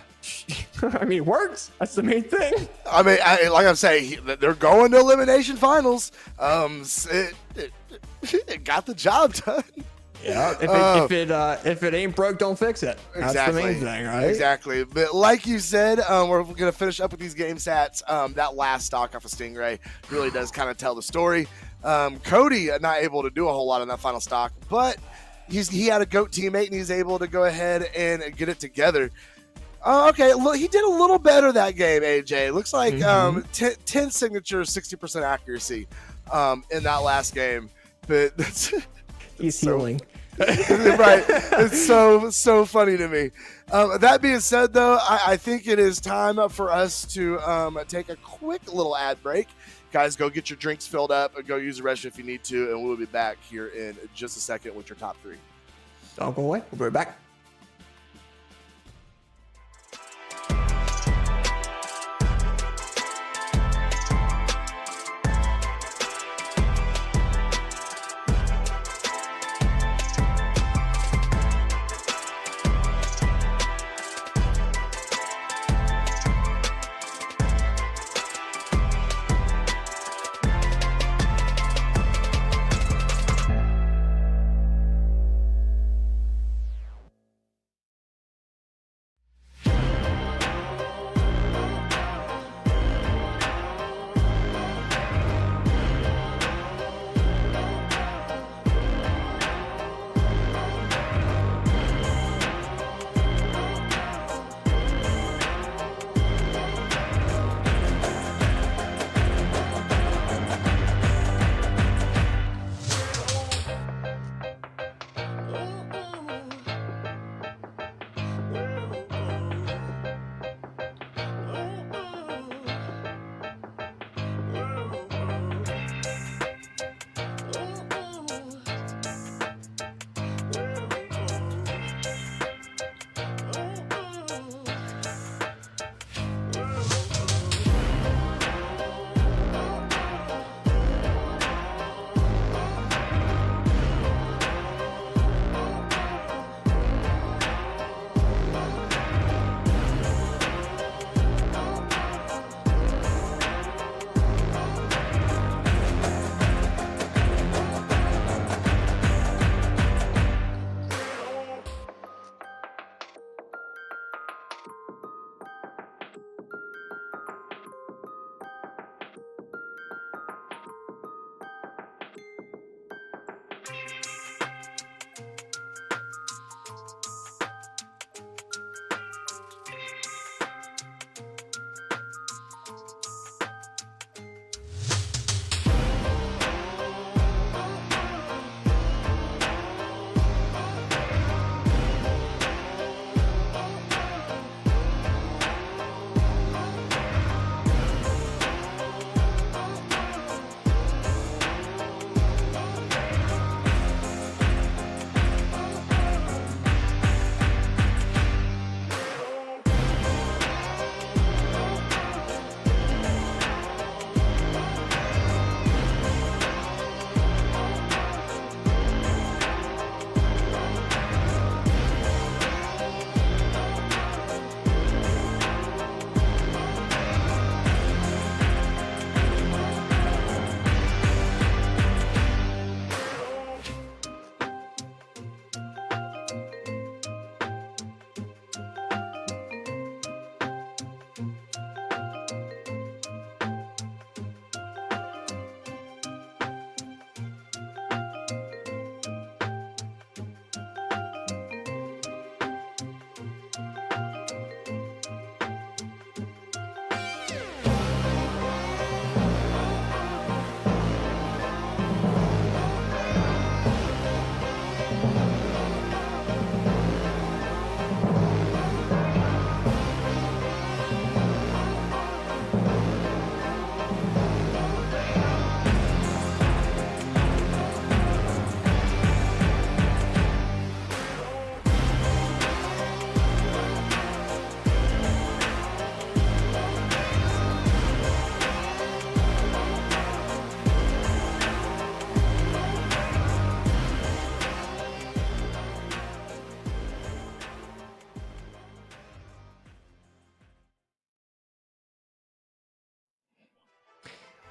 I mean, it works. That's the main thing. I mean, like I'm saying, they're going to elimination finals. It got the job done. Yeah. If it ain't broke, don't fix it. That's Exactly. the main thing, right? Exactly. But like you said, we're going to finish up with these game stats. That last stock off of Stingray really does kind of tell the story. Cody not able to do a whole lot in that final stock, but he had a GOAT teammate and he's able to go ahead and get it together. Okay, look, he did a little better that game, AJ. Looks like 10 signatures, 60% accuracy in that last game. But that's He's healing. right. It's so funny to me. That being said, though, I think it is time for us to take a quick little ad break. Guys, go get your drinks filled up and go use the restroom if you need to, and we'll be back here in just a second with your top 3. Don't go away. We'll be right back.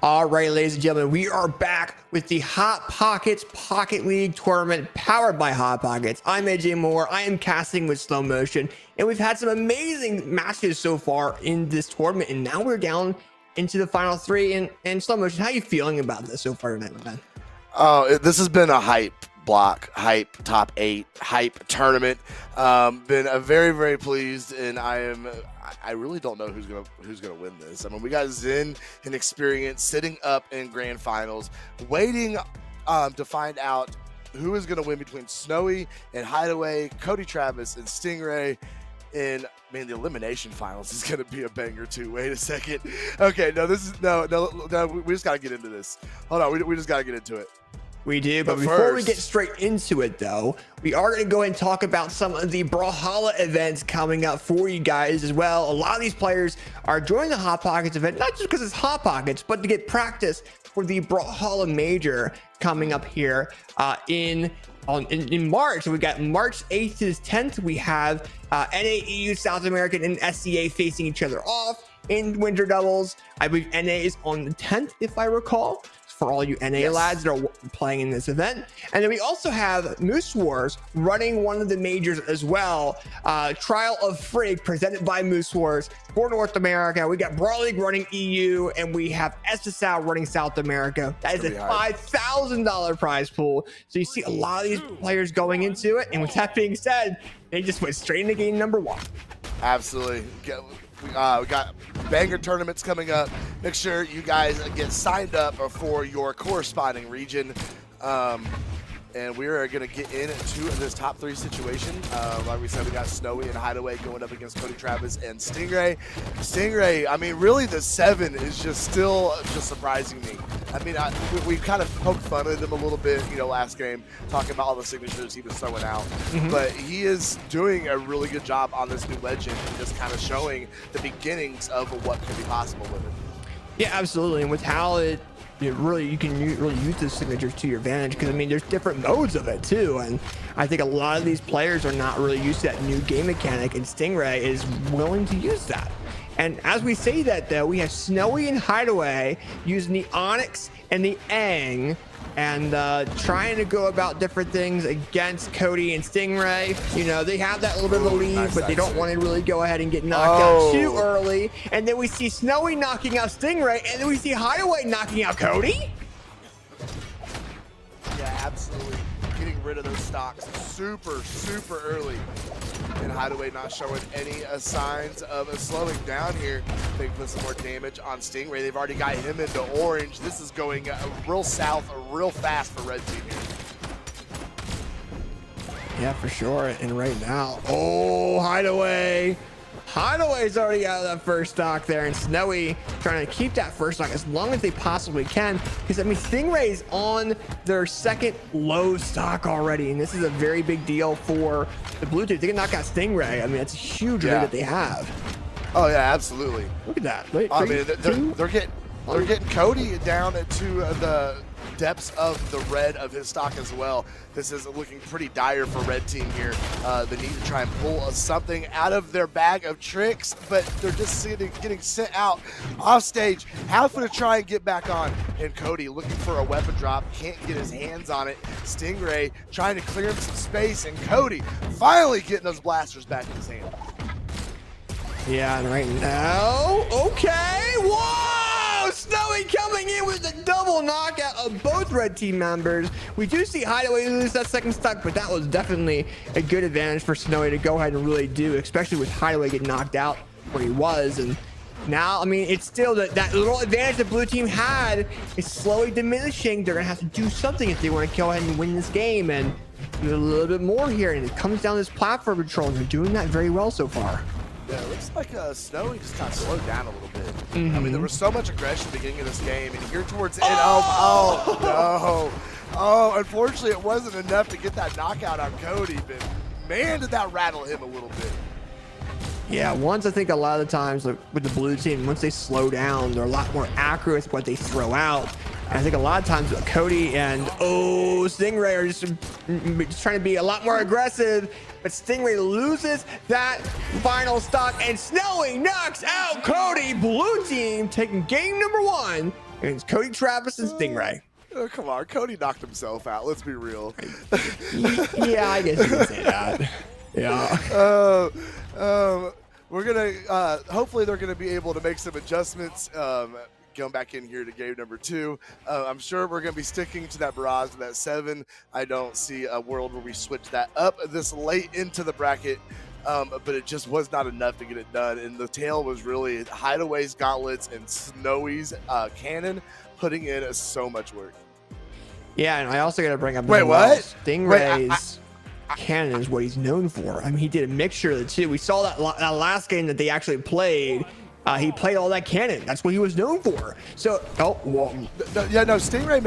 All right, ladies and gentlemen, we are back with the Hot Pockets Pocket League tournament powered by Hot Pockets. I'm AJ Moore. I am casting with slow motion, and we've had some amazing matches so far in this tournament, and now we're down into the final three in slow motion. How are you feeling about this so far tonight, man? Oh, this has been a hype block, hype top 8, hype tournament. Been a very pleased, and I really don't know who's gonna win this. I mean, we got Zen and Experience sitting up in grand finals, waiting to find out who is gonna win between Snowy and Hideaway, Cody Travis and Stingray. And man, the elimination finals is gonna be a banger too. Wait a second. Okay, no, this is no. We just gotta get into this. Hold on, we just gotta get into it. We do, but before we get straight into it, though, we are going to go ahead and talk about some of the Brawlhalla events coming up for you guys as well. A lot of these players are joining the Hot Pockets event, not just because it's Hot Pockets, but to get practice for the Brawlhalla Major coming up here in March. So we got March 8th to the 10th. We have NA, South American, and SCA facing each other off in winter doubles. I believe NA is on the 10th, if I recall, for all you NA lads that are playing in this event. And then we also have Moose Wars running one of the majors as well. Trial of Frig presented by Moose Wars for North America. We got Brawl League running EU, and we have SSL running South America. That is a $5,000 prize pool. So you see a lot of these players going into it. And with that being said, they just went straight into game number 1. Absolutely. We got banger tournaments coming up. Make sure you guys get signed up for your corresponding region. And we are going to get into this top 3 situation. Like we said, we got Snowy and Hideaway going up against Cody Travis and Stingray. Stingray, I mean, really the 7 is just still surprising me. I mean, we kind of poked fun at him a little bit, last game, talking about all the signatures he was throwing out. But he is doing a really good job on this new legend and just kind of showing the beginnings of what could be possible with it. Yeah, absolutely. And with how you can really use the signatures to your advantage, because I mean there's different modes of it too, and I think a lot of these players are not really used to that new game mechanic, and Stingray is willing to use that. And as we say that, though, we have Snowy and Hideaway using the Onyx and the Aang, and trying to go about different things against Cody and Stingray. They have that little bit of a lead, but they don't want to really go ahead and get knocked out too early. And then we see Snowy knocking out Stingray, and then we see Hideaway knocking out Cody. Yeah, absolutely. Getting rid of those stocks super early. And Hideaway not showing any signs of slowing down here. They put some more damage on Stingray. They've already got him into orange. This is going real south, real fast for Red Team here. Yeah, for sure. And right now, Hideaway's already out of that first stock there, and Snowy trying to keep that first stock as long as they possibly can, because I mean Stingray's on their second low stock already, and this is a very big deal for the blue team. They can knock out Stingray. I mean, that's a huge lead that they have. Oh yeah, absolutely. Look at that. Wait, I mean, they're getting Cody down to the depths of the red of his stock as well. This is looking pretty dire for Red Team here. They need to try and pull something out of their bag of tricks, but they're just getting sent out off stage. Having to try and get back on, and Cody looking for a weapon drop, can't get his hands on it. Stingray trying to clear him some space, and Cody finally getting those blasters back in his hand. Yeah, and right now, whoa! Snowy coming in with a double knockout of both Red Team members. We do see Hideaway lose that second stock, but that was definitely a good advantage for Snowy to go ahead and really do, especially with Hideaway getting knocked out where he was. And now, I mean, it's still that little advantage the blue team had is slowly diminishing. They're going to have to do something if they want to go ahead and win this game and do a little bit more here. And it comes down to this platform control, and they're doing that very well so far. Yeah, it looks like Snowy just kind of slowed down a little bit. I mean, there was so much aggression at the beginning of this game, and here towards the end, unfortunately, it wasn't enough to get that knockout on Cody, but man, did that rattle him a little bit. Yeah, I think a lot of the times with the blue team, once they slow down, they're a lot more accurate with what they throw out. And I think a lot of times Cody and Stingray are just trying to be a lot more aggressive, but Stingray loses that final stock, and Snowy knocks out Cody. Blue team taking game number 1 against Cody, Travis, and Stingray. Oh, come on, Cody knocked himself out. Let's be real. Yeah, I guess you can say that. Yeah. We're gonna hopefully they're gonna be able to make some adjustments. Going back in here to game number 2. I'm sure we're going to be sticking to that barrage, to that 7. I don't see a world where we switch that up this late into the bracket, but it just was not enough to get it done. And the tail was really Hideaway's gauntlets and Snowy's cannon putting in so much work. Yeah, and I also got to bring up Wait, what? Stingray's cannon is what he's known for. I mean, he did a mixture of the two. We saw that last game that they actually played. He played all that cannon. That's what he was known for. So, no, Stingray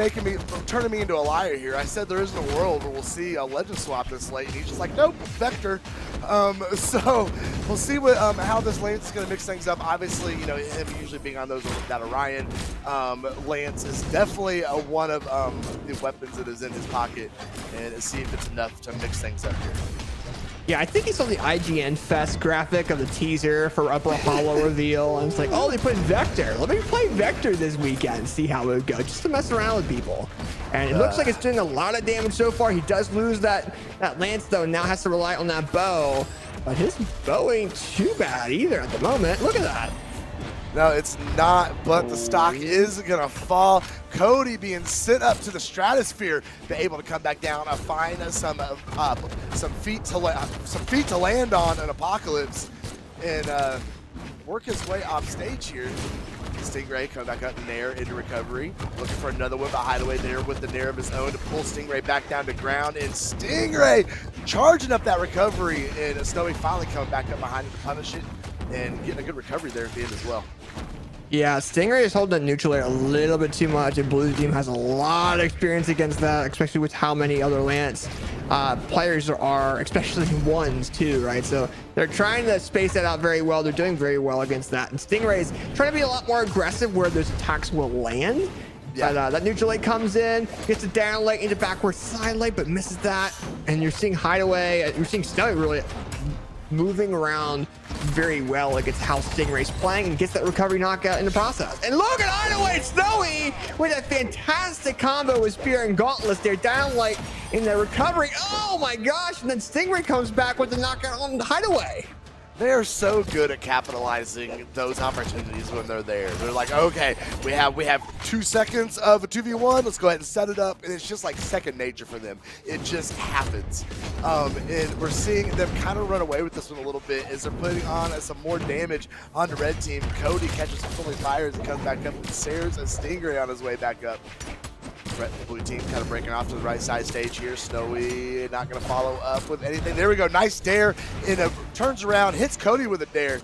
turning me into a liar here. I said there isn't a world where we'll see a legend swap this late, and he's just like, nope, Vector. So we'll see what how this Lance is going to mix things up. Obviously, you know, him usually being on that Orion, Lance is definitely one of the weapons that is in his pocket, and see if it's enough to mix things up here. Yeah, I think he saw the IGN Fest graphic of the teaser for Brawlhalla reveal, and it's like, oh, they put Vector. Let me play Vector this weekend, see how it would go, just to mess around with people. And it looks like it's doing a lot of damage so far. He does lose that lance, though, and now has to rely on that bow. But his bow ain't too bad either at the moment. Look at that. No, it's not, but the stock is going to fall. Cody being sent up to the stratosphere, be able to come back down, find some feet to land on an Apocalypse, and work his way off stage here. Stingray coming back up Nair into recovery, looking for another one, but Hideaway there with the Nair of his own to pull Stingray back down to ground, and Stingray charging up that recovery, and Snowy finally coming back up behind him to punish it, and getting a good recovery there at the end as well. Yeah, Stingray is holding the neutral air a little bit too much, and Blue team has a lot of experience against that, especially with how many other Lance players there are, especially ones too, right? So they're trying to space that out very well. They're doing very well against that, and Stingray is trying to be a lot more aggressive where those attacks will land. Yeah. But that neutral lane comes in, gets a down lane into backward side lane, but misses that, and you're seeing Hideaway, you're seeing Snowy really moving around very well against how Stingray's playing, and gets that recovery knockout in the process. And look at Hideaway Snowy with a fantastic combo with Spear and Gauntlets. They're down like in the recovery. Oh my gosh! And then Stingray comes back with the knockout on Hideaway. They are so good at capitalizing those opportunities when they're there. They're like, okay, we have 2 seconds of a 2v1. Let's go ahead and set it up, and it's just like second nature for them. It just happens, and we're seeing them kind of run away with this one a little bit as they're putting on some more damage on the red team. Cody catches some friendly fires and comes back up, and Sayers and Stingray on his way back up. The blue team kind of breaking off to the right side stage here. Snowy not going to follow up with anything. There we go. Nice dare. Turns around, hits Cody with a dare.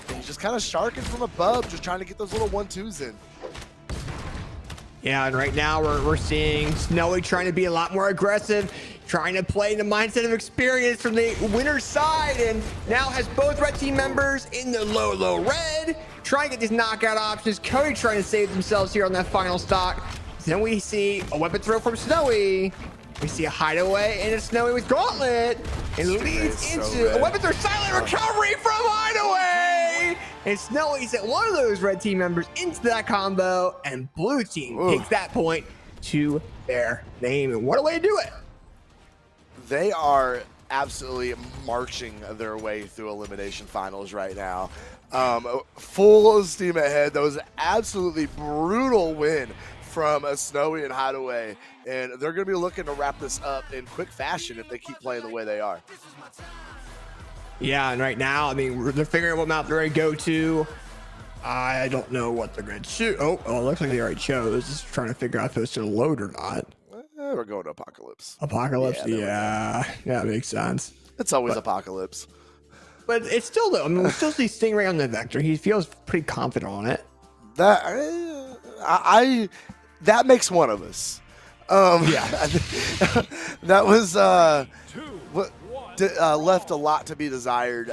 And he's just kind of sharking from above, just trying to get those little 1-2s in. Yeah, and right now we're seeing Snowy trying to be a lot more aggressive, trying to play the mindset of experience from the winner's side, and now has both red team members in the low red, trying to get these knockout options. Cody trying to save themselves here on that final stock. Then we see a weapon throw from Snowy. We see a Hideaway and a Snowy with Gauntlet, and leads into a weapon throw, silent recovery from Hideaway. And Snowy sent one of those red team members into that combo, and blue team takes that point to their name. And what a way to do it. They are absolutely marching their way through elimination finals right now. Full steam ahead. That was an absolutely brutal win from a Snowy and Hideaway, and they're going to be looking to wrap this up in quick fashion if they keep playing the way they are. Yeah, and right now, I mean, they're figuring out what map they're going to go to. I don't know what they're going to choose. Oh, it looks like they already chose. Just trying to figure out if it's going to load or not. We're going to Apocalypse. Apocalypse? Yeah, that makes sense. It's always Apocalypse. But it's still, though, I mean, we still see Stingray on the Vector. He feels pretty confident on it. That makes one of us. Yeah. That was left a lot to be desired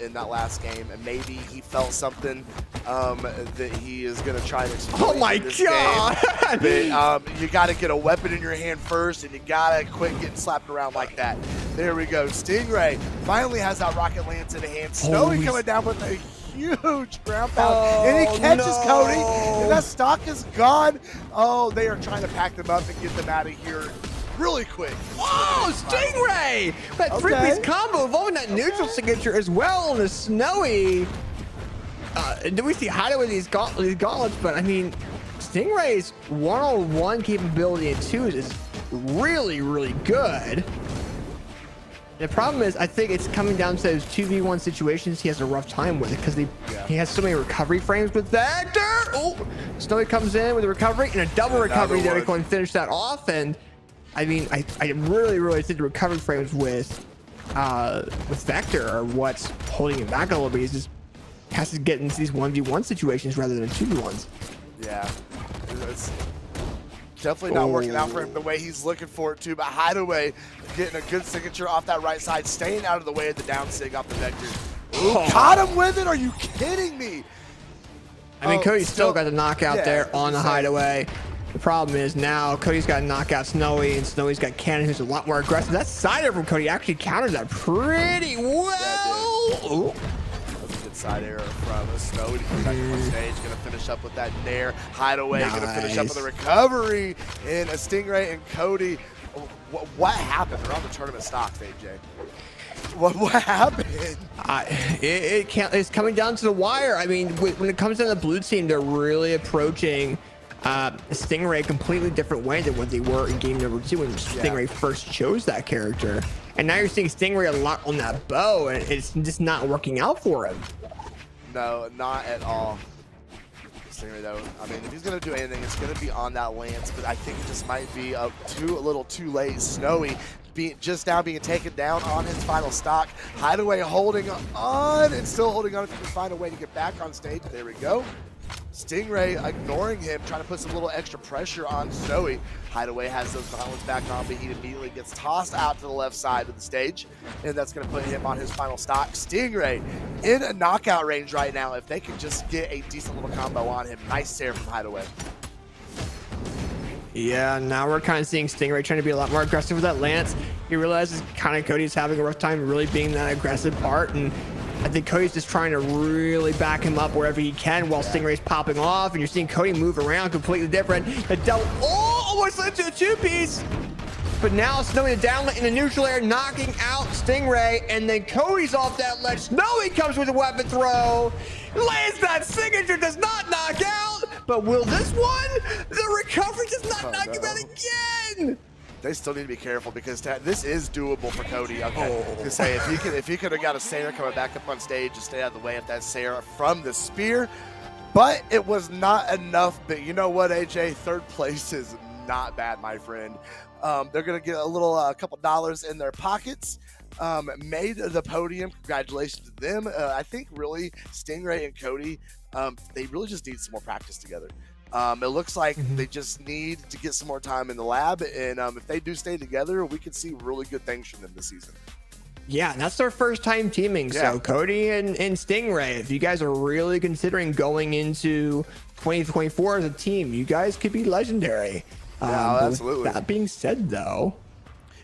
in that last game, and maybe he felt something that he is going to try to exploit. Oh my in this God! game. But, you got to get a weapon in your hand first, and you got to quit getting slapped around like that. There we go. Stingray finally has that rocket lance in hand. Snowy coming down with a huge ground pound, and he catches Cody, and that stock is gone. Oh, they are trying to pack them up and get them out of here really quick. Oh, Stingray! That three-piece combo involving that neutral signature as well on the Snowy. Do we see Hideaway with these gauntlets? But I mean, Stingray's one-on-one capability in twos is really, really good. The problem is, I think it's coming down to those 2v1 situations he has a rough time with it because he has so many recovery frames with Vector. Oh, Snowy comes in with a recovery and a double recovery there to go and finish that off. And I mean, I really, really think the recovery frames with Vector are what's holding him back a little bit. He's just has to get into these 1v1 situations rather than 2v1s. Yeah, it's definitely not working out for him the way he's looking for it to. But Hideaway getting a good signature off that right side, staying out of the way of the down sig off the Vector. Ooh, caught him with it. Are you kidding me? I mean, Cody's still got the knockout there on the Hideaway. The problem is now Cody's got to knock out Snowy, and Snowy's got Cannon, who's a lot more aggressive. That side air from Cody actually countered that pretty well. That's a good side air from Snowy to come back on stage. Going to finish up with that nair. Hideaway going to finish up with a recovery. And a Stingray and Cody. What happened? They're on the tournament stocks, AJ. What happened? It's coming down to the wire. I mean, when it comes to the blue team, they're really approaching Stingray a completely different way than what they were in game number 2 when Stingray first chose that character. And now you're seeing Stingray a lot on that bow, and it's just not working out for him. No, not at all. Stingray, though, I mean, if he's going to do anything, it's going to be on that lance, but I think it just might be a little too late. Snowy just now being taken down on his final stock. Hideaway holding on and still holding on if he can find a way to get back on stage. There we go. Stingray ignoring him, trying to put some little extra pressure on Snowy. Hideaway has those gauntlets back on, but he immediately gets tossed out to the left side of the stage, and that's going to put him on his final stock. Stingray in a knockout range right now. If they can just get a decent little combo on him. Nice tear from Hideaway. Yeah, now we're kind of seeing Stingray trying to be a lot more aggressive with that lance. He realizes kind of Cody's having a rough time really being that aggressive part, and I think Cody's just trying to really back him up wherever he can while Stingray's popping off, and you're seeing Cody move around completely different. The double, almost led to a two-piece, but now Snowy the downlet in the neutral air, knocking out Stingray, and then Cody's off that ledge. Snowy comes with a weapon throw, lands that signature, does not knock out, but will this one? The recovery does not knock him out again. They still need to be careful because this is doable for Cody. Okay, to say if he could have got a Sayer coming back up on stage and stay out of the way of that Sayer from the spear, but it was not enough. But you know what, AJ, third place is not bad, my friend. They're gonna get a couple dollars in their pockets. Made the podium. Congratulations to them. I think really Stingray and Cody, they really just need some more practice together. It looks like they just need to get some more time in the lab, and if they do stay together, we could see really good things from them this season. Yeah, that's their first time teaming. Yeah. So Cody and Stingray, if you guys are really considering going into 2024 as a team, you guys could be legendary. Yeah, absolutely. With that being said, though,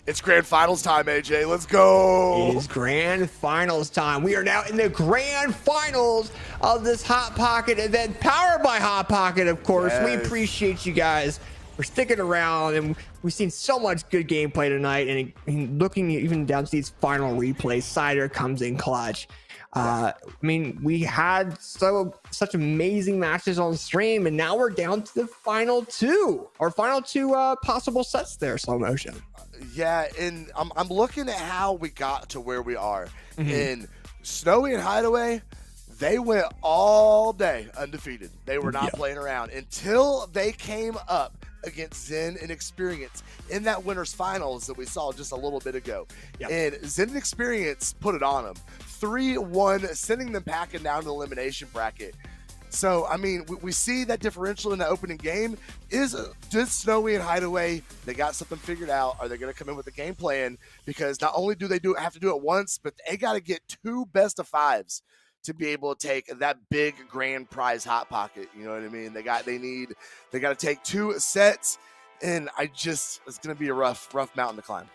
it's grand finals time, AJ. Let's go. it is grand finals time. We are now in the grand finals of this Hot Pocket event, powered by Hot Pocket, of course. We appreciate you guys for sticking around, and we've seen so much good gameplay tonight. And looking even down to these final replays, Cider comes in clutch. I mean, we had such amazing matches on stream, and now we're down to the final two possible sets there, slow motion. Yeah, and I'm looking at how we got to where we are. And Snowy and Hideaway, they went all day undefeated. They were not playing around until they came up against Zen and Experience in that winners finals that we saw just a little bit ago. And Zen and Experience put it on them. 3-1, sending them packing down to the elimination bracket. So, I mean, we see that differential in the opening game. Is Snowy and Hideaway, they got something figured out? Are they going to come in with a game plan? Because not only do they have to do it once, but they got to get 2 best of 5s to be able to take that big grand prize Hot Pocket. You know what I mean? They got to take 2 sets, and it's going to be a rough mountain to climb.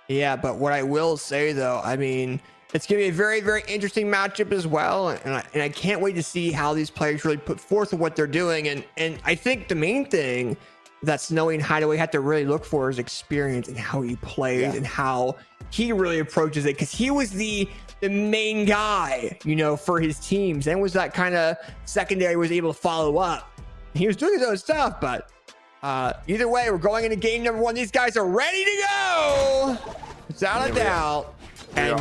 Yeah, but what I will say though, I mean, it's going to be a very, very interesting matchup as well. And I can't wait to see how these players really put forth what they're doing. And I think the main thing that Snowy and Hideaway have to really look for is experience and how he plays and how he really approaches it. Because he was the main guy, you know, for his teams. And was that kind of secondary, was able to follow up. He was doing his own stuff, but either way, we're going into game number 1. These guys are ready to go. Without a doubt. And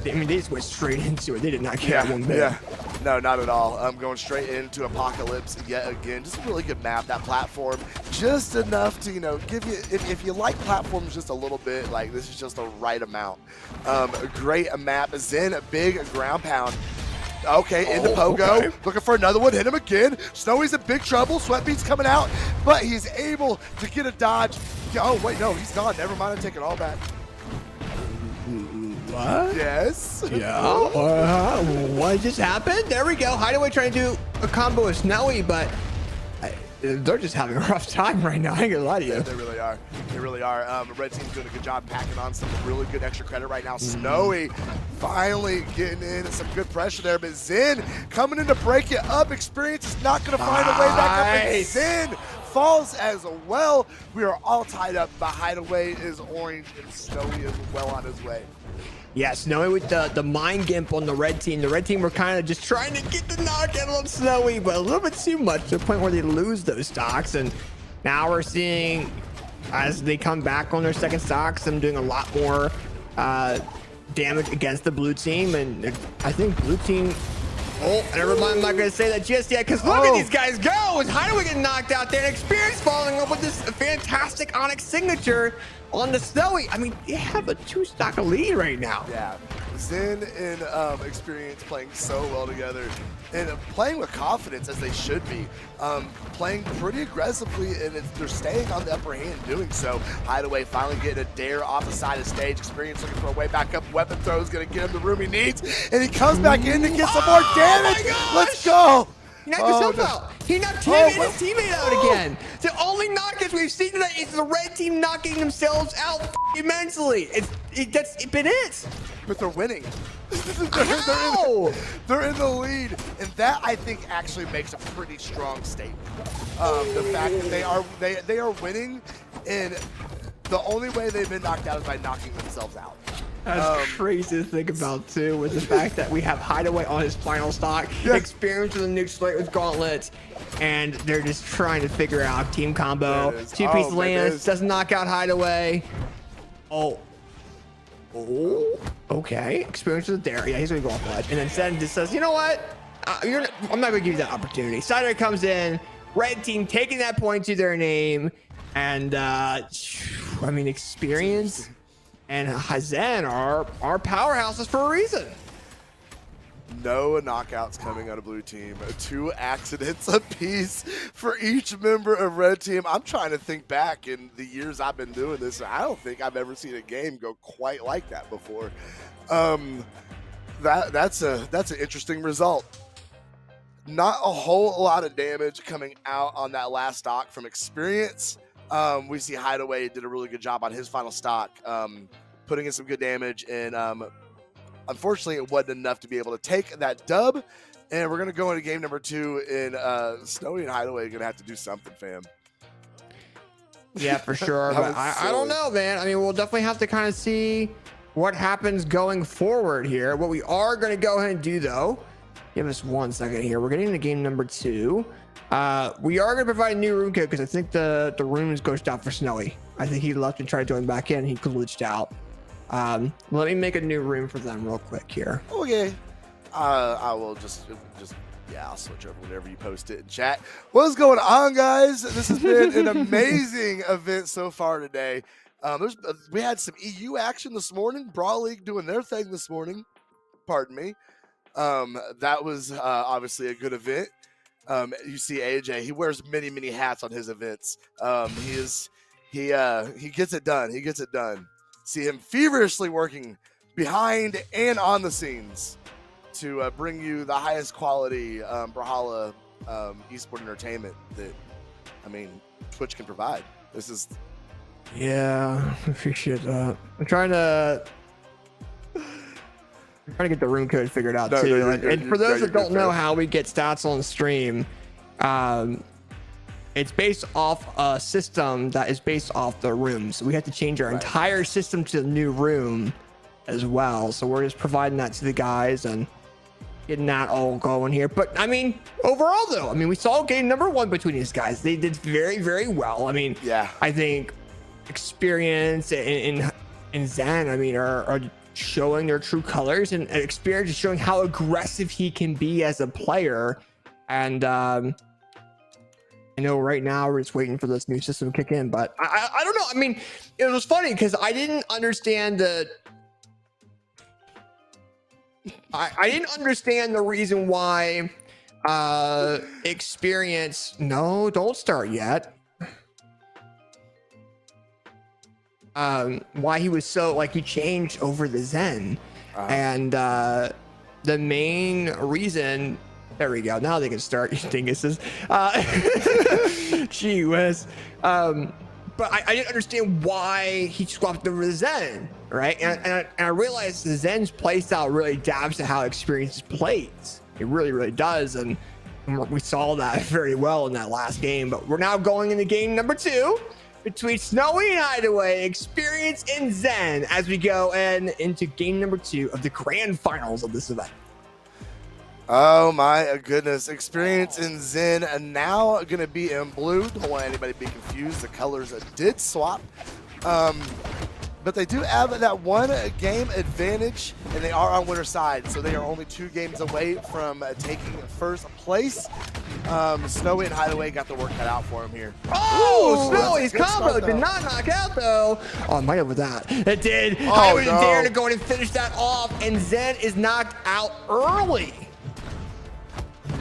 I mean, they just went straight into it. They did not care one bit. Yeah, no, not at all. I'm going straight into Apocalypse yet again. Just a really good map, that platform. Just enough to, you know, give you, if you like platforms just a little bit, like this is just the right amount. A great map. Zen, a big ground pound. Okay, into Pogo. Okay. Looking for another one. Hit him again. Snowy's in big trouble. Sweatbeat's coming out, but he's able to get a dodge. Oh, wait, no, he's gone. Never mind. I take it all back. What? Yes. Yeah. What just happened? There we go. Hideaway trying to do a combo with Snowy, but they're just having a rough time right now. I ain't gonna lie to you. They really are. They really are. Red team's doing a good job packing on some really good extra credit right now. Snowy finally getting in some good pressure there, but Zen coming in to break it up. Experience is not gonna find a way back up, and Zen falls as well. We are all tied up, but Hideaway is orange and Snowy is well on his way. Yeah, Snowy with the mind gimp on the red team. The red team were kind of just trying to get the knockout on Snowy, but a little bit too much to the point where they lose those stocks. And now we're seeing, as they come back on their second stocks, them doing a lot more damage against the blue team. And I think blue team, never mind, I'm not going to say that just yet, because look at these guys go. Is Hideaway getting knocked out there, and Experience following up with this fantastic Onyx signature on the Snowy. I mean, they have a 2-stock lead right now. Yeah, Zen and Experience playing so well together and playing with confidence as they should be. Playing pretty aggressively, and they're staying on the upper hand doing so. Hideaway finally getting a dare off the side of stage. Experience looking for a way back up. Weapon throw is going to get him the room he needs, and he comes back in to get some more damage. Let's go. He knocked himself out. He knocked him and his teammate out again. The only knockouts we've seen tonight is the red team knocking themselves out immensely. That's been it. But they're winning. How? They're in the lead, and that I think actually makes a pretty strong statement. The fact that they are winning, and the only way they've been knocked out is by knocking themselves out. That's crazy to think about too, with the fact that we have Hideaway on his final stock, Experience with a nuke slate with gauntlets, and they're just trying to figure out team combo. 2-piece Lance doesn't knock out Hideaway. Okay. Experience with there. Yeah, he's gonna go off ledge, and then Sen just says, you know what? I'm not gonna give you that opportunity. Cider comes in, red team taking that point to their name, and I mean, Experience and Hazen are powerhouses for a reason. No knockouts coming out of blue team. 2 accidents apiece for each member of red team. I'm trying to think back in the years I've been doing this. I don't think I've ever seen a game go quite like that before. That's an interesting result. Not a whole lot of damage coming out on that last stock from Experience. We see Hideaway did a really good job on his final stock, putting in some good damage, and unfortunately it wasn't enough to be able to take that dub. And we're going to go into game number 2, and Snowy and Hideaway are going to have to do something, fam. Yeah, for sure. But I don't know, man. I mean, we'll definitely have to kind of see what happens going forward here. What we are going to go ahead and do, though, give us 1 second here. We're getting into game number 2. We are going to provide a new room code because I think the room is glitched out for Snowy. I think he left and tried to join back in. He glitched out. Let me make a new room for them real quick here. Okay. I will just I'll switch over whenever you post it in chat. What's going on, guys? This has been an amazing event so far today. We had some EU action this morning. Brawl League doing their thing this morning. Pardon me. That was obviously a good event. You see AJ, he wears many hats on his events. He gets it done. He gets it done. See him feverishly working behind and on the scenes to bring you the highest quality Brawlhalla esport entertainment that, I mean, Twitch can provide. This is... Yeah, I appreciate that. I'm trying to get the room code figured out too. And for those that don't know how we get stats on the stream, it's based off a system that is based off the rooms. So we have to change our entire system to the new room as well. So we're just providing that to the guys and getting that all going here. But I mean, overall though, I mean, we saw game number 1 between these guys. They did very well. I mean, yeah, I think Experience and Zen, I mean, are showing their true colors, and Experience is showing how aggressive he can be as a player. And I know right now we're just waiting for this new system to kick in, but I don't know. I mean, it was funny because I didn't understand the I didn't understand the reason why Experience, no, don't start yet. Why he was so, like, he changed over the Zen. And the main reason, there we go, now they can start, you dinguses. Gee whiz. But I didn't understand why he swapped over the Zen, right? And I realized the Zen's playstyle really adapts to how Experience plays. It really does, and we saw that very well in that last game. But we're now going into game number 2 between Snowy and Hideaway, Experience and Zen, as we go into game number 2 of the grand finals of this event. Oh my goodness. Experience and Zen are now going to be in blue. Don't want anybody to be confused. The colors did swap. But they do have that 1 game advantage, and they are on winner's side. So they are only 2 games away from taking first place. Snowy and Hideaway got the work cut out for him here. Oh, Snowy's combo did not knock out though. Oh, I might have with that. It did. I was there to go in and finish that off, and Zen is knocked out early.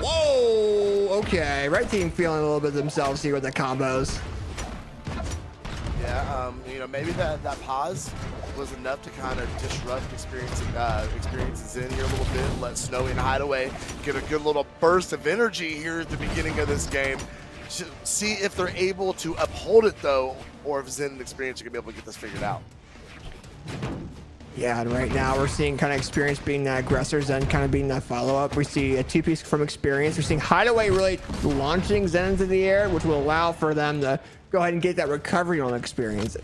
Whoa, okay. Red team feeling a little bit themselves here with the combos. Yeah, you know, maybe that pause was enough to kind of disrupt Experience in here a little bit, let Snowy and Hideaway get a good little burst of energy here at the beginning of this game. See if they're able to uphold it though, or if Zen and Experience are gonna be able to get this figured out. Yeah, and right now we're seeing kind of Experience being that aggressor, Zen kind of being that follow-up. We see a 2-piece from Experience. We're seeing Hideaway really launching Zen into the air, which will allow for them to go ahead and get that recovery on Experience.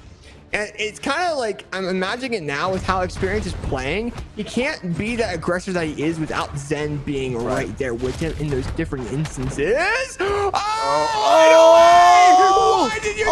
And it's kind of like, I'm imagining it now with how Experience is playing. He can't be that aggressor that he is without Zen being right there with him in those different instances. Why did you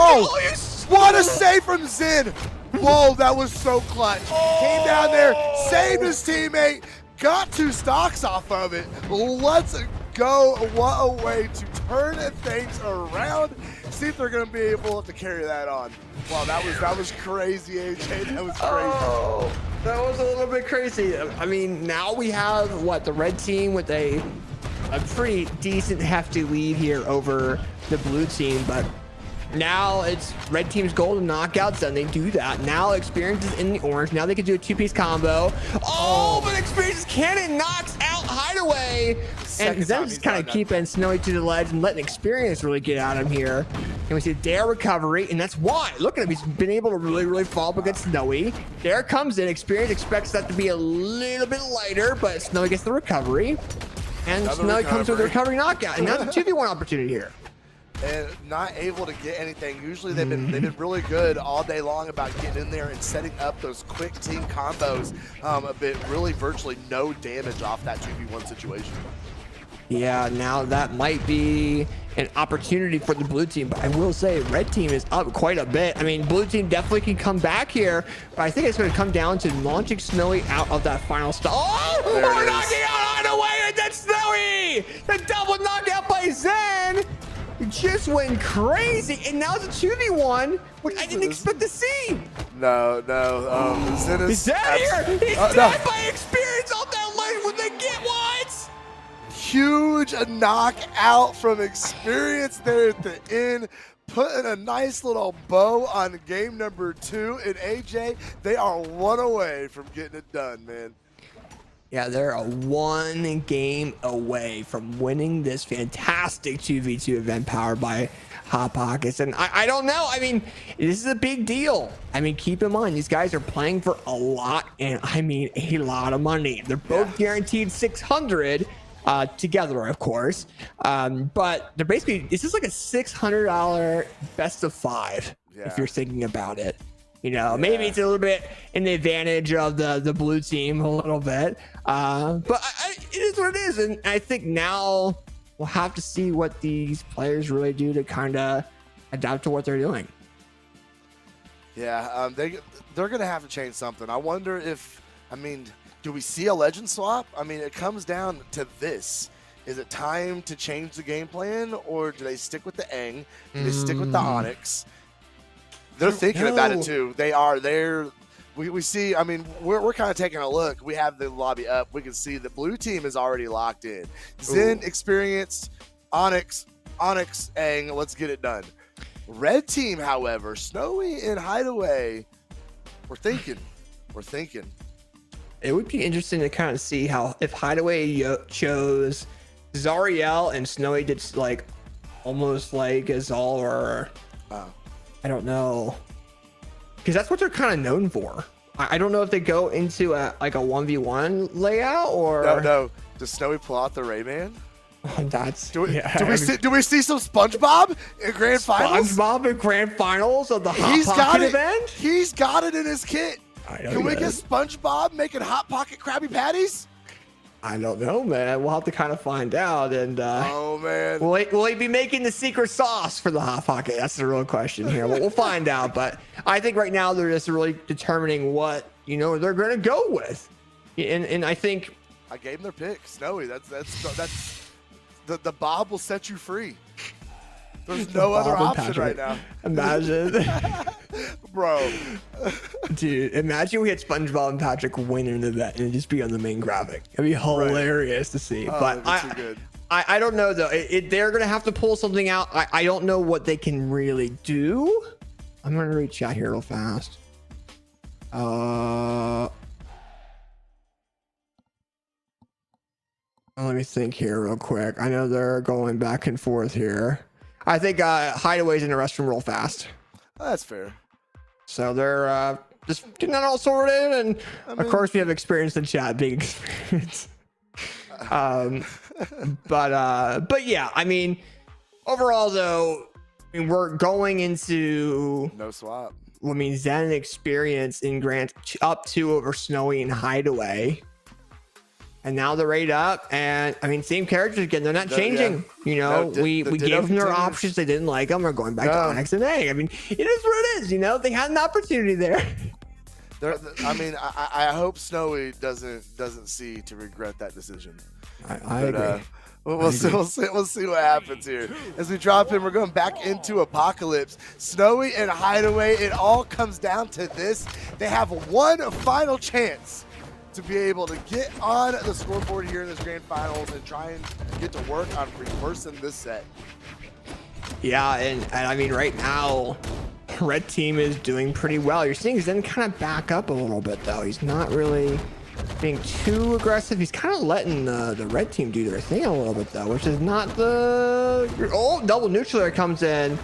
what a save from Zen! Whoa, that was so clutch. Came down there, saved his teammate, got 2 stocks off of it. Let's go. What a way to turn things around. See if they're going to be able to carry that on. Wow, that was crazy, AJ. That was crazy. Oh, that was a little bit crazy. I mean, now we have, what, the red team with a pretty decent hefty lead here over the blue team, but now it's red team's goal to knock out Zen. They do that. Now Experience is in the orange. Now they can do a 2-piece combo. Oh, but Experience's cannon knocks out Hideaway. And Zen's just kind of keeping Snowy to the ledge and letting Experience really get at him here. And we see Dare recovery, and that's why. Look at him. He's been able to really fall up against Snowy. Dare comes in. Experience expects that to be a little bit lighter, but Snowy gets the recovery. And Snowy comes with a recovery knockout. And now the 2v1 opportunity here. And not able to get anything. Usually they've been really good all day long about getting in there and setting up those quick team combos a bit, really virtually no damage off that 2v1 situation. Yeah, now that might be an opportunity for the blue team, but I will say red team is up quite a bit. I mean, blue team definitely can come back here, but I think it's going to come down to launching Snowy out of that final stop. Oh, we're knocking out Hideaway, and that's Snowy! The double knockout by Zen! It just went crazy, and now it's a 2v1, which I didn't expect to see. No. Zen is down here. He's died by Experience off that ledge when they get what? huge knockout from Experience there at the end, putting a nice little bow on game number 2. And AJ, they are one away from getting it done, man. Yeah, they're a 1 game away from winning this fantastic 2v2 event powered by Hot Pockets. And I don't know. I mean, this is a big deal. I mean, keep in mind, these guys are playing for a lot, and I mean, a lot of money. They're both guaranteed 600 together, of course. But they're basically, this is like a $600 best of 5, if you're thinking about it. You know, maybe it's a little bit in the advantage of the blue team a little bit. But it is what it is. And I think now we'll have to see what these players really do to kind of adapt to what they're doing. Yeah, they're going to have to change something. I wonder if, I mean, do we see a legend swap? I mean, it comes down to this. Is it time to change the game plan, or do they stick with the Aang? Do they stick with the Onyx? They're thinking about it too. We see, I mean, we're kind of taking a look. We have the lobby up. We can see the blue team is already locked in. Zen, Experienced, Onyx, Aang, let's get it done. Red team, however, Snowy and Hideaway, we're thinking. It would be interesting to kind of see how, if Hideaway chose Zariel and Snowy did like almost like Azal, or I don't know, because that's what they're kind of known for. I don't know if they go into like a 1v1 layout, or no. Does Snowy pull out the Rayman? That's do we see some SpongeBob in grand finals? SpongeBob in grand finals of the Hot Pocket event? He's got it in his kit. Can we get it. SpongeBob making Hot Pocket Krabby Patties? I don't know, man. We'll have to kind of find out. And oh man, will he be making the secret sauce for the Hot Pocket? That's the real question here. We'll find out. But I think right now they're just really determining what they're going to go with. And I think I gave them their pick, Snowy. That's the Bob will set you free. There's no other option right now. Imagine. Bro. Dude, imagine we had SpongeBob and Patrick win into that and just be on the main graphic. It'd be hilarious to see. But I don't know, though. They're going to have to pull something out. I don't know what they can really do. I'm going to read chat here real fast. Let me think here real quick. I know they're going back and forth here. I think Hideaway's in the restroom real fast. That's fair. So they're just getting that all sorted, and of course we have experience in chat, big experience. But yeah, I mean, overall though, I mean, we're going into no swap. I mean, Zen and Experience in Grant up 2 over Snowy and Hideaway. And now they're right up, and I mean, same characters again. They're not changing. We gave them their options. They didn't like them. We're going back to Onyx and A. I mean, it is what it is. They had an opportunity there. I mean, I hope Snowy doesn't see to regret that decision. I agree. We'll see what happens here. As we drop in, we're going back into Apocalypse. Snowy and Hideaway, it all comes down to this. They have one final chance to be able to get on the scoreboard here in this grand finals and try and get to work on reversing this set. Yeah, and I mean, right now, red team is doing pretty well. You're seeing Zen kind of back up a little bit, though. He's not really being too aggressive. He's kind of letting the red team do their thing a little bit, though, which is not the... Oh, double nuclear comes in.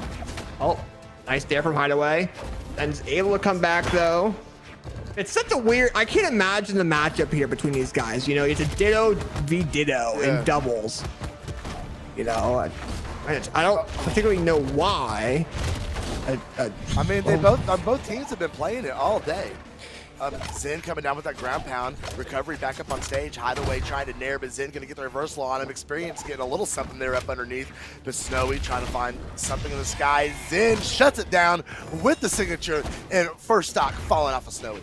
Oh, nice dare from Hideaway. And is able to come back, though. It's such a weird... I can't imagine the matchup here between these guys. It's a Ditto v Ditto in doubles. I don't particularly know why. I mean, both teams have been playing it all day. Zen coming down with that ground pound. Recovery back up on stage. Hideaway trying to nair, but Zen going to get the reversal on him. Experience getting a little something there up underneath. But Snowy trying to find something in the sky. Zen shuts it down with the signature, and first stock falling off of Snowy.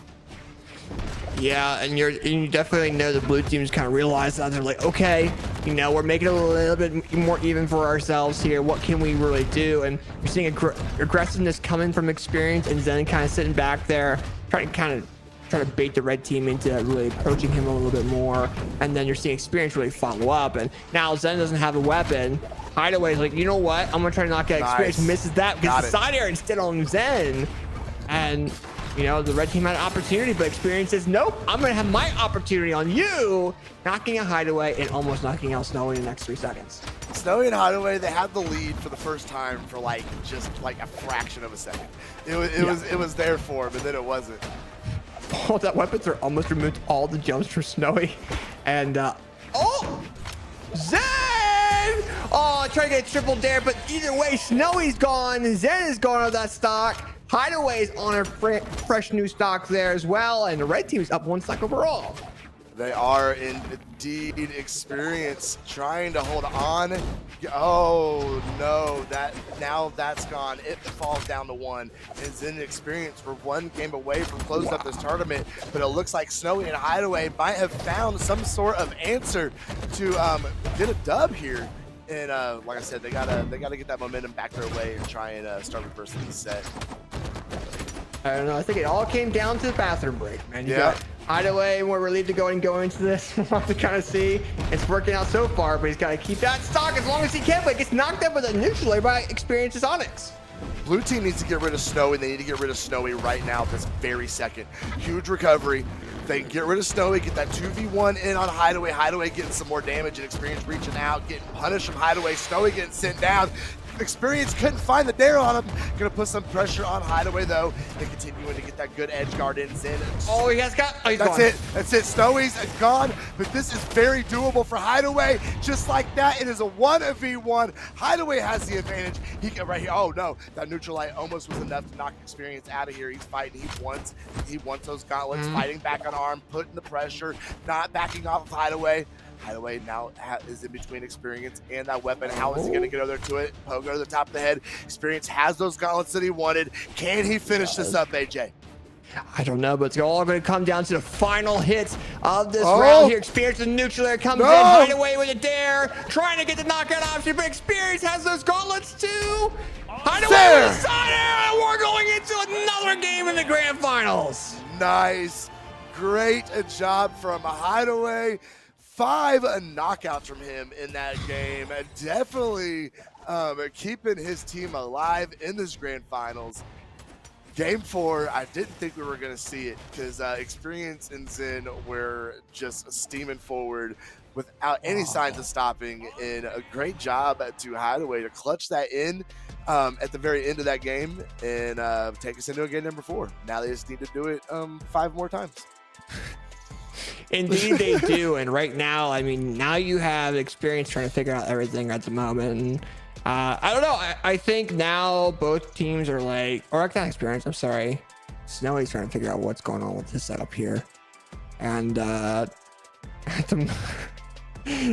Yeah, and you definitely know the blue teams kind of realize that. They're like, okay, we're making it a little bit more even for ourselves here. What can we really do? And you're seeing aggressiveness coming from Experience, and Zen kind of sitting back there, trying to kind of trying to bait the red team into really approaching him a little bit more. And then you're seeing Experience really follow up. And now Zen doesn't have a weapon. Hideaway's like, you know what? I'm gonna try to knock out Experience. Misses that, gets the side air instead on Zen. And you know, the red team had an opportunity, but Experience says, nope, I'm gonna have my opportunity on you, knocking out Hideaway and almost knocking out Snowy in the next 3 seconds. Snowy and Hideaway, they had the lead for the first time for like just like a fraction of a second. It was there for him, and then it wasn't. Oh, that weapons are almost removed all the jumps for Snowy. And oh, Zen! Oh, trying to get a triple dare, but either way, Snowy's gone. Zen is gone out of that stock. Hideaway is on a fresh new stock there as well, and the red team is up 1 stock overall. They are indeed. Experience trying to hold on. Oh no, now that's gone. It falls down to 1. And Zen Experience for 1 game away from closing up this tournament, but it looks like Snowy and Hideaway might have found some sort of answer to get a dub here. And like I said, they gotta get that momentum back their way and try and start reversing the set. I don't know. I think it all came down to the bathroom break, man. You Yeah. got Hideaway, we're relieved to go into this. We'll have to kind of see. It's working out so far, but he's got to keep that stock as long as he can. But it gets knocked out with a neutral air by Experience's Onyx. Blue team needs to get rid of Snowy. They need to get rid of Snowy right now, this very second. Huge recovery. They get rid of Snowy, get that 2v1 in on Hideaway. Hideaway getting some more damage and Experience reaching out, getting punished from Hideaway. Snowy getting sent down. Experience couldn't find the dare on him. Gonna put some pressure on Hideaway though. They continuing to get that good edge guard in. Zen. Oh, he has got. Oh, he's That's gone. it. That's it. Snowy's gone, but this is very doable for Hideaway. Just like that, it is a 1v1. Hideaway has the advantage. He can right here. Oh no, that neutral light almost was enough to knock Experience out of here. He's fighting. He wants those gauntlets, fighting back on arm, putting the pressure, not backing off of Hideaway. Hideaway now is in between Experience and that weapon. How is he going to get over to it? Pogo to the top of the head. Experience has those gauntlets that he wanted. Can he finish this up, AJ? I don't know, but it's all going to come down to the final hits of this round here. Experience the neutral air comes in. Hideaway with a dare, trying to get the knockout option, but Experience has those gauntlets too. Hideaway with a side air, and we're going into another game in the grand finals. Nice. Great job from Hideaway. 5 knockouts from him in that game. Definitely keeping his team alive in this grand finals. Game 4, I didn't think we were going to see it because Experience and Zen were just steaming forward without any signs of stopping. And a great job to Hideaway to clutch that in at the very end of that game and take us into a game number 4. Now they just need to do it 5 more times. Indeed they do, and right now, I mean, now you have Experience trying to figure out everything at the moment. And, I don't know. I think now both teams are like, or not Experience. I'm sorry, Snowy's trying to figure out what's going on with this setup here, and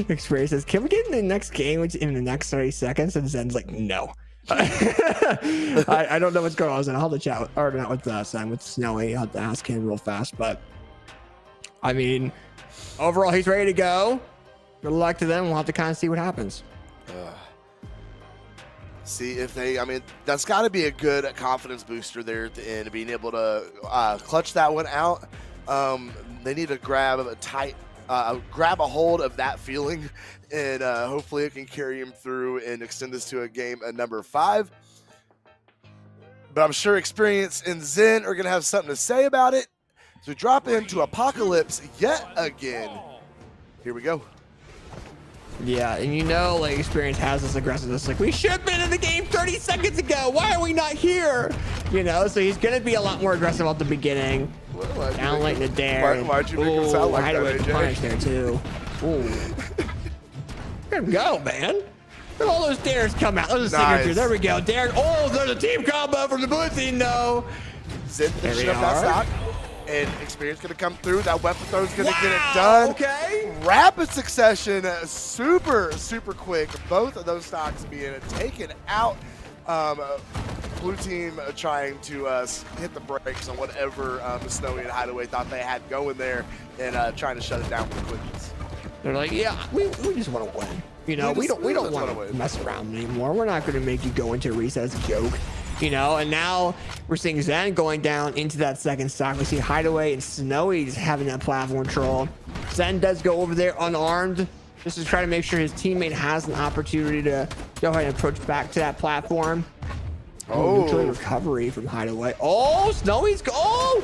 Experience says, "Can we get in the next game in the next 30 seconds?" And Zen's like, "No." I don't know what's going on. I'll have to chat with, or not with Zen, with Snowy. I'll have to ask him real fast, but. I mean, overall, he's ready to go. Good luck to them. We'll have to kind of see what happens. See if they, I mean, that's got to be a good confidence booster there at the end, being able to clutch that one out. They need to grab a hold of that feeling, and hopefully it can carry him through and extend this to a game at number 5. But I'm sure Experience and Zen are going to have something to say about it. So we drop into Apocalypse yet again. Here we go. Yeah, and you know, like, Experience has this aggressiveness. Like, we should have been in the game 30 seconds ago. Why are we not here? You know, so he's going to be a lot more aggressive at the beginning. Down like the dare. Why'd you make him sound like that, AJ? Punish there, too. Ooh. Let him go, man. Look at all those dares come out. Those are signatures. There we go. Dare. Oh, there's a team combo from the blue team, though. Zen finishing up that stock. And Experience going to come through. That weapon throw is going to get it done. Okay. Rapid succession. Super quick. Both of those stocks being taken out. Blue team trying to hit the brakes on whatever Snowy and Hideaway thought they had going there and trying to shut it down with quickness. They're like, yeah, we just want to win. You know, we don't want to mess around anymore. We're not going to make you go into a reset as a joke. you know, and now we're seeing Zen going down into that second stock. We see Hideaway and Snowy's having that platform control. Zen does go over there unarmed, just to try to make sure his teammate has an opportunity to go ahead and approach back to that platform. Neutral recovery from Hideaway. Oh, Snowy's he's gone.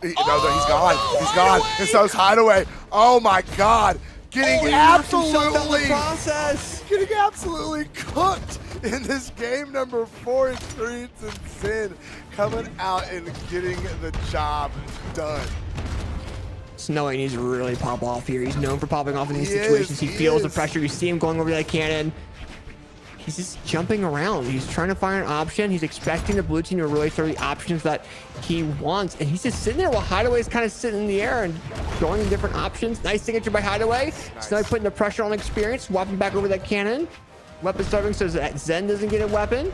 He's gone. And so's Hideaway. Oh my God. Getting absolutely cooked in this game number 4. Experience and Zen coming out and getting the job done. Snowy needs to really pop off here. He's known for popping off in these situations. He feels the pressure. You see him going over that cannon. He's just jumping around. He's trying to find an option. He's expecting the blue team to really throw the options that he wants. And he's just sitting there while Hideaway's kind of sitting in the air and throwing different options. Nice signature by Hideaway. Nice. Snowy putting the pressure on Experience, swapping back over that cannon. Weapon starving so that Zen doesn't get a weapon.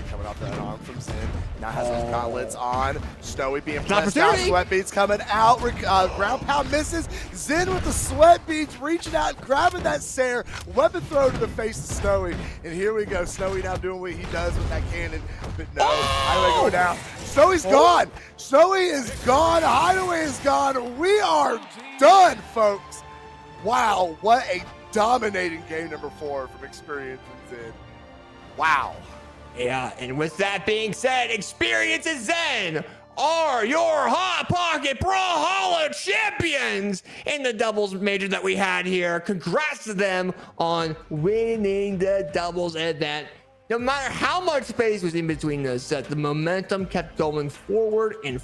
Coming off that arm from Zen. Now has those gauntlets on. Snowy being pressed out. Sweat beads coming out. Ground pound misses. Zen with the sweat beads reaching out and grabbing that Sair. Weapon throw to the face of Snowy. And here we go. Snowy now doing what he does with that cannon. But no, Hideaway go down. Snowy's gone. Snowy is gone. Hideaway is gone. We are done, folks. Wow, what a dominating game number 4 from Experience and Zen. Wow. Yeah, and with that being said, Experience and Zen are your Hot Pocket Brawlhalla champions in the doubles major that we had here. Congrats to them on winning the doubles event. No matter how much space was in between those sets, the momentum kept going forward, and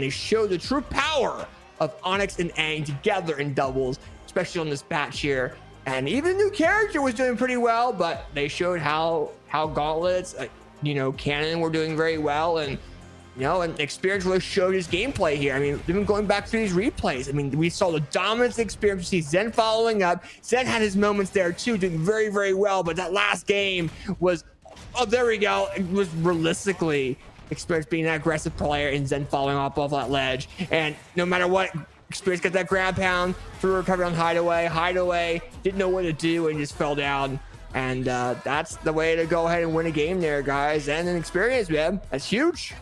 they showed the true power of Onyx and Aang together in doubles, especially on this patch here. And even the new character was doing pretty well, but they showed how Gauntlets, Cannon were doing very well, and and Experience really showed his gameplay here. I mean, even going back through these replays, I mean, we saw the dominance Experience. We see Zen following up. Zen had his moments there too, doing very, very well, but that last game was, there we go. It was realistically Experience being that aggressive player and Zen following off that ledge. And no matter what, Experience got that ground pound, threw a recovery on Hideaway. Hideaway didn't know what to do and just fell down. And that's the way to go ahead and win a game there, guys. And an Experience, man. That's huge.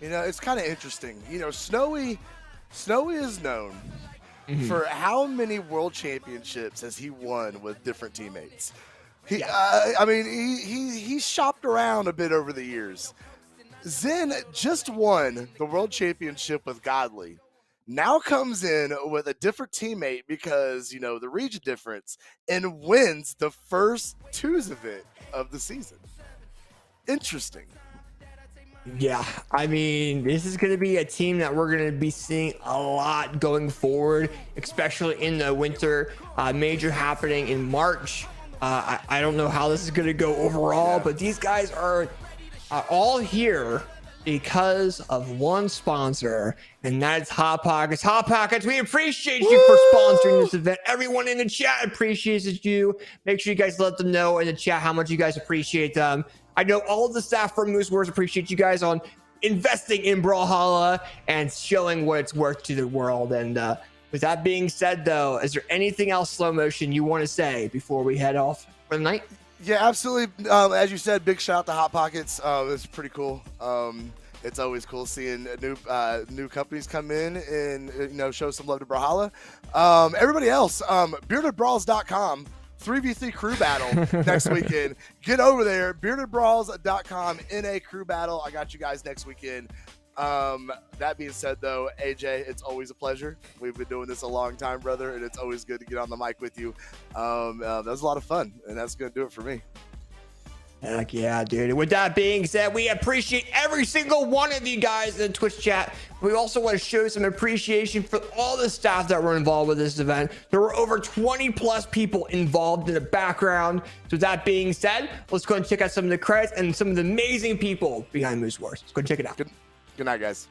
It's kind of interesting. Snowy is known for how many world championships has he won with different teammates. He's shopped around a bit over the years. Zen just won the world championship with Godly. Now comes in with a different teammate because, the region difference, and wins the first twos event of the season. Interesting. Yeah, I mean, this is going to be a team that we're going to be seeing a lot going forward, especially in the winter major happening in March. I don't know how this is going to go overall, but these guys are all here because of one sponsor, and that's Hot Pockets. Hot Pockets, we appreciate you for sponsoring this event. Everyone in the chat appreciates you. Make sure you guys let them know in the chat how much you guys appreciate them. I know all of the staff from Moose Wars appreciate you guys on investing in Brawlhalla and showing what it's worth to the world. And with that being said, though, is there anything else, Slow Motion, you want to say before we head off for the night? Yeah, absolutely. As you said, big shout out to Hot Pockets. It's pretty cool. It's always cool seeing new companies come in and show some love to Brawlhalla. Everybody else, beardedbrawls.com, 3v3 crew battle next weekend. Get over there, beardedbrawls.com, NA crew battle. I got you guys next weekend. That being said, though, AJ, it's always a pleasure. We've been doing this a long time, brother, and it's always good to get on the mic with you. That was a lot of fun, and that's going to do it for me. Heck yeah, dude. With that being said, we appreciate every single one of you guys in the Twitch chat. We also want to show some appreciation for all the staff that were involved with this event. There were over 20 plus people involved in the background. So with that being said, let's go and check out some of the credits and some of the amazing people behind Moose Wars. Let's go and check it out. Good night, guys.